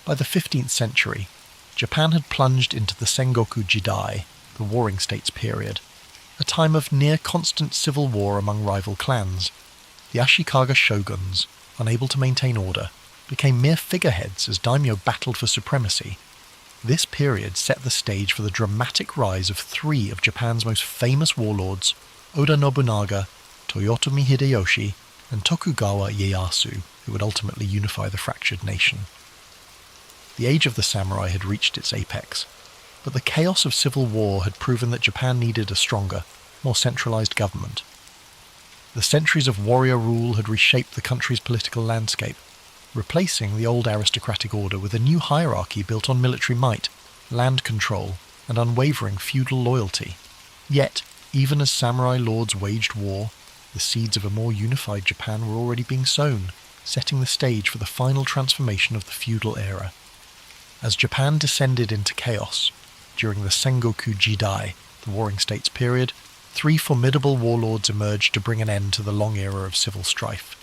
By the 15th century, Japan had plunged into the Sengoku Jidai, the Warring States period, a time of near-constant civil war among rival clans. The Ashikaga shoguns, unable to maintain order, became mere figureheads as daimyo battled for supremacy. This period set the stage for the dramatic rise of three of Japan's most famous warlords, Oda Nobunaga, Toyotomi Hideyoshi, and Tokugawa Ieyasu, who would ultimately unify the fractured nation. The age of the samurai had reached its apex, but the chaos of civil war had proven that Japan needed a stronger, more centralized government. The centuries of warrior rule had reshaped the country's political landscape, replacing the old aristocratic order with a new hierarchy built on military might, land control, and unwavering feudal loyalty. Yet, even as samurai lords waged war, the seeds of a more unified Japan were already being sown, setting the stage for the final transformation of the feudal era. As Japan descended into chaos, during the Sengoku Jidai, the Warring States period, three formidable warlords emerged to bring an end to the long era of civil strife.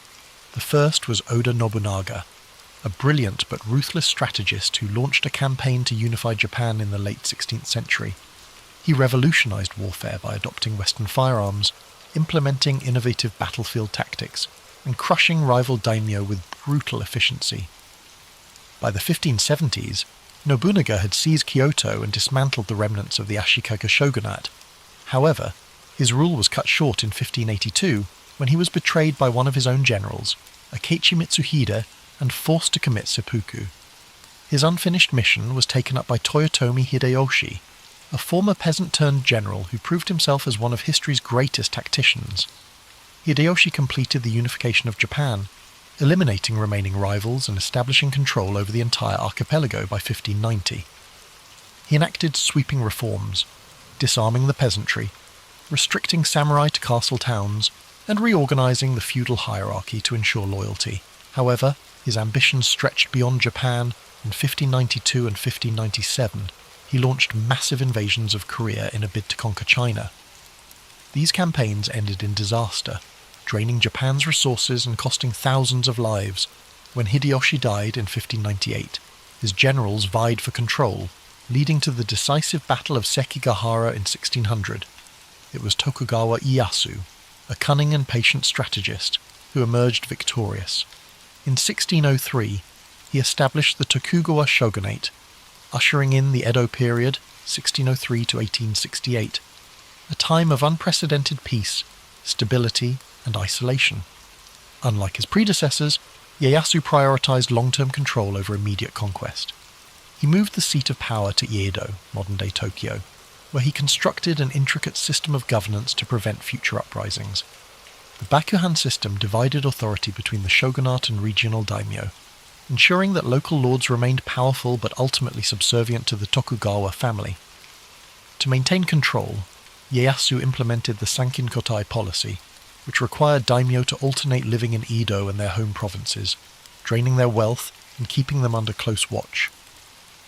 The first was Oda Nobunaga, a brilliant but ruthless strategist who launched a campaign to unify Japan in the late 16th century. He revolutionized warfare by adopting Western firearms, implementing innovative battlefield tactics, and crushing rival daimyo with brutal efficiency. By the 1570s, Nobunaga had seized Kyoto and dismantled the remnants of the Ashikaga shogunate. However, his rule was cut short in 1582 when he was betrayed by one of his own generals, Akechi Mitsuhide, and forced to commit seppuku. His unfinished mission was taken up by Toyotomi Hideyoshi, a former peasant-turned-general who proved himself as one of history's greatest tacticians. Hideyoshi completed the unification of Japan, eliminating remaining rivals and establishing control over the entire archipelago by 1590. He enacted sweeping reforms, disarming the peasantry, restricting samurai to castle towns, and reorganizing the feudal hierarchy to ensure loyalty. However, his ambitions stretched beyond Japan. In 1592 and 1597, he launched massive invasions of Korea in a bid to conquer China. These campaigns ended in disaster, draining Japan's resources and costing thousands of lives. When Hideyoshi died in 1598, his generals vied for control, leading to the decisive Battle of Sekigahara in 1600. It was Tokugawa Ieyasu, a cunning and patient strategist, who emerged victorious. In 1603, he established the Tokugawa shogunate, ushering in the Edo period, 1603 to 1868, a time of unprecedented peace, stability, and isolation. Unlike his predecessors, Ieyasu prioritized long-term control over immediate conquest. He moved the seat of power to Iedo, modern-day Tokyo, where he constructed an intricate system of governance to prevent future uprisings. The Bakuhan system divided authority between the shogunate and regional daimyo, ensuring that local lords remained powerful but ultimately subservient to the Tokugawa family. To maintain control, Ieyasu implemented the Sankin-kotai policy, which required daimyo to alternate living in Edo and their home provinces, draining their wealth and keeping them under close watch.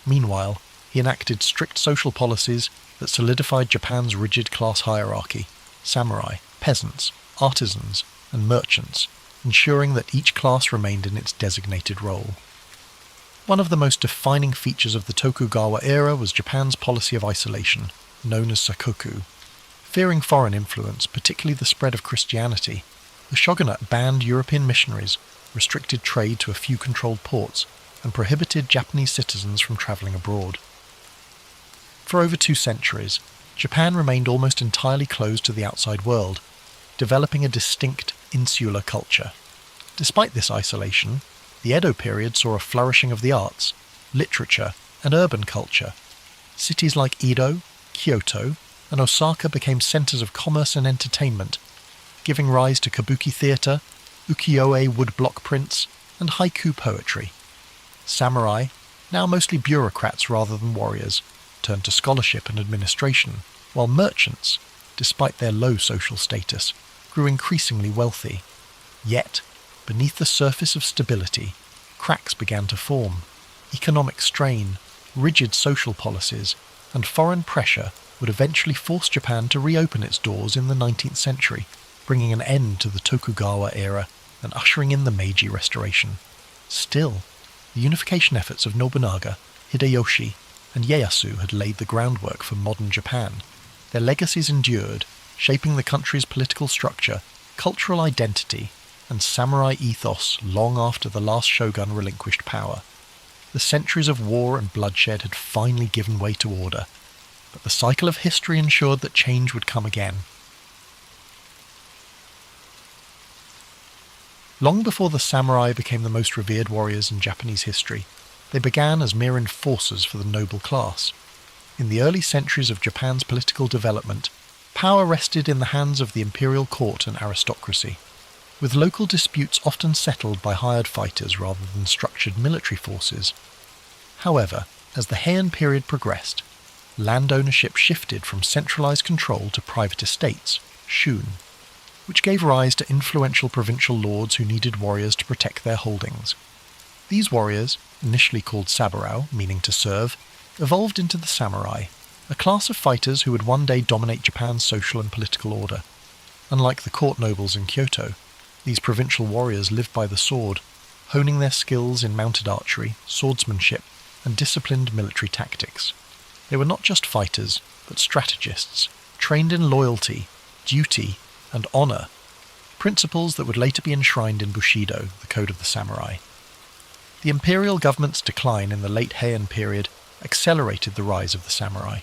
Meanwhile, he enacted strict social policies that solidified Japan's rigid class hierarchy: samurai, peasants, artisans, and merchants, ensuring that each class remained in its designated role. One of the most defining features of the Tokugawa era was Japan's policy of isolation, known as sakoku. Fearing foreign influence, particularly the spread of Christianity, the shogunate banned European missionaries, restricted trade to a few controlled ports, and prohibited Japanese citizens from travelling abroad. For over 2 centuries, Japan remained almost entirely closed to the outside world, developing a distinct insular culture. Despite this isolation, the Edo period saw a flourishing of the arts, literature, and urban culture. Cities like Edo, Kyoto, and Osaka became centres of commerce and entertainment, giving rise to kabuki theatre, ukiyo-e woodblock prints, and haiku poetry. Samurai, now mostly bureaucrats rather than warriors, turned to scholarship and administration, while merchants, despite their low social status, grew increasingly wealthy. Yet, beneath the surface of stability, cracks began to form. Economic strain, rigid social policies, and foreign pressure would eventually force Japan to reopen its doors in the 19th century, bringing an end to the Tokugawa era and ushering in the Meiji Restoration. Still, the unification efforts of Nobunaga, Hideyoshi, and Ieyasu had laid the groundwork for modern Japan. Their legacies endured, shaping the country's political structure, cultural identity, and samurai ethos long after the last shogun relinquished power. The centuries of war and bloodshed had finally given way to order, but the cycle of history ensured that change would come again. Long before the samurai became the most revered warriors in Japanese history, they began as mere enforcers for the noble class. In the early centuries of Japan's political development, power rested in the hands of the imperial court and aristocracy, with local disputes often settled by hired fighters rather than structured military forces. However, as the Heian period progressed, land ownership shifted from centralized control to private estates, shun, which gave rise to influential provincial lords who needed warriors to protect their holdings. These warriors, initially called saburao, meaning to serve, evolved into the samurai, a class of fighters who would one day dominate Japan's social and political order. Unlike the court nobles in Kyoto, these provincial warriors lived by the sword, honing their skills in mounted archery, swordsmanship, and disciplined military tactics. They were not just fighters, but strategists, trained in loyalty, duty, and honor, principles that would later be enshrined in Bushido, the code of the samurai. The imperial government's decline in the late Heian period accelerated the rise of the samurai,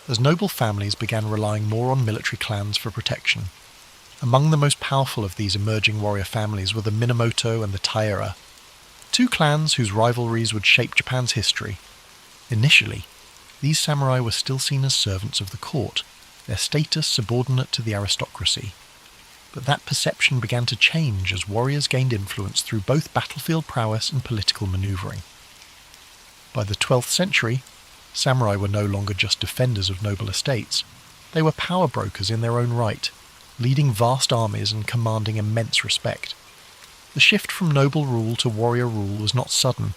as noble families began relying more on military clans for protection. Among the most powerful of these emerging warrior families were the Minamoto and the Taira, two clans whose rivalries would shape Japan's history. Initially, these samurai were still seen as servants of the court, their status subordinate to the aristocracy. But that perception began to change as warriors gained influence through both battlefield prowess and political maneuvering. By the 12th century, samurai were no longer just defenders of noble estates. They were power brokers in their own right, leading vast armies and commanding immense respect. The shift from noble rule to warrior rule was not sudden,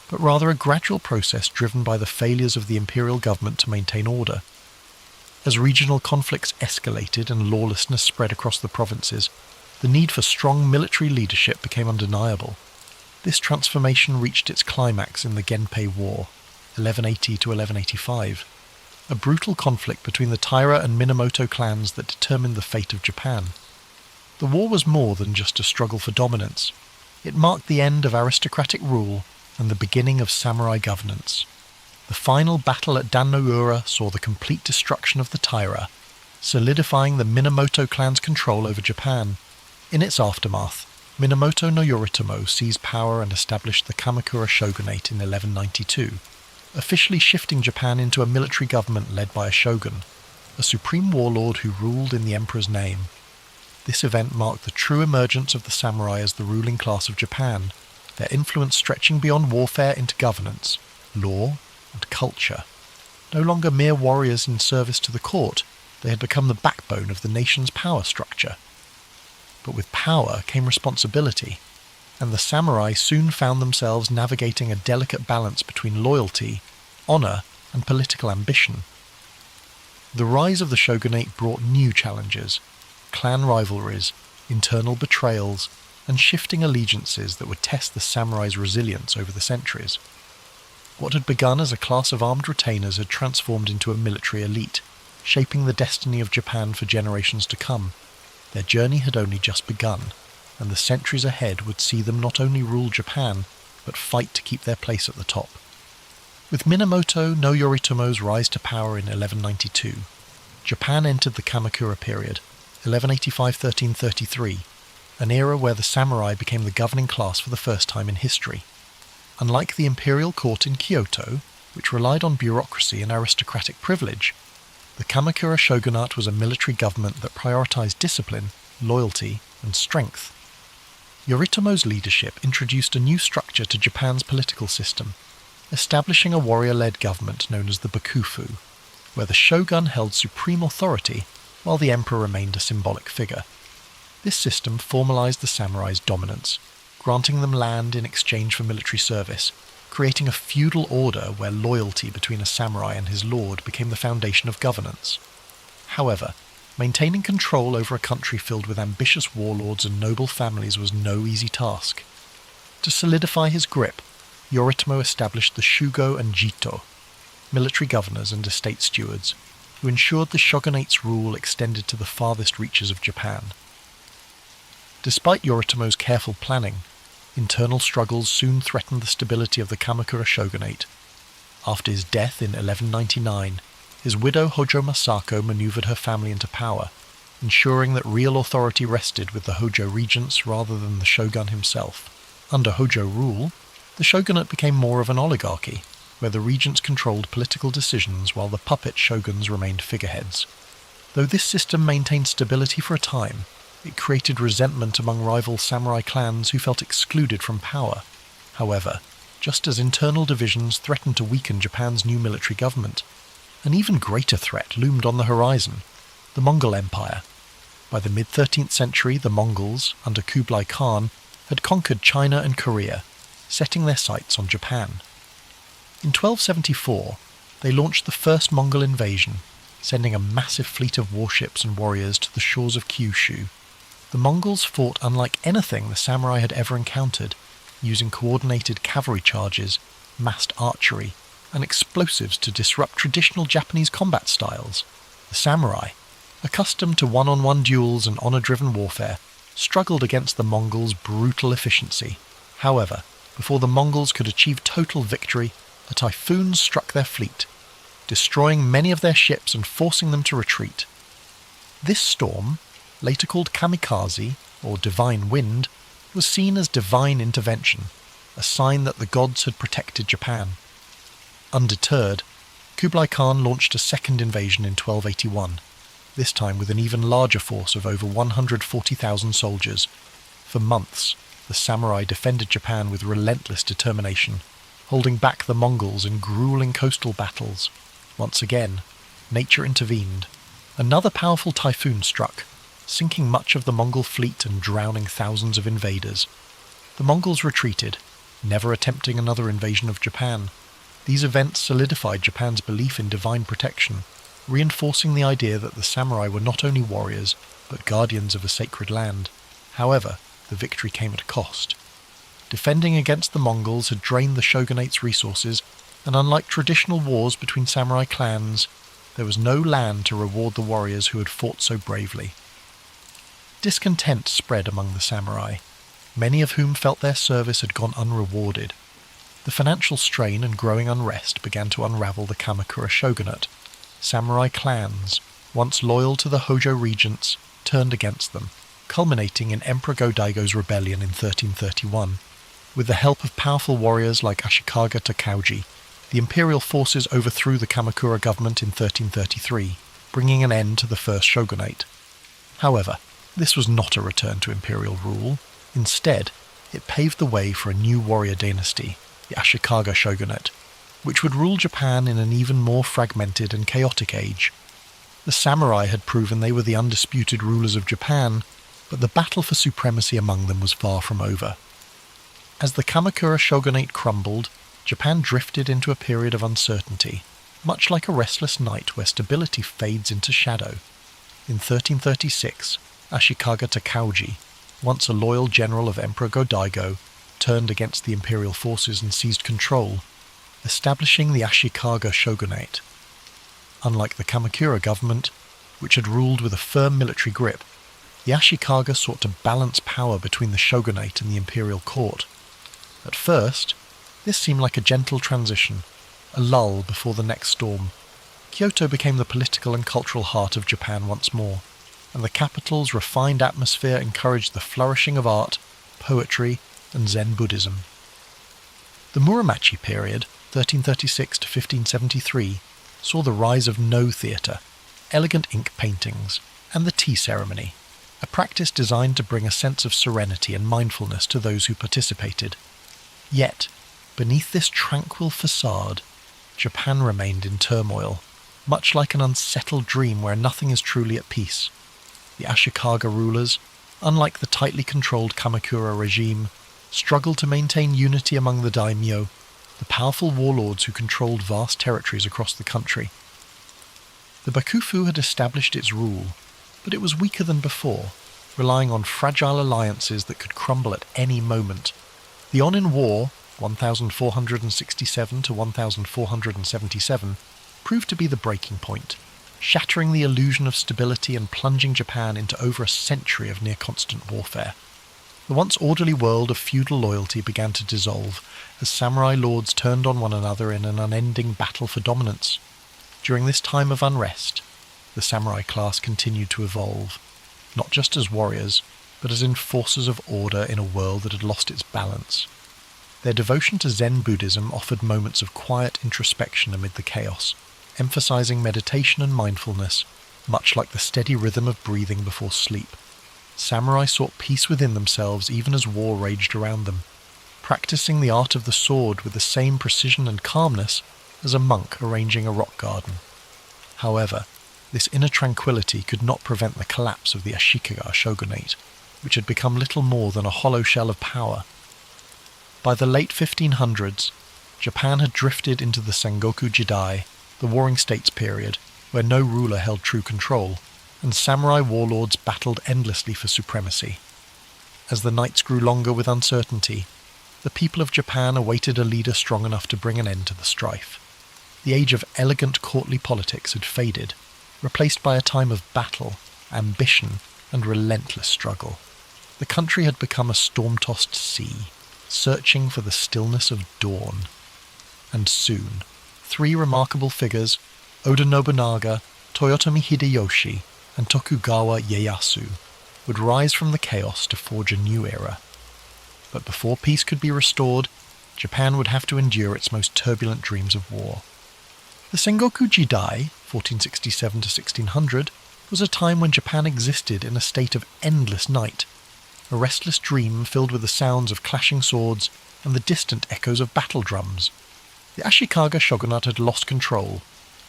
but rather a gradual process driven by the failures of the imperial government to maintain order. As regional conflicts escalated and lawlessness spread across the provinces, the need for strong military leadership became undeniable. This transformation reached its climax in the Genpei War, 1180 to 1185, a brutal conflict between the Taira and Minamoto clans that determined the fate of Japan. The war was more than just a struggle for dominance. It marked the end of aristocratic rule and the beginning of samurai governance. The final battle at Dan-no-ura saw the complete destruction of the Taira, solidifying the Minamoto clan's control over Japan. In its aftermath, Minamoto no Yoritomo seized power and established the Kamakura shogunate in 1192, officially shifting Japan into a military government led by a shogun, a supreme warlord who ruled in the emperor's name. This event marked the true emergence of the samurai as the ruling class of Japan, their influence stretching beyond warfare into governance, law, and culture. No longer mere warriors in service to the court, they had become the backbone of the nation's power structure. But with power came responsibility, and the samurai soon found themselves navigating a delicate balance between loyalty, honor, and political ambition. The rise of the shogunate brought new challenges: clan rivalries, internal betrayals, and shifting allegiances that would test the samurai's resilience over the centuries. What had begun as a class of armed retainers had transformed into a military elite, shaping the destiny of Japan for generations to come. Their journey had only just begun, and the centuries ahead would see them not only rule Japan, but fight to keep their place at the top. With Minamoto no Yoritomo's rise to power in 1192, Japan entered the Kamakura period, 1185–1333, an era where the samurai became the governing class for the first time in history. Unlike the imperial court in Kyoto, which relied on bureaucracy and aristocratic privilege, the Kamakura shogunate was a military government that prioritized discipline, loyalty, and strength. Yoritomo's leadership introduced a new structure to Japan's political system, establishing a warrior-led government known as the Bakufu, where the shogun held supreme authority while the emperor remained a symbolic figure. This system formalized the samurai's dominance, granting them land in exchange for military service, creating a feudal order where loyalty between a samurai and his lord became the foundation of governance. However, maintaining control over a country filled with ambitious warlords and noble families was no easy task. To solidify his grip, Yoritomo established the Shugo and Jito, military governors and estate stewards, who ensured the shogunate's rule extended to the farthest reaches of Japan. Despite Yoritomo's careful planning, internal struggles soon threatened the stability of the Kamakura shogunate. After his death in 1199, his widow Hojo Masako manoeuvred her family into power, ensuring that real authority rested with the Hojo regents rather than the shogun himself. Under Hojo rule, the shogunate became more of an oligarchy, where the regents controlled political decisions while the puppet shoguns remained figureheads. Though this system maintained stability for a time, it created resentment among rival samurai clans who felt excluded from power. However, just as internal divisions threatened to weaken Japan's new military government, an even greater threat loomed on the horizon: the Mongol Empire. By the mid-13th century, the Mongols, under Kublai Khan, had conquered China and Korea, setting their sights on Japan. In 1274, they launched the first Mongol invasion, sending a massive fleet of warships and warriors to the shores of Kyushu. The Mongols fought unlike anything the samurai had ever encountered, using coordinated cavalry charges, massed archery, and explosives to disrupt traditional Japanese combat styles. The samurai, accustomed to one-on-one duels and honor-driven warfare, struggled against the Mongols' brutal efficiency. However, before the Mongols could achieve total victory, a typhoon struck their fleet, destroying many of their ships and forcing them to retreat. This storm, later called kamikaze, or divine wind, was seen as divine intervention, a sign that the gods had protected Japan. Undeterred, Kublai Khan launched a second invasion in 1281, this time with an even larger force of over 140,000 soldiers. For months, the samurai defended Japan with relentless determination, holding back the Mongols in grueling coastal battles. Once again, nature intervened. Another powerful typhoon struck, sinking much of the Mongol fleet and drowning thousands of invaders. The Mongols retreated, never attempting another invasion of Japan. These events solidified Japan's belief in divine protection, reinforcing the idea that the samurai were not only warriors, but guardians of a sacred land. However, the victory came at a cost. Defending against the Mongols had drained the shogunate's resources, and unlike traditional wars between samurai clans, there was no land to reward the warriors who had fought so bravely. Discontent spread among the samurai, many of whom felt their service had gone unrewarded. The financial strain and growing unrest began to unravel the Kamakura shogunate. Samurai clans, once loyal to the Hojo regents, turned against them, culminating in Emperor Go-Daigo's rebellion in 1331. With the help of powerful warriors like Ashikaga Takauji, the imperial forces overthrew the Kamakura government in 1333, bringing an end to the first shogunate. However, this was not a return to imperial rule. Instead, it paved the way for a new warrior dynasty, the Ashikaga shogunate, which would rule Japan in an even more fragmented and chaotic age. The samurai had proven they were the undisputed rulers of Japan, but the battle for supremacy among them was far from over. As the Kamakura shogunate crumbled, Japan drifted into a period of uncertainty, much like a restless night where stability fades into shadow. In 1336, Ashikaga Takauji, once a loyal general of Emperor Go-Daigo, turned against the imperial forces and seized control, establishing the Ashikaga shogunate. Unlike the Kamakura government, which had ruled with a firm military grip, the Ashikaga sought to balance power between the shogunate and the imperial court. At first, this seemed like a gentle transition, a lull before the next storm. Kyoto became the political and cultural heart of Japan once more, and the capital's refined atmosphere encouraged the flourishing of art, poetry, and Zen Buddhism. The Muromachi period, 1336 to 1573, saw the rise of No theatre, elegant ink paintings, and the tea ceremony, a practice designed to bring a sense of serenity and mindfulness to those who participated. Yet, beneath this tranquil facade, Japan remained in turmoil, much like an unsettled dream where nothing is truly at peace. The Ashikaga rulers, unlike the tightly controlled Kamakura regime, struggled to maintain unity among the daimyo, the powerful warlords who controlled vast territories across the country. The Bakufu had established its rule, but it was weaker than before, relying on fragile alliances that could crumble at any moment. The Onin War, 1467 to 1477, proved to be the breaking point. shattering the illusion of stability and plunging Japan into over a century of near-constant warfare. The once orderly world of feudal loyalty began to dissolve as samurai lords turned on one another in an unending battle for dominance. During this time of unrest, the samurai class continued to evolve, not just as warriors, but as enforcers of order in a world that had lost its balance. Their devotion to Zen Buddhism offered moments of quiet introspection amid the chaos, emphasizing meditation and mindfulness, much like the steady rhythm of breathing before sleep. Samurai sought peace within themselves even as war raged around them, practicing the art of the sword with the same precision and calmness as a monk arranging a rock garden. However, this inner tranquility could not prevent the collapse of the Ashikaga shogunate, which had become little more than a hollow shell of power. By the late 1500s, Japan had drifted into the Sengoku Jidai, the Warring States period, where no ruler held true control, and samurai warlords battled endlessly for supremacy. As the nights grew longer with uncertainty, the people of Japan awaited a leader strong enough to bring an end to the strife. The age of elegant courtly politics had faded, replaced by a time of battle, ambition, and relentless struggle. The country had become a storm-tossed sea, searching for the stillness of dawn. And soon, three remarkable figures, Oda Nobunaga, Toyotomi Hideyoshi, and Tokugawa Ieyasu, would rise from the chaos to forge a new era. But before peace could be restored, Japan would have to endure its most turbulent dreams of war. The Sengoku Jidai, 1467 to 1600, was a time when Japan existed in a state of endless night, a restless dream filled with the sounds of clashing swords and the distant echoes of battle drums. The Ashikaga shogunate had lost control,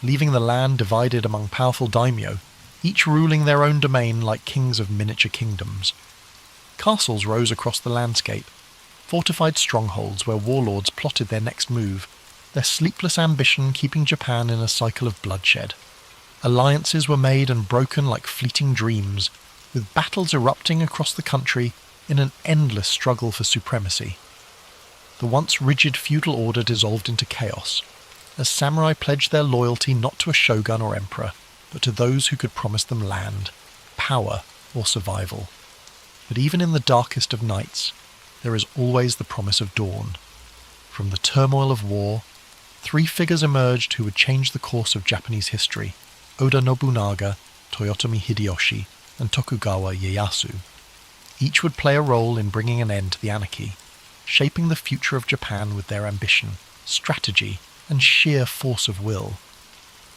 leaving the land divided among powerful daimyo, each ruling their own domain like kings of miniature kingdoms. Castles rose across the landscape, fortified strongholds where warlords plotted their next move, their sleepless ambition keeping Japan in a cycle of bloodshed. Alliances were made and broken like fleeting dreams, with battles erupting across the country in an endless struggle for supremacy. The once rigid feudal order dissolved into chaos, as samurai pledged their loyalty not to a shogun or emperor, but to those who could promise them land, power, or survival. But even in the darkest of nights, there is always the promise of dawn. From the turmoil of war, three figures emerged who would change the course of Japanese history: Oda Nobunaga, Toyotomi Hideyoshi, and Tokugawa Ieyasu. Each would play a role in bringing an end to the anarchy, shaping the future of Japan with their ambition, strategy, and sheer force of will.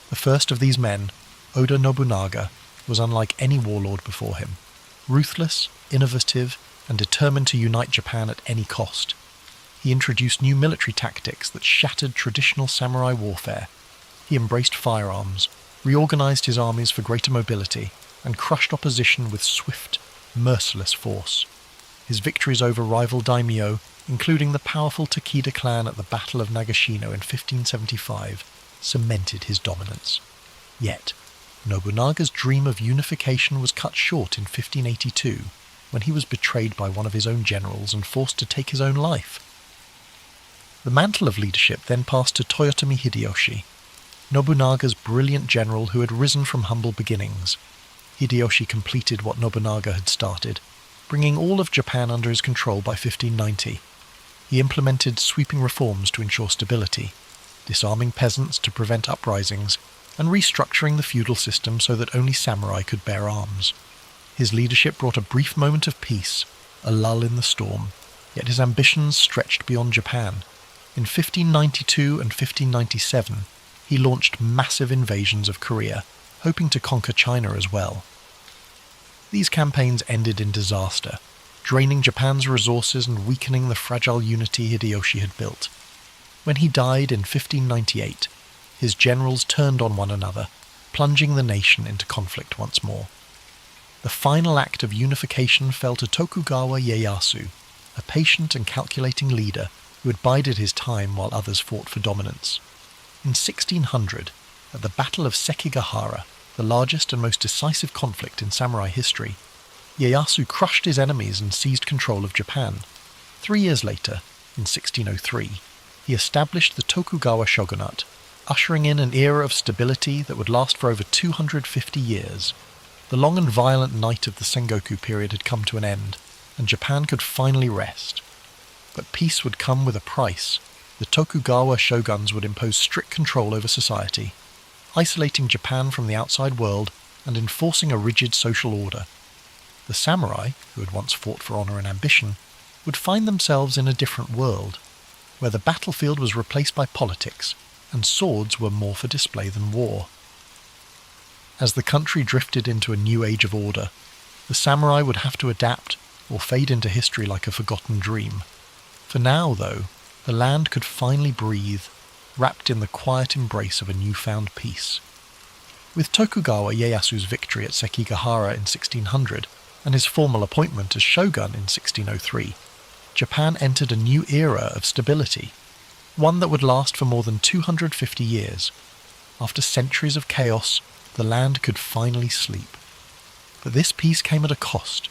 The first of these men, Oda Nobunaga, was unlike any warlord before him. Ruthless, innovative, and determined to unite Japan at any cost. He introduced new military tactics that shattered traditional samurai warfare. He embraced firearms, reorganized his armies for greater mobility, and crushed opposition with swift, merciless force. His victories over rival daimyo, including the powerful Takeda clan at the Battle of Nagashino in 1575, cemented his dominance. Yet, Nobunaga's dream of unification was cut short in 1582, when he was betrayed by one of his own generals and forced to take his own life. The mantle of leadership then passed to Toyotomi Hideyoshi, Nobunaga's brilliant general who had risen from humble beginnings. Hideyoshi completed what Nobunaga had started, bringing all of Japan under his control by 1590. He implemented sweeping reforms to ensure stability, disarming peasants to prevent uprisings, and restructuring the feudal system so that only samurai could bear arms. His leadership brought a brief moment of peace, a lull in the storm, yet his ambitions stretched beyond Japan. In 1592 and 1597, he launched massive invasions of Korea, hoping to conquer China as well. These campaigns ended in disaster, draining Japan's resources and weakening the fragile unity Hideyoshi had built. When he died in 1598, his generals turned on one another, plunging the nation into conflict once more. The final act of unification fell to Tokugawa Ieyasu, a patient and calculating leader who had bided his time while others fought for dominance. In 1600, at the Battle of Sekigahara, the largest and most decisive conflict in samurai history, Ieyasu crushed his enemies and seized control of Japan. 3 years later, in 1603, he established the Tokugawa shogunate, ushering in an era of stability that would last for over 250 years. The long and violent night of the Sengoku period had come to an end, and Japan could finally rest. But peace would come with a price. The Tokugawa shoguns would impose strict control over society, isolating Japan from the outside world and enforcing a rigid social order. The samurai, who had once fought for honour and ambition, would find themselves in a different world, where the battlefield was replaced by politics, and swords were more for display than war. As the country drifted into a new age of order, the samurai would have to adapt or fade into history like a forgotten dream. For now, though, the land could finally breathe, wrapped in the quiet embrace of a newfound peace. With Tokugawa Ieyasu's victory at Sekigahara in 1600 and his formal appointment as shogun in 1603, Japan entered a new era of stability, one that would last for more than 250 years. After centuries of chaos, the land could finally sleep. But this peace came at a cost.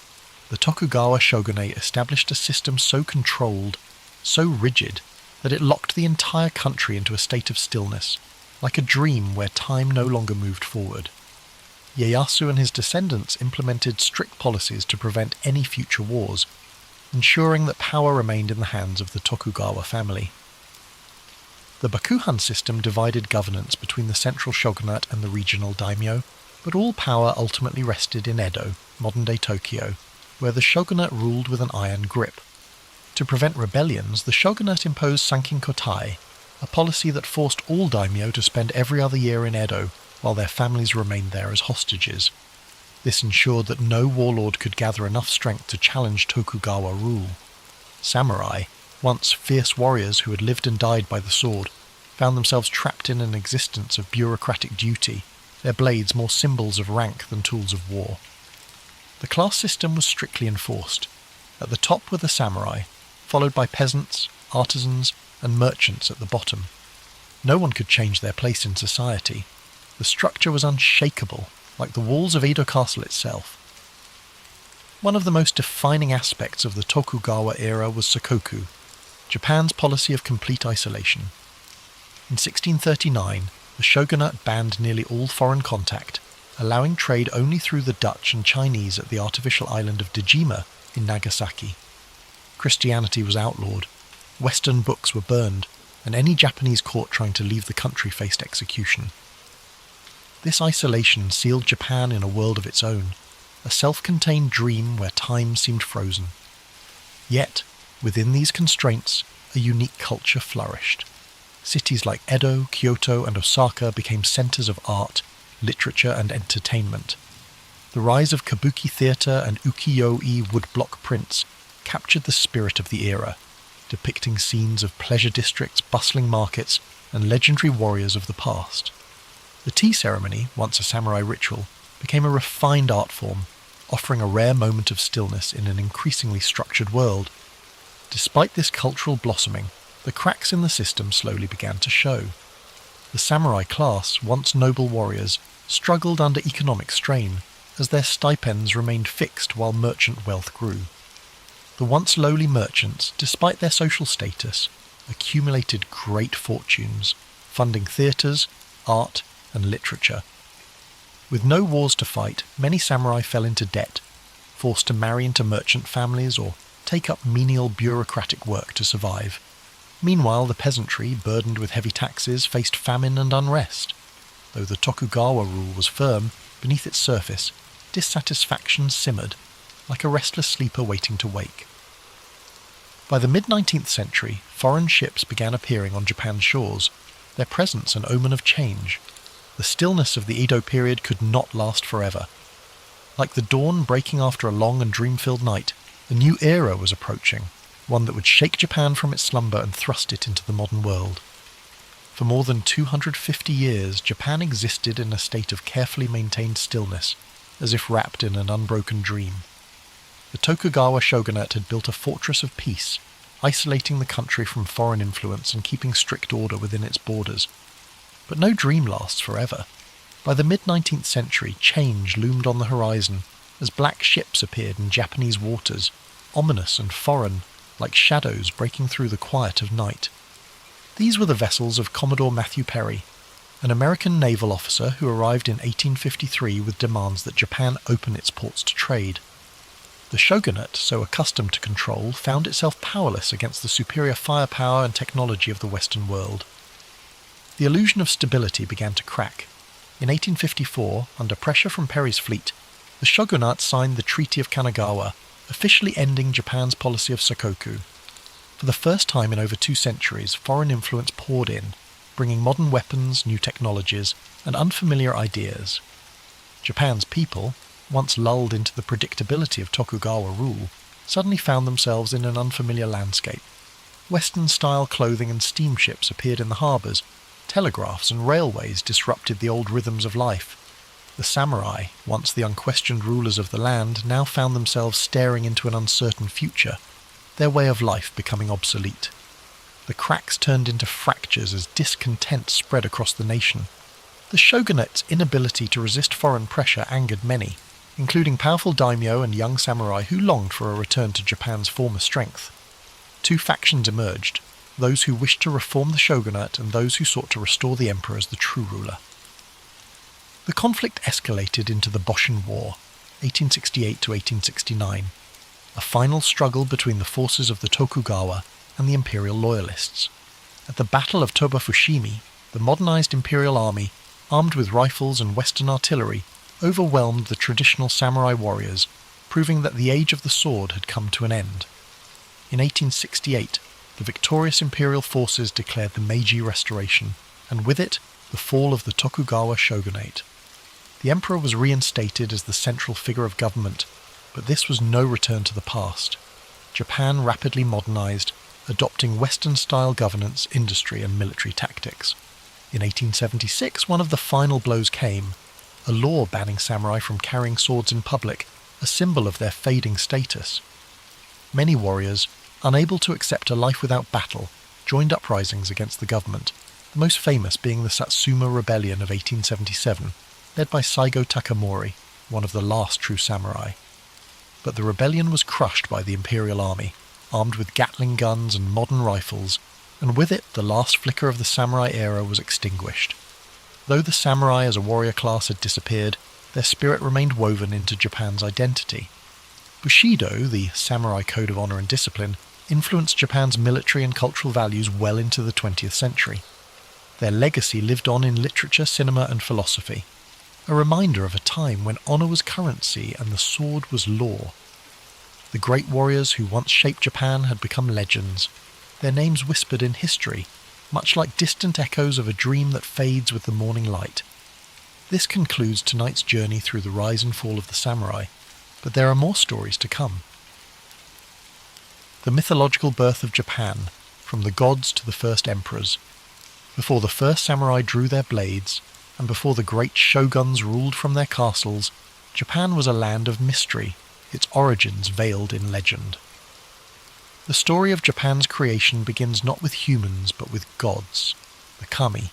The Tokugawa shogunate established a system so controlled, so rigid, that it locked the entire country into a state of stillness, like a dream where time no longer moved forward. Ieyasu and his descendants implemented strict policies to prevent any future wars, ensuring that power remained in the hands of the Tokugawa family. The Bakuhan system divided governance between the central shogunate and the regional daimyo, but all power ultimately rested in Edo, modern-day Tokyo, where the shogunate ruled with an iron grip. To prevent rebellions, the shogunate imposed sankinkotai, a policy that forced all daimyo to spend every other year in Edo while their families remained there as hostages. This ensured that no warlord could gather enough strength to challenge Tokugawa rule. Samurai, once fierce warriors who had lived and died by the sword, found themselves trapped in an existence of bureaucratic duty, their blades more symbols of rank than tools of war. The class system was strictly enforced. At the top were the samurai, followed by peasants, artisans, and merchants at the bottom. No one could change their place in society. The structure was unshakable, like the walls of Edo Castle itself. One of the most defining aspects of the Tokugawa era was Sakoku, Japan's policy of complete isolation. In 1639, the shogunate banned nearly all foreign contact, allowing trade only through the Dutch and Chinese at the artificial island of Dejima in Nagasaki. Christianity was outlawed, Western books were burned, and any Japanese caught trying to leave the country faced execution. This isolation sealed Japan in a world of its own, a self-contained dream where time seemed frozen. Yet, within these constraints, a unique culture flourished. Cities like Edo, Kyoto, and Osaka became centers of art, literature, and entertainment. The rise of kabuki theatre and ukiyo-e woodblock prints captured the spirit of the era, depicting scenes of pleasure districts, bustling markets, and legendary warriors of the past. The tea ceremony, once a samurai ritual, became a refined art form, offering a rare moment of stillness in an increasingly structured world. Despite this cultural blossoming, the cracks in the system slowly began to show. The samurai class, once noble warriors, struggled under economic strain, as their stipends remained fixed while merchant wealth grew. The once lowly merchants, despite their social status, accumulated great fortunes, funding theatres, art, and literature. With no wars to fight, many samurai fell into debt, forced to marry into merchant families or take up menial bureaucratic work to survive. Meanwhile, the peasantry, burdened with heavy taxes, faced famine and unrest. Though the Tokugawa rule was firm, beneath its surface, dissatisfaction simmered, like a restless sleeper waiting to wake. By the mid-19th century, foreign ships began appearing on Japan's shores, their presence an omen of change. The stillness of the Edo period could not last forever. Like the dawn breaking after a long and dream-filled night, a new era was approaching, one that would shake Japan from its slumber and thrust it into the modern world. For more than 250 years, Japan existed in a state of carefully maintained stillness, as if wrapped in an unbroken dream. The Tokugawa shogunate had built a fortress of peace, isolating the country from foreign influence and keeping strict order within its borders. But no dream lasts forever. By the mid-19th century, change loomed on the horizon as black ships appeared in Japanese waters, ominous and foreign, like shadows breaking through the quiet of night. These were the vessels of Commodore Matthew Perry, an American naval officer who arrived in 1853 with demands that Japan open its ports to trade. The shogunate, so accustomed to control, found itself powerless against the superior firepower and technology of the Western world. The illusion of stability began to crack. In 1854, under pressure from Perry's fleet, the shogunate signed the Treaty of Kanagawa, officially ending Japan's policy of sakoku. For the first time in over 2 centuries, foreign influence poured in, bringing modern weapons, new technologies, and unfamiliar ideas. Japan's people, once lulled into the predictability of Tokugawa rule, suddenly found themselves in an unfamiliar landscape. Western-style clothing and steamships appeared in the harbours. Telegraphs and railways disrupted the old rhythms of life. The samurai, once the unquestioned rulers of the land, now found themselves staring into an uncertain future, their way of life becoming obsolete. The cracks turned into fractures as discontent spread across the nation. The shogunate's inability to resist foreign pressure angered many, including powerful daimyo and young samurai who longed for a return to Japan's former strength. 2 factions emerged, those who wished to reform the shogunate and those who sought to restore the emperor as the true ruler. The conflict escalated into the Boshin War, 1868 to 1869, a final struggle between the forces of the Tokugawa and the imperial loyalists. At the Battle of Toba-Fushimi, the modernized imperial army, armed with rifles and Western artillery, overwhelmed the traditional samurai warriors, proving that the age of the sword had come to an end. In 1868, the victorious imperial forces declared the Meiji Restoration, and with it, the fall of the Tokugawa shogunate. The emperor was reinstated as the central figure of government, but this was no return to the past. Japan rapidly modernized, adopting Western-style governance, industry, and military tactics. In 1876, one of the final blows came, a law banning samurai from carrying swords in public, a symbol of their fading status. Many warriors, unable to accept a life without battle, joined uprisings against the government, the most famous being the Satsuma Rebellion of 1877, led by Saigo Takamori, one of the last true samurai. But the rebellion was crushed by the imperial army, armed with Gatling guns and modern rifles, and with it the last flicker of the samurai era was extinguished. Though the samurai as a warrior class had disappeared, their spirit remained woven into Japan's identity. Bushido, the samurai code of honor and discipline, influenced Japan's military and cultural values well into the 20th century. Their legacy lived on in literature, cinema, and philosophy, a reminder of a time when honor was currency and the sword was law. The great warriors who once shaped Japan had become legends, their names whispered in history, much like distant echoes of a dream that fades with the morning light. This concludes tonight's journey through the rise and fall of the samurai, but there are more stories to come. The mythological birth of Japan, from the gods to the first emperors. Before the first samurai drew their blades, and before the great shoguns ruled from their castles, Japan was a land of mystery, its origins veiled in legend. The story of Japan's creation begins not with humans but with gods, the kami,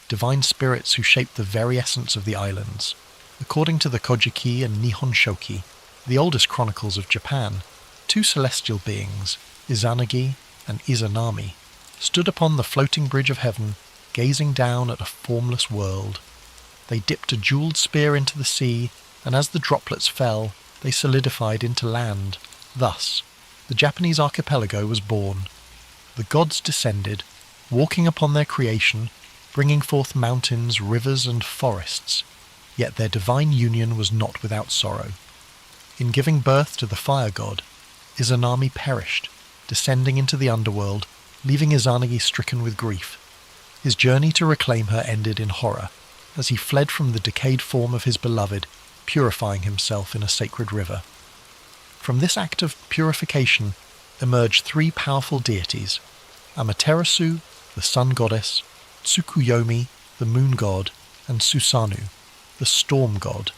divine spirits who shaped the very essence of the islands. According to the Kojiki and Nihon Shoki, the oldest chronicles of Japan, 2 celestial beings, Izanagi and Izanami, stood upon the floating bridge of heaven, gazing down at a formless world. They dipped a jeweled spear into the sea, and as the droplets fell, they solidified into land. Thus, the Japanese archipelago was born. The gods descended, walking upon their creation, bringing forth mountains, rivers, and forests. Yet their divine union was not without sorrow. In giving birth to the fire god, Izanami perished, descending into the underworld, leaving Izanagi stricken with grief. His journey to reclaim her ended in horror, as he fled from the decayed form of his beloved, purifying himself in a sacred river. From this act of purification emerged 3 powerful deities, Amaterasu, the sun goddess, Tsukuyomi, the moon god, and Susanoo, the storm god,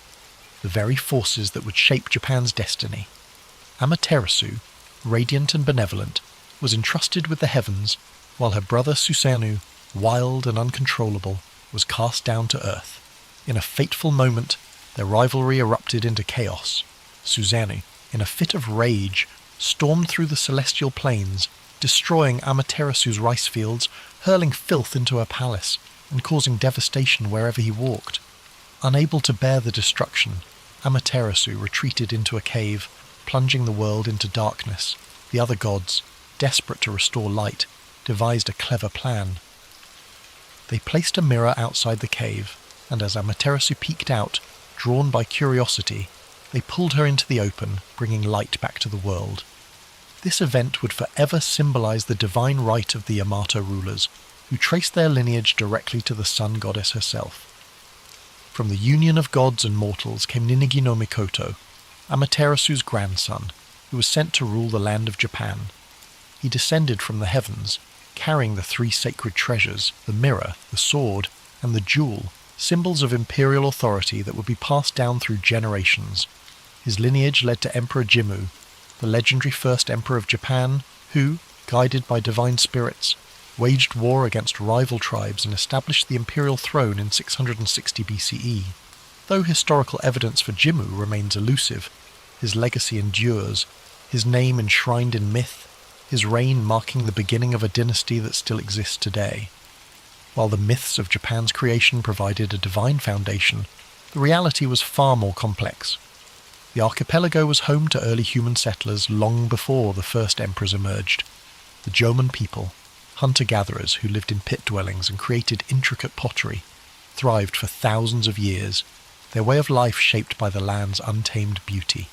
the very forces that would shape Japan's destiny. Amaterasu, radiant and benevolent, was entrusted with the heavens, while her brother Susanoo, wild and uncontrollable, was cast down to earth. In a fateful moment, their rivalry erupted into chaos. Susanoo, in a fit of rage, stormed through the celestial plains, destroying Amaterasu's rice fields, hurling filth into her palace, and causing devastation wherever he walked. Unable to bear the destruction, Amaterasu retreated into a cave, plunging the world into darkness. The other gods, desperate to restore light, devised a clever plan. They placed a mirror outside the cave, and as Amaterasu peeked out, drawn by curiosity, they pulled her into the open, bringing light back to the world. This event would forever symbolize the divine right of the Yamato rulers, who traced their lineage directly to the sun goddess herself. From the union of gods and mortals came Ninigi no Mikoto, Amaterasu's grandson, who was sent to rule the land of Japan. He descended from the heavens, carrying the three sacred treasures, the mirror, the sword, and the jewel, symbols of imperial authority that would be passed down through generations. His lineage led to Emperor Jimmu, the legendary first emperor of Japan, who, guided by divine spirits, waged war against rival tribes and established the imperial throne in 660 BCE. Though historical evidence for Jimmu remains elusive, his legacy endures, his name enshrined in myth, his reign marking the beginning of a dynasty that still exists today. While the myths of Japan's creation provided a divine foundation, the reality was far more complex. The archipelago was home to early human settlers long before the first emperors emerged. The Jomon people, hunter-gatherers who lived in pit dwellings and created intricate pottery, thrived for thousands of years, their way of life shaped by the land's untamed beauty.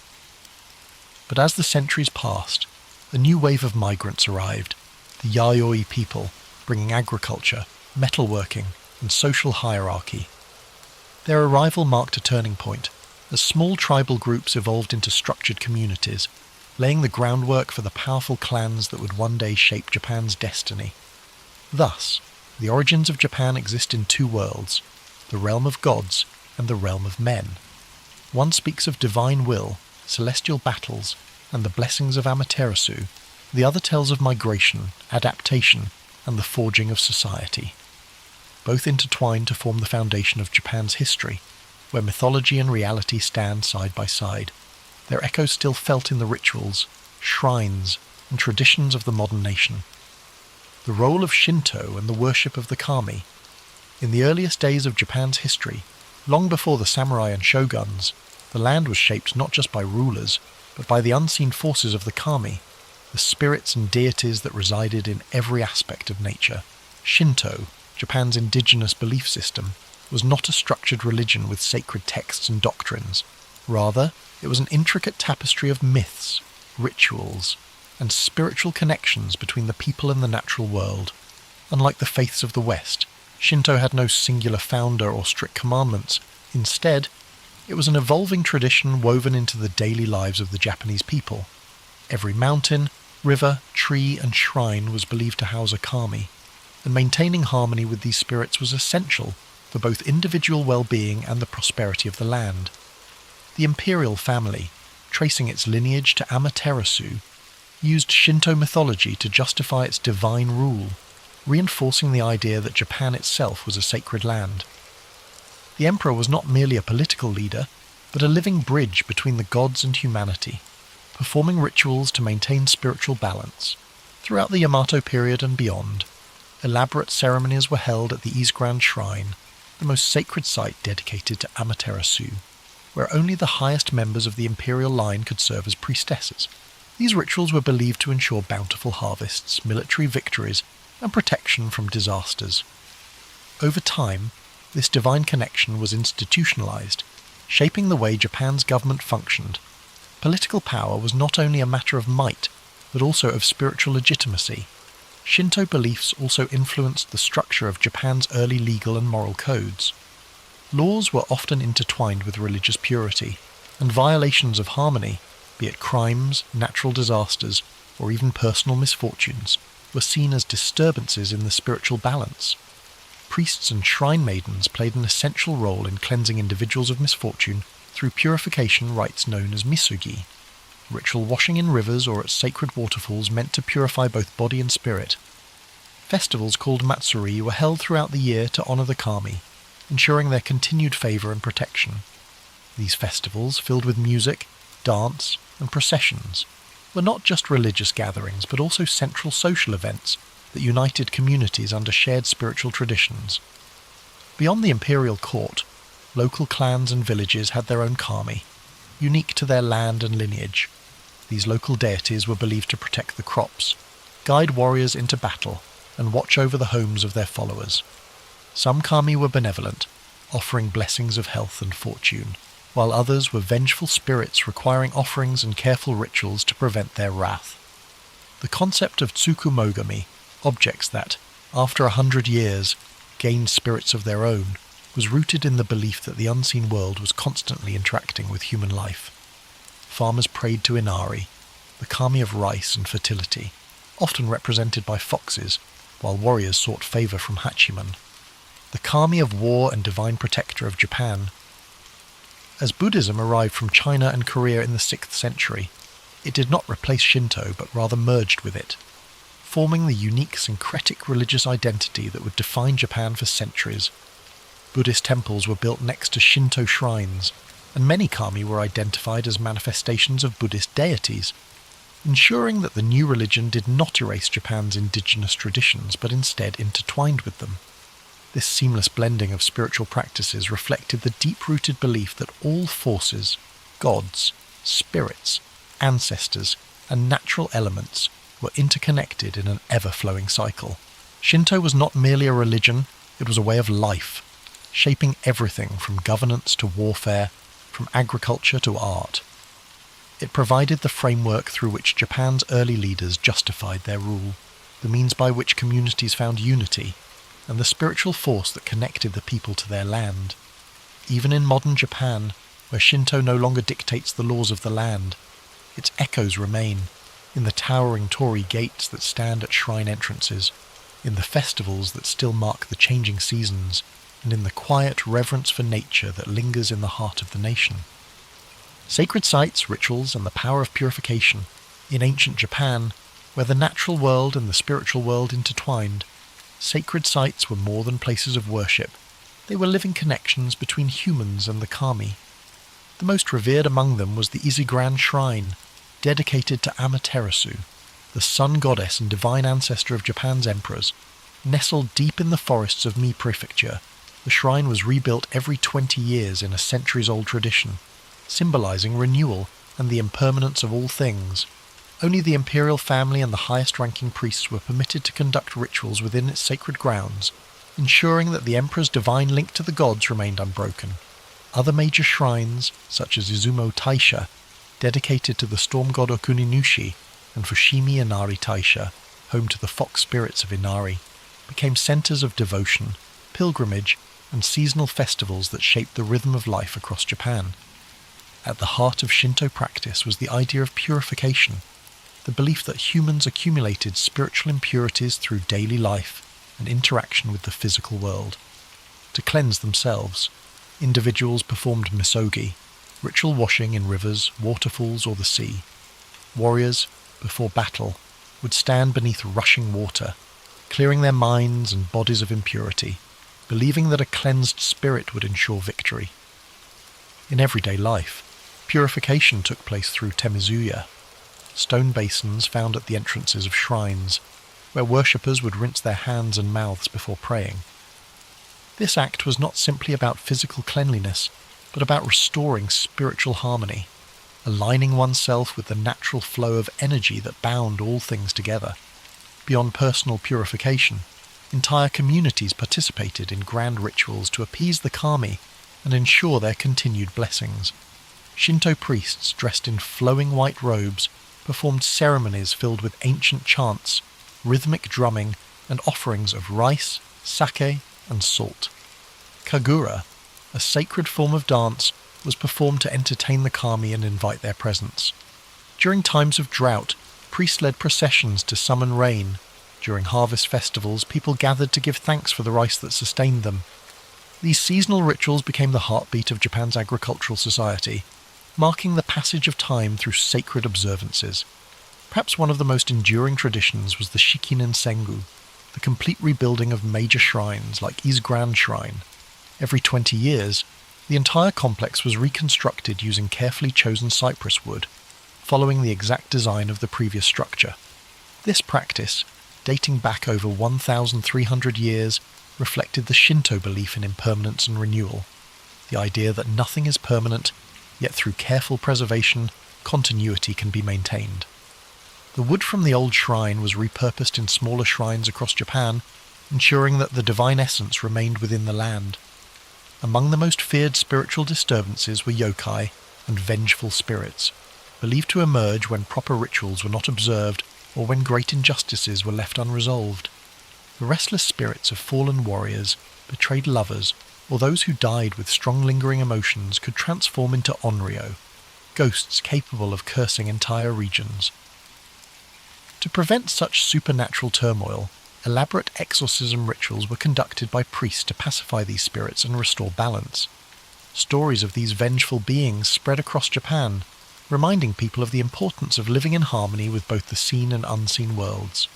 But as the centuries passed, a new wave of migrants arrived, the Yayoi people, bringing agriculture, metalworking, and social hierarchy. Their arrival marked a turning point, as small tribal groups evolved into structured communities, laying the groundwork for the powerful clans that would one day shape Japan's destiny. Thus, the origins of Japan exist in two worlds, the realm of gods and the realm of men. One speaks of divine will, celestial battles, and the blessings of Amaterasu. The other tells of migration, adaptation, and the forging of society. Both intertwine to form the foundation of Japan's history, where mythology and reality stand side by side, their echoes still felt in the rituals, shrines, and traditions of the modern nation. The role of Shinto and the worship of the kami. In the earliest days of Japan's history, long before the samurai and shoguns, the land was shaped not just by rulers, but by the unseen forces of the kami, the spirits and deities that resided in every aspect of nature. Shinto, Japan's indigenous belief system, was not a structured religion with sacred texts and doctrines. Rather, it was an intricate tapestry of myths, rituals, and spiritual connections between the people and the natural world. Unlike the faiths of the West, Shinto had no singular founder or strict commandments. Instead, it was an evolving tradition woven into the daily lives of the Japanese people. Every mountain, river, tree, and shrine was believed to house a kami, and maintaining harmony with these spirits was essential for both individual well-being and the prosperity of the land. The imperial family, tracing its lineage to Amaterasu, used Shinto mythology to justify its divine rule, reinforcing the idea that Japan itself was a sacred land. The emperor was not merely a political leader, but a living bridge between the gods and humanity, performing rituals to maintain spiritual balance. Throughout the Yamato period and beyond, elaborate ceremonies were held at the Izgrand Shrine, the most sacred site dedicated to Amaterasu, where only the highest members of the imperial line could serve as priestesses. These rituals were believed to ensure bountiful harvests, military victories, and protection from disasters. Over time, this divine connection was institutionalized, shaping the way Japan's government functioned. Political power was not only a matter of might, but also of spiritual legitimacy. Shinto beliefs also influenced the structure of Japan's early legal and moral codes. Laws were often intertwined with religious purity, and violations of harmony, be it crimes, natural disasters, or even personal misfortunes, were seen as disturbances in the spiritual balance. Priests and shrine maidens played an essential role in cleansing individuals of misfortune through purification rites known as misugi, ritual washing in rivers or at sacred waterfalls meant to purify both body and spirit. Festivals called matsuri were held throughout the year to honor the kami, ensuring their continued favor and protection. These festivals, filled with music, dance, and processions, were not just religious gatherings but also central social events that united communities under shared spiritual traditions. Beyond the imperial court, local clans and villages had their own kami, unique to their land and lineage. These local deities were believed to protect the crops, guide warriors into battle, and watch over the homes of their followers. Some kami were benevolent, offering blessings of health and fortune, while others were vengeful spirits requiring offerings and careful rituals to prevent their wrath. The concept of tsukumogami, objects that, after 100 years, gained spirits of their own, was rooted in the belief that the unseen world was constantly interacting with human life. Farmers prayed to Inari, the kami of rice and fertility, often represented by foxes, while warriors sought favour from Hachiman, the kami of war and divine protector of Japan. As Buddhism arrived from China and Korea in the 6th century, it did not replace Shinto but rather merged with it, forming the unique syncretic religious identity that would define Japan for centuries. Buddhist temples were built next to Shinto shrines, and many kami were identified as manifestations of Buddhist deities, ensuring that the new religion did not erase Japan's indigenous traditions but instead intertwined with them. This seamless blending of spiritual practices reflected the deep-rooted belief that all forces, gods, spirits, ancestors, and natural elements were interconnected in an ever-flowing cycle. Shinto was not merely a religion, it was a way of life, shaping everything from governance to warfare, from agriculture to art. It provided the framework through which Japan's early leaders justified their rule, the means by which communities found unity, and the spiritual force that connected the people to their land. Even in modern Japan, where Shinto no longer dictates the laws of the land, its echoes remain, in the towering torii gates that stand at shrine entrances, in the festivals that still mark the changing seasons, and in the quiet reverence for nature that lingers in the heart of the nation. Sacred sites, rituals, and the power of purification. In ancient Japan, where the natural world and the spiritual world intertwined, sacred sites were more than places of worship. They were living connections between humans and the kami. The most revered among them was the Izigran Shrine, dedicated to Amaterasu, the sun goddess and divine ancestor of Japan's emperors. Nestled deep in the forests of Mie Prefecture, the shrine was rebuilt every 20 years in a centuries-old tradition, symbolizing renewal and the impermanence of all things. Only the imperial family and the highest-ranking priests were permitted to conduct rituals within its sacred grounds, ensuring that the emperor's divine link to the gods remained unbroken. Other major shrines, such as Izumo Taisha, dedicated to the storm god Okuninushi, and Fushimi Inari Taisha, home to the fox spirits of Inari, became centers of devotion, pilgrimage, and seasonal festivals that shaped the rhythm of life across Japan. At the heart of Shinto practice was the idea of purification, the belief that humans accumulated spiritual impurities through daily life and interaction with the physical world. To cleanse themselves, individuals performed misogi, ritual washing in rivers, waterfalls, or the sea. Warriors, before battle, would stand beneath rushing water, clearing their minds and bodies of impurity, believing that a cleansed spirit would ensure victory. In everyday life, purification took place through temizuya, stone basins found at the entrances of shrines, where worshippers would rinse their hands and mouths before praying. This act was not simply about physical cleanliness, but about restoring spiritual harmony, aligning oneself with the natural flow of energy that bound all things together. Beyond personal purification, entire communities participated in grand rituals to appease the kami and ensure their continued blessings. Shinto priests dressed in flowing white robes performed ceremonies filled with ancient chants, rhythmic drumming, and offerings of rice, sake, and salt. Kagura, a sacred form of dance, was performed to entertain the kami and invite their presence. During times of drought, priests led processions to summon rain. During harvest festivals, people gathered to give thanks for the rice that sustained them. These seasonal rituals became the heartbeat of Japan's agricultural society, marking the passage of time through sacred observances. Perhaps one of the most enduring traditions was the Shikinen Sengu, the complete rebuilding of major shrines like Izigran Shrine. Every 20 years, the entire complex was reconstructed using carefully chosen cypress wood, following the exact design of the previous structure. This practice, dating back over 1,300 years, reflected the Shinto belief in impermanence and renewal, the idea that nothing is permanent, yet through careful preservation, continuity can be maintained. The wood from the old shrine was repurposed in smaller shrines across Japan, ensuring that the divine essence remained within the land. Among the most feared spiritual disturbances were yokai and vengeful spirits, believed to emerge when proper rituals were not observed or when great injustices were left unresolved. The restless spirits of fallen warriors, betrayed lovers, or those who died with strong lingering emotions could transform into onryo, ghosts capable of cursing entire regions. To prevent such supernatural turmoil, elaborate exorcism rituals were conducted by priests to pacify these spirits and restore balance. Stories of these vengeful beings spread across Japan, reminding people of the importance of living in harmony with both the seen and unseen worlds.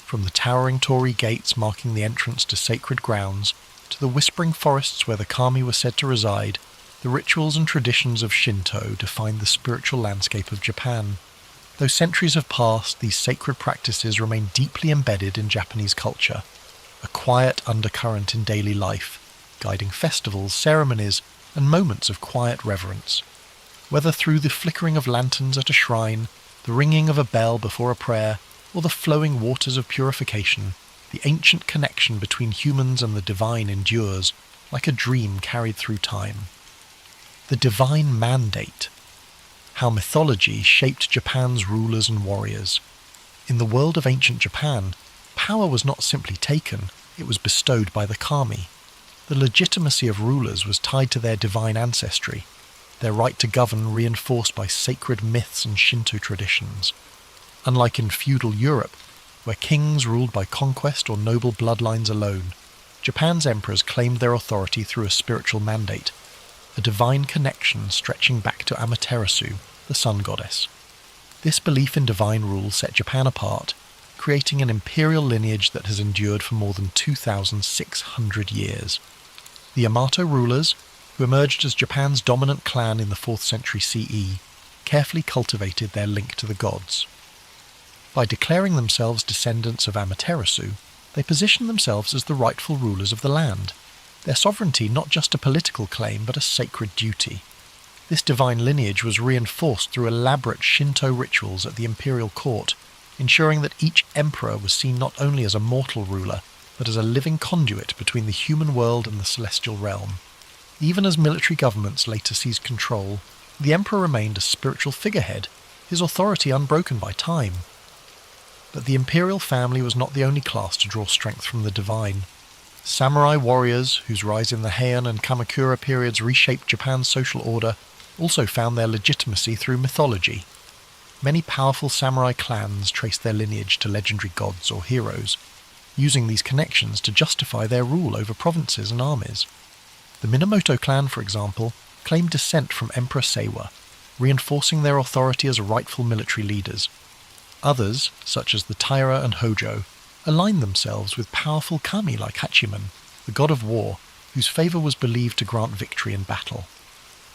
From the towering torii gates marking the entrance to sacred grounds, to the whispering forests where the kami were said to reside, the rituals and traditions of Shinto defined the spiritual landscape of Japan. Though centuries have passed, these sacred practices remain deeply embedded in Japanese culture, a quiet undercurrent in daily life, guiding festivals, ceremonies, and moments of quiet reverence. Whether through the flickering of lanterns at a shrine, the ringing of a bell before a prayer, or the flowing waters of purification, the ancient connection between humans and the divine endures, like a dream carried through time. The divine mandate. How mythology shaped Japan's rulers and warriors. In the world of ancient Japan, power was not simply taken, it was bestowed by the kami. The legitimacy of rulers was tied to their divine ancestry, their right to govern reinforced by sacred myths and Shinto traditions. Unlike in feudal Europe, where kings ruled by conquest or noble bloodlines alone, Japan's emperors claimed their authority through a spiritual mandate, a divine connection stretching back to Amaterasu, the sun goddess. This belief in divine rule set Japan apart, creating an imperial lineage that has endured for more than 2,600 years. The Yamato rulers, who emerged as Japan's dominant clan in the 4th century CE, carefully cultivated their link to the gods. By declaring themselves descendants of Amaterasu, they positioned themselves as the rightful rulers of the land, their sovereignty not just a political claim but a sacred duty. This divine lineage was reinforced through elaborate Shinto rituals at the imperial court, ensuring that each emperor was seen not only as a mortal ruler, but as a living conduit between the human world and the celestial realm. Even as military governments later seized control, the emperor remained a spiritual figurehead, his authority unbroken by time. But the imperial family was not the only class to draw strength from the divine. Samurai warriors, whose rise in the Heian and Kamakura periods reshaped Japan's social order, also found their legitimacy through mythology. Many powerful samurai clans traced their lineage to legendary gods or heroes, using these connections to justify their rule over provinces and armies. The Minamoto clan, for example, claimed descent from Emperor Seiwa, reinforcing their authority as rightful military leaders. Others, such as the Taira and Hojo, aligned themselves with powerful kami like Hachiman, the god of war, whose favour was believed to grant victory in battle.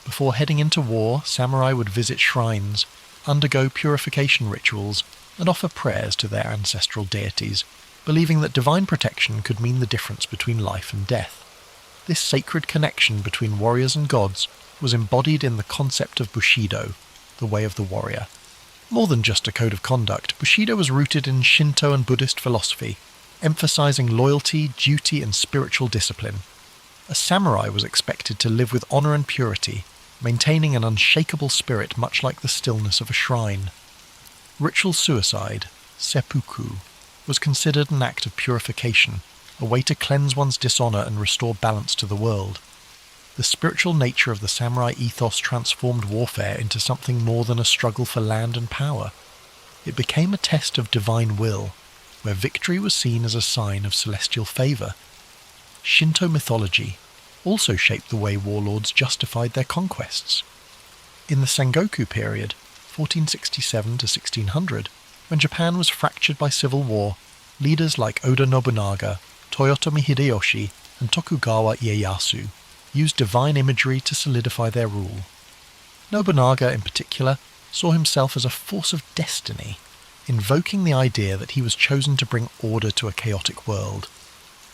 Before heading into war, samurai would visit shrines, undergo purification rituals, and offer prayers to their ancestral deities, believing that divine protection could mean the difference between life and death. This sacred connection between warriors and gods was embodied in the concept of Bushido, the way of the warrior. More than just a code of conduct, Bushido was rooted in Shinto and Buddhist philosophy, emphasizing loyalty, duty, and spiritual discipline. A samurai was expected to live with honor and purity, maintaining an unshakable spirit much like the stillness of a shrine. Ritual suicide, seppuku, was considered an act of purification, a way to cleanse one's dishonor and restore balance to the world. The spiritual nature of the samurai ethos transformed warfare into something more than a struggle for land and power. It became a test of divine will, where victory was seen as a sign of celestial favor. Shinto mythology also shaped the way warlords justified their conquests. In the Sengoku period, 1467 to 1600, when Japan was fractured by civil war, leaders like Oda Nobunaga, Toyotomi Hideyoshi, and Tokugawa Ieyasu used divine imagery to solidify their rule. Nobunaga, in particular, saw himself as a force of destiny, invoking the idea that he was chosen to bring order to a chaotic world.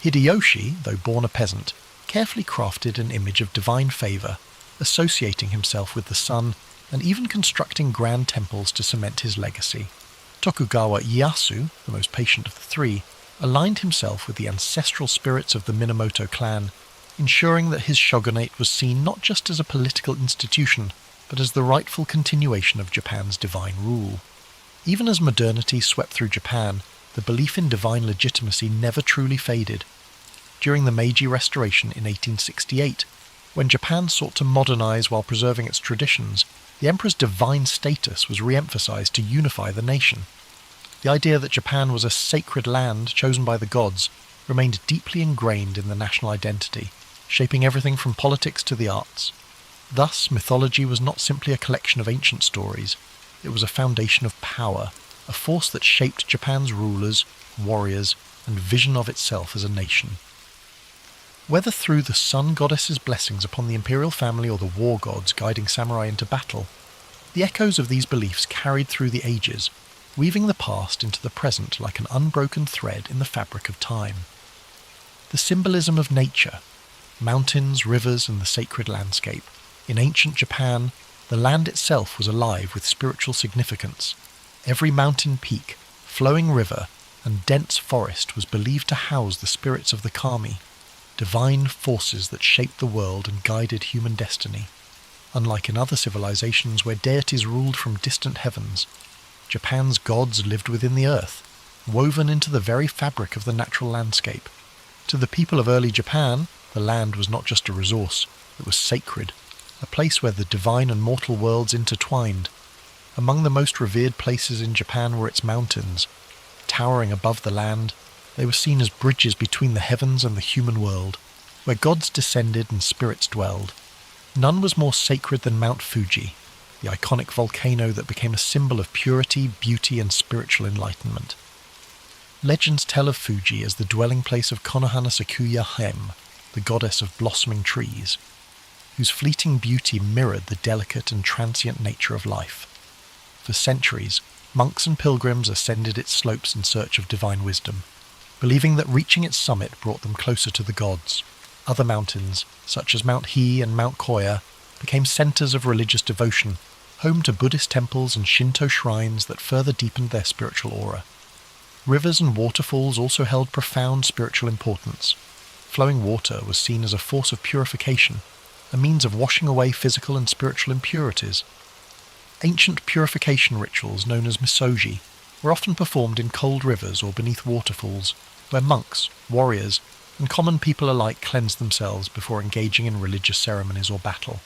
Hideyoshi, though born a peasant, carefully crafted an image of divine favour, associating himself with the sun and even constructing grand temples to cement his legacy. Tokugawa Ieyasu, the most patient of the three, aligned himself with the ancestral spirits of the Minamoto clan, ensuring that his shogunate was seen not just as a political institution, but as the rightful continuation of Japan's divine rule. Even as modernity swept through Japan, the belief in divine legitimacy never truly faded. During the Meiji Restoration in 1868, when Japan sought to modernize while preserving its traditions, the emperor's divine status was re-emphasized to unify the nation. The idea that Japan was a sacred land chosen by the gods remained deeply ingrained in the national identity, shaping everything from politics to the arts. Thus, mythology was not simply a collection of ancient stories, it was a foundation of power, a force that shaped Japan's rulers, warriors, and vision of itself as a nation. Whether through the sun goddess's blessings upon the imperial family or the war gods guiding samurai into battle, the echoes of these beliefs carried through the ages, weaving the past into the present like an unbroken thread in the fabric of time. The symbolism of nature, mountains, rivers, and the sacred landscape. In ancient Japan, the land itself was alive with spiritual significance. Every mountain peak, flowing river, and dense forest was believed to house the spirits of the kami, divine forces that shaped the world and guided human destiny. Unlike in other civilizations where deities ruled from distant heavens, Japan's gods lived within the earth, woven into the very fabric of the natural landscape. To the people of early Japan, the land was not just a resource, it was sacred, a place where the divine and mortal worlds intertwined. Among the most revered places in Japan were its mountains. Towering above the land, they were seen as bridges between the heavens and the human world, where gods descended and spirits dwelled. None was more sacred than Mount Fuji, the iconic volcano that became a symbol of purity, beauty, and spiritual enlightenment. Legends tell of Fuji as the dwelling place of Konohana Sakuya Hem, the goddess of blossoming trees, whose fleeting beauty mirrored the delicate and transient nature of life. For centuries, monks and pilgrims ascended its slopes in search of divine wisdom, believing that reaching its summit brought them closer to the gods. Other mountains, such as Mount He and Mount Koya, became centers of religious devotion, home to Buddhist temples and Shinto shrines that further deepened their spiritual aura. Rivers and waterfalls also held profound spiritual importance. Flowing water was seen as a force of purification, a means of washing away physical and spiritual impurities. Ancient purification rituals known as misogi were often performed in cold rivers or beneath waterfalls, where monks, warriors, and common people alike cleansed themselves before engaging in religious ceremonies or battle.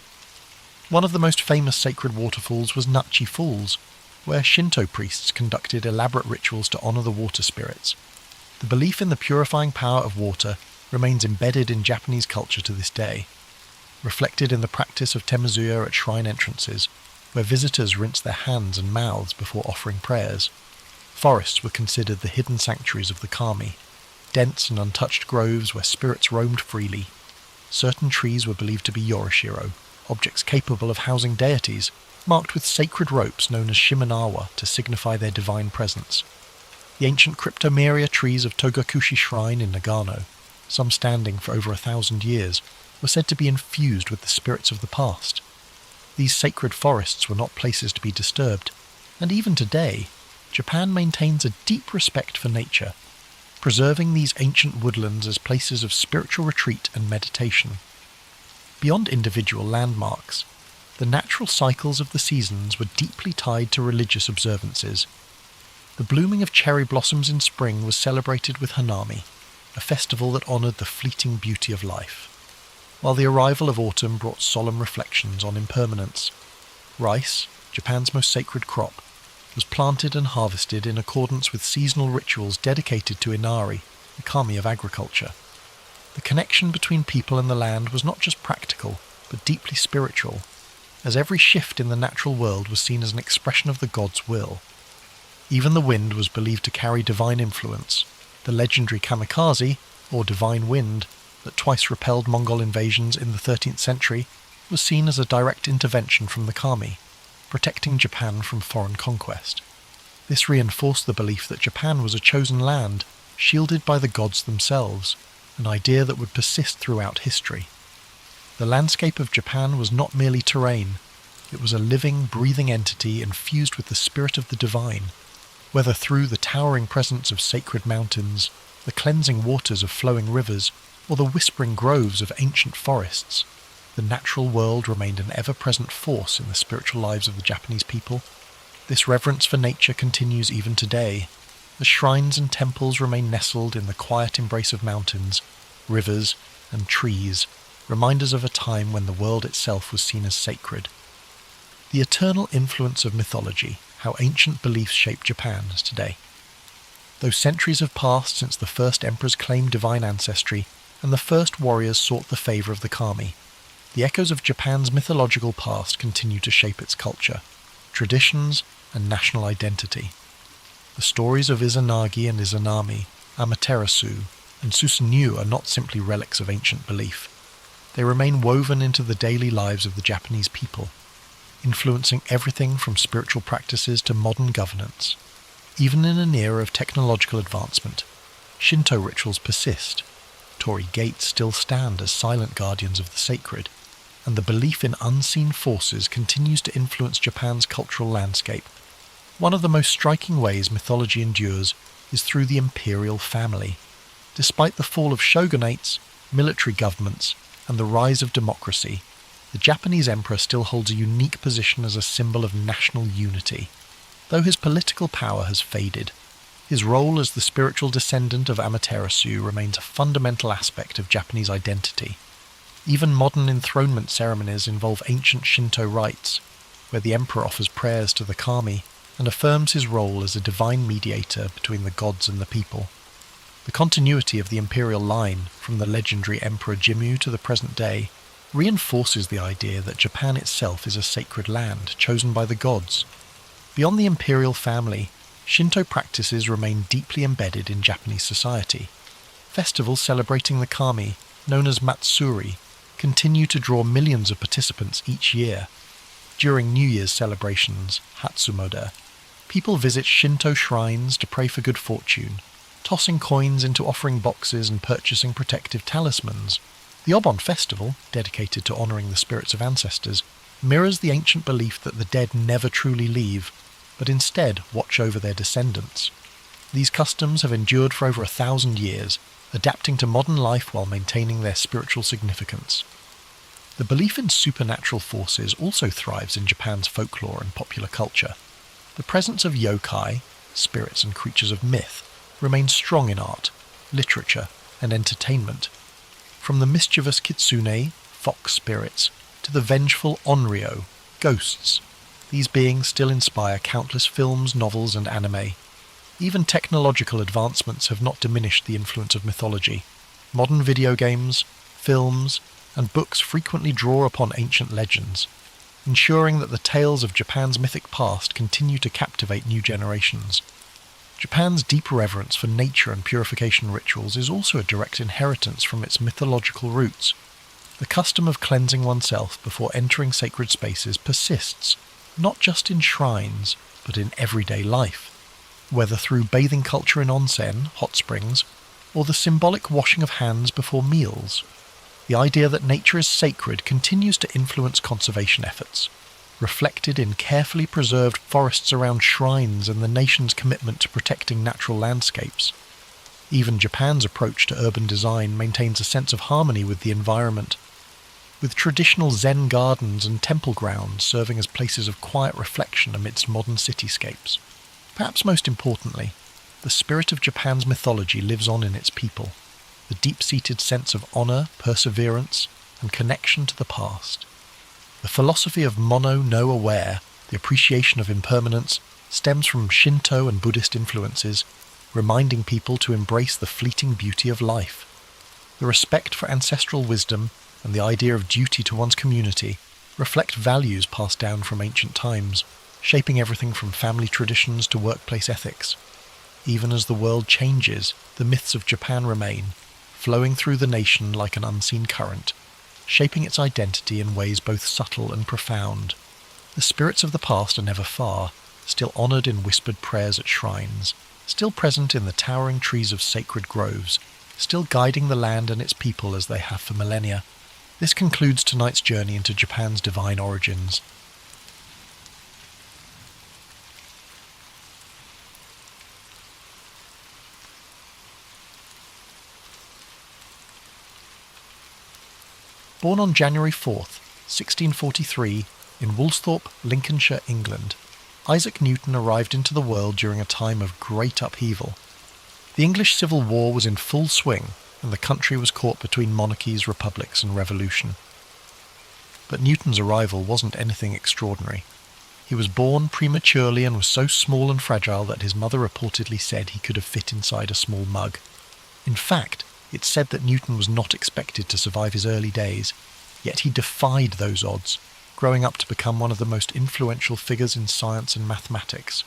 One of the most famous sacred waterfalls was Nachi Falls, where Shinto priests conducted elaborate rituals to honor the water spirits. The belief in the purifying power of water remains embedded in Japanese culture to this day, reflected in the practice of temazuya at shrine entrances, where visitors rinse their hands and mouths before offering prayers. Forests were considered the hidden sanctuaries of the kami, dense and untouched groves where spirits roamed freely. Certain trees were believed to be yorishiro, objects capable of housing deities, marked with sacred ropes known as shimenawa to signify their divine presence. The ancient cryptomeria trees of Togakushi Shrine in Nagano, some standing for over 1,000 years, were said to be infused with the spirits of the past. These sacred forests were not places to be disturbed, and even today, Japan maintains a deep respect for nature, preserving these ancient woodlands as places of spiritual retreat and meditation. Beyond individual landmarks, the natural cycles of the seasons were deeply tied to religious observances. The blooming of cherry blossoms in spring was celebrated with Hanami, a festival that honoured the fleeting beauty of life, while the arrival of autumn brought solemn reflections on impermanence. Rice, Japan's most sacred crop, was planted and harvested in accordance with seasonal rituals dedicated to Inari, the kami of agriculture. The connection between people and the land was not just practical, but deeply spiritual, as every shift in the natural world was seen as an expression of the god's will. Even the wind was believed to carry divine influence. The legendary kamikaze, or divine wind, that twice repelled Mongol invasions in the 13th century, was seen as a direct intervention from the kami, protecting Japan from foreign conquest. This reinforced the belief that Japan was a chosen land, shielded by the gods themselves. an idea that would persist throughout history. The landscape of Japan was not merely terrain, it was a living, breathing entity infused with the spirit of the divine, whether through the towering presence of sacred mountains, the cleansing waters of flowing rivers, or the whispering groves of ancient forests. The natural world remained an ever-present force in the spiritual lives of the Japanese people. This reverence for nature continues even today. The shrines and temples remain nestled in the quiet embrace of mountains, rivers, and trees, reminders of a time when the world itself was seen as sacred. The eternal influence of mythology, how ancient beliefs shape Japan today. Though centuries have passed since the first emperors claimed divine ancestry and the first warriors sought the favour of the kami, the echoes of Japan's mythological past continue to shape its culture, traditions, and national identity. The stories of Izanagi and Izanami, Amaterasu, and Susanoo are not simply relics of ancient belief. They remain woven into the daily lives of the Japanese people, influencing everything from spiritual practices to modern governance. Even in an era of technological advancement, Shinto rituals persist. Torii gates still stand as silent guardians of the sacred, and the belief in unseen forces continues to influence Japan's cultural landscape. One of the most striking ways mythology endures is through the imperial family. Despite the fall of shogunates, military governments, and the rise of democracy, the Japanese emperor still holds a unique position as a symbol of national unity. Though his political power has faded, his role as the spiritual descendant of Amaterasu remains a fundamental aspect of Japanese identity. Even modern enthronement ceremonies involve ancient Shinto rites, where the emperor offers prayers to the kami and affirms his role as a divine mediator between the gods and the people. The continuity of the imperial line, from the legendary Emperor Jimmu to the present day, reinforces the idea that Japan itself is a sacred land chosen by the gods. Beyond the imperial family, Shinto practices remain deeply embedded in Japanese society. Festivals celebrating the kami, known as matsuri, continue to draw millions of participants each year. During New Year's celebrations, Hatsumoda, people visit Shinto shrines to pray for good fortune, tossing coins into offering boxes and purchasing protective talismans. The Obon festival, dedicated to honouring the spirits of ancestors, mirrors the ancient belief that the dead never truly leave, but instead watch over their descendants. These customs have endured for over 1,000 years, adapting to modern life while maintaining their spiritual significance. The belief in supernatural forces also thrives in Japan's folklore and popular culture. The presence of yokai, spirits and creatures of myth, remains strong in art, literature, and entertainment. From the mischievous kitsune, fox spirits, to the vengeful onryo, ghosts, these beings still inspire countless films, novels, and anime. Even technological advancements have not diminished the influence of mythology. Modern video games, films, and books frequently draw upon ancient legends, ensuring that the tales of Japan's mythic past continue to captivate new generations. Japan's deep reverence for nature and purification rituals is also a direct inheritance from its mythological roots. The custom of cleansing oneself before entering sacred spaces persists, not just in shrines, but in everyday life. Whether through bathing culture in onsen, hot springs, or the symbolic washing of hands before meals, the idea that nature is sacred continues to influence conservation efforts, reflected in carefully preserved forests around shrines and the nation's commitment to protecting natural landscapes. Even Japan's approach to urban design maintains a sense of harmony with the environment, with traditional Zen gardens and temple grounds serving as places of quiet reflection amidst modern cityscapes. Perhaps most importantly, the spirit of Japan's mythology lives on in its people, the deep-seated sense of honour, perseverance, and connection to the past. The philosophy of mono no aware, the appreciation of impermanence, stems from Shinto and Buddhist influences, reminding people to embrace the fleeting beauty of life. The respect for ancestral wisdom and the idea of duty to one's community reflect values passed down from ancient times, shaping everything from family traditions to workplace ethics. Even as the world changes, the myths of Japan remain, flowing through the nation like an unseen current, shaping its identity in ways both subtle and profound. The spirits of the past are never far, still honoured in whispered prayers at shrines, still present in the towering trees of sacred groves, still guiding the land and its people as they have for millennia. This concludes tonight's journey into Japan's divine origins. Born on January 4th, 1643, in Woolsthorpe, Lincolnshire, England, Isaac Newton arrived into the world during a time of great upheaval. The English Civil War was in full swing, and the country was caught between monarchies, republics, and revolution. But Newton's arrival wasn't anything extraordinary. He was born prematurely and was so small and fragile that his mother reportedly said he could have fit inside a small mug. In fact, it's said that Newton was not expected to survive his early days, yet he defied those odds, growing up to become one of the most influential figures in science and mathematics.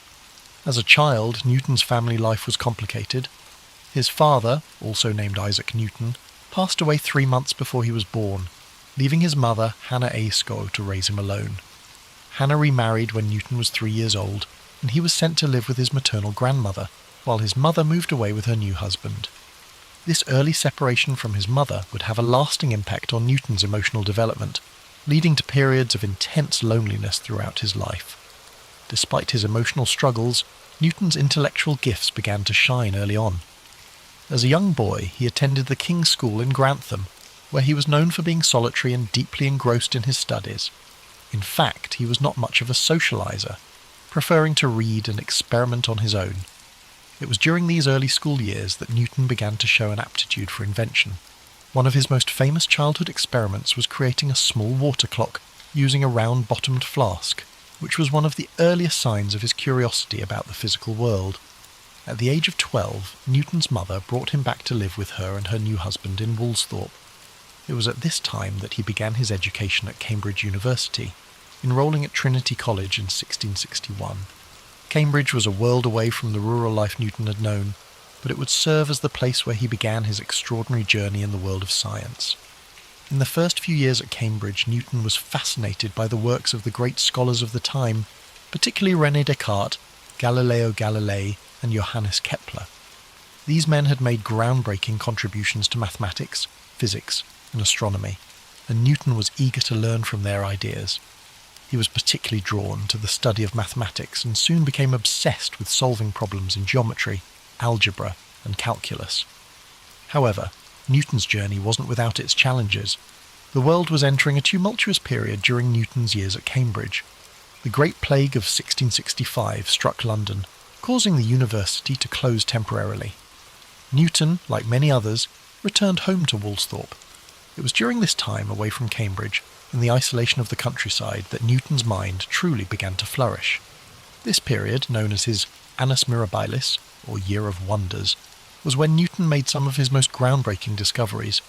As a child, Newton's family life was complicated. His father, also named Isaac Newton, passed away 3 months before he was born, leaving his mother, Hannah A. Scow, to raise him alone. Hannah remarried when Newton was 3 years old, and he was sent to live with his maternal grandmother, while his mother moved away with her new husband. This early separation from his mother would have a lasting impact on Newton's emotional development, leading to periods of intense loneliness throughout his life. Despite his emotional struggles, Newton's intellectual gifts began to shine early on. As a young boy, he attended the King's School in Grantham, where he was known for being solitary and deeply engrossed in his studies. In fact, he was not much of a socializer, preferring to read and experiment on his own. It was during these early school years that Newton began to show an aptitude for invention. One of his most famous childhood experiments was creating a small water clock using a round-bottomed flask, which was one of the earliest signs of his curiosity about the physical world. At the age of 12, Newton's mother brought him back to live with her and her new husband in Woolsthorpe. It was at this time that he began his education at Cambridge University, enrolling at Trinity College in 1661. Cambridge was a world away from the rural life Newton had known, but it would serve as the place where he began his extraordinary journey in the world of science. In the first few years at Cambridge, Newton was fascinated by the works of the great scholars of the time, particularly René Descartes, Galileo Galilei, and Johannes Kepler. These men had made groundbreaking contributions to mathematics, physics, and astronomy, and Newton was eager to learn from their ideas. He was particularly drawn to the study of mathematics and soon became obsessed with solving problems in geometry, algebra, and calculus. However, Newton's journey wasn't without its challenges. The world was entering a tumultuous period during Newton's years at Cambridge. The Great Plague of 1665 struck London, causing the university to close temporarily. Newton, like many others, returned home to Woolsthorpe. It was during this time away from Cambridge, in the isolation of the countryside, that Newton's mind truly began to flourish. This period, known as his Annus Mirabilis, or Year of Wonders, was when Newton made some of his most groundbreaking discoveries.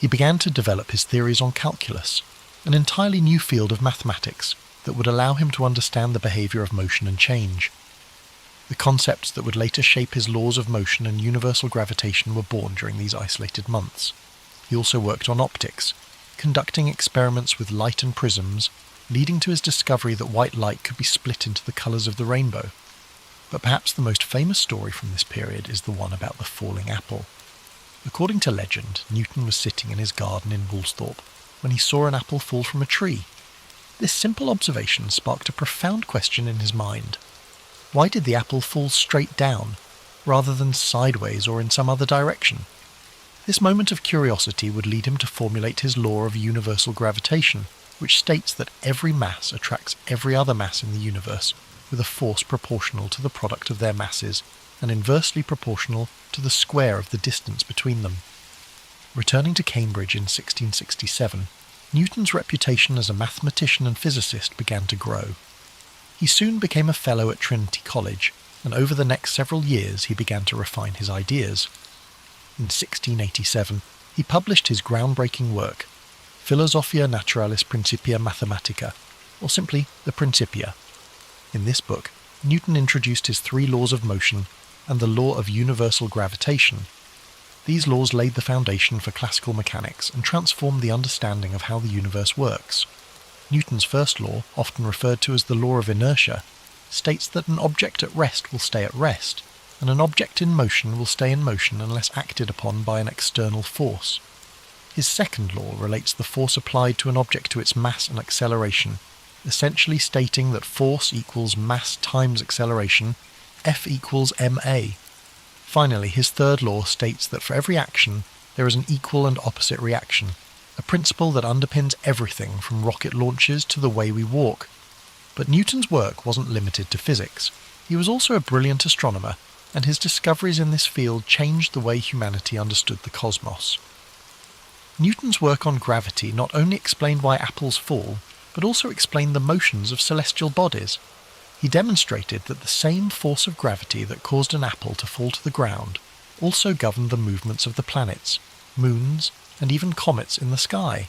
He began to develop his theories on calculus, an entirely new field of mathematics that would allow him to understand the behaviour of motion and change. The concepts that would later shape his laws of motion and universal gravitation were born during these isolated months. He also worked on optics, conducting experiments with light and prisms, leading to his discovery that white light could be split into the colours of the rainbow. But perhaps the most famous story from this period is the one about the falling apple. According to legend, Newton was sitting in his garden in Woolsthorpe when he saw an apple fall from a tree. This simple observation sparked a profound question in his mind. Why did the apple fall straight down, rather than sideways or in some other direction? This moment of curiosity would lead him to formulate his law of universal gravitation, which states that every mass attracts every other mass in the universe with a force proportional to the product of their masses and inversely proportional to the square of the distance between them. Returning to Cambridge in 1667, Newton's reputation as a mathematician and physicist began to grow. He soon became a fellow at Trinity College, and over the next several years he began to refine his ideas. In 1687, he published his groundbreaking work, Philosophia Naturalis Principia Mathematica, or simply the Principia. In this book, Newton introduced his 3 laws of motion and the law of universal gravitation. These laws laid the foundation for classical mechanics and transformed the understanding of how the universe works. Newton's first law, often referred to as the law of inertia, states that an object at rest will stay at rest, and an object in motion will stay in motion unless acted upon by an external force. His second law relates the force applied to an object to its mass and acceleration, essentially stating that force equals mass times acceleration, F equals ma. Finally, his third law states that for every action there is an equal and opposite reaction, a principle that underpins everything from rocket launches to the way we walk. But Newton's work wasn't limited to physics. He was also a brilliant astronomer, and his discoveries in this field changed the way humanity understood the cosmos. Newton's work on gravity not only explained why apples fall, but also explained the motions of celestial bodies. He demonstrated that the same force of gravity that caused an apple to fall to the ground also governed the movements of the planets, moons, and even comets in the sky.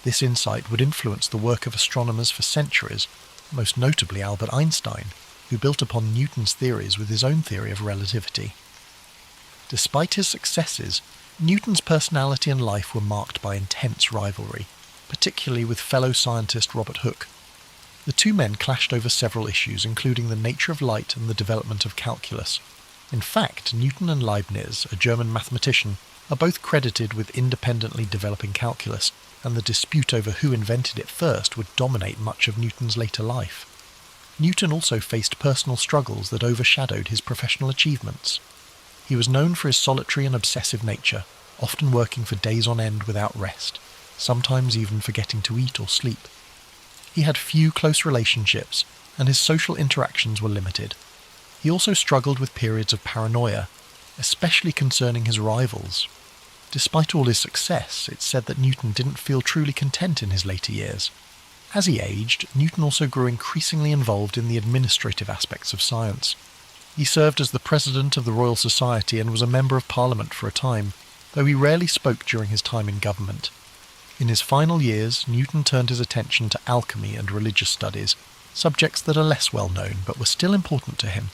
This insight would influence the work of astronomers for centuries, most notably Albert Einstein, who built upon Newton's theories with his own theory of relativity. Despite his successes, Newton's personality and life were marked by intense rivalry, particularly with fellow scientist Robert Hooke. The two men clashed over several issues, including the nature of light and the development of calculus. In fact, Newton and Leibniz, a German mathematician, are both credited with independently developing calculus, and the dispute over who invented it first would dominate much of Newton's later life. Newton also faced personal struggles that overshadowed his professional achievements. He was known for his solitary and obsessive nature, often working for days on end without rest, sometimes even forgetting to eat or sleep. He had few close relationships, and his social interactions were limited. He also struggled with periods of paranoia, especially concerning his rivals. Despite all his success, it's said that Newton didn't feel truly content in his later years. As he aged, Newton also grew increasingly involved in the administrative aspects of science. He served as the president of the Royal Society and was a member of Parliament for a time, though he rarely spoke during his time in government. In his final years, Newton turned his attention to alchemy and religious studies, subjects that are less well known but were still important to him.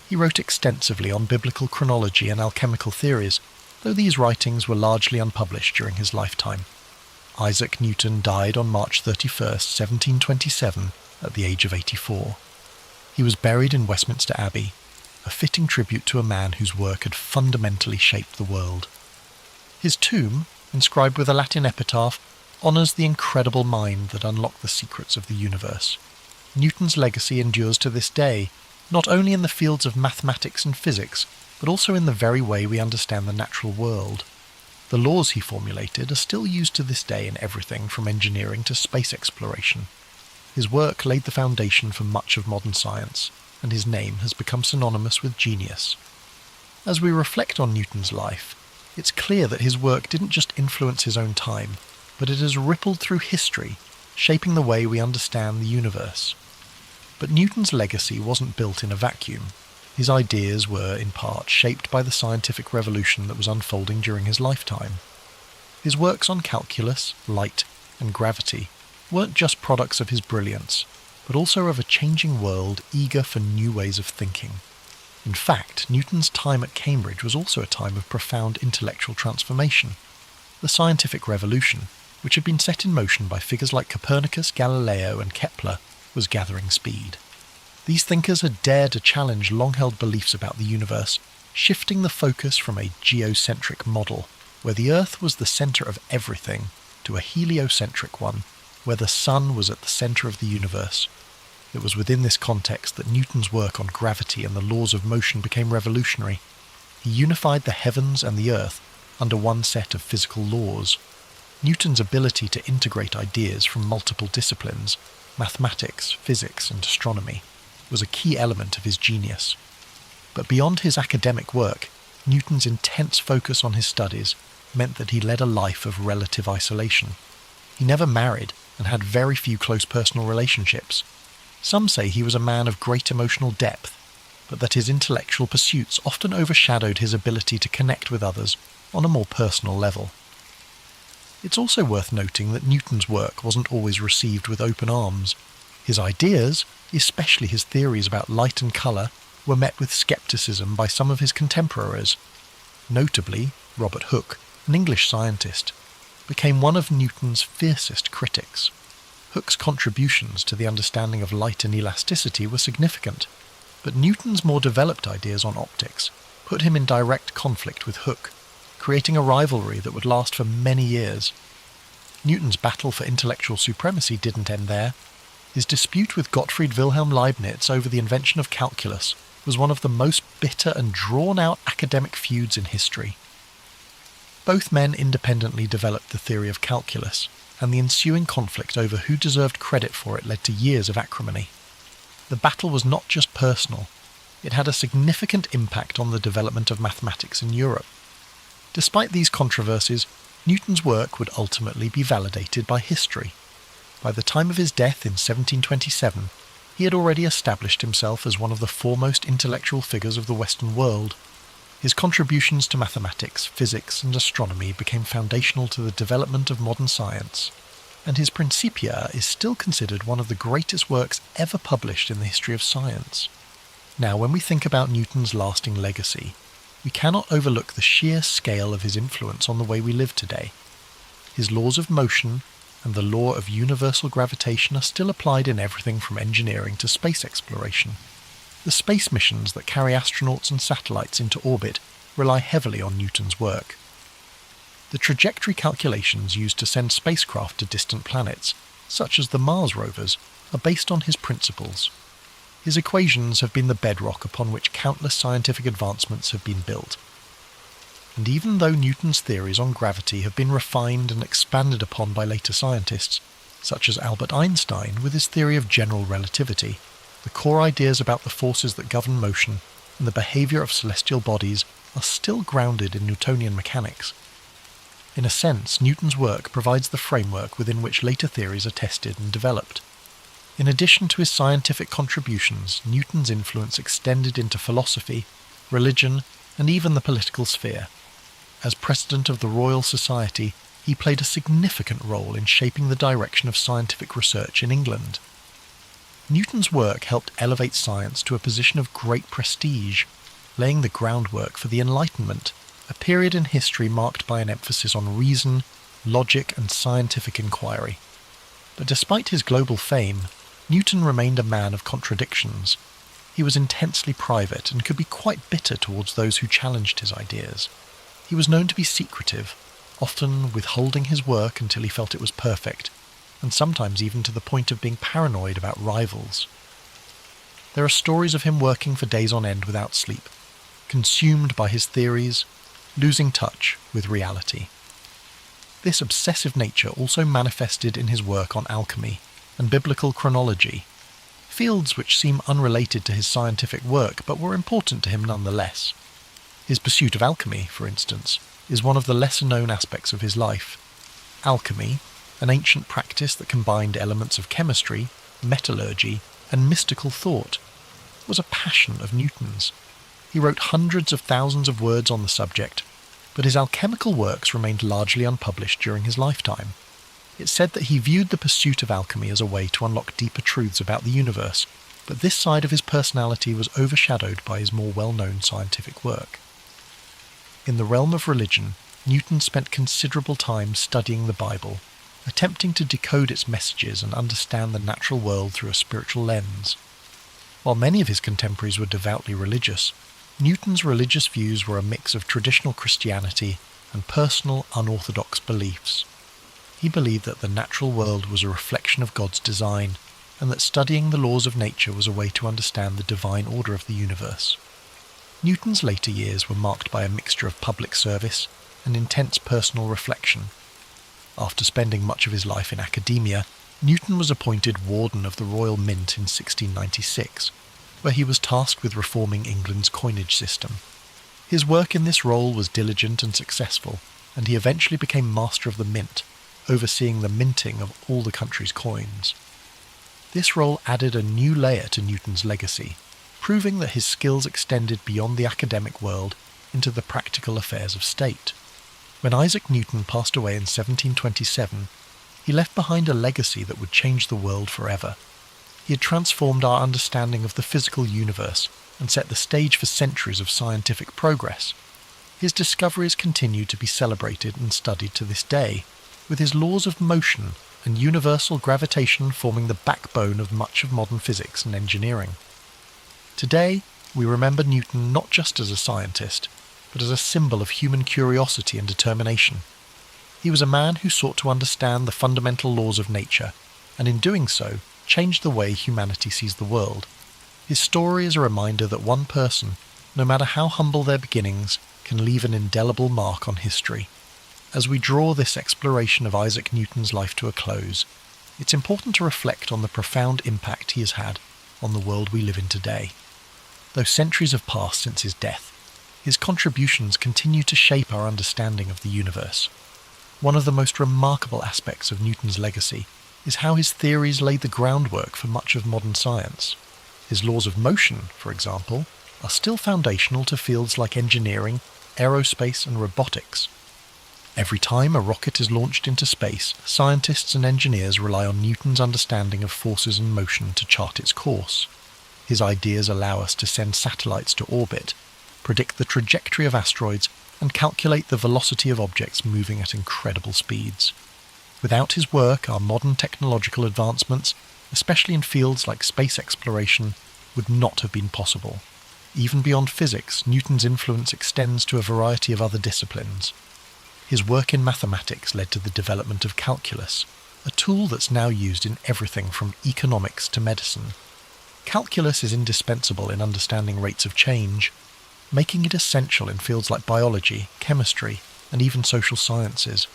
He wrote extensively on biblical chronology and alchemical theories, though these writings were largely unpublished during his lifetime. Isaac Newton died on March 31, 1727, at the age of 84. He was buried in Westminster Abbey, a fitting tribute to a man whose work had fundamentally shaped the world. His tomb, inscribed with a Latin epitaph, honours the incredible mind that unlocked the secrets of the universe. Newton's legacy endures to this day, not only in the fields of mathematics and physics, but also in the very way we understand the natural world. The laws he formulated are still used to this day in everything from engineering to space exploration. His work laid the foundation for much of modern science, and his name has become synonymous with genius. As we reflect on Newton's life, it's clear that his work didn't just influence his own time, but it has rippled through history, shaping the way we understand the universe. But Newton's legacy wasn't built in a vacuum. His ideas were, in part, shaped by the scientific revolution that was unfolding during his lifetime. His works on calculus, light, and gravity weren't just products of his brilliance, but also of a changing world eager for new ways of thinking. In fact, Newton's time at Cambridge was also a time of profound intellectual transformation. The scientific revolution, which had been set in motion by figures like Copernicus, Galileo, and Kepler, was gathering speed. These thinkers had dared to challenge long-held beliefs about the universe, shifting the focus from a geocentric model, where the Earth was the centre of everything, to a heliocentric one, where the Sun was at the centre of the universe. It was within this context that Newton's work on gravity and the laws of motion became revolutionary. He unified the heavens and the Earth under one set of physical laws. Newton's ability to integrate ideas from multiple disciplines, mathematics, physics, and astronomy, was a key element of his genius. But beyond his academic work, Newton's intense focus on his studies meant that he led a life of relative isolation. He never married and had very few close personal relationships. Some say he was a man of great emotional depth, but that his intellectual pursuits often overshadowed his ability to connect with others on a more personal level. It's also worth noting that Newton's work wasn't always received with open arms. His ideas, especially his theories about light and colour, were met with scepticism by some of his contemporaries. Notably, Robert Hooke, an English scientist, became one of Newton's fiercest critics. Hooke's contributions to the understanding of light and elasticity were significant, But Newton's more developed ideas on optics put him in direct conflict with Hooke, creating a rivalry that would last for many years. Newton's battle for intellectual supremacy didn't end there. His dispute with Gottfried Wilhelm Leibniz over the invention of calculus was one of the most bitter and drawn-out academic feuds in history. Both men independently developed the theory of calculus, and the ensuing conflict over who deserved credit for it led to years of acrimony. The battle was not just personal, it had a significant impact on the development of mathematics in Europe. Despite these controversies, Newton's work would ultimately be validated by history. By the time of his death in 1727, he had already established himself as one of the foremost intellectual figures of the Western world. His contributions to mathematics, physics, and astronomy became foundational to the development of modern science, and his Principia is still considered one of the greatest works ever published in the history of science. Now, when we think about Newton's lasting legacy, we cannot overlook the sheer scale of his influence on the way we live today. His laws of motion and the law of universal gravitation are still applied in everything from engineering to space exploration. The space missions that carry astronauts and satellites into orbit rely heavily on Newton's work. The trajectory calculations used to send spacecraft to distant planets, such as the Mars rovers, are based on his principles. His equations have been the bedrock upon which countless scientific advancements have been built. And even though Newton's theories on gravity have been refined and expanded upon by later scientists, such as Albert Einstein with his theory of general relativity, the core ideas about the forces that govern motion and the behaviour of celestial bodies are still grounded in Newtonian mechanics. In a sense, Newton's work provides the framework within which later theories are tested and developed. In addition to his scientific contributions, Newton's influence extended into philosophy, religion, and even the political sphere. As president of the Royal Society, he played a significant role in shaping the direction of scientific research in England. Newton's work helped elevate science to a position of great prestige, laying the groundwork for the Enlightenment, a period in history marked by an emphasis on reason, logic, and scientific inquiry. But despite his global fame, Newton remained a man of contradictions. He was intensely private and could be quite bitter towards those who challenged his ideas. He was known to be secretive, often withholding his work until he felt it was perfect, and sometimes even to the point of being paranoid about rivals. There are stories of him working for days on end without sleep, consumed by his theories, losing touch with reality. This obsessive nature also manifested in his work on alchemy and biblical chronology, fields which seem unrelated to his scientific work but were important to him nonetheless. His pursuit of alchemy, for instance, is one of the lesser-known aspects of his life. Alchemy, an ancient practice that combined elements of chemistry, metallurgy, and mystical thought, was a passion of Newton's. He wrote hundreds of thousands of words on the subject, but his alchemical works remained largely unpublished during his lifetime. It's said that he viewed the pursuit of alchemy as a way to unlock deeper truths about the universe, but this side of his personality was overshadowed by his more well-known scientific work. In the realm of religion, Newton spent considerable time studying the Bible, attempting to decode its messages and understand the natural world through a spiritual lens. While many of his contemporaries were devoutly religious, Newton's religious views were a mix of traditional Christianity and personal, unorthodox beliefs. He believed that the natural world was a reflection of God's design, and that studying the laws of nature was a way to understand the divine order of the universe. Newton's later years were marked by a mixture of public service and intense personal reflection. After spending much of his life in academia, Newton was appointed Warden of the Royal Mint in 1696, where he was tasked with reforming England's coinage system. His work in this role was diligent and successful, and he eventually became Master of the Mint, overseeing the minting of all the country's coins. This role added a new layer to Newton's legacy, proving that his skills extended beyond the academic world into the practical affairs of state. When Isaac Newton passed away in 1727, he left behind a legacy that would change the world forever. He had transformed our understanding of the physical universe and set the stage for centuries of scientific progress. His discoveries continue to be celebrated and studied to this day, with his laws of motion and universal gravitation forming the backbone of much of modern physics and engineering. Today, we remember Newton not just as a scientist, but as a symbol of human curiosity and determination. He was a man who sought to understand the fundamental laws of nature, and in doing so, changed the way humanity sees the world. His story is a reminder that one person, no matter how humble their beginnings, can leave an indelible mark on history. As we draw this exploration of Isaac Newton's life to a close, it's important to reflect on the profound impact he has had on the world we live in today. Though centuries have passed since his death, his contributions continue to shape our understanding of the universe. One of the most remarkable aspects of Newton's legacy is how his theories laid the groundwork for much of modern science. His laws of motion, for example, are still foundational to fields like engineering, aerospace, and robotics. Every time a rocket is launched into space, scientists and engineers rely on Newton's understanding of forces and motion to chart its course. His ideas allow us to send satellites to orbit, predict the trajectory of asteroids, and calculate the velocity of objects moving at incredible speeds. Without his work, our modern technological advancements, especially in fields like space exploration, would not have been possible. Even beyond physics, Newton's influence extends to a variety of other disciplines. His work in mathematics led to the development of calculus, a tool that's now used in everything from economics to medicine. Calculus is indispensable in understanding rates of change, making it essential in fields like biology, chemistry, and even social sciences.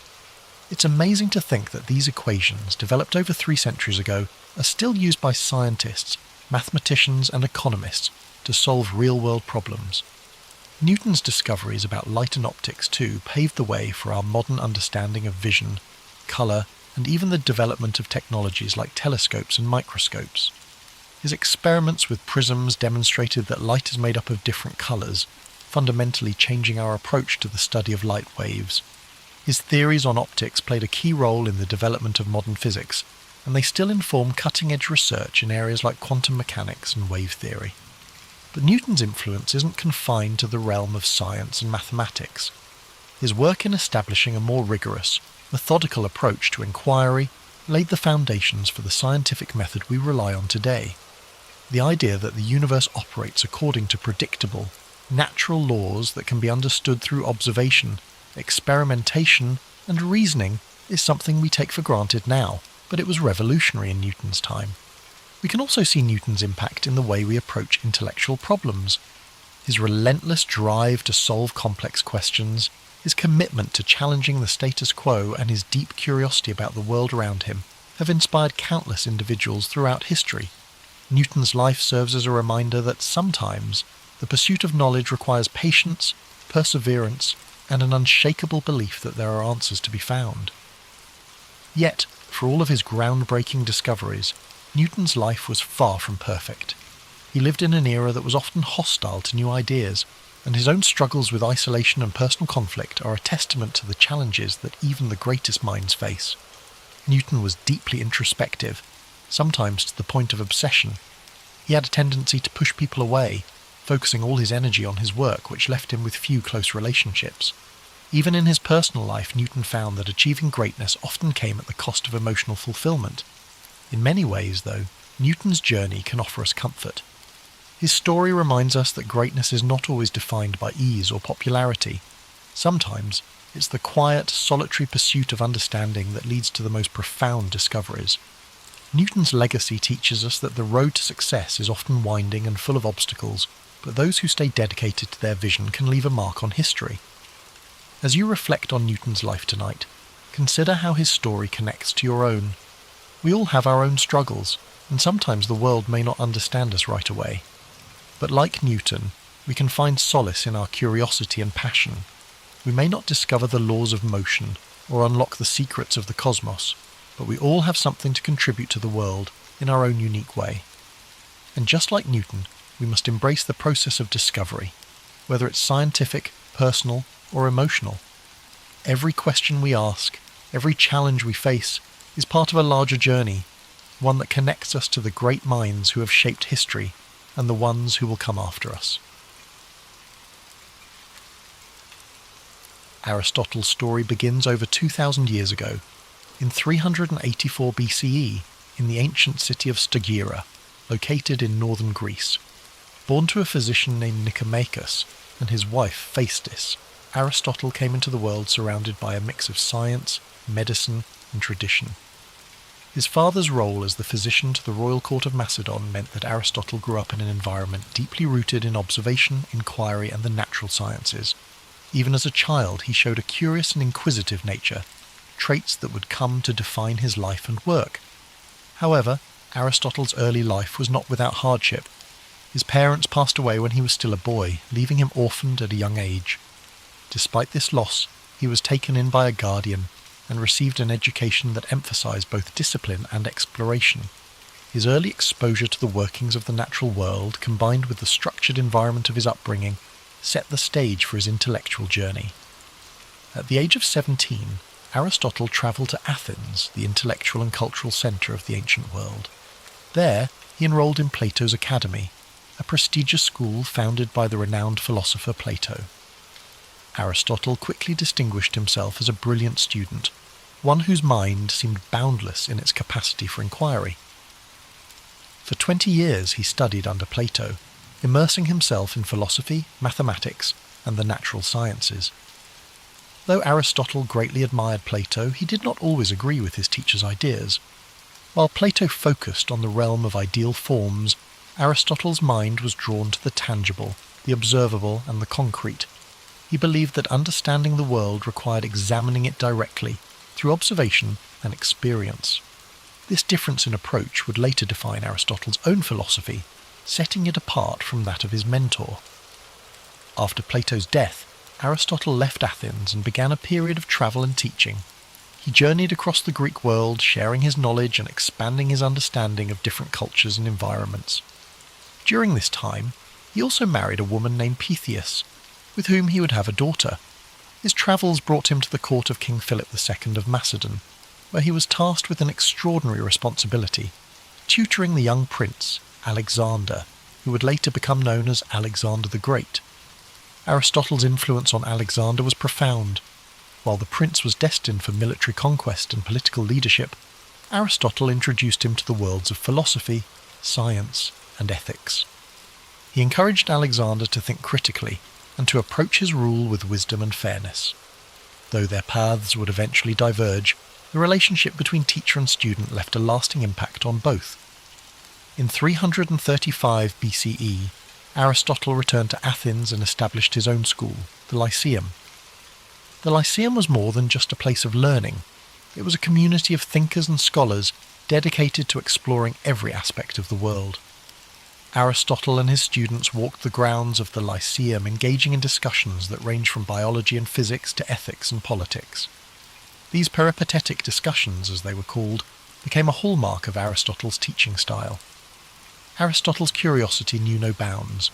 It's amazing to think that these equations, developed over 3 centuries ago, are still used by scientists, mathematicians, and economists to solve real-world problems. Newton's discoveries about light and optics, too, paved the way for our modern understanding of vision, colour, and even the development of technologies like telescopes and microscopes. His experiments with prisms demonstrated that light is made up of different colours, fundamentally changing our approach to the study of light waves. His theories on optics played a key role in the development of modern physics, and they still inform cutting-edge research in areas like quantum mechanics and wave theory. But Newton's influence isn't confined to the realm of science and mathematics. His work in establishing a more rigorous, methodical approach to inquiry laid the foundations for the scientific method we rely on today. The idea that the universe operates according to predictable, natural laws that can be understood through observation, experimentation, and reasoning is something we take for granted now, but it was revolutionary in Newton's time. We can also see Newton's impact in the way we approach intellectual problems. His relentless drive to solve complex questions, his commitment to challenging the status quo, and his deep curiosity about the world around him have inspired countless individuals throughout history. Newton's life serves as a reminder that sometimes the pursuit of knowledge requires patience, perseverance, and an unshakable belief that there are answers to be found. Yet, for all of his groundbreaking discoveries, Newton's life was far from perfect. He lived in an era that was often hostile to new ideas, and his own struggles with isolation and personal conflict are a testament to the challenges that even the greatest minds face. Newton was deeply introspective, sometimes to the point of obsession. He had a tendency to push people away, focusing all his energy on his work, which left him with few close relationships. Even in his personal life, Newton found that achieving greatness often came at the cost of emotional fulfillment. In many ways, though, Newton's journey can offer us comfort. His story reminds us that greatness is not always defined by ease or popularity. Sometimes, it's the quiet, solitary pursuit of understanding that leads to the most profound discoveries. Newton's legacy teaches us that the road to success is often winding and full of obstacles, but those who stay dedicated to their vision can leave a mark on history. As you reflect on Newton's life tonight, consider how his story connects to your own. We all have our own struggles, and sometimes the world may not understand us right away. But like Newton, we can find solace in our curiosity and passion. We may not discover the laws of motion or unlock the secrets of the cosmos, but we all have something to contribute to the world in our own unique way. And just like Newton, we must embrace the process of discovery, whether it's scientific, personal, or emotional. Every question we ask, every challenge we face, is part of a larger journey, one that connects us to the great minds who have shaped history and the ones who will come after us. Aristotle's story begins over 2,000 years ago, in 384 BCE, in the ancient city of Stagira, located in northern Greece. Born to a physician named Nicomachus and his wife Phaestis, Aristotle came into the world surrounded by a mix of science, medicine, and tradition. His father's role as the physician to the royal court of Macedon meant that Aristotle grew up in an environment deeply rooted in observation, inquiry, and the natural sciences. Even as a child, he showed a curious and inquisitive nature, traits that would come to define his life and work. However, Aristotle's early life was not without hardship. His parents passed away when he was still a boy, leaving him orphaned at a young age. Despite this loss, he was taken in by a guardian and received an education that emphasized both discipline and exploration. His early exposure to the workings of the natural world, combined with the structured environment of his upbringing, set the stage for his intellectual journey. At the age of 17, Aristotle travelled to Athens, the intellectual and cultural centre of the ancient world. There, he enrolled in Plato's Academy, a prestigious school founded by the renowned philosopher Plato. Aristotle quickly distinguished himself as a brilliant student, one whose mind seemed boundless in its capacity for inquiry. For 20 years he studied under Plato, immersing himself in philosophy, mathematics, and the natural sciences. Though Aristotle greatly admired Plato, he did not always agree with his teacher's ideas. While Plato focused on the realm of ideal forms, Aristotle's mind was drawn to the tangible, the observable, and the concrete. He believed that understanding the world required examining it directly, through observation and experience. This difference in approach would later define Aristotle's own philosophy, setting it apart from that of his mentor. After Plato's death, Aristotle left Athens and began a period of travel and teaching. He journeyed across the Greek world, sharing his knowledge and expanding his understanding of different cultures and environments. During this time, he also married a woman named Pythias, with whom he would have a daughter. His travels brought him to the court of King Philip II of Macedon, where he was tasked with an extraordinary responsibility, tutoring the young prince, Alexander, who would later become known as Alexander the Great. Aristotle's influence on Alexander was profound. While the prince was destined for military conquest and political leadership, Aristotle introduced him to the worlds of philosophy, science, and ethics. He encouraged Alexander to think critically and to approach his rule with wisdom and fairness. Though their paths would eventually diverge, the relationship between teacher and student left a lasting impact on both. In 335 BCE, Aristotle returned to Athens and established his own school, the Lyceum. The Lyceum was more than just a place of learning. It was a community of thinkers and scholars dedicated to exploring every aspect of the world. Aristotle and his students walked the grounds of the Lyceum, engaging in discussions that range from biology and physics to ethics and politics. These peripatetic discussions, as they were called, became a hallmark of Aristotle's teaching style. Aristotle's curiosity knew no bounds.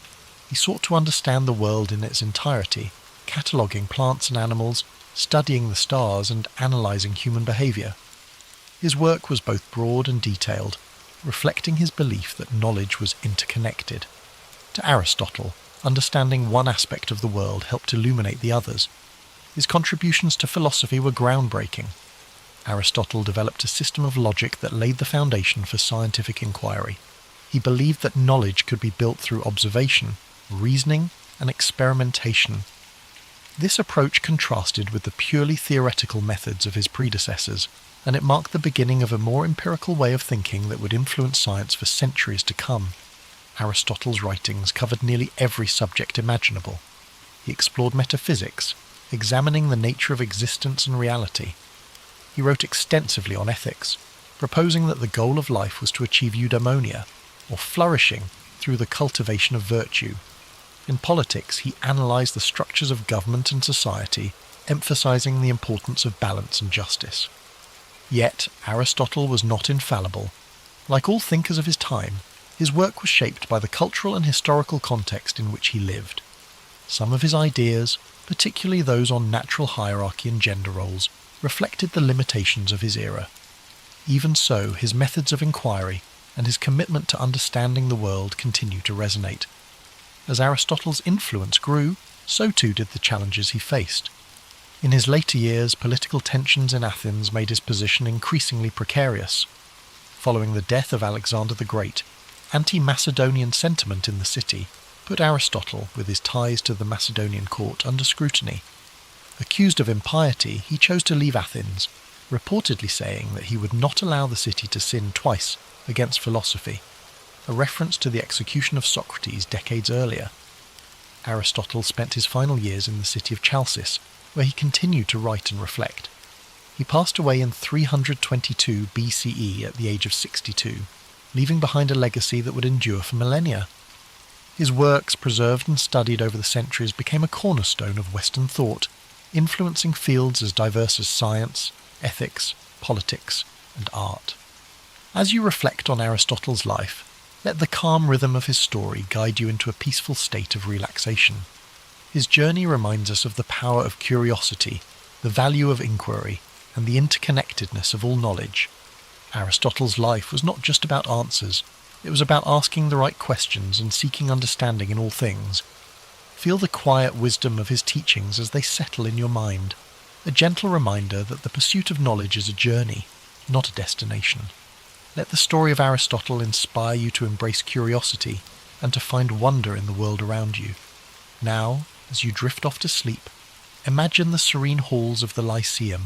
He sought to understand the world in its entirety, cataloguing plants and animals, studying the stars, and analysing human behaviour. His work was both broad and detailed, reflecting his belief that knowledge was interconnected. To Aristotle, understanding one aspect of the world helped illuminate the others. His contributions to philosophy were groundbreaking. Aristotle developed a system of logic that laid the foundation for scientific inquiry. He believed that knowledge could be built through observation, reasoning, and experimentation. This approach contrasted with the purely theoretical methods of his predecessors, and it marked the beginning of a more empirical way of thinking that would influence science for centuries to come. Aristotle's writings covered nearly every subject imaginable. He explored metaphysics, examining the nature of existence and reality. He wrote extensively on ethics, proposing that the goal of life was to achieve eudaimonia, or flourishing through the cultivation of virtue. In politics, he analysed the structures of government and society, emphasising the importance of balance and justice. Yet, Aristotle was not infallible. Like all thinkers of his time, his work was shaped by the cultural and historical context in which he lived. Some of his ideas, particularly those on natural hierarchy and gender roles, reflected the limitations of his era. Even so, his methods of inquiry and his commitment to understanding the world continue to resonate. As Aristotle's influence grew, so too did the challenges he faced. In his later years, political tensions in Athens made his position increasingly precarious. Following the death of Alexander the Great, Anti-Macedonian sentiment in the city put Aristotle, with his ties to the Macedonian court, under scrutiny. Accused of impiety, he chose to leave Athens, reportedly saying that he would not allow the city to sin twice against philosophy, a reference to the execution of Socrates decades earlier. Aristotle spent his final years in the city of Chalcis, where he continued to write and reflect. He passed away in 322 BCE at the age of 62, leaving behind a legacy that would endure for millennia. His works, preserved and studied over the centuries, became a cornerstone of Western thought, influencing fields as diverse as science, ethics, politics, and art. As you reflect on Aristotle's life, let the calm rhythm of his story guide you into a peaceful state of relaxation. His journey reminds us of the power of curiosity, the value of inquiry, and the interconnectedness of all knowledge. Aristotle's life was not just about answers, it was about asking the right questions and seeking understanding in all things. Feel the quiet wisdom of his teachings as they settle in your mind, a gentle reminder that the pursuit of knowledge is a journey, not a destination. Let the story of Aristotle inspire you to embrace curiosity and to find wonder in the world around you. Now, as you drift off to sleep, imagine the serene halls of the Lyceum,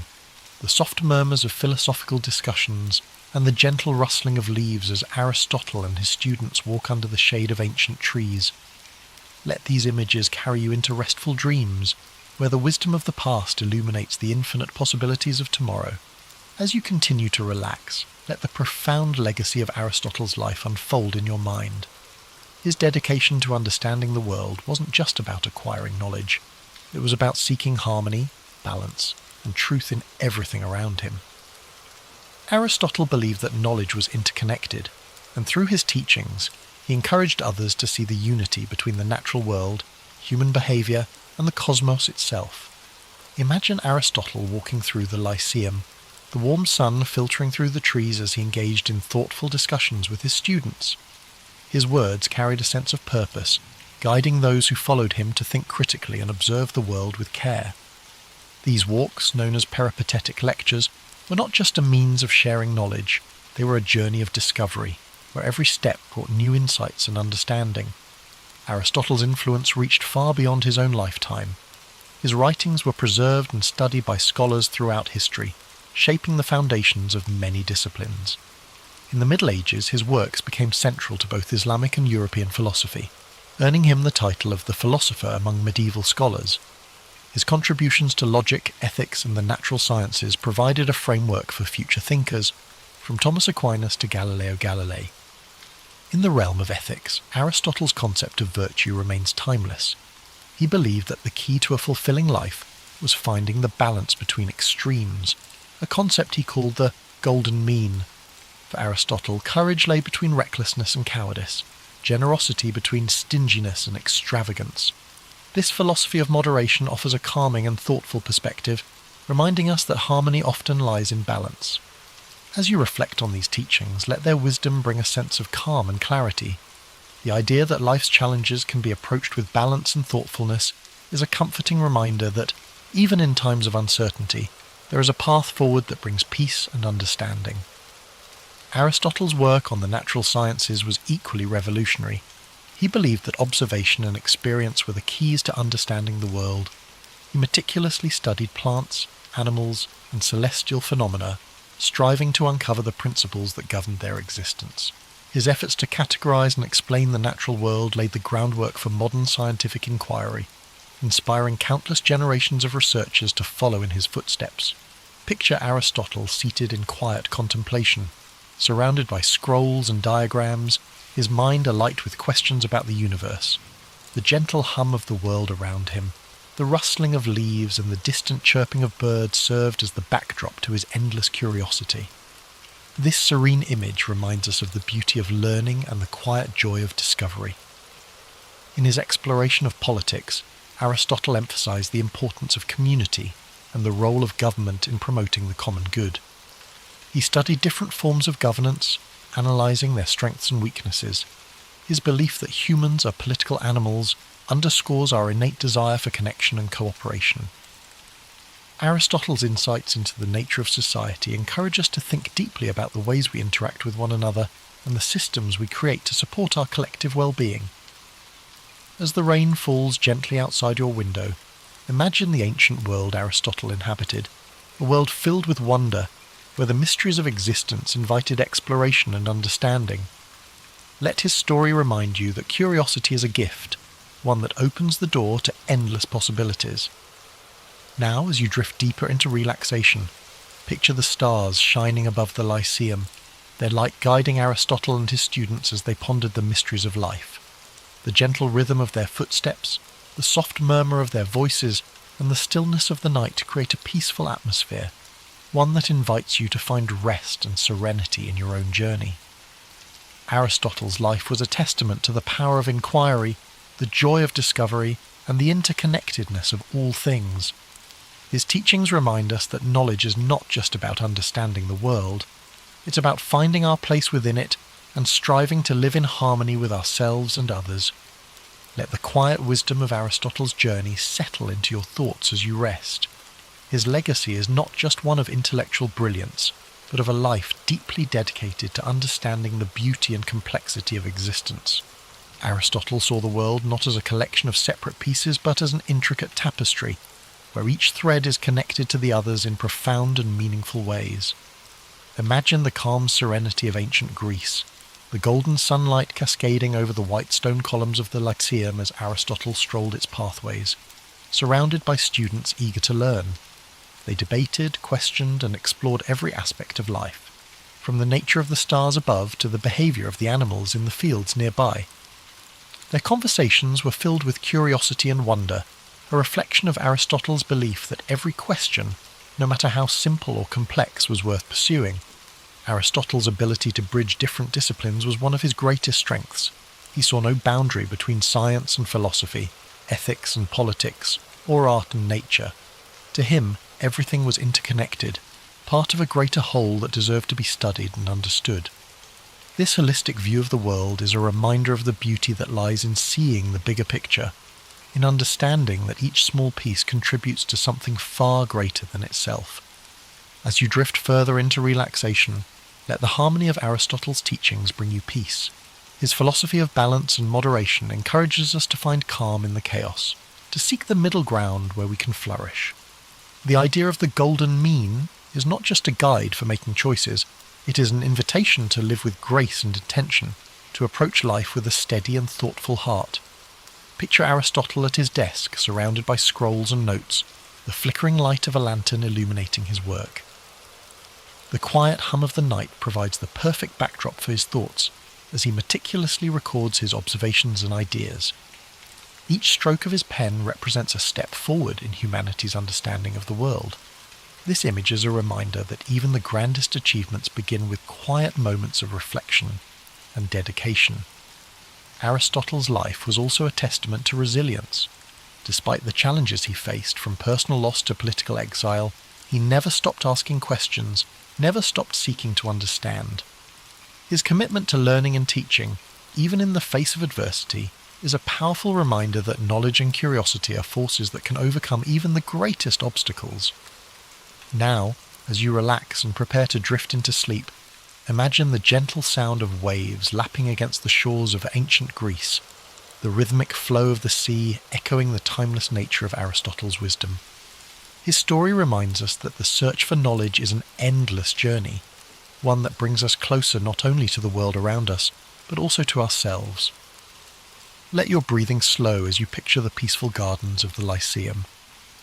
the soft murmurs of philosophical discussions, and the gentle rustling of leaves as Aristotle and his students walk under the shade of ancient trees. Let these images carry you into restful dreams, where the wisdom of the past illuminates the infinite possibilities of tomorrow. As you continue to relax, let the profound legacy of Aristotle's life unfold in your mind. His dedication to understanding the world wasn't just about acquiring knowledge. It was about seeking harmony, balance, and truth in everything around him. Aristotle believed that knowledge was interconnected, and through his teachings, he encouraged others to see the unity between the natural world, human behaviour, and the cosmos itself. Imagine Aristotle walking through the Lyceum, the warm sun filtering through the trees as he engaged in thoughtful discussions with his students. His words carried a sense of purpose, guiding those who followed him to think critically and observe the world with care. These walks, known as peripatetic lectures, were not just a means of sharing knowledge, they were a journey of discovery, where every step brought new insights and understanding. Aristotle's influence reached far beyond his own lifetime. His writings were preserved and studied by scholars throughout history, shaping the foundations of many disciplines. In the Middle Ages, his works became central to both Islamic and European philosophy, earning him the title of the philosopher among medieval scholars. His contributions to logic, ethics, and the natural sciences provided a framework for future thinkers, from Thomas Aquinas to Galileo Galilei. In the realm of ethics, Aristotle's concept of virtue remains timeless. He believed that the key to a fulfilling life was finding the balance between extremes, a concept he called the golden mean. For Aristotle, courage lay between recklessness and cowardice, generosity between stinginess and extravagance. This philosophy of moderation offers a calming and thoughtful perspective, reminding us that harmony often lies in balance. As you reflect on these teachings, let their wisdom bring a sense of calm and clarity. The idea that life's challenges can be approached with balance and thoughtfulness is a comforting reminder that, even in times of uncertainty, there is a path forward that brings peace and understanding. Aristotle's work on the natural sciences was equally revolutionary. He believed that observation and experience were the keys to understanding the world. He meticulously studied plants, animals, and celestial phenomena, striving to uncover the principles that governed their existence. His efforts to categorize and explain the natural world laid the groundwork for modern scientific inquiry, inspiring countless generations of researchers to follow in his footsteps. Picture Aristotle seated in quiet contemplation, surrounded by scrolls and diagrams, his mind alight with questions about the universe. The gentle hum of the world around him, the rustling of leaves and the distant chirping of birds served as the backdrop to his endless curiosity. This serene image reminds us of the beauty of learning and the quiet joy of discovery. In his exploration of politics, Aristotle emphasized the importance of community and the role of government in promoting the common good. He studied different forms of governance, analyzing their strengths and weaknesses. His belief that humans are political animals underscores our innate desire for connection and cooperation. Aristotle's insights into the nature of society encourage us to think deeply about the ways we interact with one another and the systems we create to support our collective well-being. As the rain falls gently outside your window, imagine the ancient world Aristotle inhabited, a world filled with wonder, where the mysteries of existence invited exploration and understanding. Let his story remind you that curiosity is a gift, one that opens the door to endless possibilities. Now, as you drift deeper into relaxation, picture the stars shining above the Lyceum, their light guiding Aristotle and his students as they pondered the mysteries of life. The gentle rhythm of their footsteps, the soft murmur of their voices, and the stillness of the night create a peaceful atmosphere, one that invites you to find rest and serenity in your own journey. Aristotle's life was a testament to the power of inquiry, the joy of discovery, and the interconnectedness of all things. His teachings remind us that knowledge is not just about understanding the world, it's about finding our place within it and striving to live in harmony with ourselves and others. Let the quiet wisdom of Aristotle's journey settle into your thoughts as you rest. His legacy is not just one of intellectual brilliance, but of a life deeply dedicated to understanding the beauty and complexity of existence. Aristotle saw the world not as a collection of separate pieces, but as an intricate tapestry, where each thread is connected to the others in profound and meaningful ways. Imagine the calm serenity of ancient Greece, the golden sunlight cascading over the white stone columns of the Lyceum as Aristotle strolled its pathways, surrounded by students eager to learn. They debated, questioned, and explored every aspect of life, from the nature of the stars above to the behaviour of the animals in the fields nearby. Their conversations were filled with curiosity and wonder, a reflection of Aristotle's belief that every question, no matter how simple or complex, was worth pursuing. Aristotle's ability to bridge different disciplines was one of his greatest strengths. He saw no boundary between science and philosophy, ethics and politics, or art and nature. To him, everything was interconnected, part of a greater whole that deserved to be studied and understood. This holistic view of the world is a reminder of the beauty that lies in seeing the bigger picture, in understanding that each small piece contributes to something far greater than itself. As you drift further into relaxation, let the harmony of Aristotle's teachings bring you peace. His philosophy of balance and moderation encourages us to find calm in the chaos, to seek the middle ground where we can flourish. The idea of the golden mean is not just a guide for making choices, it is an invitation to live with grace and intention, to approach life with a steady and thoughtful heart. Picture Aristotle at his desk, surrounded by scrolls and notes, the flickering light of a lantern illuminating his work. The quiet hum of the night provides the perfect backdrop for his thoughts, as he meticulously records his observations and ideas. Each stroke of his pen represents a step forward in humanity's understanding of the world. This image is a reminder that even the grandest achievements begin with quiet moments of reflection and dedication. Aristotle's life was also a testament to resilience. Despite the challenges he faced, from personal loss to political exile, he never stopped asking questions, never stopped seeking to understand. His commitment to learning and teaching, even in the face of adversity, is a powerful reminder that knowledge and curiosity are forces that can overcome even the greatest obstacles. Now, as you relax and prepare to drift into sleep, imagine the gentle sound of waves lapping against the shores of ancient Greece, the rhythmic flow of the sea echoing the timeless nature of Aristotle's wisdom. His story reminds us that the search for knowledge is an endless journey, one that brings us closer not only to the world around us, but also to ourselves. Let your breathing slow as you picture the peaceful gardens of the Lyceum,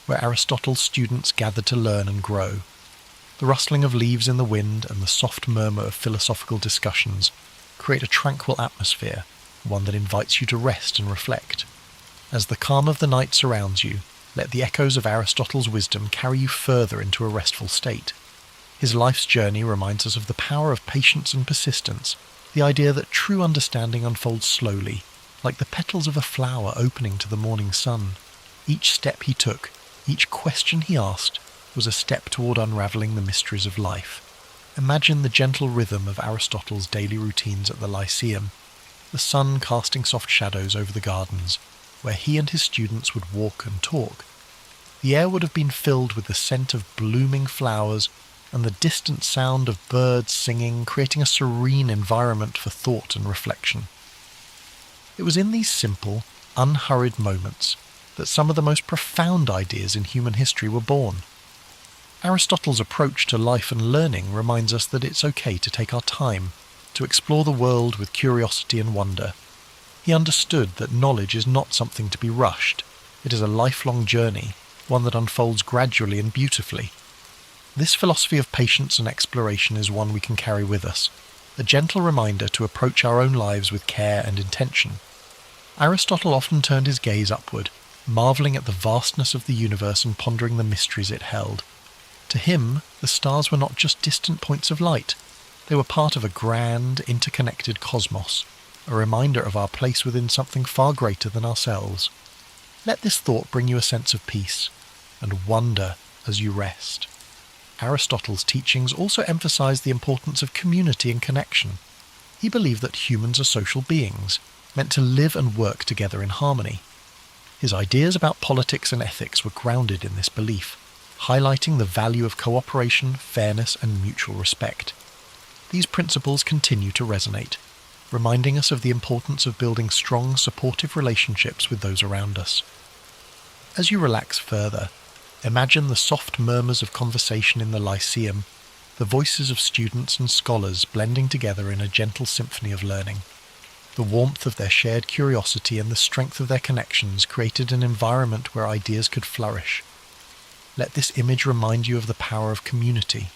where Aristotle's students gathered to learn and grow. The rustling of leaves in the wind and the soft murmur of philosophical discussions create a tranquil atmosphere, one that invites you to rest and reflect. As the calm of the night surrounds you, let the echoes of Aristotle's wisdom carry you further into a restful state. His life's journey reminds us of the power of patience and persistence, the idea that true understanding unfolds slowly, like the petals of a flower opening to the morning sun. Each step he took, each question he asked, was a step toward unraveling the mysteries of life. Imagine the gentle rhythm of Aristotle's daily routines at the Lyceum, the sun casting soft shadows over the gardens, where he and his students would walk and talk. The air would have been filled with the scent of blooming flowers, and the distant sound of birds singing, creating a serene environment for thought and reflection. It was in these simple, unhurried moments that some of the most profound ideas in human history were born. Aristotle's approach to life and learning reminds us that it's okay to take our time, to explore the world with curiosity and wonder. He understood that knowledge is not something to be rushed. It is a lifelong journey, one that unfolds gradually and beautifully. This philosophy of patience and exploration is one we can carry with us, a gentle reminder to approach our own lives with care and intention. Aristotle often turned his gaze upward, marvelling at the vastness of the universe and pondering the mysteries it held. To him, the stars were not just distant points of light. They were part of a grand, interconnected cosmos, a reminder of our place within something far greater than ourselves. Let this thought bring you a sense of peace and wonder as you rest. Aristotle's teachings also emphasized the importance of community and connection. He believed that humans are social beings, meant to live and work together in harmony. His ideas about politics and ethics were grounded in this belief, highlighting the value of cooperation, fairness, and mutual respect. These principles continue to resonate, reminding us of the importance of building strong, supportive relationships with those around us. As you relax further, imagine the soft murmurs of conversation in the Lyceum, the voices of students and scholars blending together in a gentle symphony of learning. The warmth of their shared curiosity and the strength of their connections created an environment where ideas could flourish. Let this image remind you of the power of community,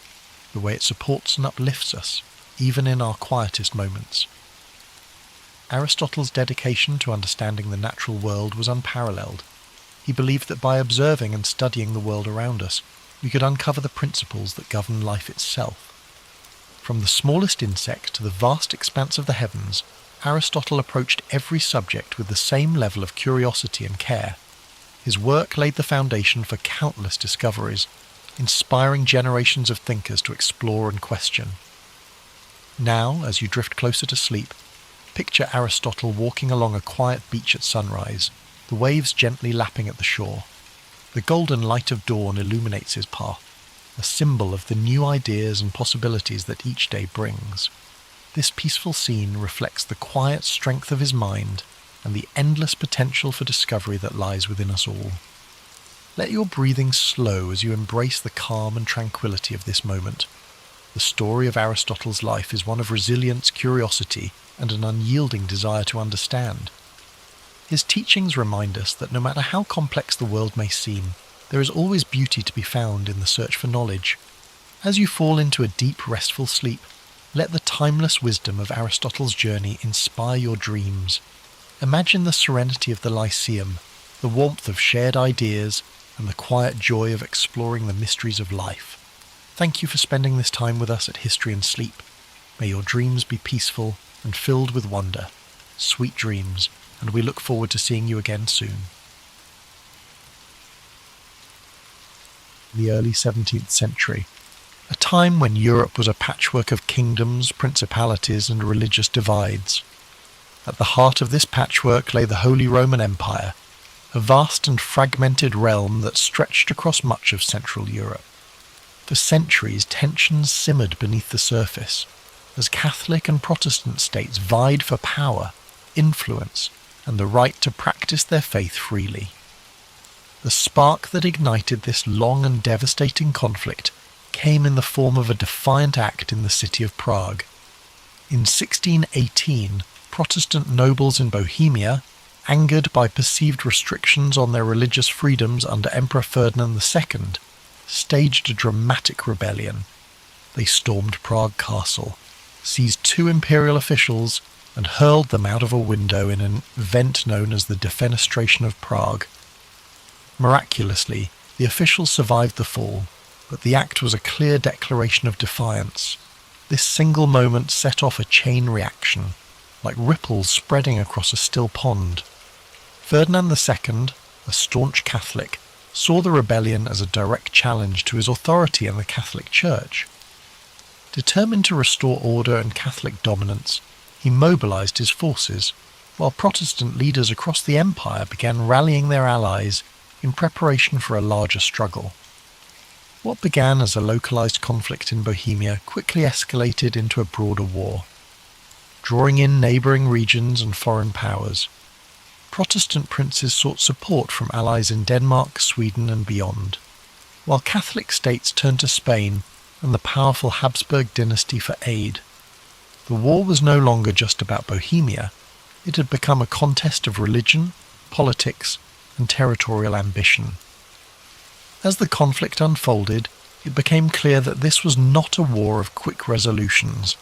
the way it supports and uplifts us, even in our quietest moments. Aristotle's dedication to understanding the natural world was unparalleled. He believed that by observing and studying the world around us, we could uncover the principles that govern life itself. From the smallest insect to the vast expanse of the heavens, Aristotle approached every subject with the same level of curiosity and care. His work laid the foundation for countless discoveries, inspiring generations of thinkers to explore and question. Now, as you drift closer to sleep, picture Aristotle walking along a quiet beach at sunrise, the waves gently lapping at the shore. The golden light of dawn illuminates his path, a symbol of the new ideas and possibilities that each day brings. This peaceful scene reflects the quiet strength of his mind and the endless potential for discovery that lies within us all. Let your breathing slow as you embrace the calm and tranquility of this moment. The story of Aristotle's life is one of resilience, curiosity, and an unyielding desire to understand. His teachings remind us that no matter how complex the world may seem, there is always beauty to be found in the search for knowledge. As you fall into a deep, restful sleep, let the timeless wisdom of Aristotle's journey inspire your dreams. Imagine the serenity of the Lyceum, the warmth of shared ideas, and the quiet joy of exploring the mysteries of life. Thank you for spending this time with us at History and Sleep. May your dreams be peaceful and filled with wonder. Sweet dreams, and we look forward to seeing you again soon. The early 17th century, a time when Europe was a patchwork of kingdoms, principalities, and religious divides. At the heart of this patchwork lay the Holy Roman Empire, a vast and fragmented realm that stretched across much of Central Europe. For centuries, tensions simmered beneath the surface, as Catholic and Protestant states vied for power, influence, and the right to practice their faith freely. The spark that ignited this long and devastating conflict came in the form of a defiant act in the city of Prague. In 1618, Protestant nobles in Bohemia, angered by perceived restrictions on their religious freedoms under Emperor Ferdinand II, staged a dramatic rebellion. They stormed Prague Castle, seized 2 imperial officials, and hurled them out of a window in an event known as the Defenestration of Prague. Miraculously, the officials survived the fall, but the act was a clear declaration of defiance. This single moment set off a chain reaction, like ripples spreading across a still pond. Ferdinand II, a staunch Catholic, saw the rebellion as a direct challenge to his authority in the Catholic Church. Determined to restore order and Catholic dominance, he mobilized his forces, while Protestant leaders across the empire began rallying their allies in preparation for a larger struggle. What began as a localized conflict in Bohemia quickly escalated into a broader war, drawing in neighbouring regions and foreign powers. Protestant princes sought support from allies in Denmark, Sweden and beyond, while Catholic states turned to Spain and the powerful Habsburg dynasty for aid. The war was no longer just about Bohemia. It had become a contest of religion, politics and territorial ambition. As the conflict unfolded, it became clear that this was not a war of quick resolutions.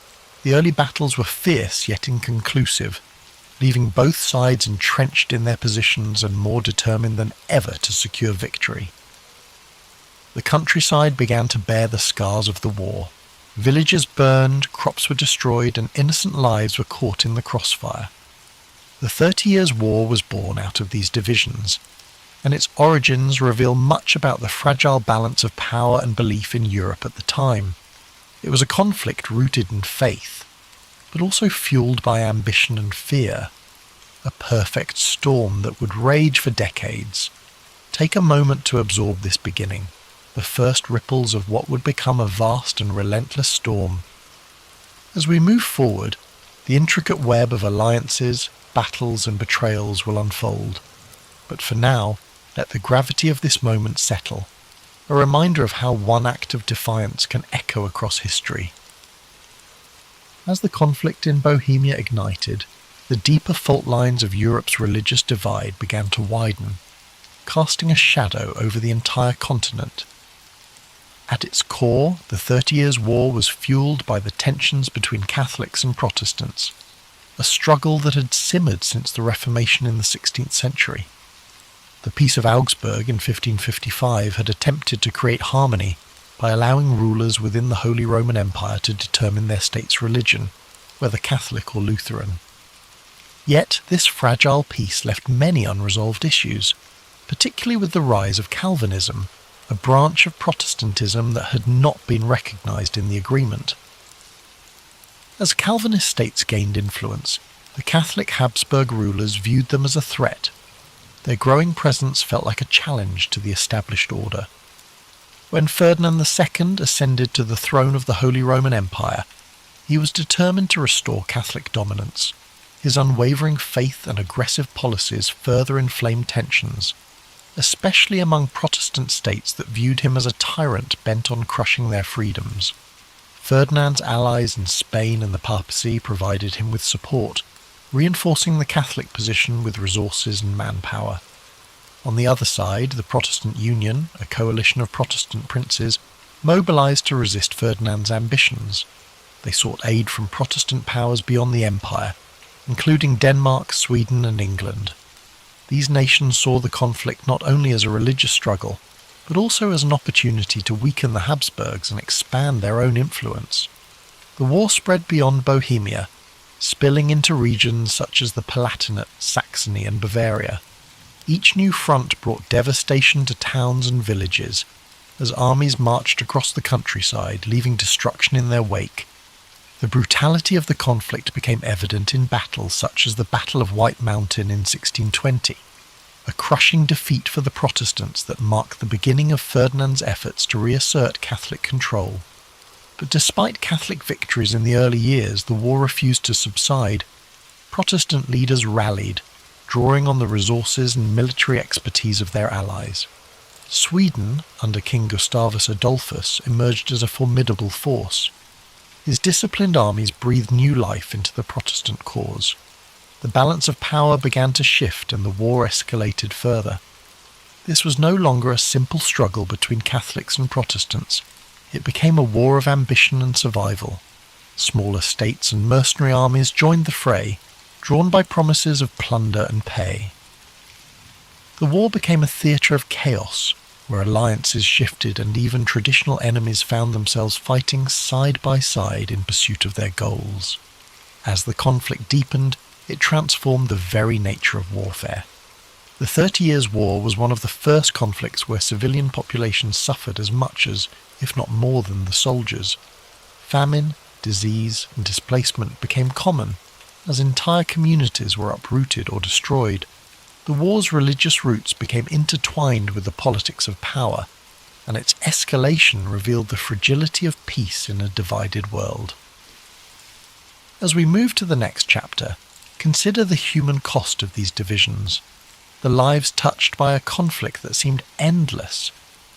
The early battles were fierce yet inconclusive, leaving both sides entrenched in their positions and more determined than ever to secure victory. The countryside began to bear the scars of the war. Villages burned, crops were destroyed, and innocent lives were caught in the crossfire. The 30 Years' War was born out of these divisions, and its origins reveal much about the fragile balance of power and belief in Europe at the time. It was a conflict rooted in faith, but also fueled by ambition and fear, a perfect storm that would rage for decades. Take a moment to absorb this beginning, the first ripples of what would become a vast and relentless storm. As we move forward, the intricate web of alliances, battles and betrayals will unfold. But for now, let the gravity of this moment settle, a reminder of how one act of defiance can echo across history. As the conflict in Bohemia ignited, the deeper fault lines of Europe's religious divide began to widen, casting a shadow over the entire continent. At its core, the 30 Years' War was fueled by the tensions between Catholics and Protestants, a struggle that had simmered since the Reformation in the 16th century. The Peace of Augsburg in 1555 had attempted to create harmony by allowing rulers within the Holy Roman Empire to determine their state's religion, whether Catholic or Lutheran. Yet this fragile peace left many unresolved issues, particularly with the rise of Calvinism, a branch of Protestantism that had not been recognised in the agreement. As Calvinist states gained influence, the Catholic Habsburg rulers viewed them as a threat. Their growing presence felt like a challenge to the established order. When Ferdinand II ascended to the throne of the Holy Roman Empire, he was determined to restore Catholic dominance. His unwavering faith and aggressive policies further inflamed tensions, especially among Protestant states that viewed him as a tyrant bent on crushing their freedoms. Ferdinand's allies in Spain and the papacy provided him with support, reinforcing the Catholic position with resources and manpower. On the other side, the Protestant Union, a coalition of Protestant princes, mobilized to resist Ferdinand's ambitions. They sought aid from Protestant powers beyond the empire, including Denmark, Sweden and England. These nations saw the conflict not only as a religious struggle, but also as an opportunity to weaken the Habsburgs and expand their own influence. The war spread beyond Bohemia, spilling into regions such as the Palatinate, Saxony and Bavaria. Each new front brought devastation to towns and villages, as armies marched across the countryside, leaving destruction in their wake. The brutality of the conflict became evident in battles such as the Battle of White Mountain in 1620, a crushing defeat for the Protestants that marked the beginning of Ferdinand's efforts to reassert Catholic control. But despite Catholic victories in the early years, the war refused to subside. Protestant leaders rallied, drawing on the resources and military expertise of their allies. Sweden, under King Gustavus Adolphus, emerged as a formidable force. His disciplined armies breathed new life into the Protestant cause. The balance of power began to shift and the war escalated further. This was no longer a simple struggle between Catholics and Protestants. It became a war of ambition and survival. Smaller states and mercenary armies joined the fray, drawn by promises of plunder and pay. The war became a theatre of chaos, where alliances shifted and even traditional enemies found themselves fighting side by side in pursuit of their goals. As the conflict deepened, it transformed the very nature of warfare. The 30 Years' War was one of the first conflicts where civilian populations suffered as much as, if not more than, the soldiers. Famine, disease, and displacement became common, as entire communities were uprooted or destroyed. The war's religious roots became intertwined with the politics of power. and its escalation revealed the fragility of peace in a divided world. As we move to the next chapter, consider the human cost of these divisions, the lives touched by a conflict that seemed endless,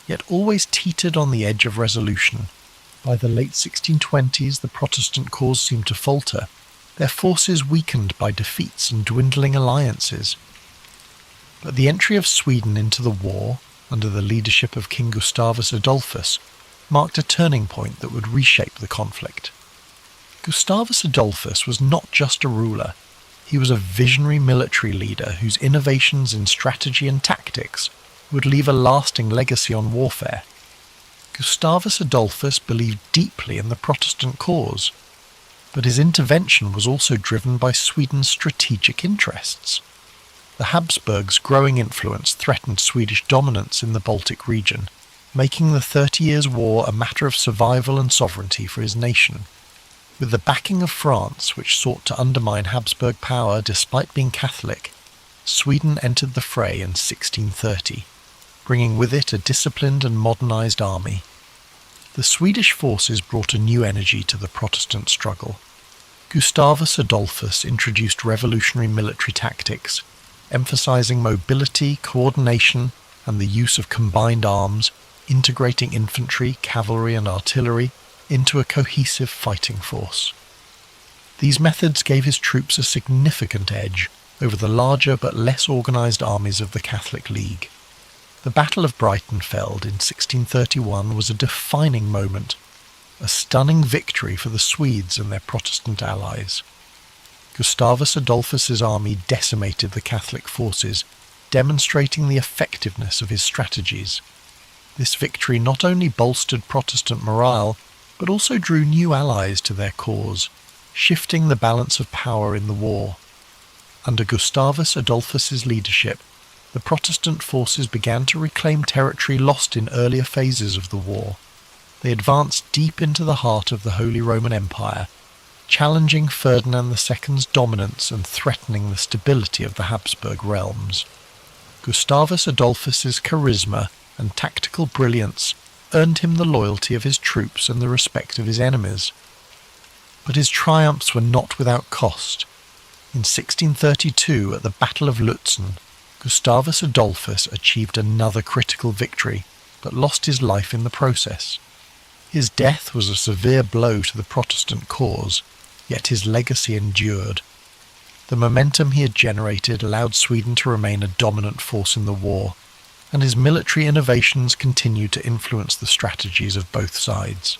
yet always teetered on the edge of resolution. By the late 1620s, the Protestant cause seemed to falter, their forces weakened by defeats and dwindling alliances. But the entry of Sweden into the war, under the leadership of King Gustavus Adolphus, marked a turning point that would reshape the conflict. Gustavus Adolphus was not just a ruler, he was a visionary military leader whose innovations in strategy and tactics would leave a lasting legacy on warfare. Gustavus Adolphus believed deeply in the Protestant cause, but his intervention was also driven by Sweden's strategic interests. The Habsburgs' growing influence threatened Swedish dominance in the Baltic region, making the 30 Years' War a matter of survival and sovereignty for his nation. With the backing of France, which sought to undermine Habsburg power despite being Catholic, Sweden entered the fray in 1630, bringing with it a disciplined and modernized army. The Swedish forces brought a new energy to the Protestant struggle. Gustavus Adolphus introduced revolutionary military tactics, emphasizing mobility, coordination, and the use of combined arms, integrating infantry, cavalry, and artillery into a cohesive fighting force. These methods gave his troops a significant edge over the larger but less organized armies of the Catholic League. The Battle of Breitenfeld in 1631 was a defining moment, a stunning victory for the Swedes and their Protestant allies. Gustavus Adolphus's army decimated the Catholic forces, demonstrating the effectiveness of his strategies. This victory not only bolstered Protestant morale, but also drew new allies to their cause, shifting the balance of power in the war. Under Gustavus Adolphus's leadership, the Protestant forces began to reclaim territory lost in earlier phases of the war. They advanced deep into the heart of the Holy Roman Empire, challenging Ferdinand II's dominance and threatening the stability of the Habsburg realms. Gustavus Adolphus's charisma and tactical brilliance earned him the loyalty of his troops and the respect of his enemies. But his triumphs were not without cost. In 1632, at the Battle of Lutzen, Gustavus Adolphus achieved another critical victory, but lost his life in the process. His death was a severe blow to the Protestant cause, yet his legacy endured. The momentum he had generated allowed Sweden to remain a dominant force in the war, and his military innovations continued to influence the strategies of both sides.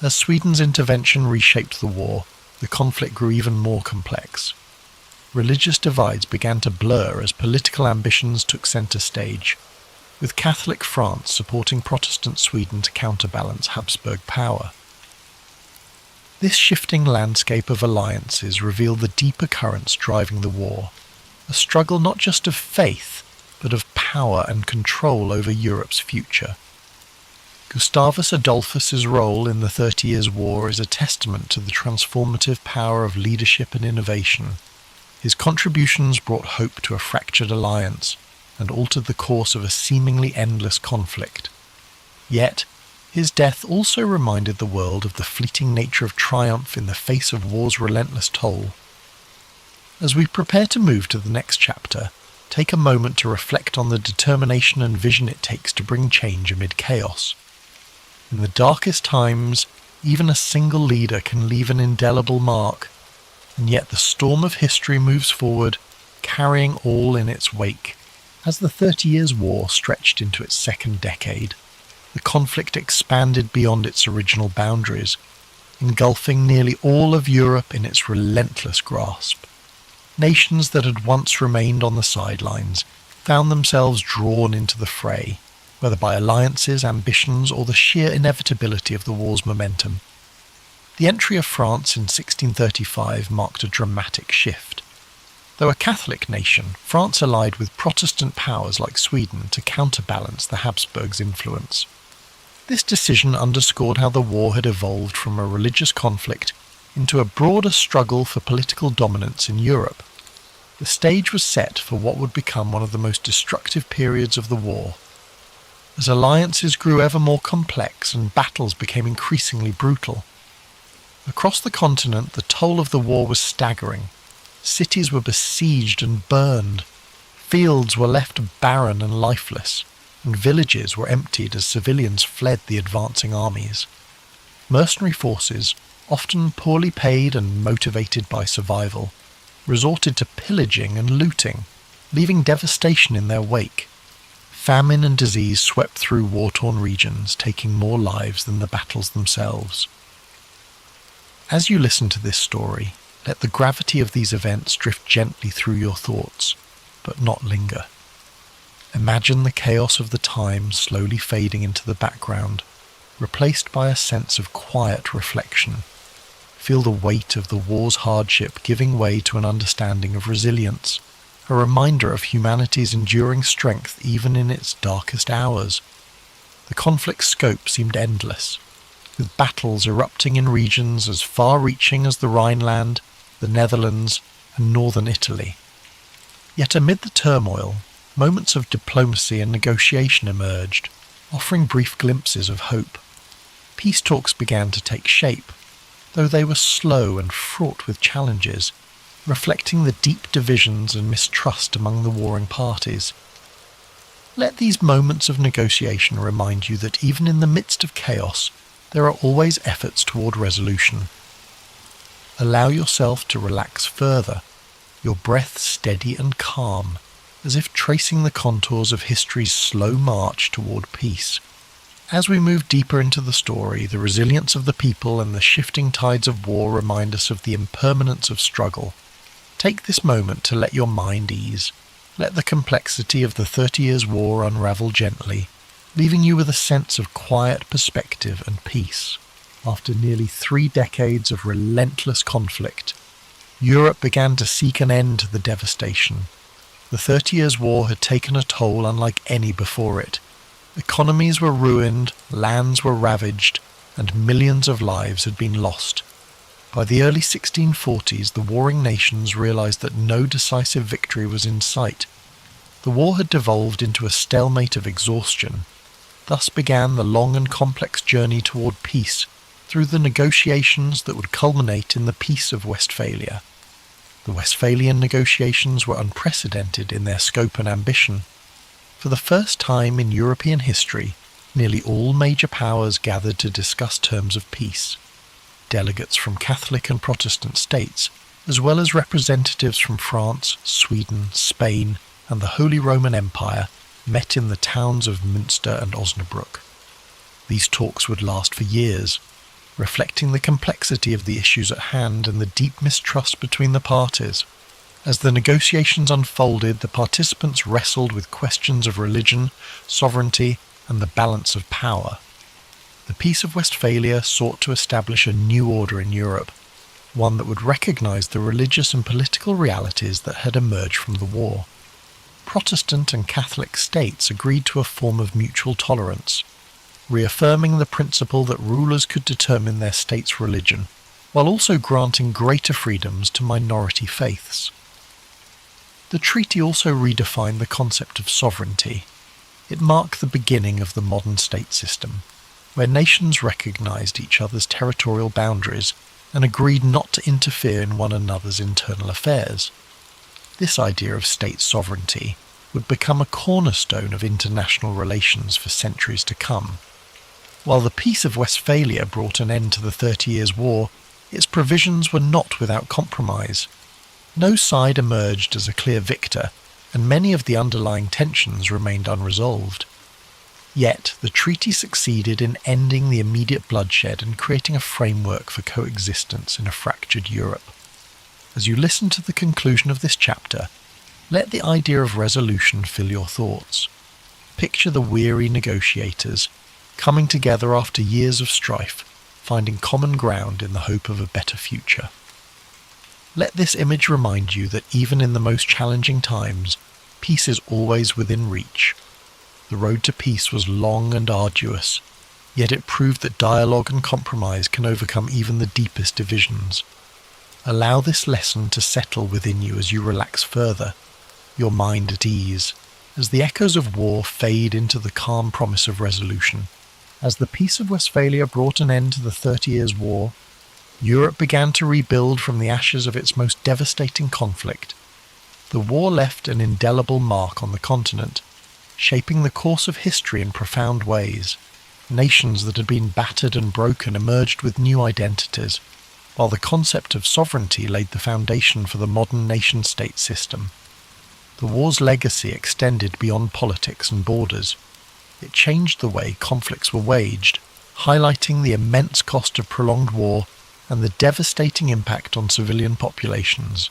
As Sweden's intervention reshaped the war, the conflict grew even more complex. Religious divides began to blur as political ambitions took centre stage, with Catholic France supporting Protestant Sweden to counterbalance Habsburg power. This shifting landscape of alliances revealed the deeper currents driving the war, a struggle not just of faith, but of power and control over Europe's future. Gustavus Adolphus's role in the 30 Years' War is a testament to the transformative power of leadership and innovation. His contributions brought hope to a fractured alliance and altered the course of a seemingly endless conflict. Yet, his death also reminded the world of the fleeting nature of triumph in the face of war's relentless toll. As we prepare to move to the next chapter, take a moment to reflect on the determination and vision it takes to bring change amid chaos. In the darkest times, even a single leader can leave an indelible mark, and yet the storm of history moves forward, carrying all in its wake. As the 30 Years' War stretched into its second decade, the conflict expanded beyond its original boundaries, engulfing nearly all of Europe in its relentless grasp. Nations that had once remained on the sidelines found themselves drawn into the fray, whether by alliances, ambitions, or the sheer inevitability of the war's momentum. The entry of France in 1635 marked a dramatic shift. Though a Catholic nation, France allied with Protestant powers like Sweden to counterbalance the Habsburgs' influence. This decision underscored how the war had evolved from a religious conflict into a broader struggle for political dominance in Europe. The stage was set for what would become one of the most destructive periods of the war. as alliances grew ever more complex and battles became increasingly brutal. Across the continent, the toll of the war was staggering. Cities were besieged and burned. Fields were left barren and lifeless, and villages were emptied as civilians fled the advancing armies. Mercenary forces, often poorly paid and motivated by survival, resorted to pillaging and looting, leaving devastation in their wake. Famine and disease swept through war-torn regions, taking more lives than the battles themselves. As you listen to this story, let the gravity of these events drift gently through your thoughts, but not linger. Imagine the chaos of the time slowly fading into the background, replaced by a sense of quiet reflection. Feel the weight of the war's hardship giving way to an understanding of resilience, a reminder of humanity's enduring strength even in its darkest hours. The conflict's scope seemed endless, with battles erupting in regions as far-reaching as the Rhineland, the Netherlands, and northern Italy. Yet amid the turmoil, moments of diplomacy and negotiation emerged, offering brief glimpses of hope. Peace talks began to take shape, though they were slow and fraught with challenges, reflecting the deep divisions and mistrust among the warring parties. Let these moments of negotiation remind you that even in the midst of chaos, there are always efforts toward resolution. Allow yourself to relax further, your breath steady and calm, as if tracing the contours of history's slow march toward peace. As we move deeper into the story, the resilience of the people and the shifting tides of war remind us of the impermanence of struggle. Take this moment to let your mind ease. Let the complexity of the 30 Years' War unravel gently, leaving you with a sense of quiet perspective and peace. After nearly 3 decades of relentless conflict, Europe began to seek an end to the devastation. The 30 Years' War had taken a toll unlike any before it. Economies were ruined, lands were ravaged, and millions of lives had been lost. By the early 1640s, the warring nations realized that no decisive victory was in sight. The war had devolved into a stalemate of exhaustion. Thus began the long and complex journey toward peace, through the negotiations that would culminate in the Peace of Westphalia. The Westphalian negotiations were unprecedented in their scope and ambition. For the first time in European history, nearly all major powers gathered to discuss terms of peace. Delegates from Catholic and Protestant states, as well as representatives from France, Sweden, Spain, and the Holy Roman Empire, met in the towns of Münster and Osnabrück. These talks would last for years, reflecting the complexity of the issues at hand and the deep mistrust between the parties. As the negotiations unfolded, the participants wrestled with questions of religion, sovereignty, and the balance of power. The Peace of Westphalia sought to establish a new order in Europe, one that would recognize the religious and political realities that had emerged from the war. Protestant and Catholic states agreed to a form of mutual tolerance, reaffirming the principle that rulers could determine their state's religion, while also granting greater freedoms to minority faiths. The treaty also redefined the concept of sovereignty. It marked the beginning of the modern state system, where nations recognized each other's territorial boundaries and agreed not to interfere in one another's internal affairs. This idea of state sovereignty would become a cornerstone of international relations for centuries to come. While the Peace of Westphalia brought an end to the 30 Years' War, its provisions were not without compromise. No side emerged as a clear victor, and many of the underlying tensions remained unresolved. Yet, the treaty succeeded in ending the immediate bloodshed and creating a framework for coexistence in a fractured Europe. As you listen to the conclusion of this chapter, let the idea of resolution fill your thoughts. Picture the weary negotiators, coming together after years of strife, finding common ground in the hope of a better future. Let this image remind you that even in the most challenging times, peace is always within reach. The road to peace was long and arduous, yet it proved that dialogue and compromise can overcome even the deepest divisions. Allow this lesson to settle within you as you relax further, your mind at ease, as the echoes of war fade into the calm promise of resolution. As the Peace of Westphalia brought an end to the 30 Years' War, Europe began to rebuild from the ashes of its most devastating conflict. The war left an indelible mark on the continent, shaping the course of history in profound ways. Nations that had been battered and broken emerged with new identities, while the concept of sovereignty laid the foundation for the modern nation-state system. The war's legacy extended beyond politics and borders. It changed the way conflicts were waged, highlighting the immense cost of prolonged war and the devastating impact on civilian populations.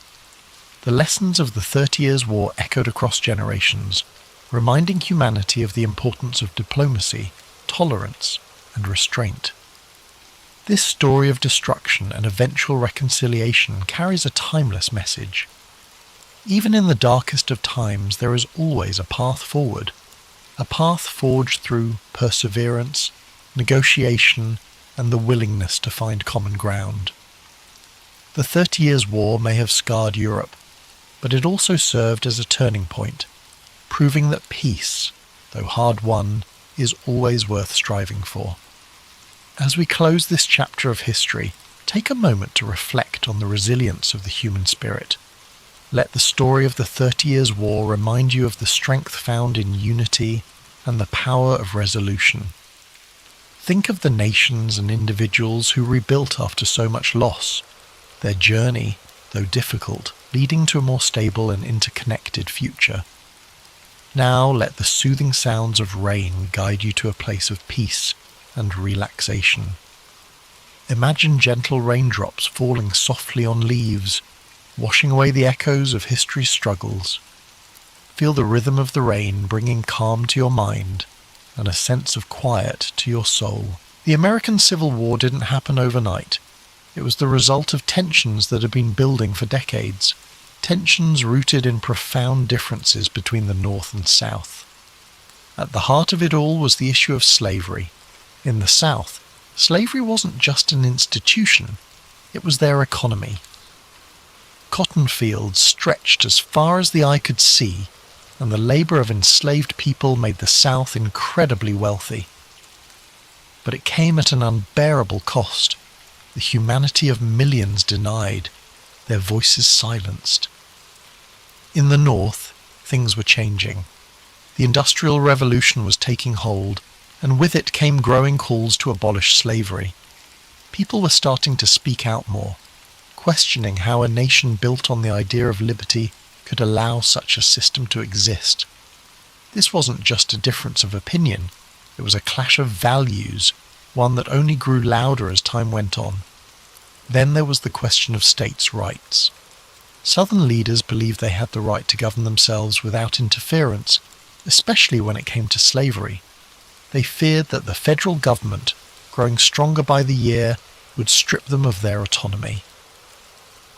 The lessons of the 30 Years' War echoed across generations, reminding humanity of the importance of diplomacy, tolerance, and restraint. This story of destruction and eventual reconciliation carries a timeless message. Even in the darkest of times, there is always a path forward, a path forged through perseverance, negotiation, and the willingness to find common ground. The 30 Years' War may have scarred Europe, but it also served as a turning point, proving that peace, though hard won, is always worth striving for. As we close this chapter of history, take a moment to reflect on the resilience of the human spirit. Let the story of the 30 Years' War remind you of the strength found in unity and the power of resolution. Think of the nations and individuals who rebuilt after so much loss, their journey, though difficult, leading to a more stable and interconnected future. Now let the soothing sounds of rain guide you to a place of peace and relaxation. Imagine gentle raindrops falling softly on leaves, washing away the echoes of history's struggles. Feel the rhythm of the rain bringing calm to your mind and a sense of quiet to your soul. The American Civil War didn't happen overnight. It was the result of tensions that had been building for decades, tensions rooted in profound differences between the North and South. At the heart of it all was the issue of slavery. In the South, slavery wasn't just an institution, it was their economy. Cotton fields stretched as far as the eye could see, and the labor of enslaved people made the South incredibly wealthy. But it came at an unbearable cost, the humanity of millions denied, their voices silenced. In the North, things were changing. The Industrial Revolution was taking hold, and with it came growing calls to abolish slavery. People were starting to speak out more, questioning how a nation built on the idea of liberty could allow such a system to exist. This wasn't just a difference of opinion, it was a clash of values, one that only grew louder as time went on. Then there was the question of states' rights. Southern leaders believed they had the right to govern themselves without interference, especially when it came to slavery. They feared that the federal government, growing stronger by the year, would strip them of their autonomy.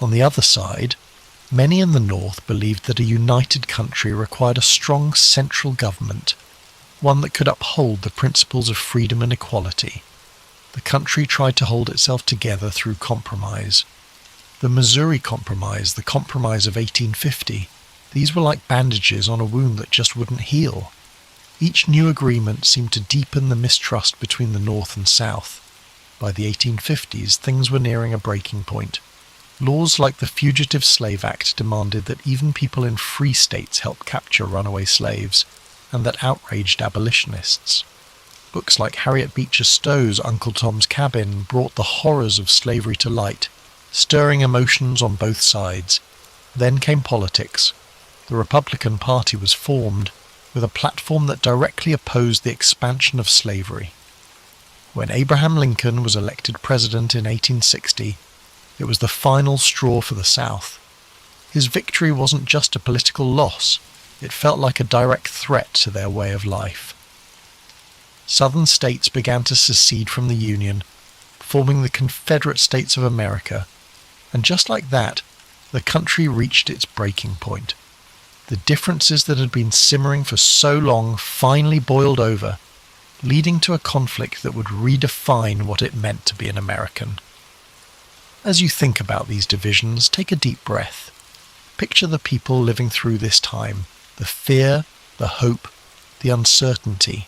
On the other side, many in the North believed that a united country required a strong central government, one that could uphold the principles of freedom and equality. The country tried to hold itself together through compromise. The Missouri Compromise, the Compromise of 1850, these were like bandages on a wound that just wouldn't heal. Each new agreement seemed to deepen the mistrust between the North and South. By the 1850s, things were nearing a breaking point. Laws like the Fugitive Slave Act demanded that even people in free states help capture runaway slaves, and that outraged abolitionists. Books like Harriet Beecher Stowe's Uncle Tom's Cabin brought the horrors of slavery to light, stirring emotions on both sides. Then came politics. The Republican Party was formed, with a platform that directly opposed the expansion of slavery. When Abraham Lincoln was elected president in 1860, it was the final straw for the South. His victory wasn't just a political loss, it felt like a direct threat to their way of life. Southern states began to secede from the Union, forming the Confederate States of America, and just like that, the country reached its breaking point. The differences that had been simmering for so long finally boiled over, leading to a conflict that would redefine what it meant to be an American. As you think about these divisions, take a deep breath. Picture the people living through this time, the fear, the hope, the uncertainty.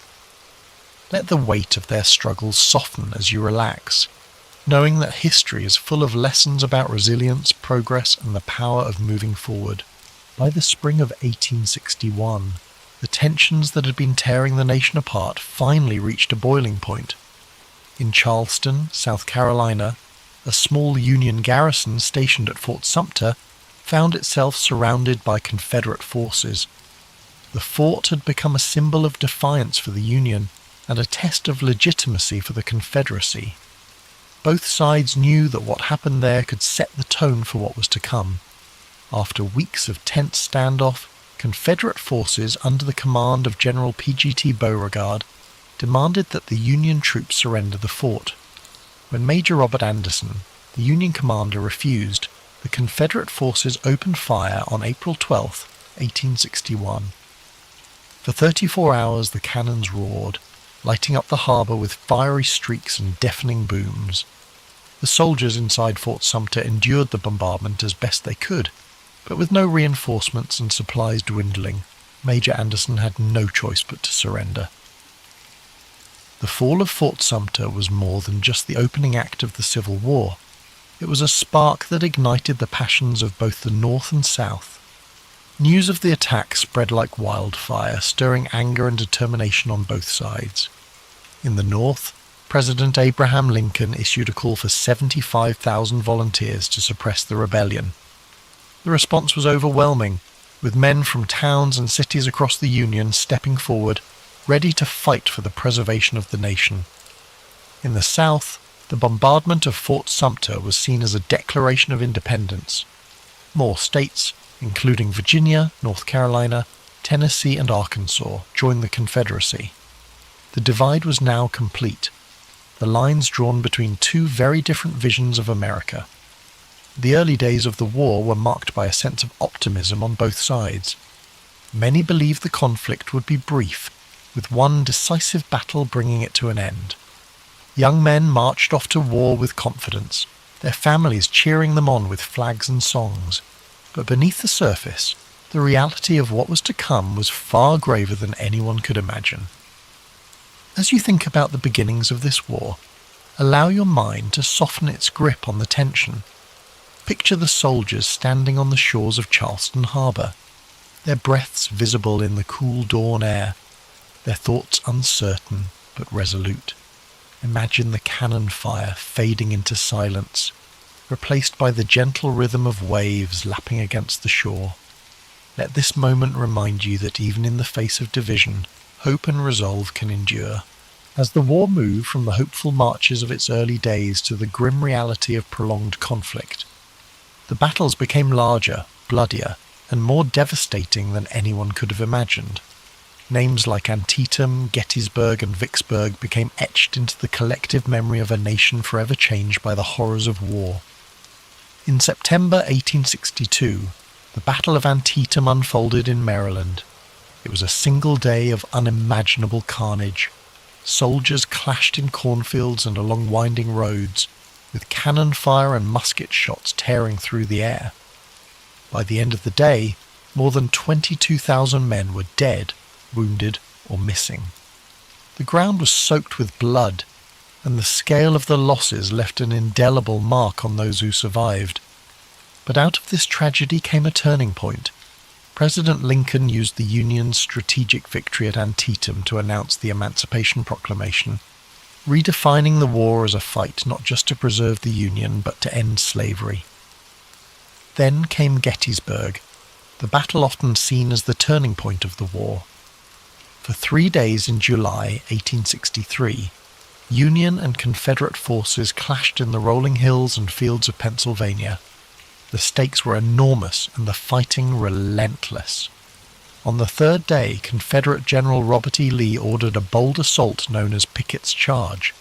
Let the weight of their struggles soften as you relax, knowing that history is full of lessons about resilience, progress, and the power of moving forward. By the spring of 1861, the tensions that had been tearing the nation apart finally reached a boiling point. In Charleston, South Carolina, a small Union garrison stationed at Fort Sumter found itself surrounded by Confederate forces. The fort had become a symbol of defiance for the Union and a test of legitimacy for the Confederacy. Both sides knew that what happened there could set the tone for what was to come. After weeks of tense standoff, Confederate forces under the command of General P.G.T. Beauregard demanded that the Union troops surrender the fort. When Major Robert Anderson, the Union commander, refused, the Confederate forces opened fire on April 12, 1861. For 34 hours the cannons roared, lighting up the harbour with fiery streaks and deafening booms. The soldiers inside Fort Sumter endured the bombardment as best they could, but with no reinforcements and supplies dwindling, Major Anderson had no choice but to surrender. The fall of Fort Sumter was more than just the opening act of the Civil War. It was a spark that ignited the passions of both the North and South. News of the attack spread like wildfire, stirring anger and determination on both sides. In the North, President Abraham Lincoln issued a call for 75,000 volunteers to suppress the rebellion. The response was overwhelming, with men from towns and cities across the Union stepping forward, ready to fight for the preservation of the nation. In the South, the bombardment of Fort Sumter was seen as a declaration of independence. More states, including Virginia, North Carolina, Tennessee, and Arkansas, joined the Confederacy. The divide was now complete, the lines drawn between two very different visions of America. The early days of the war were marked by a sense of optimism on both sides. Many believed the conflict would be brief, with one decisive battle bringing it to an end. Young men marched off to war with confidence, their families cheering them on with flags and songs. But beneath the surface, the reality of what was to come was far graver than anyone could imagine. As you think about the beginnings of this war, allow your mind to soften its grip on the tension. Picture the soldiers standing on the shores of Charleston Harbour, their breaths visible in the cool dawn air, their thoughts uncertain but resolute. Imagine the cannon fire fading into silence, replaced by the gentle rhythm of waves lapping against the shore. Let this moment remind you that even in the face of division, hope and resolve can endure. As the war moved from the hopeful marches of its early days to the grim reality of prolonged conflict, the battles became larger, bloodier, and more devastating than anyone could have imagined. Names like Antietam, Gettysburg, and Vicksburg became etched into the collective memory of a nation forever changed by the horrors of war. In September 1862, the Battle of Antietam unfolded in Maryland. It was a single day of unimaginable carnage. Soldiers clashed in cornfields and along winding roads, with cannon fire and musket shots tearing through the air. By the end of the day, more than 22,000 men were dead, wounded, or missing. The ground was soaked with blood, and the scale of the losses left an indelible mark on those who survived. But out of this tragedy came a turning point. President Lincoln used the Union's strategic victory at Antietam to announce the Emancipation Proclamation, redefining the war as a fight not just to preserve the Union but to end slavery. Then came Gettysburg, the battle often seen as the turning point of the war. For 3 days in July 1863, Union and Confederate forces clashed in the rolling hills and fields of Pennsylvania. The stakes were enormous and the fighting relentless. On the third day, Confederate General Robert E. Lee ordered a bold assault known as Pickett's Charge.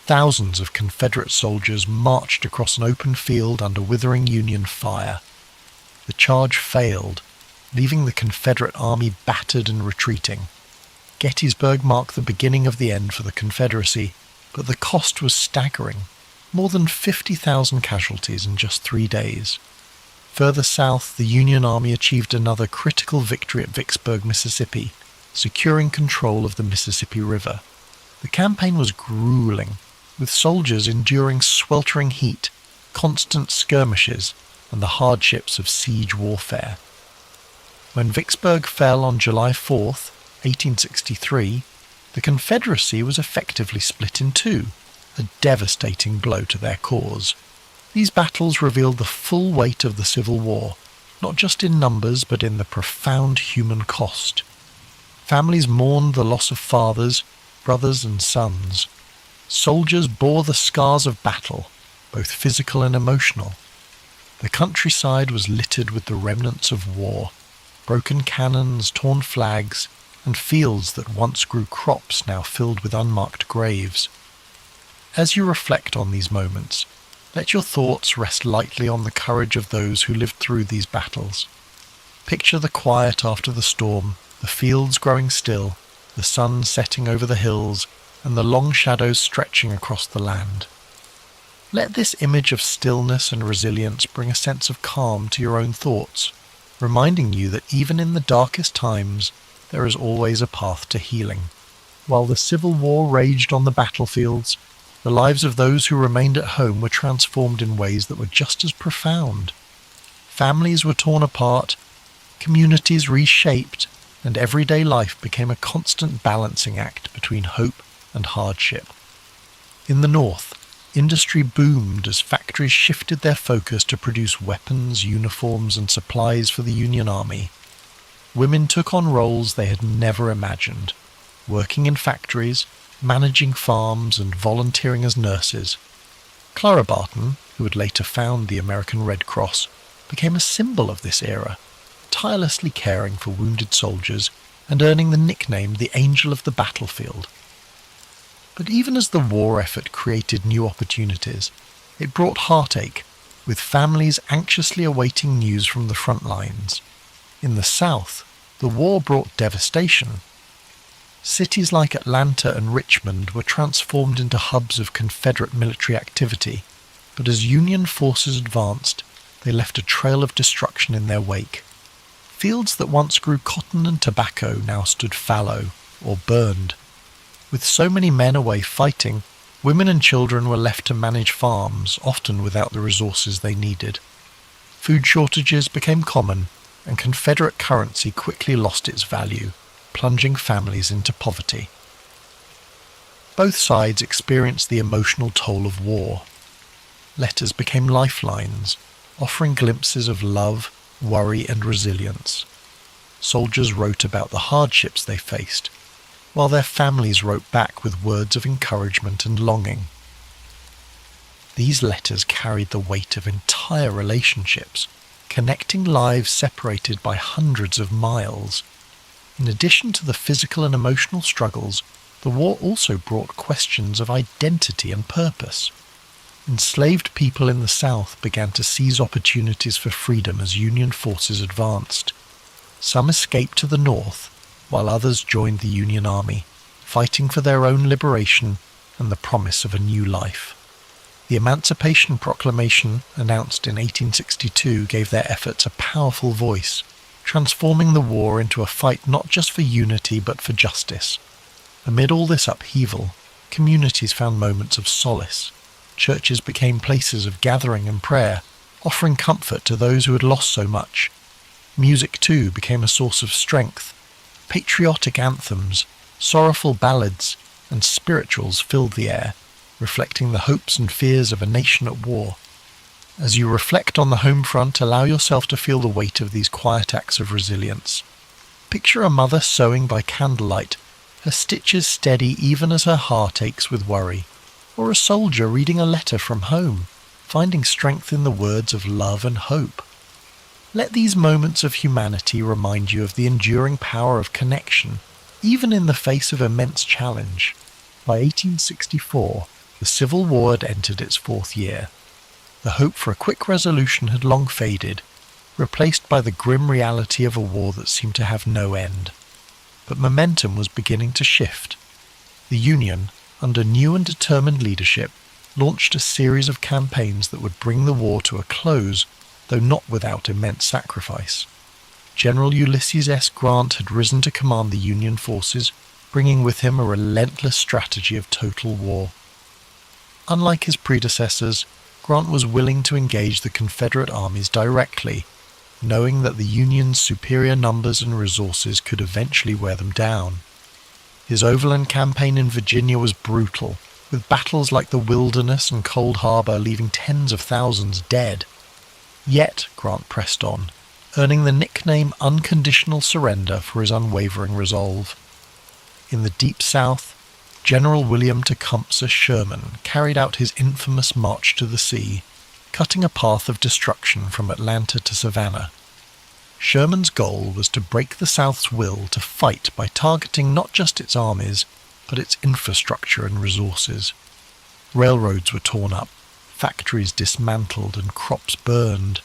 Thousands of Confederate soldiers marched across an open field under withering Union fire. The charge failed, leaving the Confederate army battered and retreating. Gettysburg marked the beginning of the end for the Confederacy, but the cost was staggering. More than 50,000 casualties in just 3 days. Further south, the Union Army achieved another critical victory at Vicksburg, Mississippi, securing control of the Mississippi River. The campaign was grueling, with soldiers enduring sweltering heat, constant skirmishes, and the hardships of siege warfare. When Vicksburg fell on July 4th, 1863, the Confederacy was effectively split in two, a devastating blow to their cause. These battles revealed the full weight of the Civil War, not just in numbers but in the profound human cost. Families mourned the loss of fathers, brothers and sons. Soldiers bore the scars of battle, both physical and emotional. The countryside was littered with the remnants of war, broken cannons, torn flags, and fields that once grew crops now filled with unmarked graves. As you reflect on these moments, let your thoughts rest lightly on the courage of those who lived through these battles. Picture the quiet after the storm, the fields growing still, the sun setting over the hills, and the long shadows stretching across the land. Let this image of stillness and resilience bring a sense of calm to your own thoughts, reminding you that even in the darkest times, there is always a path to healing. While the Civil War raged on the battlefields, the lives of those who remained at home were transformed in ways that were just as profound. Families were torn apart, communities reshaped, and everyday life became a constant balancing act between hope and hardship. In the North, industry boomed as factories shifted their focus to produce weapons, uniforms, and supplies for the Union Army. Women took on roles they had never imagined, working in factories, managing farms, and volunteering as nurses. Clara Barton, who would later found the American Red Cross, became a symbol of this era, tirelessly caring for wounded soldiers and earning the nickname the Angel of the Battlefield. But even as the war effort created new opportunities, it brought heartache, with families anxiously awaiting news from the front lines. In the South, the war brought devastation. Cities like Atlanta and Richmond were transformed into hubs of Confederate military activity, but as Union forces advanced, they left a trail of destruction in their wake. Fields that once grew cotton and tobacco now stood fallow or burned. With so many men away fighting, women and children were left to manage farms, often without the resources they needed. Food shortages became common, and Confederate currency quickly lost its value, plunging families into poverty. Both sides experienced the emotional toll of war. Letters became lifelines, offering glimpses of love, worry, and resilience. Soldiers wrote about the hardships they faced, while their families wrote back with words of encouragement and longing. These letters carried the weight of entire relationships, connecting lives separated by hundreds of miles. In addition to the physical and emotional struggles, the war also brought questions of identity and purpose. Enslaved people in the South began to seize opportunities for freedom as Union forces advanced. Some escaped to the North, while others joined the Union Army, fighting for their own liberation and the promise of a new life. The Emancipation Proclamation, announced in 1862, gave their efforts a powerful voice, transforming the war into a fight not just for unity but for justice. Amid all this upheaval, communities found moments of solace. Churches became places of gathering and prayer, offering comfort to those who had lost so much. Music, too, became a source of strength. Patriotic anthems, sorrowful ballads, and spirituals filled the air, reflecting the hopes and fears of a nation at war. As you reflect on the home front, allow yourself to feel the weight of these quiet acts of resilience. Picture a mother sewing by candlelight, her stitches steady even as her heart aches with worry, or a soldier reading a letter from home, finding strength in the words of love and hope. Let these moments of humanity remind you of the enduring power of connection, even in the face of immense challenge. By 1864, the Civil War had entered its fourth year. The hope for a quick resolution had long faded, replaced by the grim reality of a war that seemed to have no end. But momentum was beginning to shift. The Union, under new and determined leadership, launched a series of campaigns that would bring the war to a close, though not without immense sacrifice. General Ulysses S. Grant had risen to command the Union forces, bringing with him a relentless strategy of total war. Unlike his predecessors, Grant was willing to engage the Confederate armies directly, knowing that the Union's superior numbers and resources could eventually wear them down. His overland campaign in Virginia was brutal, with battles like the Wilderness and Cold Harbor leaving tens of thousands dead. Yet Grant pressed on, earning the nickname Unconditional Surrender for his unwavering resolve. In the Deep South, General William Tecumseh Sherman carried out his infamous March to the Sea, cutting a path of destruction from Atlanta to Savannah. Sherman's goal was to break the South's will to fight by targeting not just its armies, but its infrastructure and resources. Railroads were torn up, factories dismantled, and crops burned.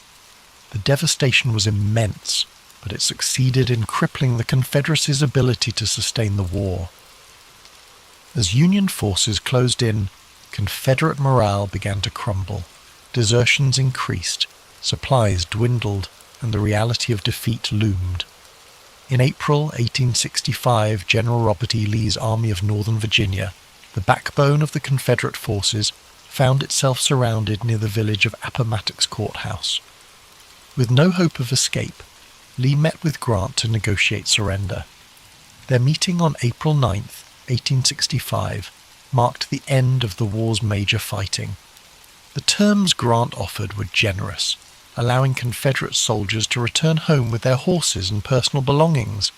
The devastation was immense, but it succeeded in crippling the Confederacy's ability to sustain the war. As Union forces closed in, Confederate morale began to crumble. Desertions increased, supplies dwindled, and the reality of defeat loomed. In April 1865, General Robert E. Lee's Army of Northern Virginia, the backbone of the Confederate forces, found itself surrounded near the village of Appomattox Courthouse. With no hope of escape, Lee met with Grant to negotiate surrender. Their meeting on April 9, 1865, marked the end of the war's major fighting. The terms Grant offered were generous, allowing Confederate soldiers to return home with their horses and personal belongings.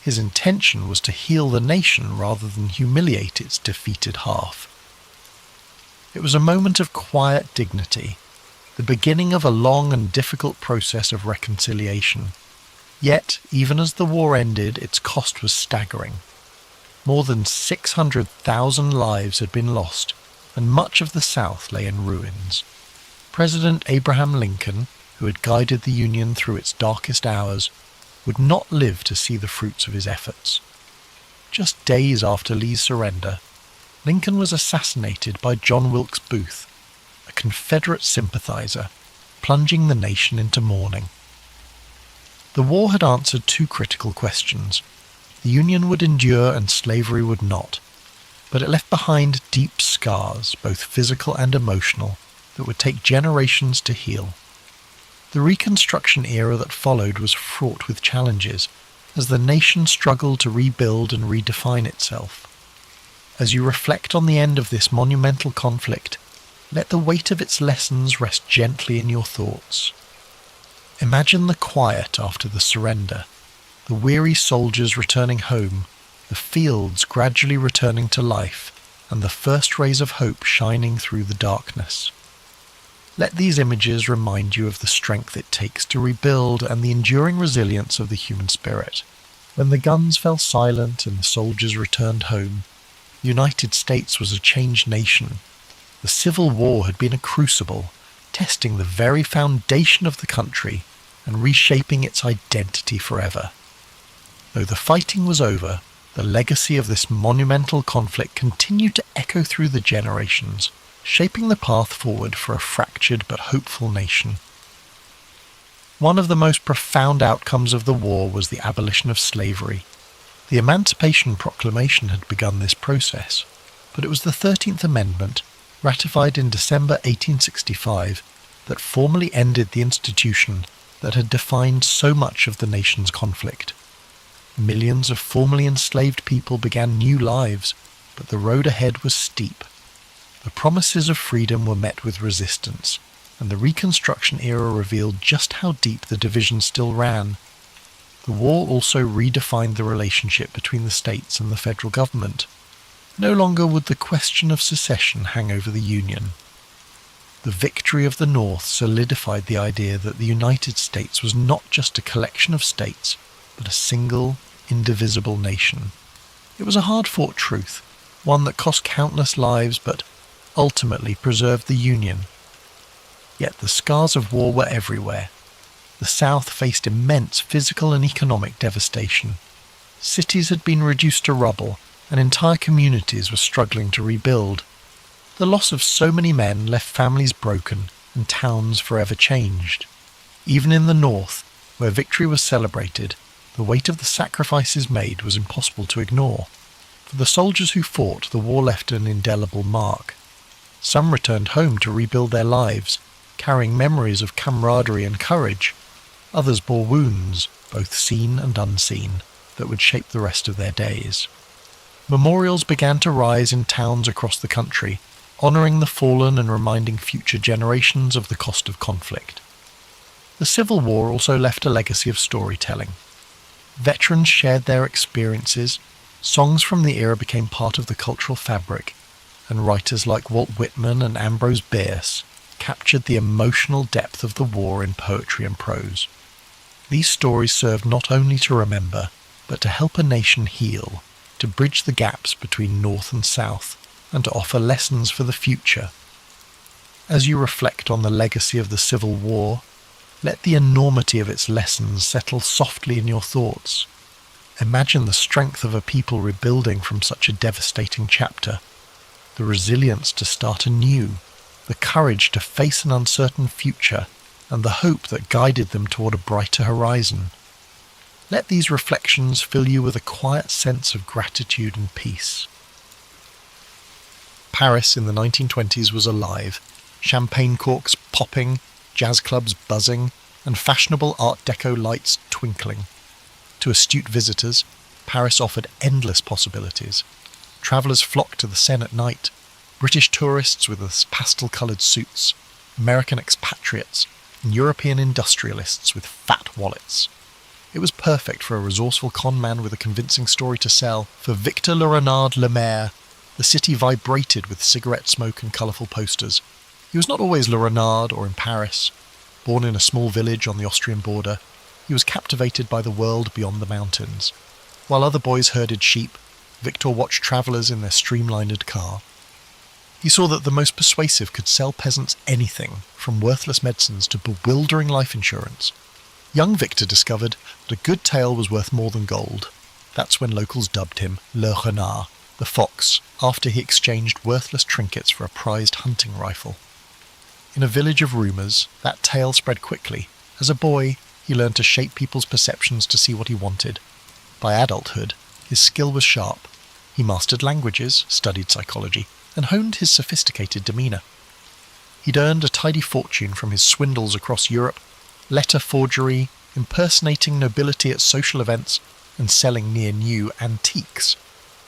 His intention was to heal the nation rather than humiliate its defeated half. It was a moment of quiet dignity, the beginning of a long and difficult process of reconciliation. Yet, even as the war ended, its cost was staggering. More than 600,000 lives had been lost, and much of the South lay in ruins. President Abraham Lincoln, who had guided the Union through its darkest hours, would not live to see the fruits of his efforts. Just days after Lee's surrender, Lincoln was assassinated by John Wilkes Booth, a Confederate sympathizer, plunging the nation into mourning. The war had answered two critical questions. The Union would endure and slavery would not, but it left behind deep scars, both physical and emotional, that would take generations to heal. The Reconstruction era that followed was fraught with challenges, as the nation struggled to rebuild and redefine itself. As you reflect on the end of this monumental conflict, let the weight of its lessons rest gently in your thoughts. Imagine the quiet after the surrender, the weary soldiers returning home, the fields gradually returning to life, and the first rays of hope shining through the darkness. Let these images remind you of the strength it takes to rebuild and the enduring resilience of the human spirit. When the guns fell silent and the soldiers returned home, the United States was a changed nation. The Civil War had been a crucible, testing the very foundation of the country and reshaping its identity forever. Though the fighting was over, the legacy of this monumental conflict continued to echo through the generations, shaping the path forward for a fractured but hopeful nation. One of the most profound outcomes of the war was the abolition of slavery. The Emancipation Proclamation had begun this process, but it was the 13th Amendment, ratified in December 1865, that formally ended the institution that had defined so much of the nation's conflict. Millions of formerly enslaved people began new lives, but the road ahead was steep. The promises of freedom were met with resistance, and the Reconstruction era revealed just how deep the division still ran. The war also redefined the relationship between the states and the federal government. No longer would the question of secession hang over the Union. The victory of the North solidified the idea that the United States was not just a collection of states, but a single, indivisible nation. It was a hard-fought truth, one that cost countless lives but ultimately preserved the Union. Yet the scars of war were everywhere. The South faced immense physical and economic devastation. Cities had been reduced to rubble, and entire communities were struggling to rebuild. The loss of so many men left families broken and towns forever changed. Even in the North, where victory was celebrated, the weight of the sacrifices made was impossible to ignore. For the soldiers who fought, the war left an indelible mark. Some returned home to rebuild their lives, carrying memories of camaraderie and courage. Others bore wounds, both seen and unseen, that would shape the rest of their days. Memorials began to rise in towns across the country, honouring the fallen and reminding future generations of the cost of conflict. The Civil War also left a legacy of storytelling. Veterans shared their experiences, songs from the era became part of the cultural fabric, and writers like Walt Whitman and Ambrose Bierce captured the emotional depth of the war in poetry and prose. These stories served not only to remember, but to help a nation heal, to bridge the gaps between North and South, and to offer lessons for the future. As you reflect on the legacy of the Civil War, let the enormity of its lessons settle softly in your thoughts. Imagine the strength of a people rebuilding from such a devastating chapter, the resilience to start anew, the courage to face an uncertain future, and the hope that guided them toward a brighter horizon. Let these reflections fill you with a quiet sense of gratitude and peace. Paris in the 1920s was alive, champagne corks popping, jazz clubs buzzing, and fashionable Art Deco lights twinkling. To astute visitors, Paris offered endless possibilities. Travellers flocked to the Seine at night, British tourists with their pastel-coloured suits, American expatriates, and European industrialists with fat wallets. It was perfect for a resourceful con man with a convincing story to sell. For Victor Le Renard Le Maire, the city vibrated with cigarette smoke and colourful posters. He was not always Le Renard or in Paris. Born in a small village on the Austrian border, he was captivated by the world beyond the mountains. While other boys herded sheep, Victor watched travellers in their streamlined car. He saw that the most persuasive could sell peasants anything, from worthless medicines to bewildering life insurance. Young Victor discovered that a good tale was worth more than gold. That's when locals dubbed him Le Renard, the fox, after he exchanged worthless trinkets for a prized hunting rifle. In a village of rumours, that tale spread quickly. As a boy, he learned to shape people's perceptions to see what he wanted. By adulthood, his skill was sharp. He mastered languages, studied psychology, and honed his sophisticated demeanour. He'd earned a tidy fortune from his swindles across Europe, letter forgery, impersonating nobility at social events, and selling near-new antiques.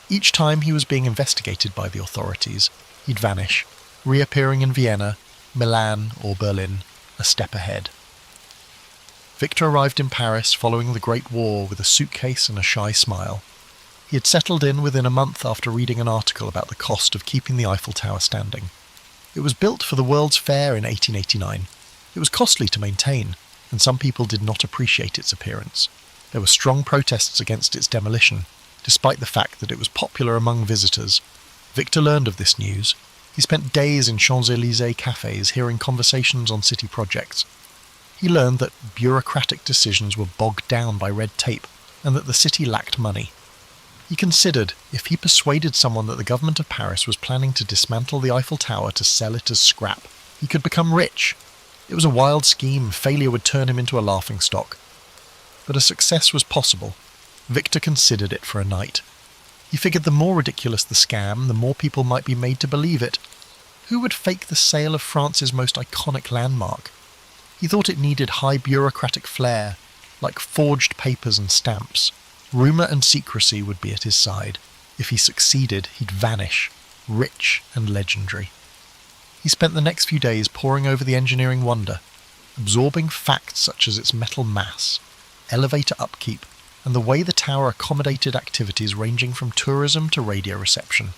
Each time he was being investigated by the authorities, he'd vanish, reappearing in Vienna, Milan, or Berlin, a step ahead. Victor arrived in Paris following the Great War with a suitcase and a shy smile. He had settled in within a month after reading an article about the cost of keeping the Eiffel Tower standing. It was built for the World's Fair in 1889. It was costly to maintain, and some people did not appreciate its appearance. There were strong protests against its demolition, despite the fact that it was popular among visitors. Victor learned of this news. He spent days in Champs-Élysées cafes hearing conversations on city projects. He learned that bureaucratic decisions were bogged down by red tape and that the city lacked money. He considered if he persuaded someone that the government of Paris was planning to dismantle the Eiffel Tower to sell it as scrap, he could become rich. It was a wild scheme. Failure would turn him into a laughingstock. But a success was possible. Victor considered it for a night. He figured the more ridiculous the scam, the more people might be made to believe it. Who would fake the sale of France's most iconic landmark? He thought it needed high bureaucratic flair, like forged papers and stamps. Rumour and secrecy would be at his side. If he succeeded, he'd vanish, rich and legendary. He spent the next few days poring over the engineering wonder, absorbing facts such as its metal mass, elevator upkeep, and the way the tower accommodated activities ranging from tourism to radio reception.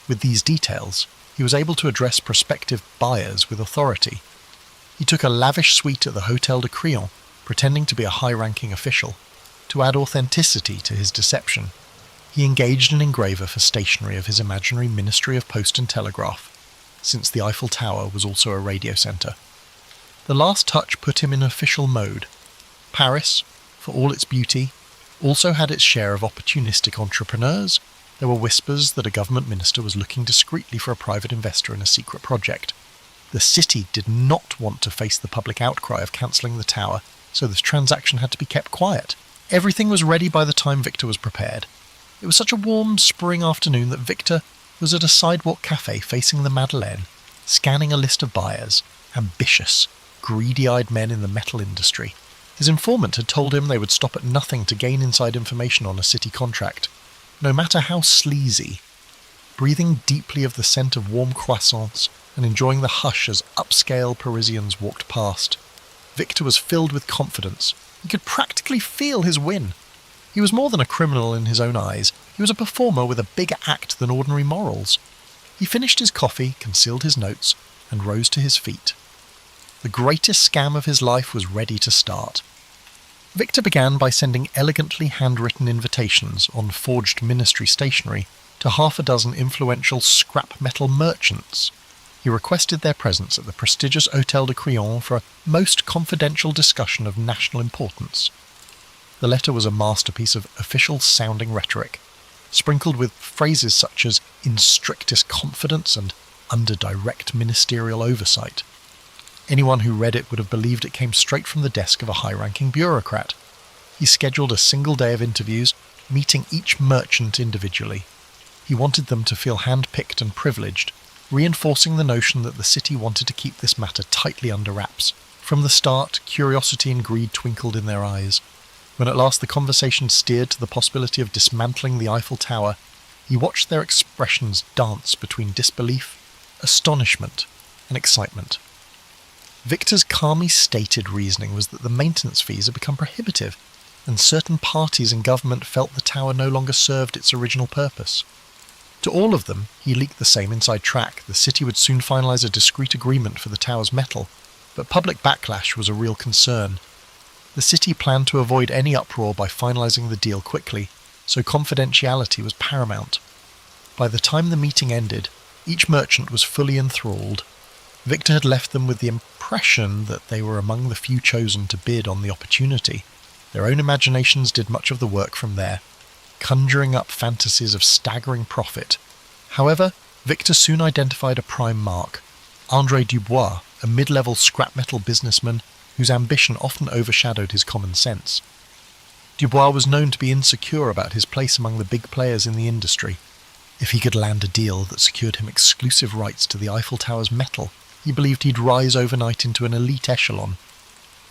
With these details, he was able to address prospective buyers with authority. He took a lavish suite at the Hôtel de Crillon, pretending to be a high-ranking official. To add authenticity to his deception, he engaged an engraver for stationery of his imaginary Ministry of Post and Telegraph, since the Eiffel Tower was also a radio centre. The last touch put him in official mode. Paris, for all its beauty, also had its share of opportunistic entrepreneurs. There were whispers that a government minister was looking discreetly for a private investor in a secret project. The city did not want to face the public outcry of cancelling the tower, so this transaction had to be kept quiet. Everything was ready by the time Victor was prepared. It was such a warm spring afternoon that Victor was at a sidewalk cafe facing the Madeleine, scanning a list of buyers, ambitious, greedy-eyed men in the metal industry. His informant had told him they would stop at nothing to gain inside information on a city contract, no matter how sleazy. Breathing deeply of the scent of warm croissants and enjoying the hush as upscale Parisians walked past, Victor was filled with confidence. He could practically feel his win. He was more than a criminal in his own eyes. He was a performer with a bigger act than ordinary morals. He finished his coffee, concealed his notes, and rose to his feet. The greatest scam of his life was ready to start. Victor began by sending elegantly handwritten invitations on forged ministry stationery to half a dozen influential scrap metal merchants. He requested their presence at the prestigious Hôtel de Crillon for a most confidential discussion of national importance. The letter was a masterpiece of official-sounding rhetoric, sprinkled with phrases such as "in strictest confidence" and "under direct ministerial oversight." Anyone who read it would have believed it came straight from the desk of a high-ranking bureaucrat. He scheduled a single day of interviews, meeting each merchant individually. He wanted them to feel hand-picked and privileged, reinforcing the notion that the city wanted to keep this matter tightly under wraps. From the start, curiosity and greed twinkled in their eyes. When at last the conversation steered to the possibility of dismantling the Eiffel Tower, he watched their expressions dance between disbelief, astonishment, and excitement. Victor's calmly stated reasoning was that the maintenance fees had become prohibitive, and certain parties in government felt the tower no longer served its original purpose. To all of them, he leaked the same inside track. The city would soon finalise a discreet agreement for the tower's metal, but public backlash was a real concern. The city planned to avoid any uproar by finalising the deal quickly, so confidentiality was paramount. By the time the meeting ended, each merchant was fully enthralled. Victor had left them with the impression that they were among the few chosen to bid on the opportunity. Their own imaginations did much of the work from there, conjuring up fantasies of staggering profit. However, Victor soon identified a prime mark, André Dubois, a mid-level scrap metal businessman whose ambition often overshadowed his common sense. Dubois was known to be insecure about his place among the big players in the industry. If he could land a deal that secured him exclusive rights to the Eiffel Tower's metal, he believed he'd rise overnight into an elite echelon.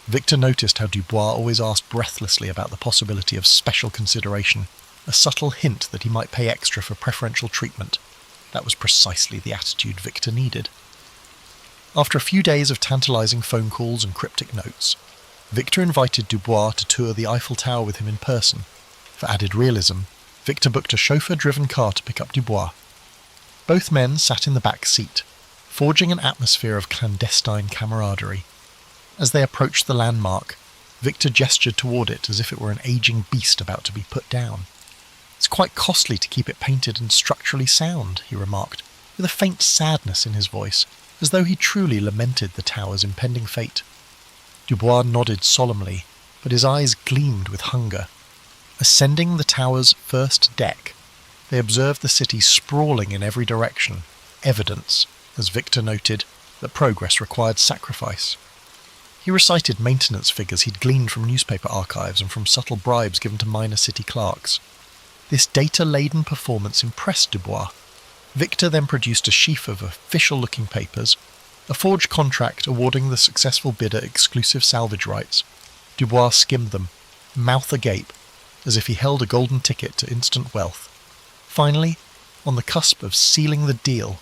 Victor noticed how Dubois always asked breathlessly about the possibility of special consideration, a subtle hint that he might pay extra for preferential treatment. That was precisely the attitude Victor needed. After a few days of tantalising phone calls and cryptic notes, Victor invited Dubois to tour the Eiffel Tower with him in person. For added realism, Victor booked a chauffeur-driven car to pick up Dubois. Both men sat in the back seat, forging an atmosphere of clandestine camaraderie. As they approached the landmark, Victor gestured toward it as if it were an aging beast about to be put down. "It's quite costly to keep it painted and structurally sound," he remarked, with a faint sadness in his voice, as though he truly lamented the tower's impending fate. Dubois nodded solemnly, but his eyes gleamed with hunger. Ascending the tower's first deck, they observed the city sprawling in every direction, evidence, as Victor noted, that progress required sacrifice. He recited maintenance figures he'd gleaned from newspaper archives and from subtle bribes given to minor city clerks. This data-laden performance impressed Dubois. Victor then produced a sheaf of official-looking papers, a forged contract awarding the successful bidder exclusive salvage rights. Dubois skimmed them, mouth agape, as if he held a golden ticket to instant wealth. Finally, on the cusp of sealing the deal,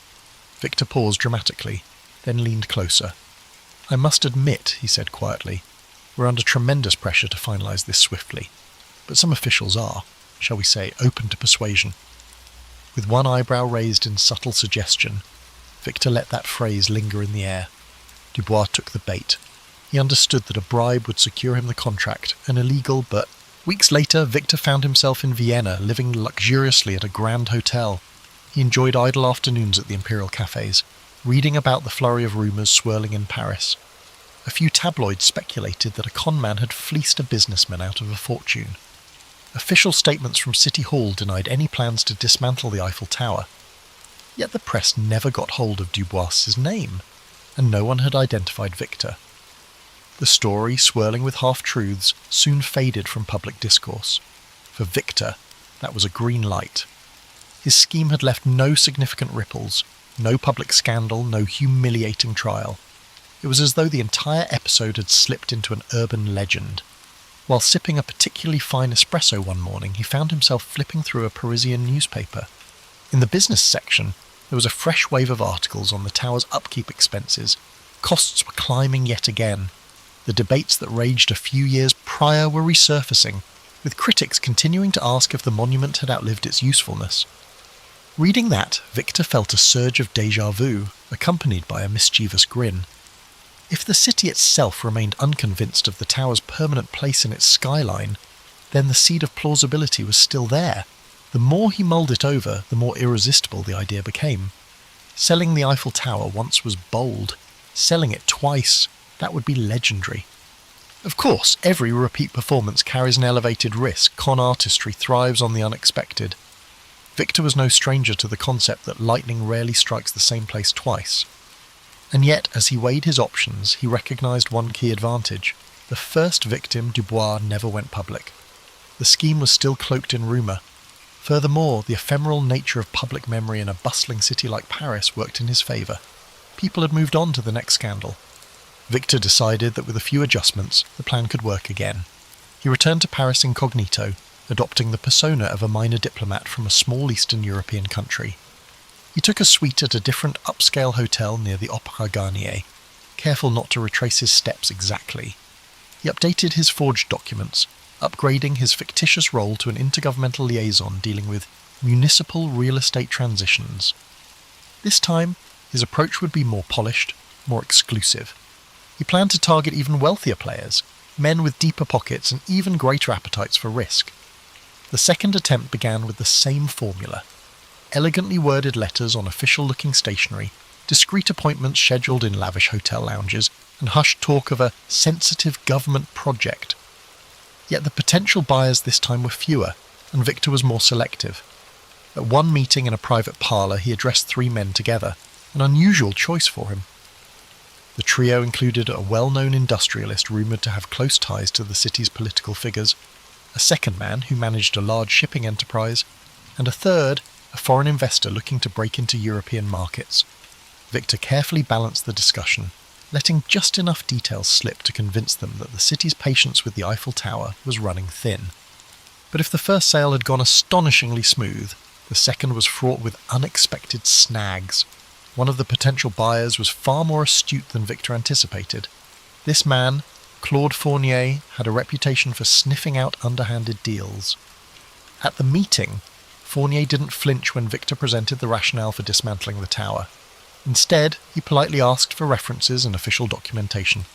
Victor paused dramatically, then leaned closer. "I must admit," he said quietly, "we're under tremendous pressure to finalise this swiftly, but some officials are, shall we say, open to persuasion." With one eyebrow raised in subtle suggestion, Victor let that phrase linger in the air. Dubois took the bait. He understood that a bribe would secure him the contract, an illegal but... Weeks later, Victor found himself in Vienna, living luxuriously at a grand hotel. He enjoyed idle afternoons at the imperial cafes, reading about the flurry of rumours swirling in Paris. A few tabloids speculated that a conman had fleeced a businessman out of a fortune. Official statements from City Hall denied any plans to dismantle the Eiffel Tower. Yet the press never got hold of Dubois's name, and no one had identified Victor. The story, swirling with half-truths, soon faded from public discourse. For Victor, that was a green light. His scheme had left no significant ripples, no public scandal, no humiliating trial. It was as though the entire episode had slipped into an urban legend. While sipping a particularly fine espresso one morning, he found himself flipping through a Parisian newspaper. In the business section, there was a fresh wave of articles on the tower's upkeep expenses. Costs were climbing yet again. The debates that raged a few years prior were resurfacing, with critics continuing to ask if the monument had outlived its usefulness. Reading that, Victor felt a surge of déjà vu, accompanied by a mischievous grin. If the city itself remained unconvinced of the tower's permanent place in its skyline, then the seed of plausibility was still there. The more he mulled it over, the more irresistible the idea became. Selling the Eiffel Tower once was bold. Selling it twice, that would be legendary. Of course, every repeat performance carries an elevated risk. Con artistry thrives on the unexpected. Victor was no stranger to the concept that lightning rarely strikes the same place twice. And yet, as he weighed his options, he recognised one key advantage. The first victim, Dubois, never went public. The scheme was still cloaked in rumour. Furthermore, the ephemeral nature of public memory in a bustling city like Paris worked in his favour. People had moved on to the next scandal. Victor decided that with a few adjustments, the plan could work again. He returned to Paris incognito, adopting the persona of a minor diplomat from a small Eastern European country. He took a suite at a different upscale hotel near the Opéra Garnier, careful not to retrace his steps exactly. He updated his forged documents, upgrading his fictitious role to an intergovernmental liaison dealing with municipal real estate transitions. This time, his approach would be more polished, more exclusive. He planned to target even wealthier players, men with deeper pockets and even greater appetites for risk. The second attempt began with the same formula. Elegantly worded letters on official-looking stationery, discreet appointments scheduled in lavish hotel lounges, and hushed talk of a sensitive government project. Yet the potential buyers this time were fewer, and Victor was more selective. At one meeting in a private parlour, he addressed 3 men together, an unusual choice for him. The trio included a well-known industrialist rumoured to have close ties to the city's political figures, a second man who managed a large shipping enterprise, and a third, a foreign investor looking to break into European markets. Victor carefully balanced the discussion, letting just enough details slip to convince them that the city's patience with the Eiffel Tower was running thin. But if the first sale had gone astonishingly smooth, the second was fraught with unexpected snags. One of the potential buyers was far more astute than Victor anticipated. This man, Claude Fournier, had a reputation for sniffing out underhanded deals. At the meeting, Fournier didn't flinch when Victor presented the rationale for dismantling the tower. Instead, he politely asked for references and official documentation.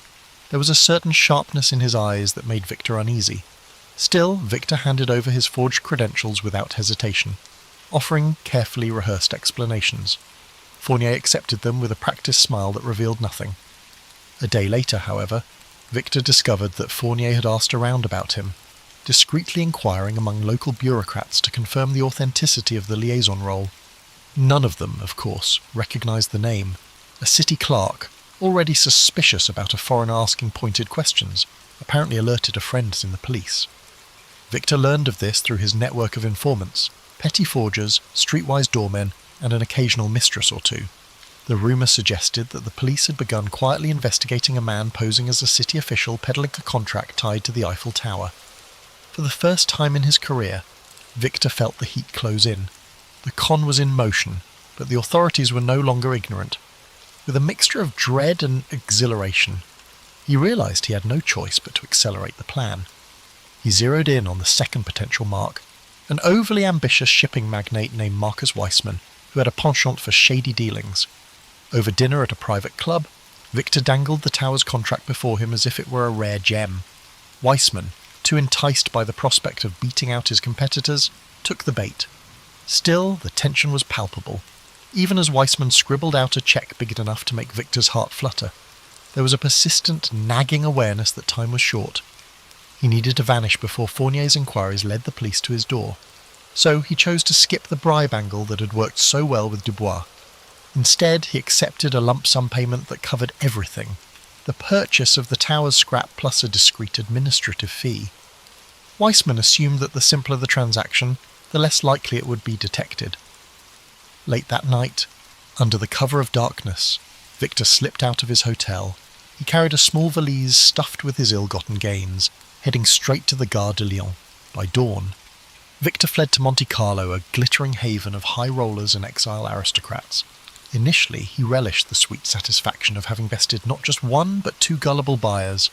There was a certain sharpness in his eyes that made Victor uneasy. Still, Victor handed over his forged credentials without hesitation, offering carefully rehearsed explanations. Fournier accepted them with a practiced smile that revealed nothing. A day later, however, Victor discovered that Fournier had asked around about him, discreetly inquiring among local bureaucrats to confirm the authenticity of the liaison role. None of them, of course, recognized the name. A city clerk, already suspicious about a foreigner asking pointed questions, apparently alerted a friend in the police. Victor learned of this through his network of informants, petty forgers, streetwise doormen, and an occasional mistress or two. The rumour suggested that the police had begun quietly investigating a man posing as a city official peddling a contract tied to the Eiffel Tower. For the first time in his career, Victor felt the heat close in. The con was in motion, but the authorities were no longer ignorant. With a mixture of dread and exhilaration, he realised he had no choice but to accelerate the plan. He zeroed in on the second potential mark, an overly ambitious shipping magnate named Marcus Weissman, who had a penchant for shady dealings. Over dinner at a private club, Victor dangled the tower's contract before him as if it were a rare gem. Weissman, too enticed by the prospect of beating out his competitors, took the bait. Still, the tension was palpable. Even as Weissman scribbled out a cheque big enough to make Victor's heart flutter, there was a persistent, nagging awareness that time was short. He needed to vanish before Fournier's inquiries led the police to his door. So he chose to skip the bribe angle that had worked so well with Dubois. Instead, he accepted a lump sum payment that covered everything. the purchase of the tower's scrap plus a discreet administrative fee. Weissman assumed that the simpler the transaction, the less likely it would be detected. Late that night, under the cover of darkness, Victor slipped out of his hotel. He carried a small valise stuffed with his ill-gotten gains, heading straight to the Gare de Lyon. By dawn, Victor fled to Monte Carlo, a glittering haven of high rollers and exile aristocrats. Initially, he relished the sweet satisfaction of having bested not just one, but two gullible buyers.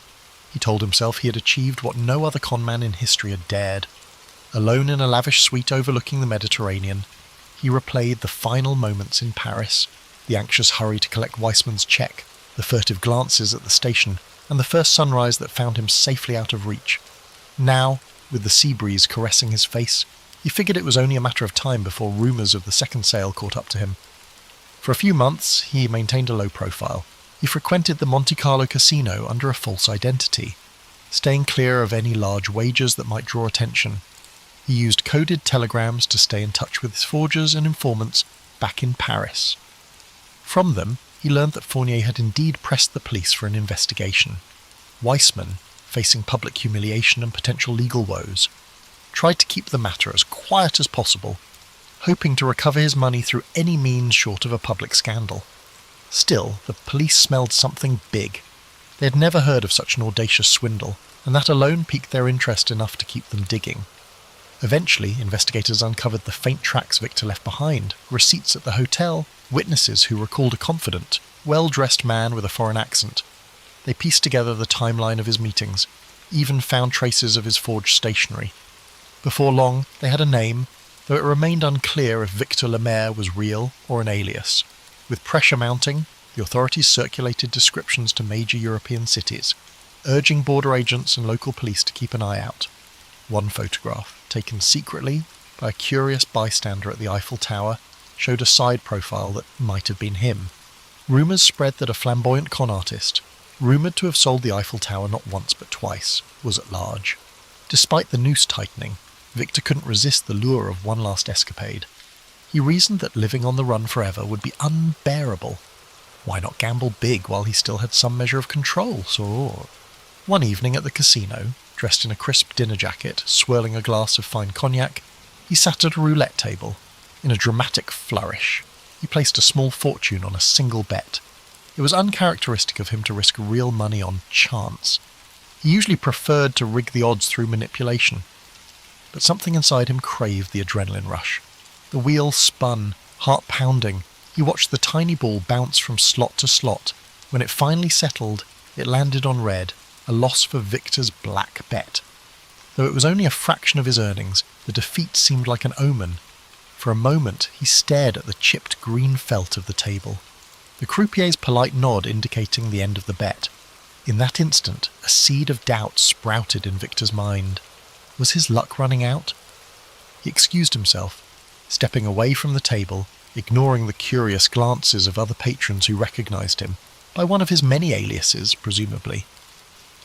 He told himself he had achieved what no other conman in history had dared. Alone in a lavish suite overlooking the Mediterranean, he replayed the final moments in Paris, the anxious hurry to collect Weissman's cheque, the furtive glances at the station, and the first sunrise that found him safely out of reach. Now, with the sea breeze caressing his face, he figured it was only a matter of time before rumours of the second sale caught up to him. For a few months, he maintained a low profile. He frequented the Monte Carlo casino under a false identity, staying clear of any large wagers that might draw attention. He used coded telegrams to stay in touch with his forgers and informants back in Paris. From them, he learned that Fournier had indeed pressed the police for an investigation. Weissman, facing public humiliation and potential legal woes, tried to keep the matter as quiet as possible, hoping to recover his money through any means short of a public scandal. Still, the police smelled something big. They had never heard of such an audacious swindle, and that alone piqued their interest enough to keep them digging. Eventually, investigators uncovered the faint tracks Victor left behind, receipts at the hotel, witnesses who recalled a confident, well-dressed man with a foreign accent. They pieced together the timeline of his meetings, even found traces of his forged stationery. Before long, they had a name, though it remained unclear if Victor Lemaire was real or an alias. With pressure mounting, the authorities circulated descriptions to major European cities, urging border agents and local police to keep an eye out. One photograph, taken secretly by a curious bystander at the Eiffel Tower, showed a side profile that might have been him. Rumours spread that a flamboyant con artist, rumoured to have sold the Eiffel Tower not once but twice, was at large. Despite the noose tightening, Victor couldn't resist the lure of one last escapade. He reasoned that living on the run forever would be unbearable. Why not gamble big while he still had some measure of control, so... One evening at the casino, dressed in a crisp dinner jacket, swirling a glass of fine cognac, he sat at a roulette table. In a dramatic flourish, he placed a small fortune on a single bet. It was uncharacteristic of him to risk real money on chance. He usually preferred to rig the odds through manipulation. But something inside him craved the adrenaline rush. The wheel spun, heart pounding. He watched the tiny ball bounce from slot to slot. When it finally settled, it landed on red, a loss for Victor's black bet. Though it was only a fraction of his earnings, the defeat seemed like an omen. For a moment, he stared at the chipped green felt of the table, the croupier's polite nod indicating the end of the bet. In that instant, a seed of doubt sprouted in Victor's mind. Was his luck running out? He excused himself, stepping away from the table, ignoring the curious glances of other patrons who recognised him, by one of his many aliases, presumably.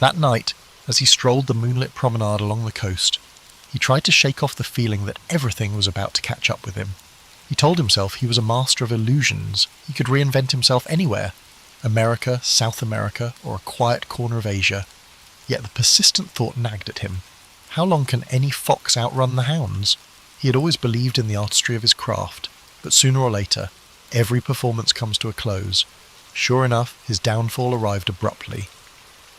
That night, as he strolled the moonlit promenade along the coast, he tried to shake off the feeling that everything was about to catch up with him. He told himself he was a master of illusions. He could reinvent himself anywhere, America, South America, or a quiet corner of Asia. Yet the persistent thought nagged at him. How long can any fox outrun the hounds? He had always believed in the artistry of his craft, but sooner or later, every performance comes to a close. Sure enough, his downfall arrived abruptly.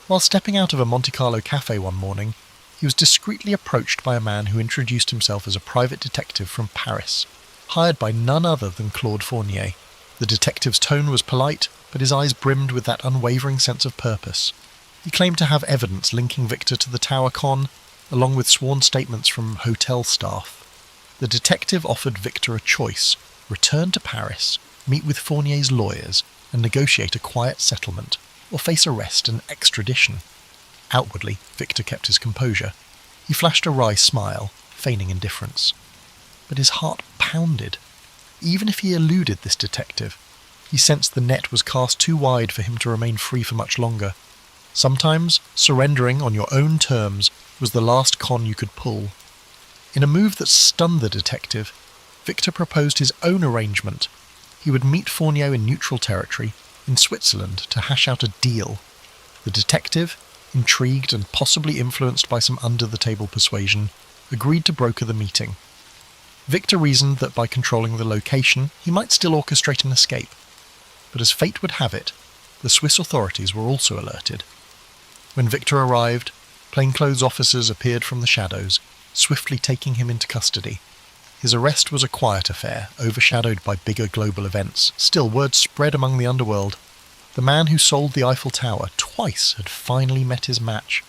While stepping out of a Monte Carlo cafe one morning, he was discreetly approached by a man who introduced himself as a private detective from Paris, hired by none other than Claude Fournier. The detective's tone was polite, but his eyes brimmed with that unwavering sense of purpose. He claimed to have evidence linking Victor to the Tower Con, along with sworn statements from hotel staff. The detective offered Victor a choice: return to Paris, meet with Fournier's lawyers, and negotiate a quiet settlement, or face arrest and extradition. Outwardly, Victor kept his composure. He flashed a wry smile, feigning indifference. But his heart pounded. Even if he eluded this detective, he sensed the net was cast too wide for him to remain free for much longer. Sometimes, surrendering on your own terms was the last con you could pull. In a move that stunned the detective, Victor proposed his own arrangement. He would meet Fournier in neutral territory, in Switzerland, to hash out a deal. The detective, intrigued and possibly influenced by some under-the-table persuasion, agreed to broker the meeting. Victor reasoned that by controlling the location, he might still orchestrate an escape. But as fate would have it, the Swiss authorities were also alerted. When Victor arrived, plainclothes officers appeared from the shadows, swiftly taking him into custody. His arrest was a quiet affair, overshadowed by bigger global events. Still, word spread among the underworld. The man who sold the Eiffel Tower twice had finally met his match.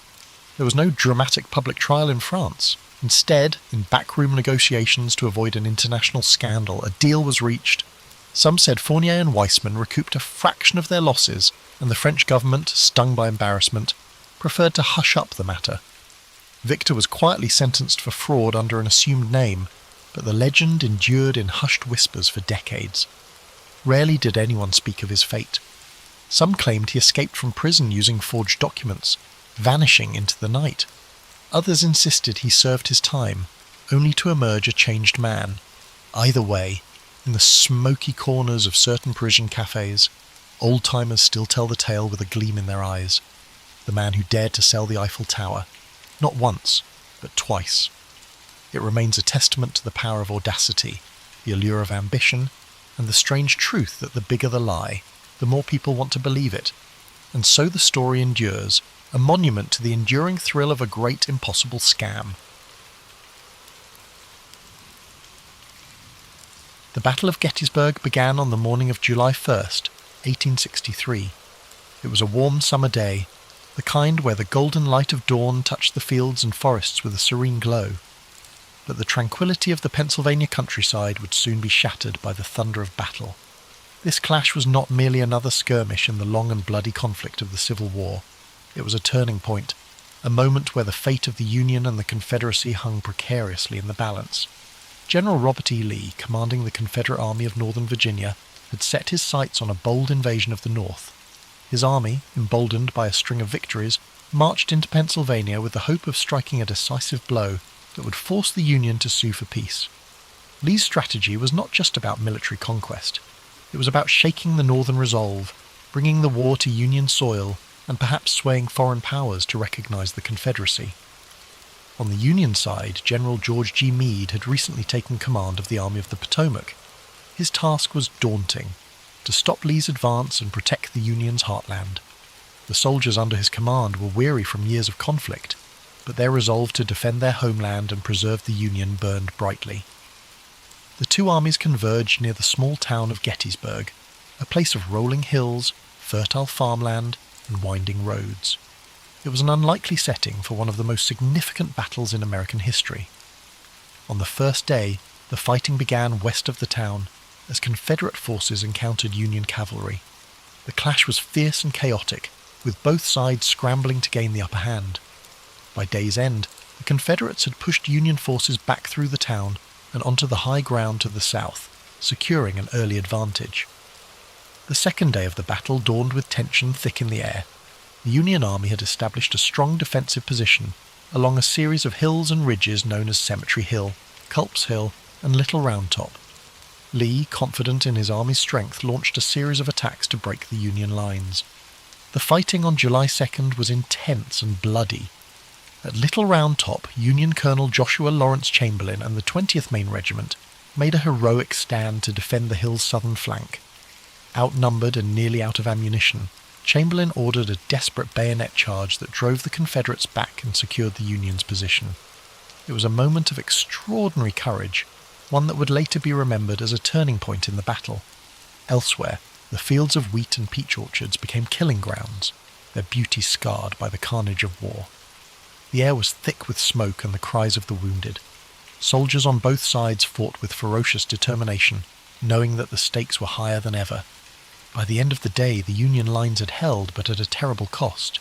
There was no dramatic public trial in France. Instead, in backroom negotiations to avoid an international scandal, a deal was reached. Some said Fournier and Weissman recouped a fraction of their losses, and the French government, stung by embarrassment, preferred to hush up the matter. Victor was quietly sentenced for fraud under an assumed name, but the legend endured in hushed whispers for decades. Rarely did anyone speak of his fate. Some claimed he escaped from prison using forged documents, vanishing into the night. Others insisted he served his time, only to emerge a changed man. Either way, in the smoky corners of certain Parisian cafes, old-timers still tell the tale with a gleam in their eyes. The man who dared to sell the Eiffel Tower, not once, but twice. It remains a testament to the power of audacity, the allure of ambition, and the strange truth that the bigger the lie, the more people want to believe it. And so the story endures, a monument to the enduring thrill of a great impossible scam. The Battle of Gettysburg began on the morning of July 1st, 1863. It was a warm summer day, the kind where the golden light of dawn touched the fields and forests with a serene glow. But the tranquility of the Pennsylvania countryside would soon be shattered by the thunder of battle. This clash was not merely another skirmish in the long and bloody conflict of the Civil War. It was a turning point, a moment where the fate of the Union and the Confederacy hung precariously in the balance. General Robert E. Lee, commanding the Confederate Army of Northern Virginia, had set his sights on a bold invasion of the North. His army, emboldened by a string of victories, marched into Pennsylvania with the hope of striking a decisive blow that would force the Union to sue for peace. Lee's strategy was not just about military conquest. It was about shaking the Northern resolve, bringing the war to Union soil, and perhaps swaying foreign powers to recognize the Confederacy. On the Union side, General George G. Meade had recently taken command of the Army of the Potomac. His task was daunting, to stop Lee's advance and protect the Union's heartland. The soldiers under his command were weary from years of conflict, but their resolve to defend their homeland and preserve the Union burned brightly. The two armies converged near the small town of Gettysburg, a place of rolling hills, fertile farmland, and winding roads. It was an unlikely setting for one of the most significant battles in American history. On the first day, the fighting began west of the town, as Confederate forces encountered Union cavalry. The clash was fierce and chaotic, with both sides scrambling to gain the upper hand. By day's end, the Confederates had pushed Union forces back through the town and onto the high ground to the south, securing an early advantage. The second day of the battle dawned with tension thick in the air. The Union Army had established a strong defensive position along a series of hills and ridges known as Cemetery Hill, Culp's Hill, and Little Round Top. Lee, confident in his army's strength, launched a series of attacks to break the Union lines. The fighting on July 2nd was intense and bloody. At Little Round Top, Union Colonel Joshua Lawrence Chamberlain and the 20th Maine Regiment made a heroic stand to defend the hill's southern flank. Outnumbered and nearly out of ammunition, Chamberlain ordered a desperate bayonet charge that drove the Confederates back and secured the Union's position. It was a moment of extraordinary courage, one that would later be remembered as a turning point in the battle. Elsewhere, the fields of wheat and peach orchards became killing grounds, their beauty scarred by the carnage of war. The air was thick with smoke and the cries of the wounded. Soldiers on both sides fought with ferocious determination, knowing that the stakes were higher than ever. By the end of the day, the Union lines had held, but at a terrible cost.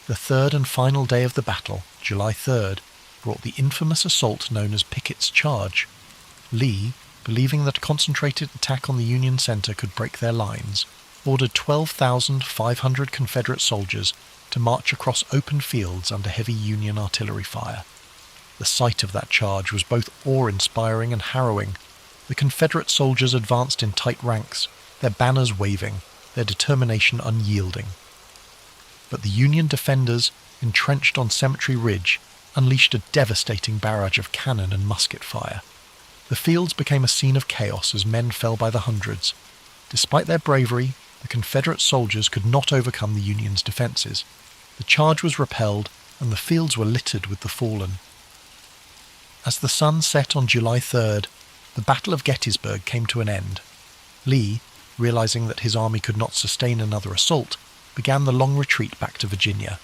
The third and final day of the battle, July 3rd, brought the infamous assault known as Pickett's Charge. Lee, believing that a concentrated attack on the Union center could break their lines, ordered 12,500 Confederate soldiers to march across open fields under heavy Union artillery fire. The sight of that charge was both awe-inspiring and harrowing. The Confederate soldiers advanced in tight ranks, their banners waving, their determination unyielding. but the Union defenders, entrenched on Cemetery Ridge, unleashed a devastating barrage of cannon and musket fire. The fields became a scene of chaos as men fell by the hundreds. Despite their bravery, the Confederate soldiers could not overcome the Union's defences. The charge was repelled, and the fields were littered with the fallen. As the sun set on July 3rd, the Battle of Gettysburg came to an end. Lee, realizing that his army could not sustain another assault, began the long retreat back to Virginia.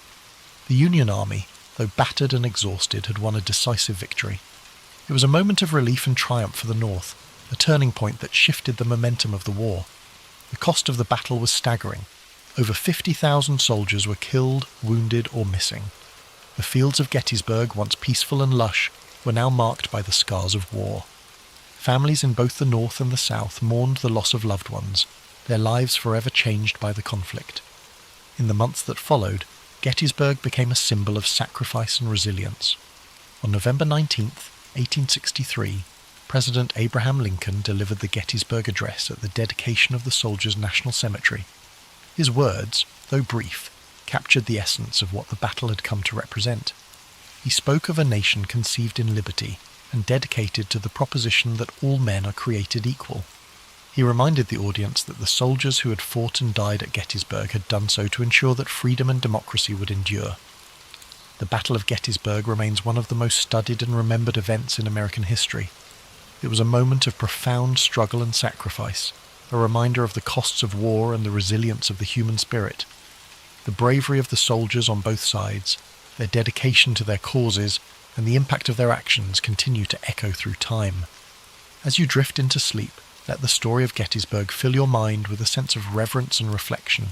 The Union army, though battered and exhausted, had won a decisive victory. It was a moment of relief and triumph for the North, a turning point that shifted the momentum of the war. The cost of the battle was staggering. Over 50,000 soldiers were killed, wounded, or missing. The fields of Gettysburg, once peaceful and lush, were now marked by the scars of war. Families in both the North and the South mourned the loss of loved ones, their lives forever changed by the conflict. In the months that followed, Gettysburg became a symbol of sacrifice and resilience. On November 19, 1863, President Abraham Lincoln delivered the Gettysburg Address at the dedication of the Soldiers' National Cemetery. His words, though brief, captured the essence of what the battle had come to represent. He spoke of a nation conceived in liberty and dedicated to the proposition that all men are created equal. He reminded the audience that the soldiers who had fought and died at Gettysburg had done so to ensure that freedom and democracy would endure. The Battle of Gettysburg remains one of the most studied and remembered events in American history. It was a moment of profound struggle and sacrifice, a reminder of the costs of war and the resilience of the human spirit. The bravery of the soldiers on both sides, their dedication to their causes, and the impact of their actions continue to echo through time. As you drift into sleep, let the story of Gettysburg fill your mind with a sense of reverence and reflection.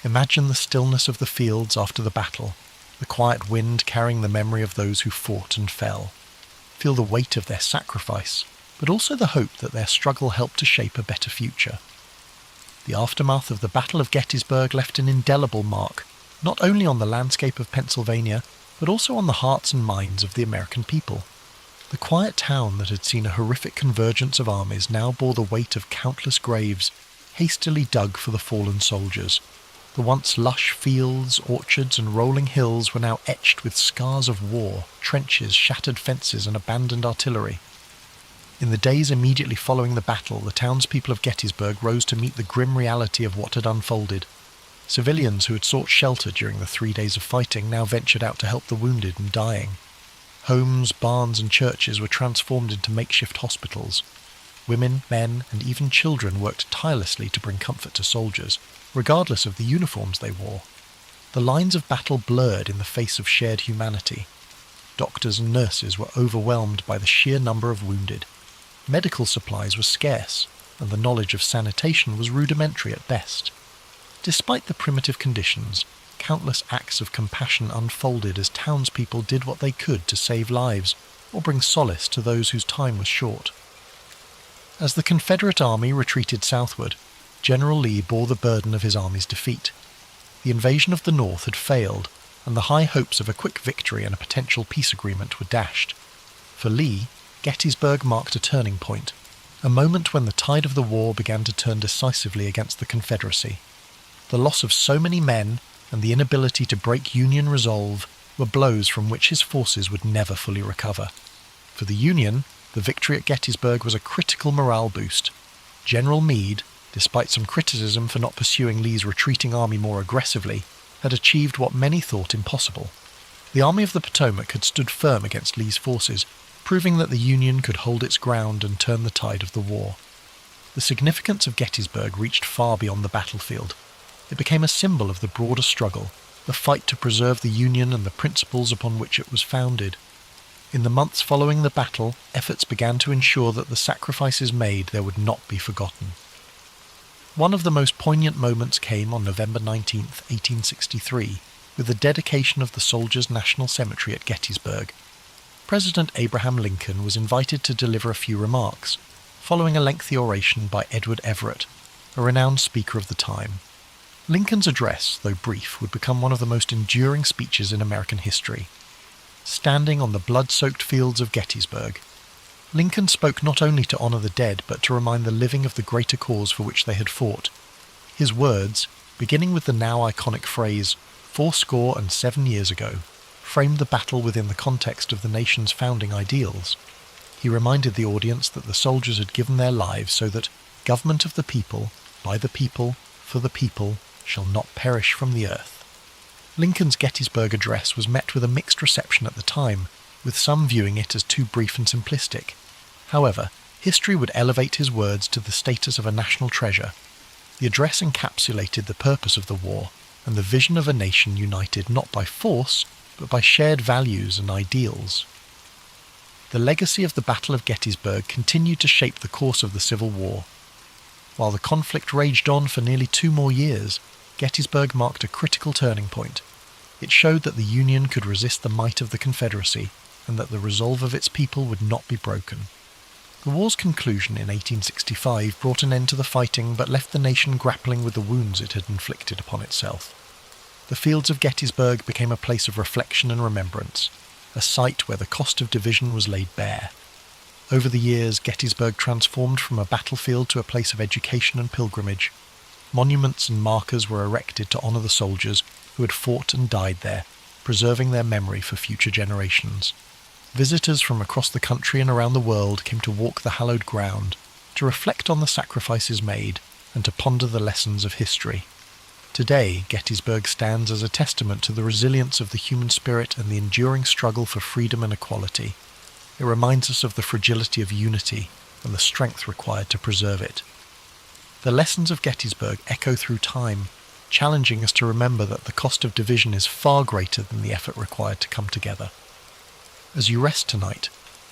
Imagine the stillness of the fields after the battle, the quiet wind carrying the memory of those who fought and fell. Feel the weight of their sacrifice, but also the hope that their struggle helped to shape a better future. The aftermath of the Battle of Gettysburg left an indelible mark, not only on the landscape of Pennsylvania, but also on the hearts and minds of the American people. The quiet town that had seen a horrific convergence of armies now bore the weight of countless graves, hastily dug for the fallen soldiers. The once lush fields, orchards, and rolling hills were now etched with scars of war, trenches, shattered fences, and abandoned artillery. In the days immediately following the battle, the townspeople of Gettysburg rose to meet the grim reality of what had unfolded. Civilians who had sought shelter during the 3 days of fighting now ventured out to help the wounded and dying. Homes, barns, and churches were transformed into makeshift hospitals. Women, men, and even children worked tirelessly to bring comfort to soldiers, regardless of the uniforms they wore. The lines of battle blurred in the face of shared humanity. Doctors and nurses were overwhelmed by the sheer number of wounded. Medical supplies were scarce, and the knowledge of sanitation was rudimentary at best. Despite the primitive conditions, countless acts of compassion unfolded as townspeople did what they could to save lives or bring solace to those whose time was short. As the Confederate army retreated southward, General Lee bore the burden of his army's defeat. The invasion of the North had failed, and the high hopes of a quick victory and a potential peace agreement were dashed. For Lee, Gettysburg marked a turning point, a moment when the tide of the war began to turn decisively against the Confederacy. The loss of so many men and the inability to break Union resolve were blows from which his forces would never fully recover. For the Union, the victory at Gettysburg was a critical morale boost. General Meade, despite some criticism for not pursuing Lee's retreating army more aggressively, had achieved what many thought impossible. The Army of the Potomac had stood firm against Lee's forces, proving that the Union could hold its ground and turn the tide of the war. The significance of Gettysburg reached far beyond the battlefield. It became a symbol of the broader struggle, the fight to preserve the Union and the principles upon which it was founded. In the months following the battle, efforts began to ensure that the sacrifices made there would not be forgotten. One of the most poignant moments came on November 19, 1863, with the dedication of the Soldiers' National Cemetery at Gettysburg. President Abraham Lincoln was invited to deliver a few remarks, following a lengthy oration by Edward Everett, a renowned speaker of the time. Lincoln's address, though brief, would become one of the most enduring speeches in American history. Standing on the blood-soaked fields of Gettysburg, Lincoln spoke not only to honor the dead, but to remind the living of the greater cause for which they had fought. His words, beginning with the now iconic phrase, 407 years ago, framed the battle within the context of the nation's founding ideals. He reminded the audience that the soldiers had given their lives so that government of the people, by the people, for the people, shall not perish from the earth. Lincoln's Gettysburg Address was met with a mixed reception at the time, with some viewing it as too brief and simplistic. However, history would elevate his words to the status of a national treasure. The address encapsulated the purpose of the war and the vision of a nation united not by force, but by shared values and ideals. The legacy of the Battle of Gettysburg continued to shape the course of the Civil War. While the conflict raged on for nearly 2 more years, Gettysburg marked a critical turning point. It showed that the Union could resist the might of the Confederacy, and that the resolve of its people would not be broken. The war's conclusion in 1865 brought an end to the fighting, but left the nation grappling with the wounds it had inflicted upon itself. The fields of Gettysburg became a place of reflection and remembrance, a site where the cost of division was laid bare. Over the years, Gettysburg transformed from a battlefield to a place of education and pilgrimage. Monuments and markers were erected to honour the soldiers who had fought and died there, preserving their memory for future generations. Visitors from across the country and around the world came to walk the hallowed ground, to reflect on the sacrifices made, and to ponder the lessons of history. Today, Gettysburg stands as a testament to the resilience of the human spirit and the enduring struggle for freedom and equality. It reminds us of the fragility of unity and the strength required to preserve it. The lessons of Gettysburg echo through time, challenging us to remember that the cost of division is far greater than the effort required to come together. As you rest tonight,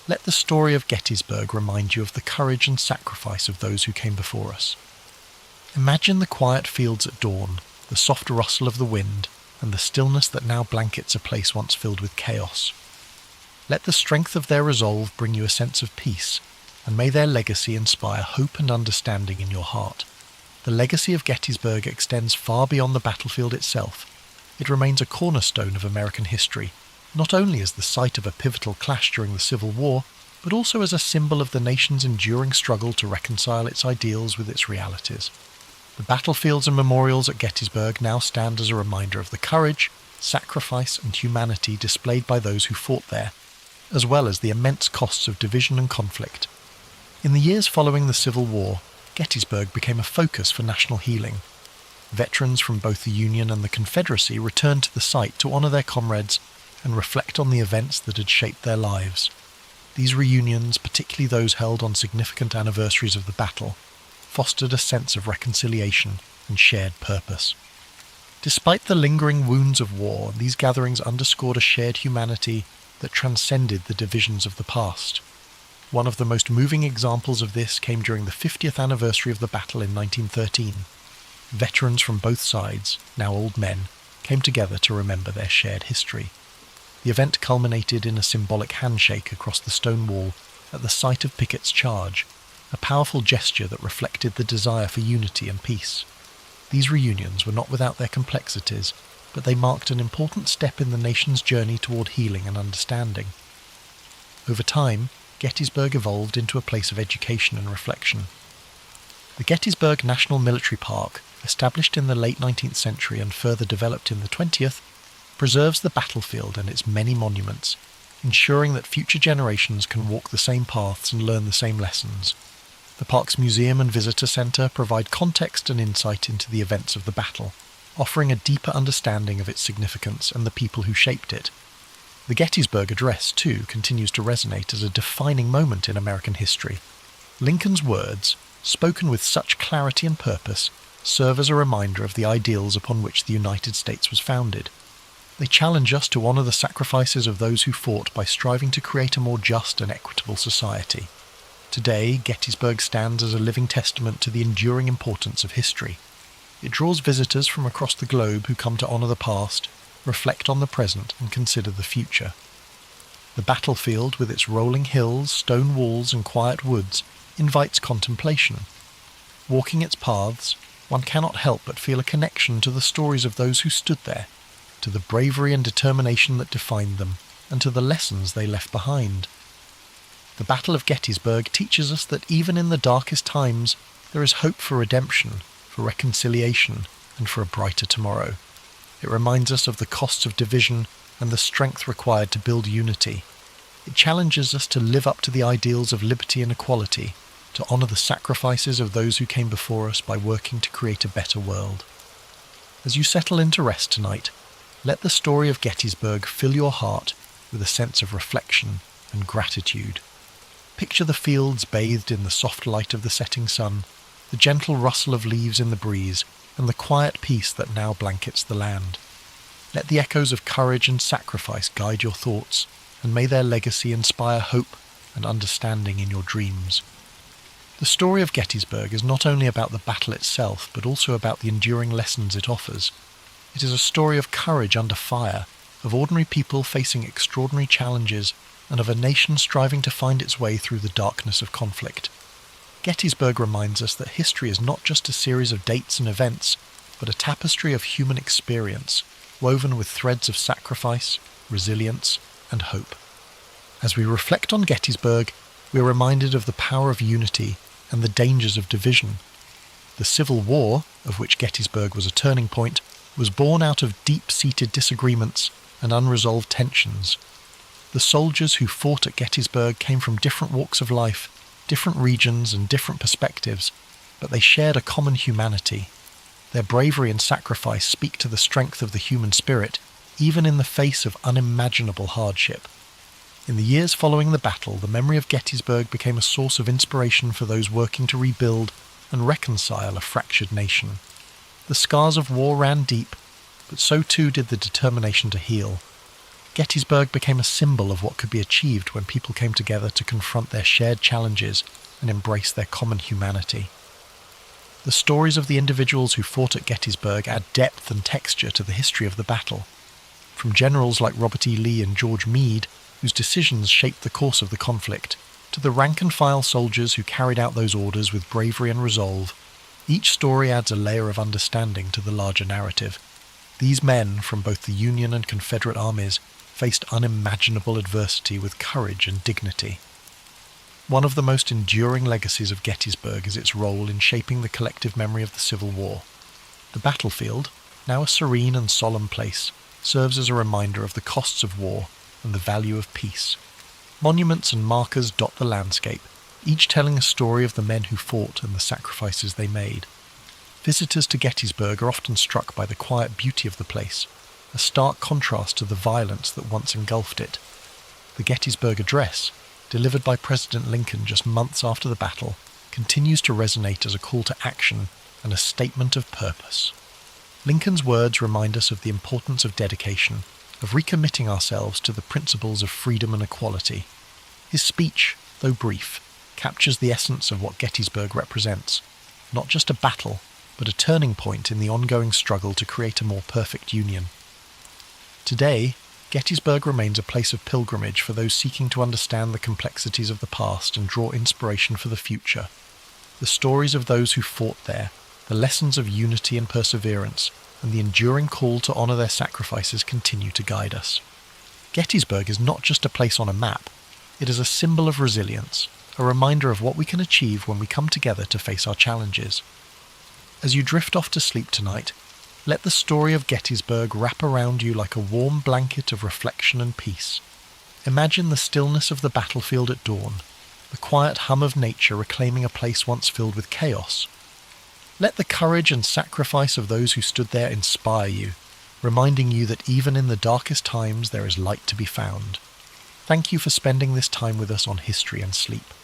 let the story of Gettysburg remind you of the courage and sacrifice of those who came before us. Imagine the quiet fields at dawn, the soft rustle of the wind, and the stillness that now blankets a place once filled with chaos. Let the strength of their resolve bring you a sense of peace, and may their legacy inspire hope and understanding in your heart. The legacy of Gettysburg extends far beyond the battlefield itself. It remains a cornerstone of American history, not only as the site of a pivotal clash during the Civil War, but also as a symbol of the nation's enduring struggle to reconcile its ideals with its realities. The battlefields and memorials at Gettysburg now stand as a reminder of the courage, sacrifice, and humanity displayed by those who fought there, as well as the immense costs of division and conflict. In the years following the Civil War, Gettysburg became a focus for national healing. Veterans from both the Union and the Confederacy returned to the site to honour their comrades and reflect on the events that had shaped their lives. These reunions, particularly those held on significant anniversaries of the battle, fostered a sense of reconciliation and shared purpose. Despite the lingering wounds of war, these gatherings underscored a shared humanity that transcended the divisions of the past. One of the most moving examples of this came during the 50th anniversary of the battle in 1913. Veterans from both sides, now old men, came together to remember their shared history. The event culminated in a symbolic handshake across the stone wall at the site of Pickett's charge, a powerful gesture that reflected the desire for unity and peace. These reunions were not without their complexities, but they marked an important step in the nation's journey toward healing and understanding. Over time, Gettysburg evolved into a place of education and reflection. The Gettysburg National Military Park, established in the late 19th century and further developed in the 20th, preserves the battlefield and its many monuments, ensuring that future generations can walk the same paths and learn the same lessons. The park's museum and visitor centre provide context and insight into the events of the battle, offering a deeper understanding of its significance and the people who shaped it. The Gettysburg Address, too, continues to resonate as a defining moment in American history. Lincoln's words, spoken with such clarity and purpose, serve as a reminder of the ideals upon which the United States was founded. They challenge us to honour the sacrifices of those who fought by striving to create a more just and equitable society. Today, Gettysburg stands as a living testament to the enduring importance of history. It draws visitors from across the globe who come to honour the past, reflect on the present, and consider the future. The battlefield, with its rolling hills, stone walls, and quiet woods, invites contemplation. Walking its paths, one cannot help but feel a connection to the stories of those who stood there, to the bravery and determination that defined them, and to the lessons they left behind. The Battle of Gettysburg teaches us that even in the darkest times, there is hope for redemption, for reconciliation, and for a brighter tomorrow. It reminds us of the costs of division and the strength required to build unity. It challenges us to live up to the ideals of liberty and equality, to honour the sacrifices of those who came before us by working to create a better world. As you settle into rest tonight, let the story of Gettysburg fill your heart with a sense of reflection and gratitude. Picture the fields bathed in the soft light of the setting sun, the gentle rustle of leaves in the breeze, and the quiet peace that now blankets the land. Let the echoes of courage and sacrifice guide your thoughts, and may their legacy inspire hope and understanding in your dreams. The story of Gettysburg is not only about the battle itself, but also about the enduring lessons it offers. It is a story of courage under fire, of ordinary people facing extraordinary challenges, and of a nation striving to find its way through the darkness of conflict. Gettysburg reminds us that history is not just a series of dates and events, but a tapestry of human experience, woven with threads of sacrifice, resilience, and hope. As we reflect on Gettysburg, we are reminded of the power of unity and the dangers of division. The Civil War, of which Gettysburg was a turning point, was born out of deep-seated disagreements and unresolved tensions. The soldiers who fought at Gettysburg came from different walks of life, different regions and different perspectives, but they shared a common humanity. Their bravery and sacrifice speak to the strength of the human spirit, even in the face of unimaginable hardship. In the years following the battle, the memory of Gettysburg became a source of inspiration for those working to rebuild and reconcile a fractured nation. The scars of war ran deep, but so too did the determination to heal. Gettysburg became a symbol of what could be achieved when people came together to confront their shared challenges and embrace their common humanity. The stories of the individuals who fought at Gettysburg add depth and texture to the history of the battle. From generals like Robert E. Lee and George Meade, whose decisions shaped the course of the conflict, to the rank-and-file soldiers who carried out those orders with bravery and resolve, each story adds a layer of understanding to the larger narrative. These men, from both the Union and Confederate armies, faced unimaginable adversity with courage and dignity. One of the most enduring legacies of Gettysburg is its role in shaping the collective memory of the Civil War. The battlefield, now a serene and solemn place, serves as a reminder of the costs of war and the value of peace. Monuments and markers dot the landscape, each telling a story of the men who fought and the sacrifices they made. Visitors to Gettysburg are often struck by the quiet beauty of the place, a stark contrast to the violence that once engulfed it. The Gettysburg Address, delivered by President Lincoln just months after the battle, continues to resonate as a call to action and a statement of purpose. Lincoln's words remind us of the importance of dedication, of recommitting ourselves to the principles of freedom and equality. His speech, though brief, captures the essence of what Gettysburg represents, not just a battle, but a turning point in the ongoing struggle to create a more perfect union. Today, Gettysburg remains a place of pilgrimage for those seeking to understand the complexities of the past and draw inspiration for the future. The stories of those who fought there, the lessons of unity and perseverance, and the enduring call to honour their sacrifices continue to guide us. Gettysburg is not just a place on a map, it is a symbol of resilience, a reminder of what we can achieve when we come together to face our challenges. As you drift off to sleep tonight, let the story of Gettysburg wrap around you like a warm blanket of reflection and peace. Imagine the stillness of the battlefield at dawn, the quiet hum of nature reclaiming a place once filled with chaos. Let the courage and sacrifice of those who stood there inspire you, reminding you that even in the darkest times there is light to be found. Thank you for spending this time with us on History and Sleep.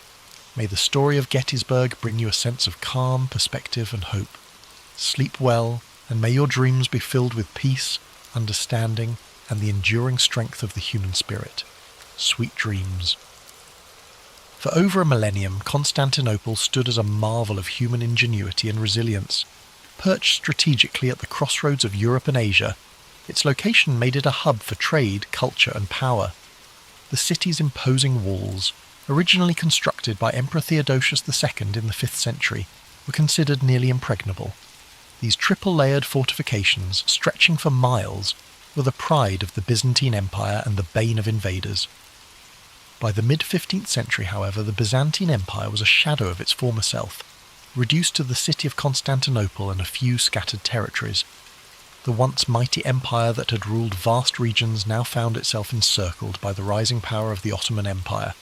May the story of Gettysburg bring you a sense of calm, perspective and hope. Sleep well, and may your dreams be filled with peace, understanding, and the enduring strength of the human spirit. Sweet dreams. For over a millennium, Constantinople stood as a marvel of human ingenuity and resilience. Perched strategically at the crossroads of Europe and Asia, its location made it a hub for trade, culture, and power. The city's imposing walls, originally constructed by Emperor Theodosius II in the 5th century, were considered nearly impregnable. These triple-layered fortifications, stretching for miles, were the pride of the Byzantine Empire and the bane of invaders. By the mid-15th century, however, the Byzantine Empire was a shadow of its former self, reduced to the city of Constantinople and a few scattered territories. The once mighty empire that had ruled vast regions now found itself encircled by the rising power of the Ottoman Empire.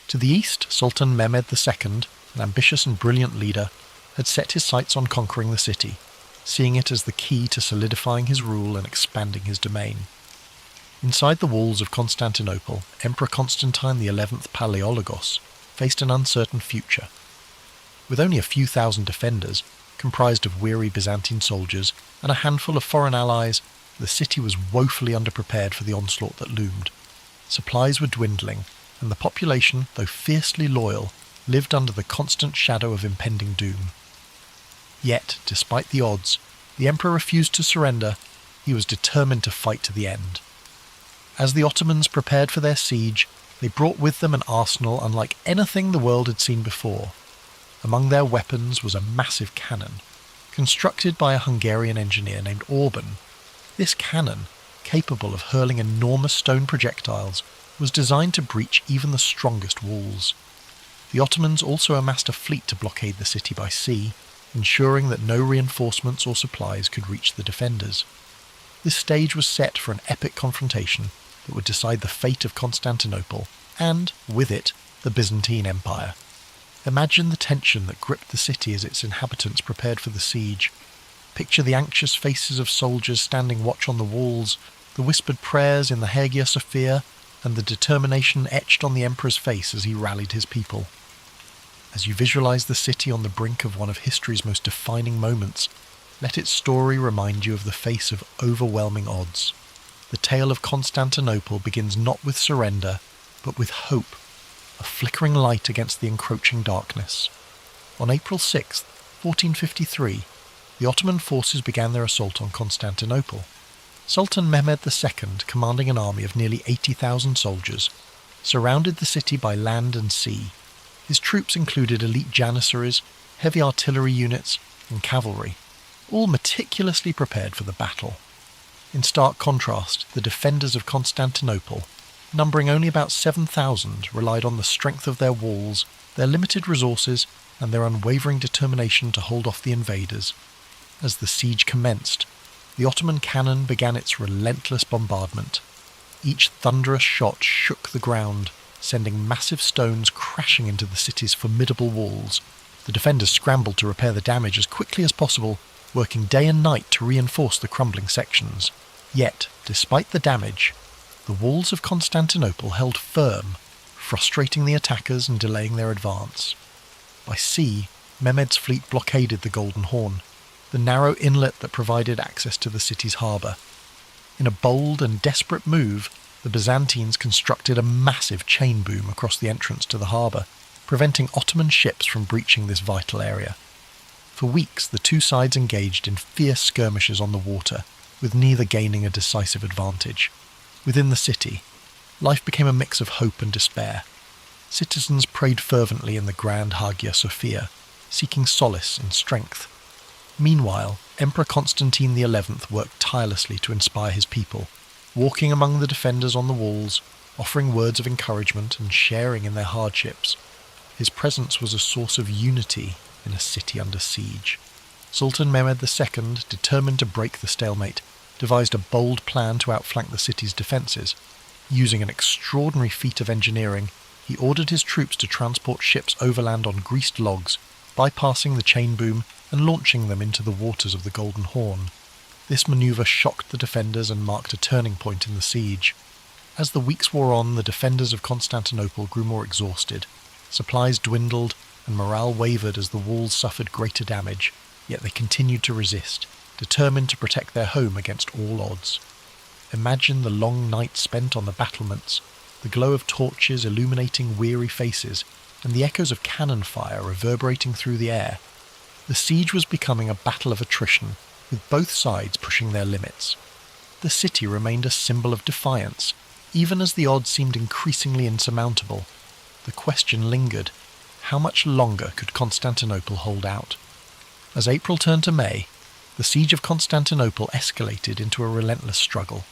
To the east, Sultan Mehmed II, an ambitious and brilliant leader, had set his sights on conquering the city, seeing it as the key to solidifying his rule and expanding his domain. Inside the walls of Constantinople, Emperor Constantine XI Palaiologos faced an uncertain future. With only a few thousand defenders, comprised of weary Byzantine soldiers, and a handful of foreign allies, the city was woefully underprepared for the onslaught that loomed. Supplies were dwindling, and the population, though fiercely loyal, lived under the constant shadow of impending doom. Yet, despite the odds, the emperor refused to surrender. He was determined to fight to the end. As the Ottomans prepared for their siege, they brought with them an arsenal unlike anything the world had seen before. Among their weapons was a massive cannon, constructed by a Hungarian engineer named Orban. This cannon, capable of hurling enormous stone projectiles, was designed to breach even the strongest walls. The Ottomans also amassed a fleet to blockade the city by sea, ensuring that no reinforcements or supplies could reach the defenders. This stage was set for an epic confrontation that would decide the fate of Constantinople and, with it, the Byzantine Empire. Imagine the tension that gripped the city as its inhabitants prepared for the siege. Picture the anxious faces of soldiers standing watch on the walls, the whispered prayers in the Hagia Sophia, and the determination etched on the emperor's face as he rallied his people. As you visualize the city on the brink of one of history's most defining moments, let its story remind you of the face of overwhelming odds. The tale of Constantinople begins not with surrender, but with hope, a flickering light against the encroaching darkness. On April 6, 1453, the Ottoman forces began their assault on Constantinople. Sultan Mehmed II, commanding an army of nearly 80,000 soldiers, surrounded the city by land and sea. His troops included elite janissaries, heavy artillery units, and cavalry, all meticulously prepared for the battle. In stark contrast, the defenders of Constantinople, numbering only about 7,000, relied on the strength of their walls, their limited resources, and their unwavering determination to hold off the invaders. As the siege commenced, the Ottoman cannon began its relentless bombardment. Each thunderous shot shook the ground, sending massive stones crashing into the city's formidable walls. The defenders scrambled to repair the damage as quickly as possible, working day and night to reinforce the crumbling sections. Yet, despite the damage, the walls of Constantinople held firm, frustrating the attackers and delaying their advance. By sea, Mehmed's fleet blockaded the Golden Horn, the narrow inlet that provided access to the city's harbour. In a bold and desperate move, the Byzantines constructed a massive chain boom across the entrance to the harbour, preventing Ottoman ships from breaching this vital area. For weeks, the two sides engaged in fierce skirmishes on the water, with neither gaining a decisive advantage. Within the city, life became a mix of hope and despair. Citizens prayed fervently in the grand Hagia Sophia, seeking solace and strength. Meanwhile, Emperor Constantine XI worked tirelessly to inspire his people, walking among the defenders on the walls, offering words of encouragement and sharing in their hardships. His presence was a source of unity in a city under siege. Sultan Mehmed II, determined to break the stalemate, devised a bold plan to outflank the city's defences. Using an extraordinary feat of engineering, he ordered his troops to transport ships overland on greased logs, bypassing the chain boom and launching them into the waters of the Golden Horn. This manoeuvre shocked the defenders and marked a turning point in the siege. As the weeks wore on, the defenders of Constantinople grew more exhausted. Supplies dwindled, and morale wavered as the walls suffered greater damage, yet they continued to resist, determined to protect their home against all odds. Imagine the long nights spent on the battlements, the glow of torches illuminating weary faces, and the echoes of cannon fire reverberating through the air. The siege was becoming a battle of attrition, with both sides pushing their limits. The city remained a symbol of defiance, even as the odds seemed increasingly insurmountable. The question lingered: how much longer could Constantinople hold out? As April turned to May, the siege of Constantinople escalated into a relentless struggle.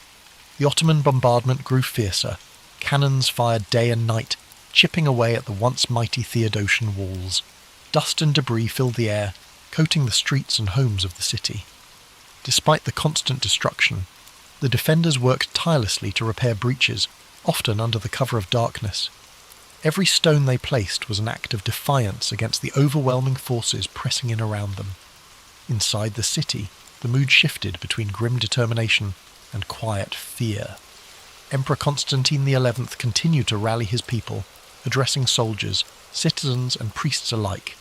The Ottoman bombardment grew fiercer. Cannons fired day and night, chipping away at the once mighty Theodosian walls. Dust and debris filled the air, coating the streets and homes of the city. Despite the constant destruction, the defenders worked tirelessly to repair breaches, often under the cover of darkness. Every stone they placed was an act of defiance against the overwhelming forces pressing in around them. Inside the city, the mood shifted between grim determination and quiet fear. Emperor Constantine XI continued to rally his people, addressing soldiers, citizens and priests alike.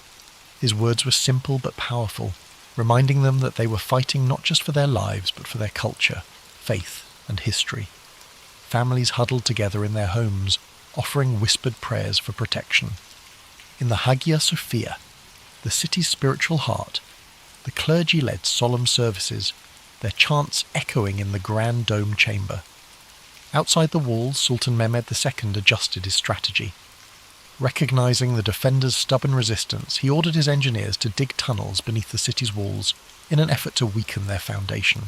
His words were simple but powerful, reminding them that they were fighting not just for their lives but for their culture, faith and history. Families huddled together in their homes, offering whispered prayers for protection. In the Hagia Sophia, the city's spiritual heart, the clergy led solemn services, their chants echoing in the grand dome chamber. Outside the walls, Sultan Mehmed II adjusted his strategy. Recognizing the defenders' stubborn resistance, he ordered his engineers to dig tunnels beneath the city's walls in an effort to weaken their foundation.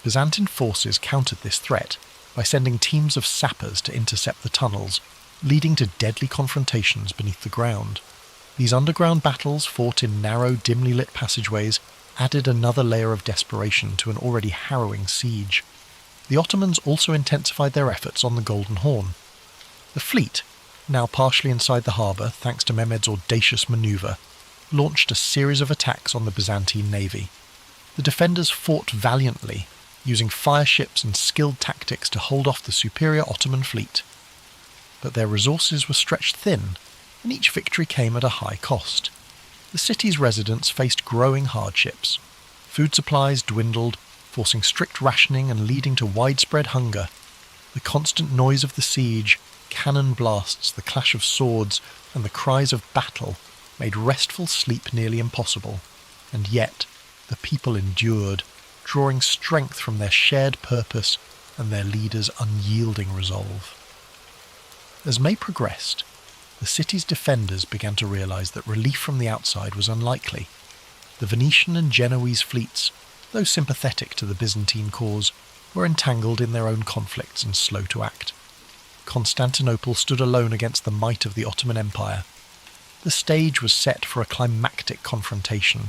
Byzantine forces countered this threat by sending teams of sappers to intercept the tunnels, leading to deadly confrontations beneath the ground. These underground battles, fought in narrow, dimly lit passageways, added another layer of desperation to an already harrowing siege. The Ottomans also intensified their efforts on the Golden Horn. The fleet, now partially inside the harbour thanks to Mehmed's audacious manoeuvre, launched a series of attacks on the Byzantine navy. The defenders fought valiantly, using fire ships and skilled tactics to hold off the superior Ottoman fleet. But their resources were stretched thin, and each victory came at a high cost. The city's residents faced growing hardships. Food supplies dwindled, forcing strict rationing and leading to widespread hunger. The constant noise of the siege, cannon blasts, the clash of swords, and the cries of battle made restful sleep nearly impossible. And yet, the people endured, drawing strength from their shared purpose and their leaders' unyielding resolve. As May progressed, the city's defenders began to realize that relief from the outside was unlikely. The Venetian and Genoese fleets, though sympathetic to the Byzantine cause, were entangled in their own conflicts and slow to act. Constantinople stood alone against the might of the Ottoman Empire. The stage was set for a climactic confrontation.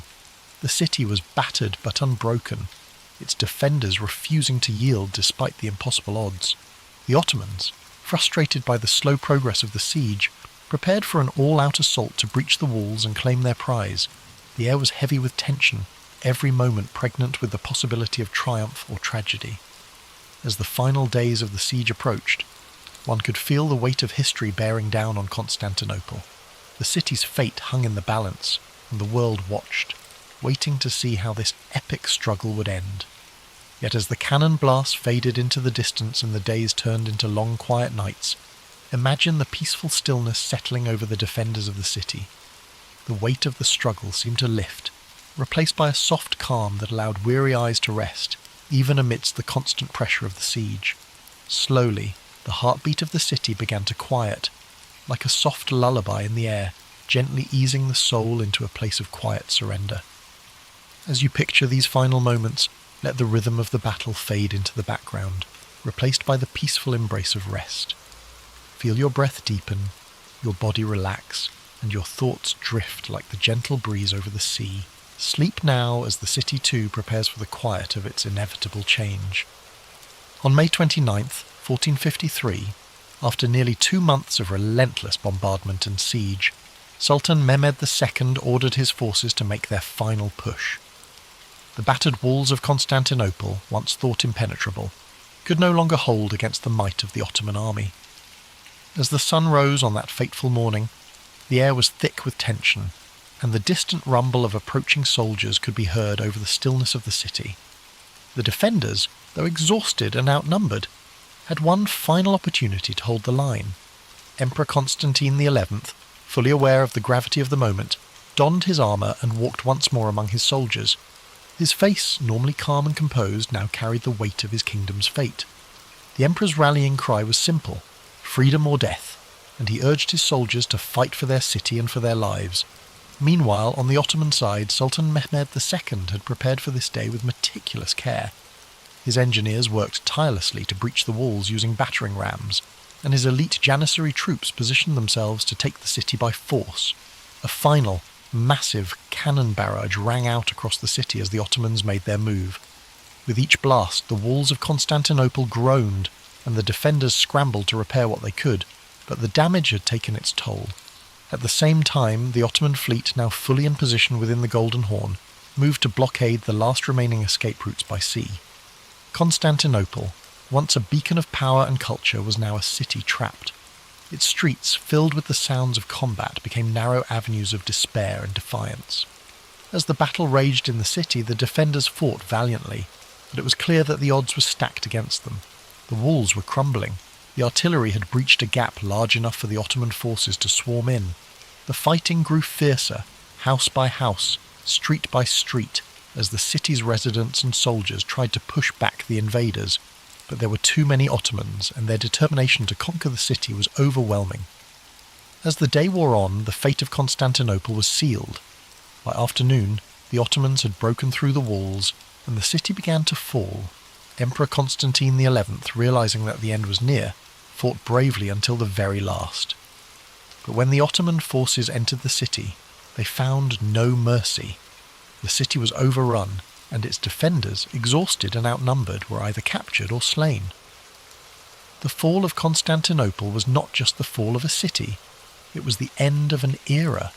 The city was battered but unbroken, its defenders refusing to yield despite the impossible odds. The Ottomans, frustrated by the slow progress of the siege, prepared for an all-out assault to breach the walls and claim their prize. The air was heavy with tension, every moment pregnant with the possibility of triumph or tragedy. As the final days of the siege approached, one could feel the weight of history bearing down on Constantinople. The city's fate hung in the balance, and the world watched, waiting to see how this epic struggle would end. Yet as the cannon blasts faded into the distance and the days turned into long, quiet nights, imagine the peaceful stillness settling over the defenders of the city. The weight of the struggle seemed to lift, replaced by a soft calm that allowed weary eyes to rest, even amidst the constant pressure of the siege. Slowly, the heartbeat of the city began to quiet, like a soft lullaby in the air, gently easing the soul into a place of quiet surrender. As you picture these final moments, let the rhythm of the battle fade into the background, replaced by the peaceful embrace of rest. Feel your breath deepen, your body relax, and your thoughts drift like the gentle breeze over the sea. Sleep now as the city too prepares for the quiet of its inevitable change. On May 29th, 1453, after nearly 2 months of relentless bombardment and siege, Sultan Mehmed II ordered his forces to make their final push. The battered walls of Constantinople, once thought impenetrable, could no longer hold against the might of the Ottoman army. As the sun rose on that fateful morning, the air was thick with tension, and the distant rumble of approaching soldiers could be heard over the stillness of the city. The defenders, though exhausted and outnumbered, had one final opportunity to hold the line. Emperor Constantine XI, fully aware of the gravity of the moment, donned his armour and walked once more among his soldiers. His face, normally calm and composed, now carried the weight of his kingdom's fate. The emperor's rallying cry was simple: freedom or death, and he urged his soldiers to fight for their city and for their lives. Meanwhile, on the Ottoman side, Sultan Mehmed II had prepared for this day with meticulous care. His engineers worked tirelessly to breach the walls using battering rams, and his elite Janissary troops positioned themselves to take the city by force. A final, massive cannon barrage rang out across the city as the Ottomans made their move. With each blast, the walls of Constantinople groaned, and the defenders scrambled to repair what they could, but the damage had taken its toll. At the same time, the Ottoman fleet, now fully in position within the Golden Horn, moved to blockade the last remaining escape routes by sea. Constantinople, once a beacon of power and culture, was now a city trapped. Its streets, filled with the sounds of combat, became narrow avenues of despair and defiance. As the battle raged in the city, the defenders fought valiantly, but it was clear that the odds were stacked against them. The walls were crumbling. The artillery had breached a gap large enough for the Ottoman forces to swarm in. The fighting grew fiercer, house by house, street by street, as the city's residents and soldiers tried to push back the invaders, but there were too many Ottomans, and their determination to conquer the city was overwhelming. As the day wore on, the fate of Constantinople was sealed. By afternoon, the Ottomans had broken through the walls, and the city began to fall. Emperor Constantine XI, realizing that the end was near, fought bravely until the very last. But when the Ottoman forces entered the city, they found no mercy. The city was overrun, and its defenders, exhausted and outnumbered, were either captured or slain. The fall of Constantinople was not just the fall of a city, it was the end of an era.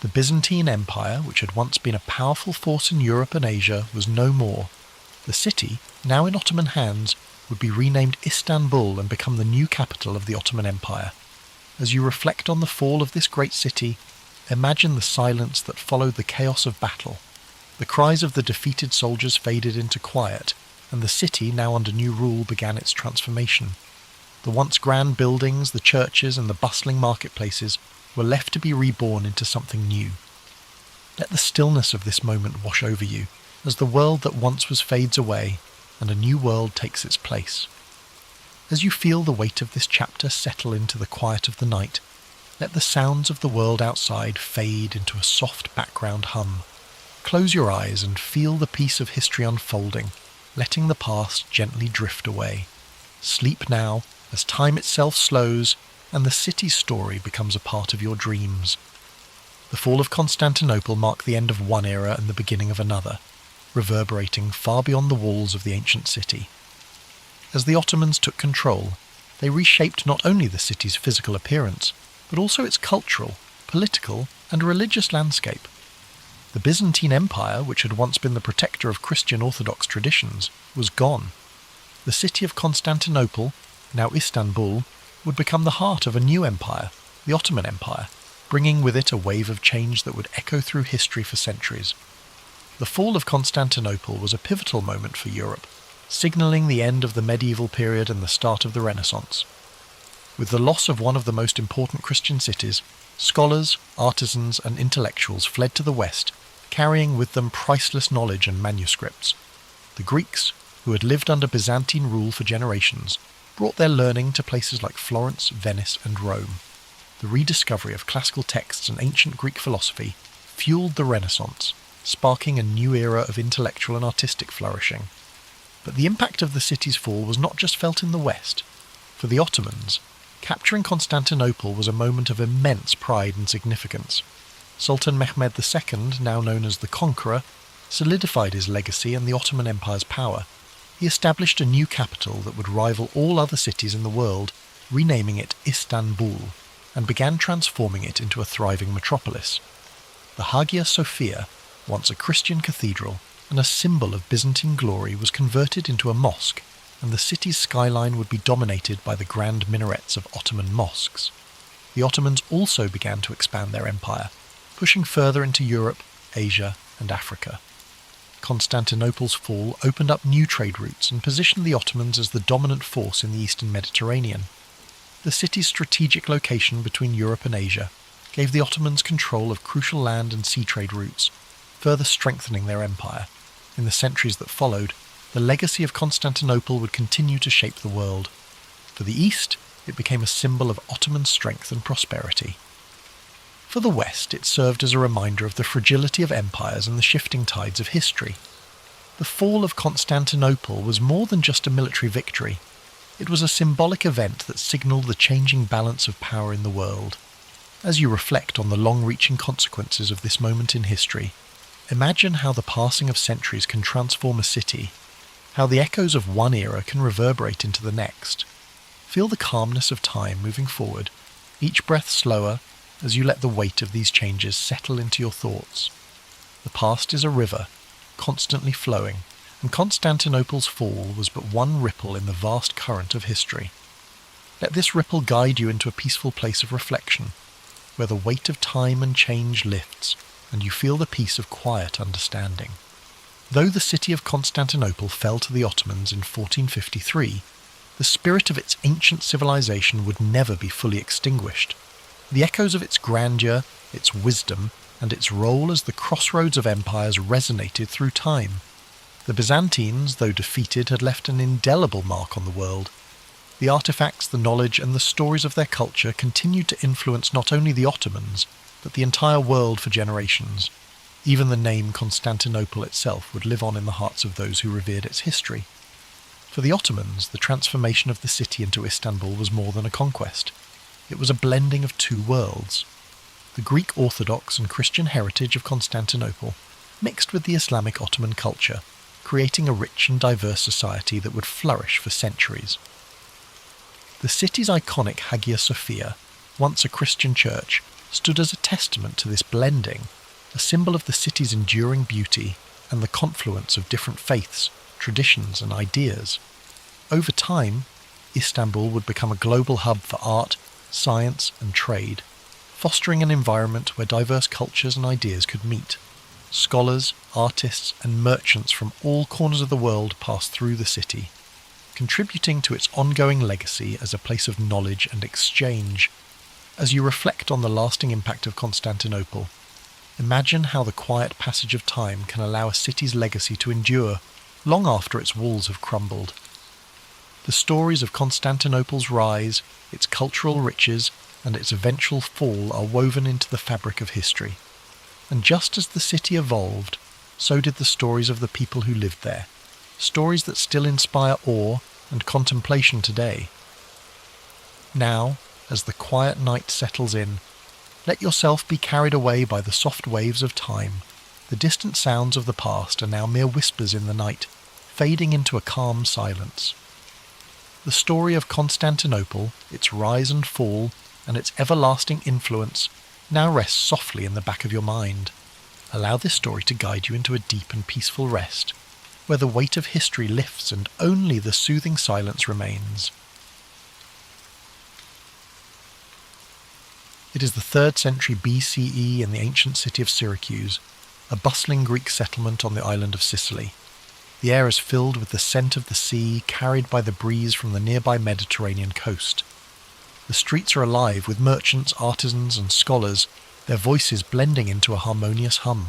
The Byzantine Empire, which had once been a powerful force in Europe and Asia, was no more. The city, now in Ottoman hands, would be renamed Istanbul and become the new capital of the Ottoman Empire. As you reflect on the fall of this great city, imagine the silence that followed the chaos of battle. The cries of the defeated soldiers faded into quiet, and the city, now under new rule, began its transformation. The once grand buildings, the churches, and the bustling marketplaces were left to be reborn into something new. Let the stillness of this moment wash over you, as the world that once was fades away, and a new world takes its place. As you feel the weight of this chapter settle into the quiet of the night, let the sounds of the world outside fade into a soft background hum. Close your eyes and feel the peace of history unfolding, letting the past gently drift away. Sleep now, as time itself slows, and the city's story becomes a part of your dreams. The fall of Constantinople marked the end of one era and the beginning of another, reverberating far beyond the walls of the ancient city. As the Ottomans took control, they reshaped not only the city's physical appearance, but also its cultural, political, and religious landscape. The Byzantine Empire, which had once been the protector of Christian Orthodox traditions, was gone. The city of Constantinople, now Istanbul, would become the heart of a new empire, the Ottoman Empire, bringing with it a wave of change that would echo through history for centuries. The fall of Constantinople was a pivotal moment for Europe, signalling the end of the medieval period and the start of the Renaissance. With the loss of one of the most important Christian cities, scholars, artisans, and intellectuals fled to the west, carrying with them priceless knowledge and manuscripts. The Greeks, who had lived under Byzantine rule for generations, brought their learning to places like Florence, Venice, and Rome. The rediscovery of classical texts and ancient Greek philosophy fueled the Renaissance, sparking a new era of intellectual and artistic flourishing. But the impact of the city's fall was not just felt in the West. For the Ottomans, capturing Constantinople was a moment of immense pride and significance. Sultan Mehmed II, now known as the Conqueror, solidified his legacy and the Ottoman Empire's power. He established a new capital that would rival all other cities in the world, renaming it Istanbul, and began transforming it into a thriving metropolis. The Hagia Sophia, once a Christian cathedral and a symbol of Byzantine glory, was converted into a mosque, and the city's skyline would be dominated by the grand minarets of Ottoman mosques. The Ottomans also began to expand their empire, pushing further into Europe, Asia, and Africa. Constantinople's fall opened up new trade routes and positioned the Ottomans as the dominant force in the eastern Mediterranean. The city's strategic location between Europe and Asia gave the Ottomans control of crucial land and sea trade routes, further strengthening their empire. In the centuries that followed, the legacy of Constantinople would continue to shape the world. For the East, it became a symbol of Ottoman strength and prosperity. For the West, it served as a reminder of the fragility of empires and the shifting tides of history. The fall of Constantinople was more than just a military victory. It was a symbolic event that signalled the changing balance of power in the world. As you reflect on the long-reaching consequences of this moment in history, imagine how the passing of centuries can transform a city, how the echoes of one era can reverberate into the next. Feel the calmness of time moving forward, each breath slower as you let the weight of these changes settle into your thoughts. The past is a river, constantly flowing, and Constantinople's fall was but one ripple in the vast current of history. Let this ripple guide you into a peaceful place of reflection, where the weight of time and change lifts, and you feel the peace of quiet understanding. Though the city of Constantinople fell to the Ottomans in 1453, the spirit of its ancient civilization would never be fully extinguished. The echoes of its grandeur, its wisdom, and its role as the crossroads of empires resonated through time. The Byzantines, though defeated, had left an indelible mark on the world. The artifacts, the knowledge, and the stories of their culture continued to influence not only the Ottomans, but the entire world for generations. Even the name Constantinople itself would live on in the hearts of those who revered its history. For the Ottomans, the transformation of the city into Istanbul was more than a conquest. It was a blending of two worlds. The Greek Orthodox and Christian heritage of Constantinople mixed with the Islamic Ottoman culture, creating a rich and diverse society that would flourish for centuries. The city's iconic Hagia Sophia, once a Christian church, stood as a testament to this blending, a symbol of the city's enduring beauty and the confluence of different faiths, traditions and ideas. Over time, Istanbul would become a global hub for art, science and trade, fostering an environment where diverse cultures and ideas could meet. Scholars, artists and merchants from all corners of the world passed through the city, contributing to its ongoing legacy as a place of knowledge and exchange. As you reflect on the lasting impact of Constantinople, imagine how the quiet passage of time can allow a city's legacy to endure long after its walls have crumbled. The stories of Constantinople's rise, its cultural riches, and its eventual fall are woven into the fabric of history. And just as the city evolved, so did the stories of the people who lived there, stories that still inspire awe and contemplation today. Now, as the quiet night settles in, let yourself be carried away by the soft waves of time. The distant sounds of the past are now mere whispers in the night, fading into a calm silence. The story of Constantinople, its rise and fall, and its everlasting influence now rests softly in the back of your mind. Allow this story to guide you into a deep and peaceful rest, where the weight of history lifts and only the soothing silence remains. It is the 3rd century BCE in the ancient city of Syracuse, a bustling Greek settlement on the island of Sicily. The air is filled with the scent of the sea carried by the breeze from the nearby Mediterranean coast. The streets are alive with merchants, artisans and scholars, their voices blending into a harmonious hum.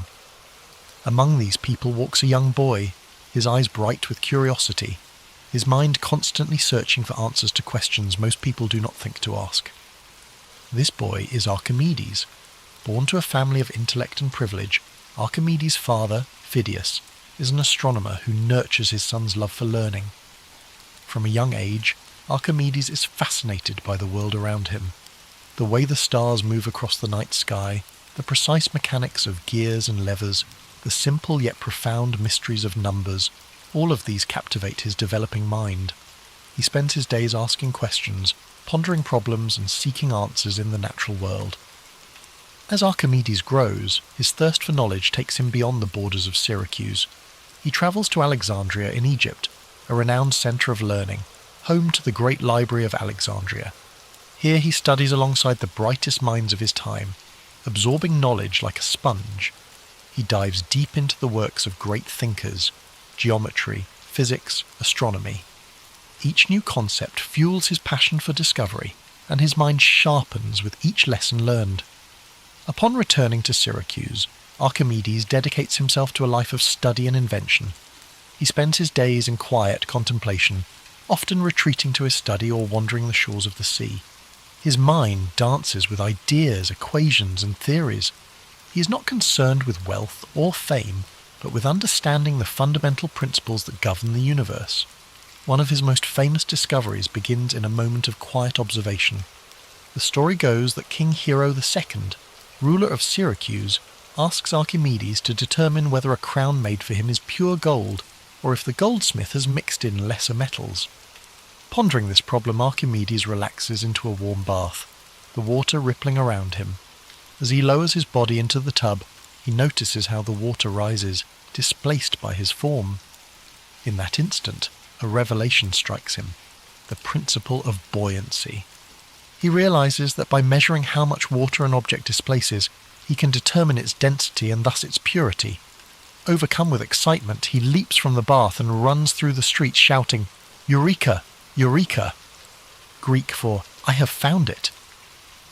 Among these people walks a young boy, his eyes bright with curiosity, his mind constantly searching for answers to questions most people do not think to ask. This boy is Archimedes. Born to a family of intellect and privilege, Archimedes' father, Phidias, is an astronomer who nurtures his son's love for learning. From a young age, Archimedes is fascinated by the world around him. The way the stars move across the night sky, the precise mechanics of gears and levers, the simple yet profound mysteries of numbers, all of these captivate his developing mind. He spends his days asking questions, pondering problems and seeking answers in the natural world. As Archimedes grows, his thirst for knowledge takes him beyond the borders of Syracuse. He travels to Alexandria in Egypt, a renowned centre of learning, home to the great library of Alexandria. Here he studies alongside the brightest minds of his time, absorbing knowledge like a sponge. He dives deep into the works of great thinkers, geometry, physics, astronomy. Each new concept fuels his passion for discovery, and his mind sharpens with each lesson learned. Upon returning to Syracuse, Archimedes dedicates himself to a life of study and invention. He spends his days in quiet contemplation, often retreating to his study or wandering the shores of the sea. His mind dances with ideas, equations, and theories. He is not concerned with wealth or fame, but with understanding the fundamental principles that govern the universe. One of his most famous discoveries begins in a moment of quiet observation. The story goes that King Hero II, ruler of Syracuse, asks Archimedes to determine whether a crown made for him is pure gold or if the goldsmith has mixed in lesser metals. Pondering this problem, Archimedes relaxes into a warm bath, the water rippling around him. As he lowers his body into the tub, he notices how the water rises, displaced by his form. In that instant, a revelation strikes him, the principle of buoyancy. He realizes that by measuring how much water an object displaces, he can determine its density and thus its purity. Overcome with excitement, he leaps from the bath and runs through the streets shouting, "Eureka! Eureka!" Greek for "I have found it."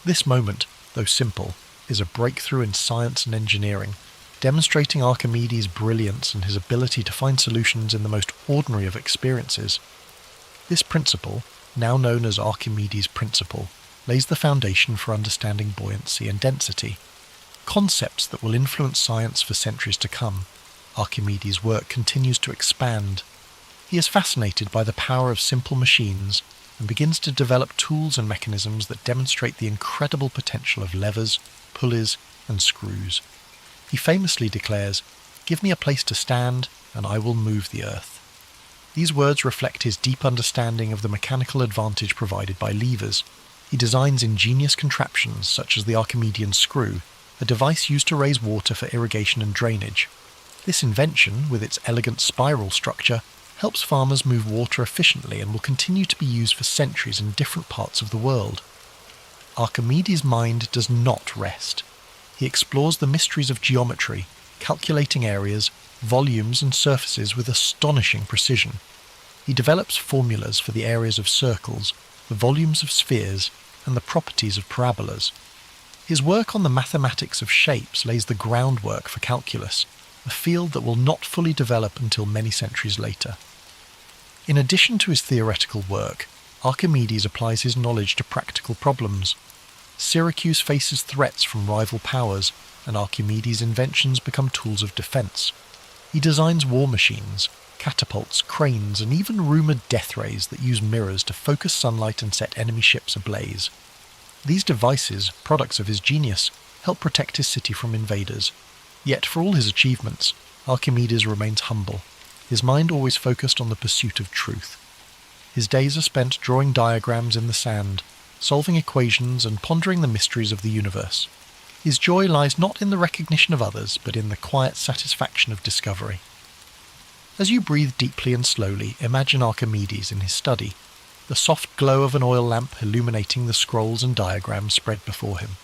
This moment, though simple, is a breakthrough in science and engineering, demonstrating Archimedes' brilliance and his ability to find solutions in the most ordinary of experiences. This principle, now known as Archimedes' principle, lays the foundation for understanding buoyancy and density, concepts that will influence science for centuries to come. Archimedes' work continues to expand. He is fascinated by the power of simple machines and begins to develop tools and mechanisms that demonstrate the incredible potential of levers, pulleys, and screws. He famously declares, "Give me a place to stand, and I will move the earth." These words reflect his deep understanding of the mechanical advantage provided by levers. He designs ingenious contraptions such as the Archimedean screw, a device used to raise water for irrigation and drainage. This invention, with its elegant spiral structure, helps farmers move water efficiently and will continue to be used for centuries in different parts of the world. Archimedes' mind does not rest. He explores the mysteries of geometry, calculating areas, volumes and surfaces with astonishing precision. He develops formulas for the areas of circles, the volumes of spheres, and the properties of parabolas. His work on the mathematics of shapes lays the groundwork for calculus, a field that will not fully develop until many centuries later. In addition to his theoretical work, Archimedes applies his knowledge to practical problems. Syracuse faces threats from rival powers, and Archimedes' inventions become tools of defense. He designs war machines, catapults, cranes, and even rumored death rays that use mirrors to focus sunlight and set enemy ships ablaze. These devices, products of his genius, help protect his city from invaders. Yet for all his achievements, Archimedes remains humble, his mind always focused on the pursuit of truth. His days are spent drawing diagrams in the sand, solving equations and pondering the mysteries of the universe. His joy lies not in the recognition of others, but in the quiet satisfaction of discovery. As you breathe deeply and slowly, imagine Archimedes in his study, the soft glow of an oil lamp illuminating the scrolls and diagrams spread before him.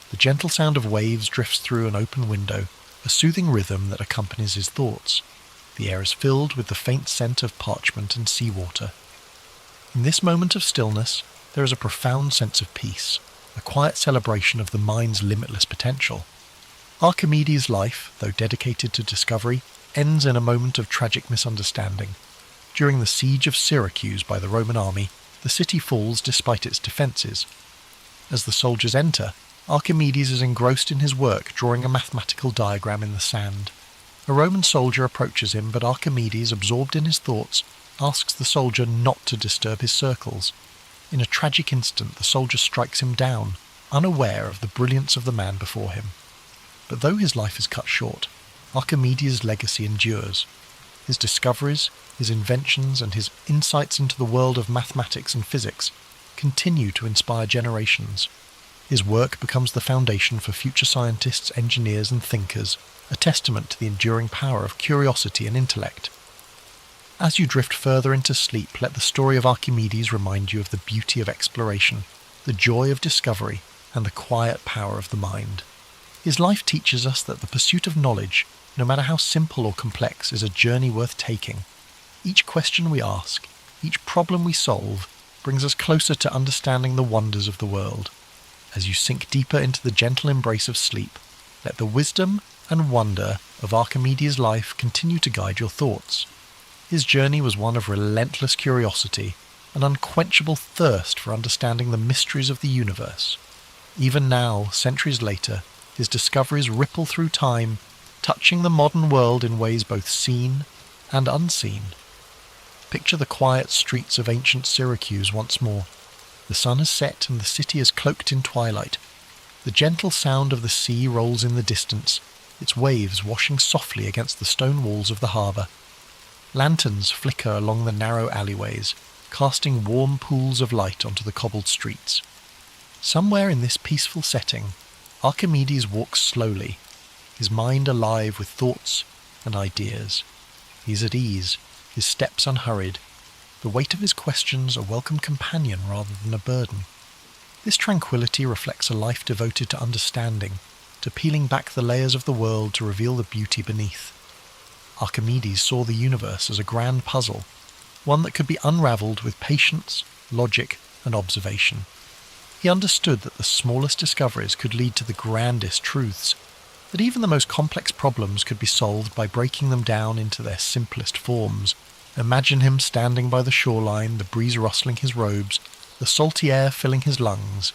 The gentle sound of waves drifts through an open window, a soothing rhythm that accompanies his thoughts. The air is filled with the faint scent of parchment and seawater. In this moment of stillness, there is a profound sense of peace, a quiet celebration of the mind's limitless potential. Archimedes' life, though dedicated to discovery, ends in a moment of tragic misunderstanding. During the siege of Syracuse by the Roman army, the city falls despite its defences. As the soldiers enter, Archimedes is engrossed in his work, drawing a mathematical diagram in the sand. A Roman soldier approaches him, but Archimedes, absorbed in his thoughts, asks the soldier not to disturb his circles. In a tragic instant, the soldier strikes him down, unaware of the brilliance of the man before him. But though his life is cut short, Archimedes' legacy endures. His discoveries, his inventions, and his insights into the world of mathematics and physics continue to inspire generations. His work becomes the foundation for future scientists, engineers, and thinkers, a testament to the enduring power of curiosity and intellect. As you drift further into sleep, let the story of Archimedes remind you of the beauty of exploration, the joy of discovery, and the quiet power of the mind. His life teaches us that the pursuit of knowledge, no matter how simple or complex, is a journey worth taking. Each question we ask, each problem we solve, brings us closer to understanding the wonders of the world. As you sink deeper into the gentle embrace of sleep, let the wisdom and wonder of Archimedes' life continue to guide your thoughts. His journey was one of relentless curiosity, an unquenchable thirst for understanding the mysteries of the universe. Even now, centuries later, his discoveries ripple through time, touching the modern world in ways both seen and unseen. Picture the quiet streets of ancient Syracuse once more. The sun has set and the city is cloaked in twilight. The gentle sound of the sea rolls in the distance, its waves washing softly against the stone walls of the harbour. Lanterns flicker along the narrow alleyways, casting warm pools of light onto the cobbled streets. Somewhere in this peaceful setting, Archimedes walks slowly, his mind alive with thoughts and ideas. He's at ease, his steps unhurried, the weight of his questions a welcome companion rather than a burden. This tranquility reflects a life devoted to understanding, to peeling back the layers of the world to reveal the beauty beneath. Archimedes saw the universe as a grand puzzle, one that could be unravelled with patience, logic, and observation. He understood that the smallest discoveries could lead to the grandest truths, that even the most complex problems could be solved by breaking them down into their simplest forms. Imagine him standing by the shoreline, the breeze rustling his robes, the salty air filling his lungs.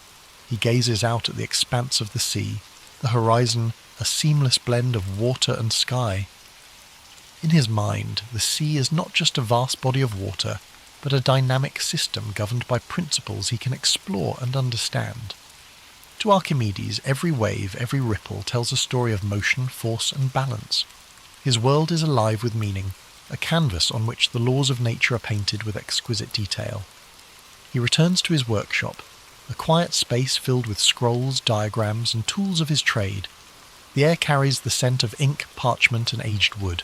He gazes out at the expanse of the sea, the horizon a seamless blend of water and sky. In his mind, the sea is not just a vast body of water, but a dynamic system governed by principles he can explore and understand. To Archimedes, every wave, every ripple tells a story of motion, force, and balance. His world is alive with meaning, a canvas on which the laws of nature are painted with exquisite detail. He returns to his workshop, a quiet space filled with scrolls, diagrams, and tools of his trade. The air carries the scent of ink, parchment, and aged wood.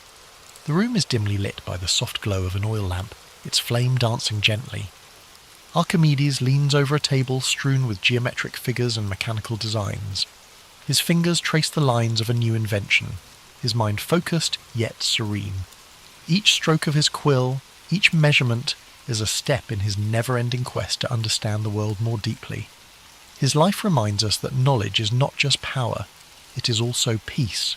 The room is dimly lit by the soft glow of an oil lamp, its flame dancing gently. Archimedes leans over a table strewn with geometric figures and mechanical designs. His fingers trace the lines of a new invention, his mind focused yet serene. Each stroke of his quill, each measurement, is a step in his never-ending quest to understand the world more deeply. His life reminds us that knowledge is not just power, it is also peace.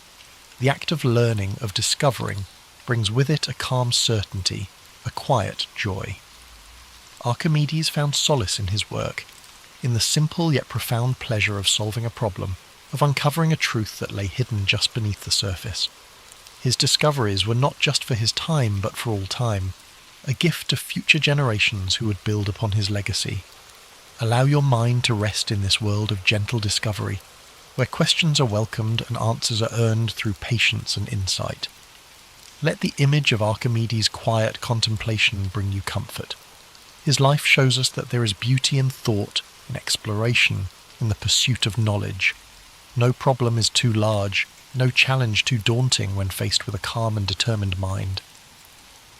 The act of learning, of discovering, brings with it a calm certainty, a quiet joy. Archimedes found solace in his work, in the simple yet profound pleasure of solving a problem, of uncovering a truth that lay hidden just beneath the surface. His discoveries were not just for his time, but for all time, a gift to future generations who would build upon his legacy. Allow your mind to rest in this world of gentle discovery, where questions are welcomed and answers are earned through patience and insight. Let the image of Archimedes' quiet contemplation bring you comfort. His life shows us that there is beauty in thought, in exploration, in the pursuit of knowledge. No problem is too large, no challenge too daunting when faced with a calm and determined mind.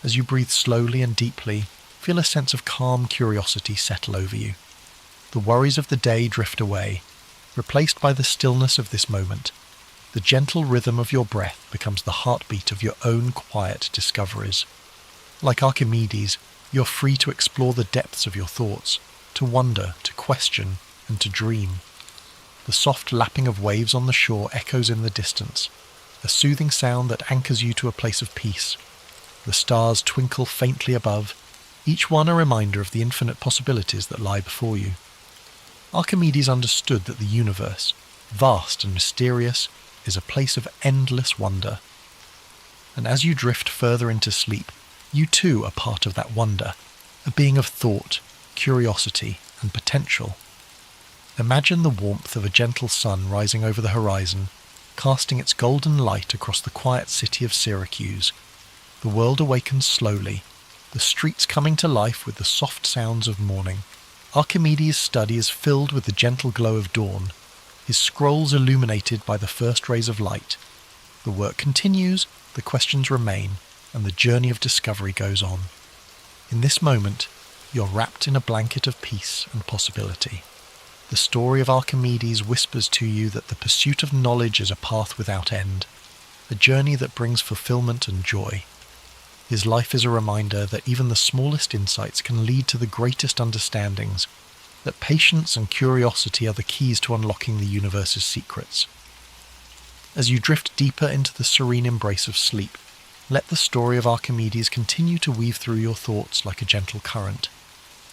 As you breathe slowly and deeply, feel a sense of calm curiosity settle over you. The worries of the day drift away, replaced by the stillness of this moment. The gentle rhythm of your breath becomes the heartbeat of your own quiet discoveries. Like Archimedes, you're free to explore the depths of your thoughts, to wonder, to question, and to dream. The soft lapping of waves on the shore echoes in the distance, a soothing sound that anchors you to a place of peace. The stars twinkle faintly above, each one a reminder of the infinite possibilities that lie before you. Archimedes understood that the universe, vast and mysterious, is a place of endless wonder. And as you drift further into sleep, you too are part of that wonder, a being of thought, curiosity, and potential. Imagine the warmth of a gentle sun rising over the horizon, casting its golden light across the quiet city of Syracuse. The world awakens slowly, the streets coming to life with the soft sounds of morning. Archimedes' study is filled with the gentle glow of dawn, his scrolls illuminated by the first rays of light. The work continues, the questions remain, and the journey of discovery goes on. In this moment, you're wrapped in a blanket of peace and possibility. The story of Archimedes whispers to you that the pursuit of knowledge is a path without end, a journey that brings fulfillment and joy. His life is a reminder that even the smallest insights can lead to the greatest understandings, that patience and curiosity are the keys to unlocking the universe's secrets. As you drift deeper into the serene embrace of sleep, let the story of Archimedes continue to weave through your thoughts like a gentle current.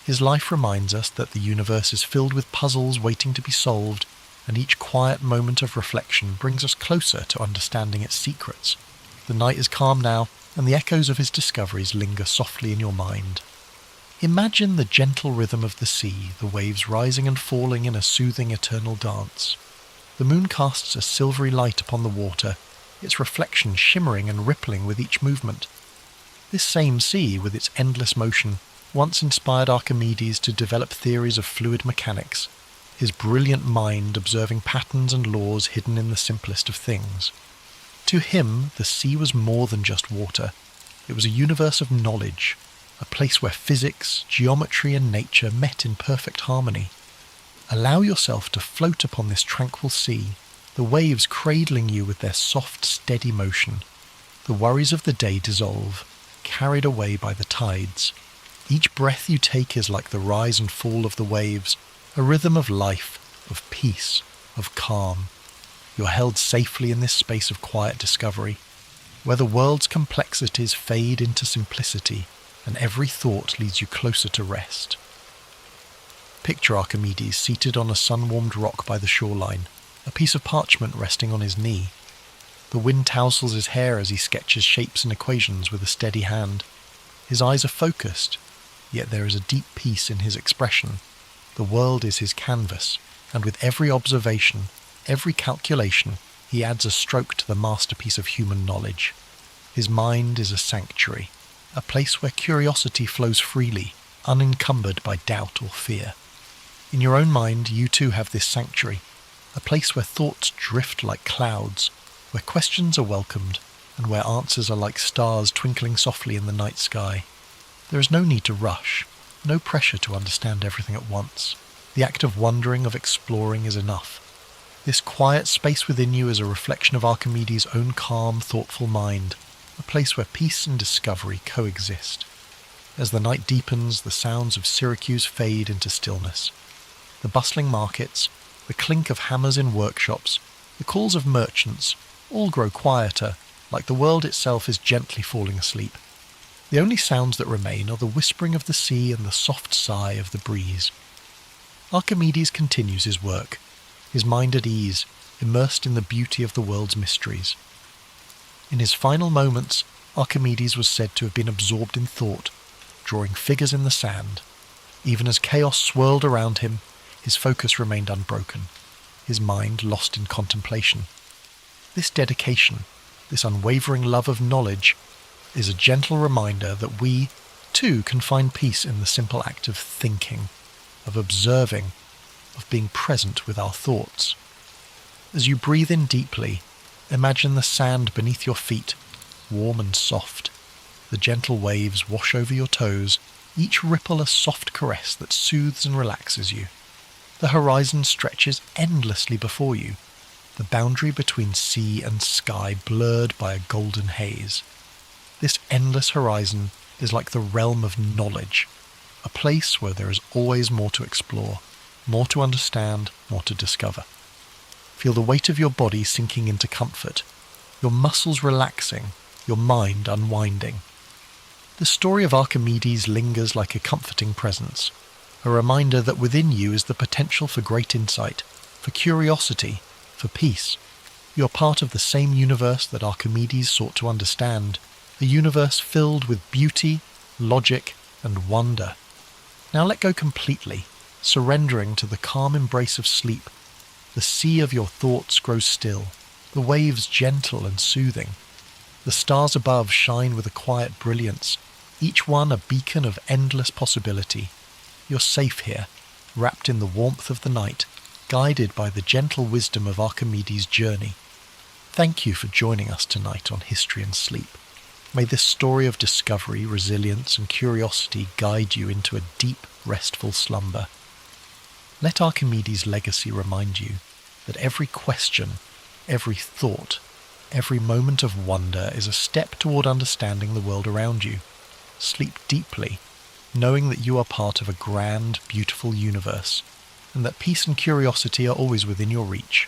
His life reminds us that the universe is filled with puzzles waiting to be solved, and each quiet moment of reflection brings us closer to understanding its secrets. The night is calm now, and the echoes of his discoveries linger softly in your mind. Imagine the gentle rhythm of the sea, the waves rising and falling in a soothing eternal dance. The moon casts a silvery light upon the water, its reflection shimmering and rippling with each movement. This same sea, with its endless motion, once inspired Archimedes to develop theories of fluid mechanics, his brilliant mind observing patterns and laws hidden in the simplest of things. To him, the sea was more than just water. It was a universe of knowledge, a place where physics, geometry and nature met in perfect harmony. Allow yourself to float upon this tranquil sea, the waves cradling you with their soft, steady motion. The worries of the day dissolve, carried away by the tides. Each breath you take is like the rise and fall of the waves, a rhythm of life, of peace, of calm. You're held safely in this space of quiet discovery, where the world's complexities fade into simplicity, and every thought leads you closer to rest. Picture Archimedes seated on a sun-warmed rock by the shoreline, a piece of parchment resting on his knee. The wind tousles his hair as he sketches shapes and equations with a steady hand. His eyes are focused, yet there is a deep peace in his expression. The world is his canvas, and with every observation, every calculation, he adds a stroke to the masterpiece of human knowledge. His mind is a sanctuary, a place where curiosity flows freely, unencumbered by doubt or fear. In your own mind, you too have this sanctuary, a place where thoughts drift like clouds, where questions are welcomed, and where answers are like stars twinkling softly in the night sky. There is no need to rush, no pressure to understand everything at once. The act of wondering, of exploring, is enough. This quiet space within you is a reflection of Archimedes' own calm, thoughtful mind, a place where peace and discovery coexist. As the night deepens, the sounds of Syracuse fade into stillness. The bustling markets, the clink of hammers in workshops, the calls of merchants, all grow quieter, like the world itself is gently falling asleep. The only sounds that remain are the whispering of the sea and the soft sigh of the breeze. Archimedes continues his work, his mind at ease, immersed in the beauty of the world's mysteries. In his final moments, Archimedes was said to have been absorbed in thought, drawing figures in the sand. Even as chaos swirled around him, his focus remained unbroken, his mind lost in contemplation. This dedication, this unwavering love of knowledge, is a gentle reminder that we, too, can find peace in the simple act of thinking, of observing, of being present with our thoughts. As you breathe in deeply, imagine the sand beneath your feet, warm and soft. The gentle waves wash over your toes, each ripple a soft caress that soothes and relaxes you. The horizon stretches endlessly before you, the boundary between sea and sky blurred by a golden haze. This endless horizon is like the realm of knowledge, a place where there is always more to explore, more to understand, more to discover. Feel the weight of your body sinking into comfort, your muscles relaxing, your mind unwinding. The story of Archimedes lingers like a comforting presence, a reminder that within you is the potential for great insight, for curiosity, for peace. You are part of the same universe that Archimedes sought to understand, a universe filled with beauty, logic, and wonder. Now let go completely, surrendering to the calm embrace of sleep. The sea of your thoughts grows still, the waves gentle and soothing. The stars above shine with a quiet brilliance, each one a beacon of endless possibility. You're safe here, wrapped in the warmth of the night, guided by the gentle wisdom of Archimedes' journey. Thank you for joining us tonight on History and Sleep. May this story of discovery, resilience, and curiosity guide you into a deep, restful slumber. Let Archimedes' legacy remind you that every question, every thought, every moment of wonder is a step toward understanding the world around you. Sleep deeply, knowing that you are part of a grand, beautiful universe, and that peace and curiosity are always within your reach.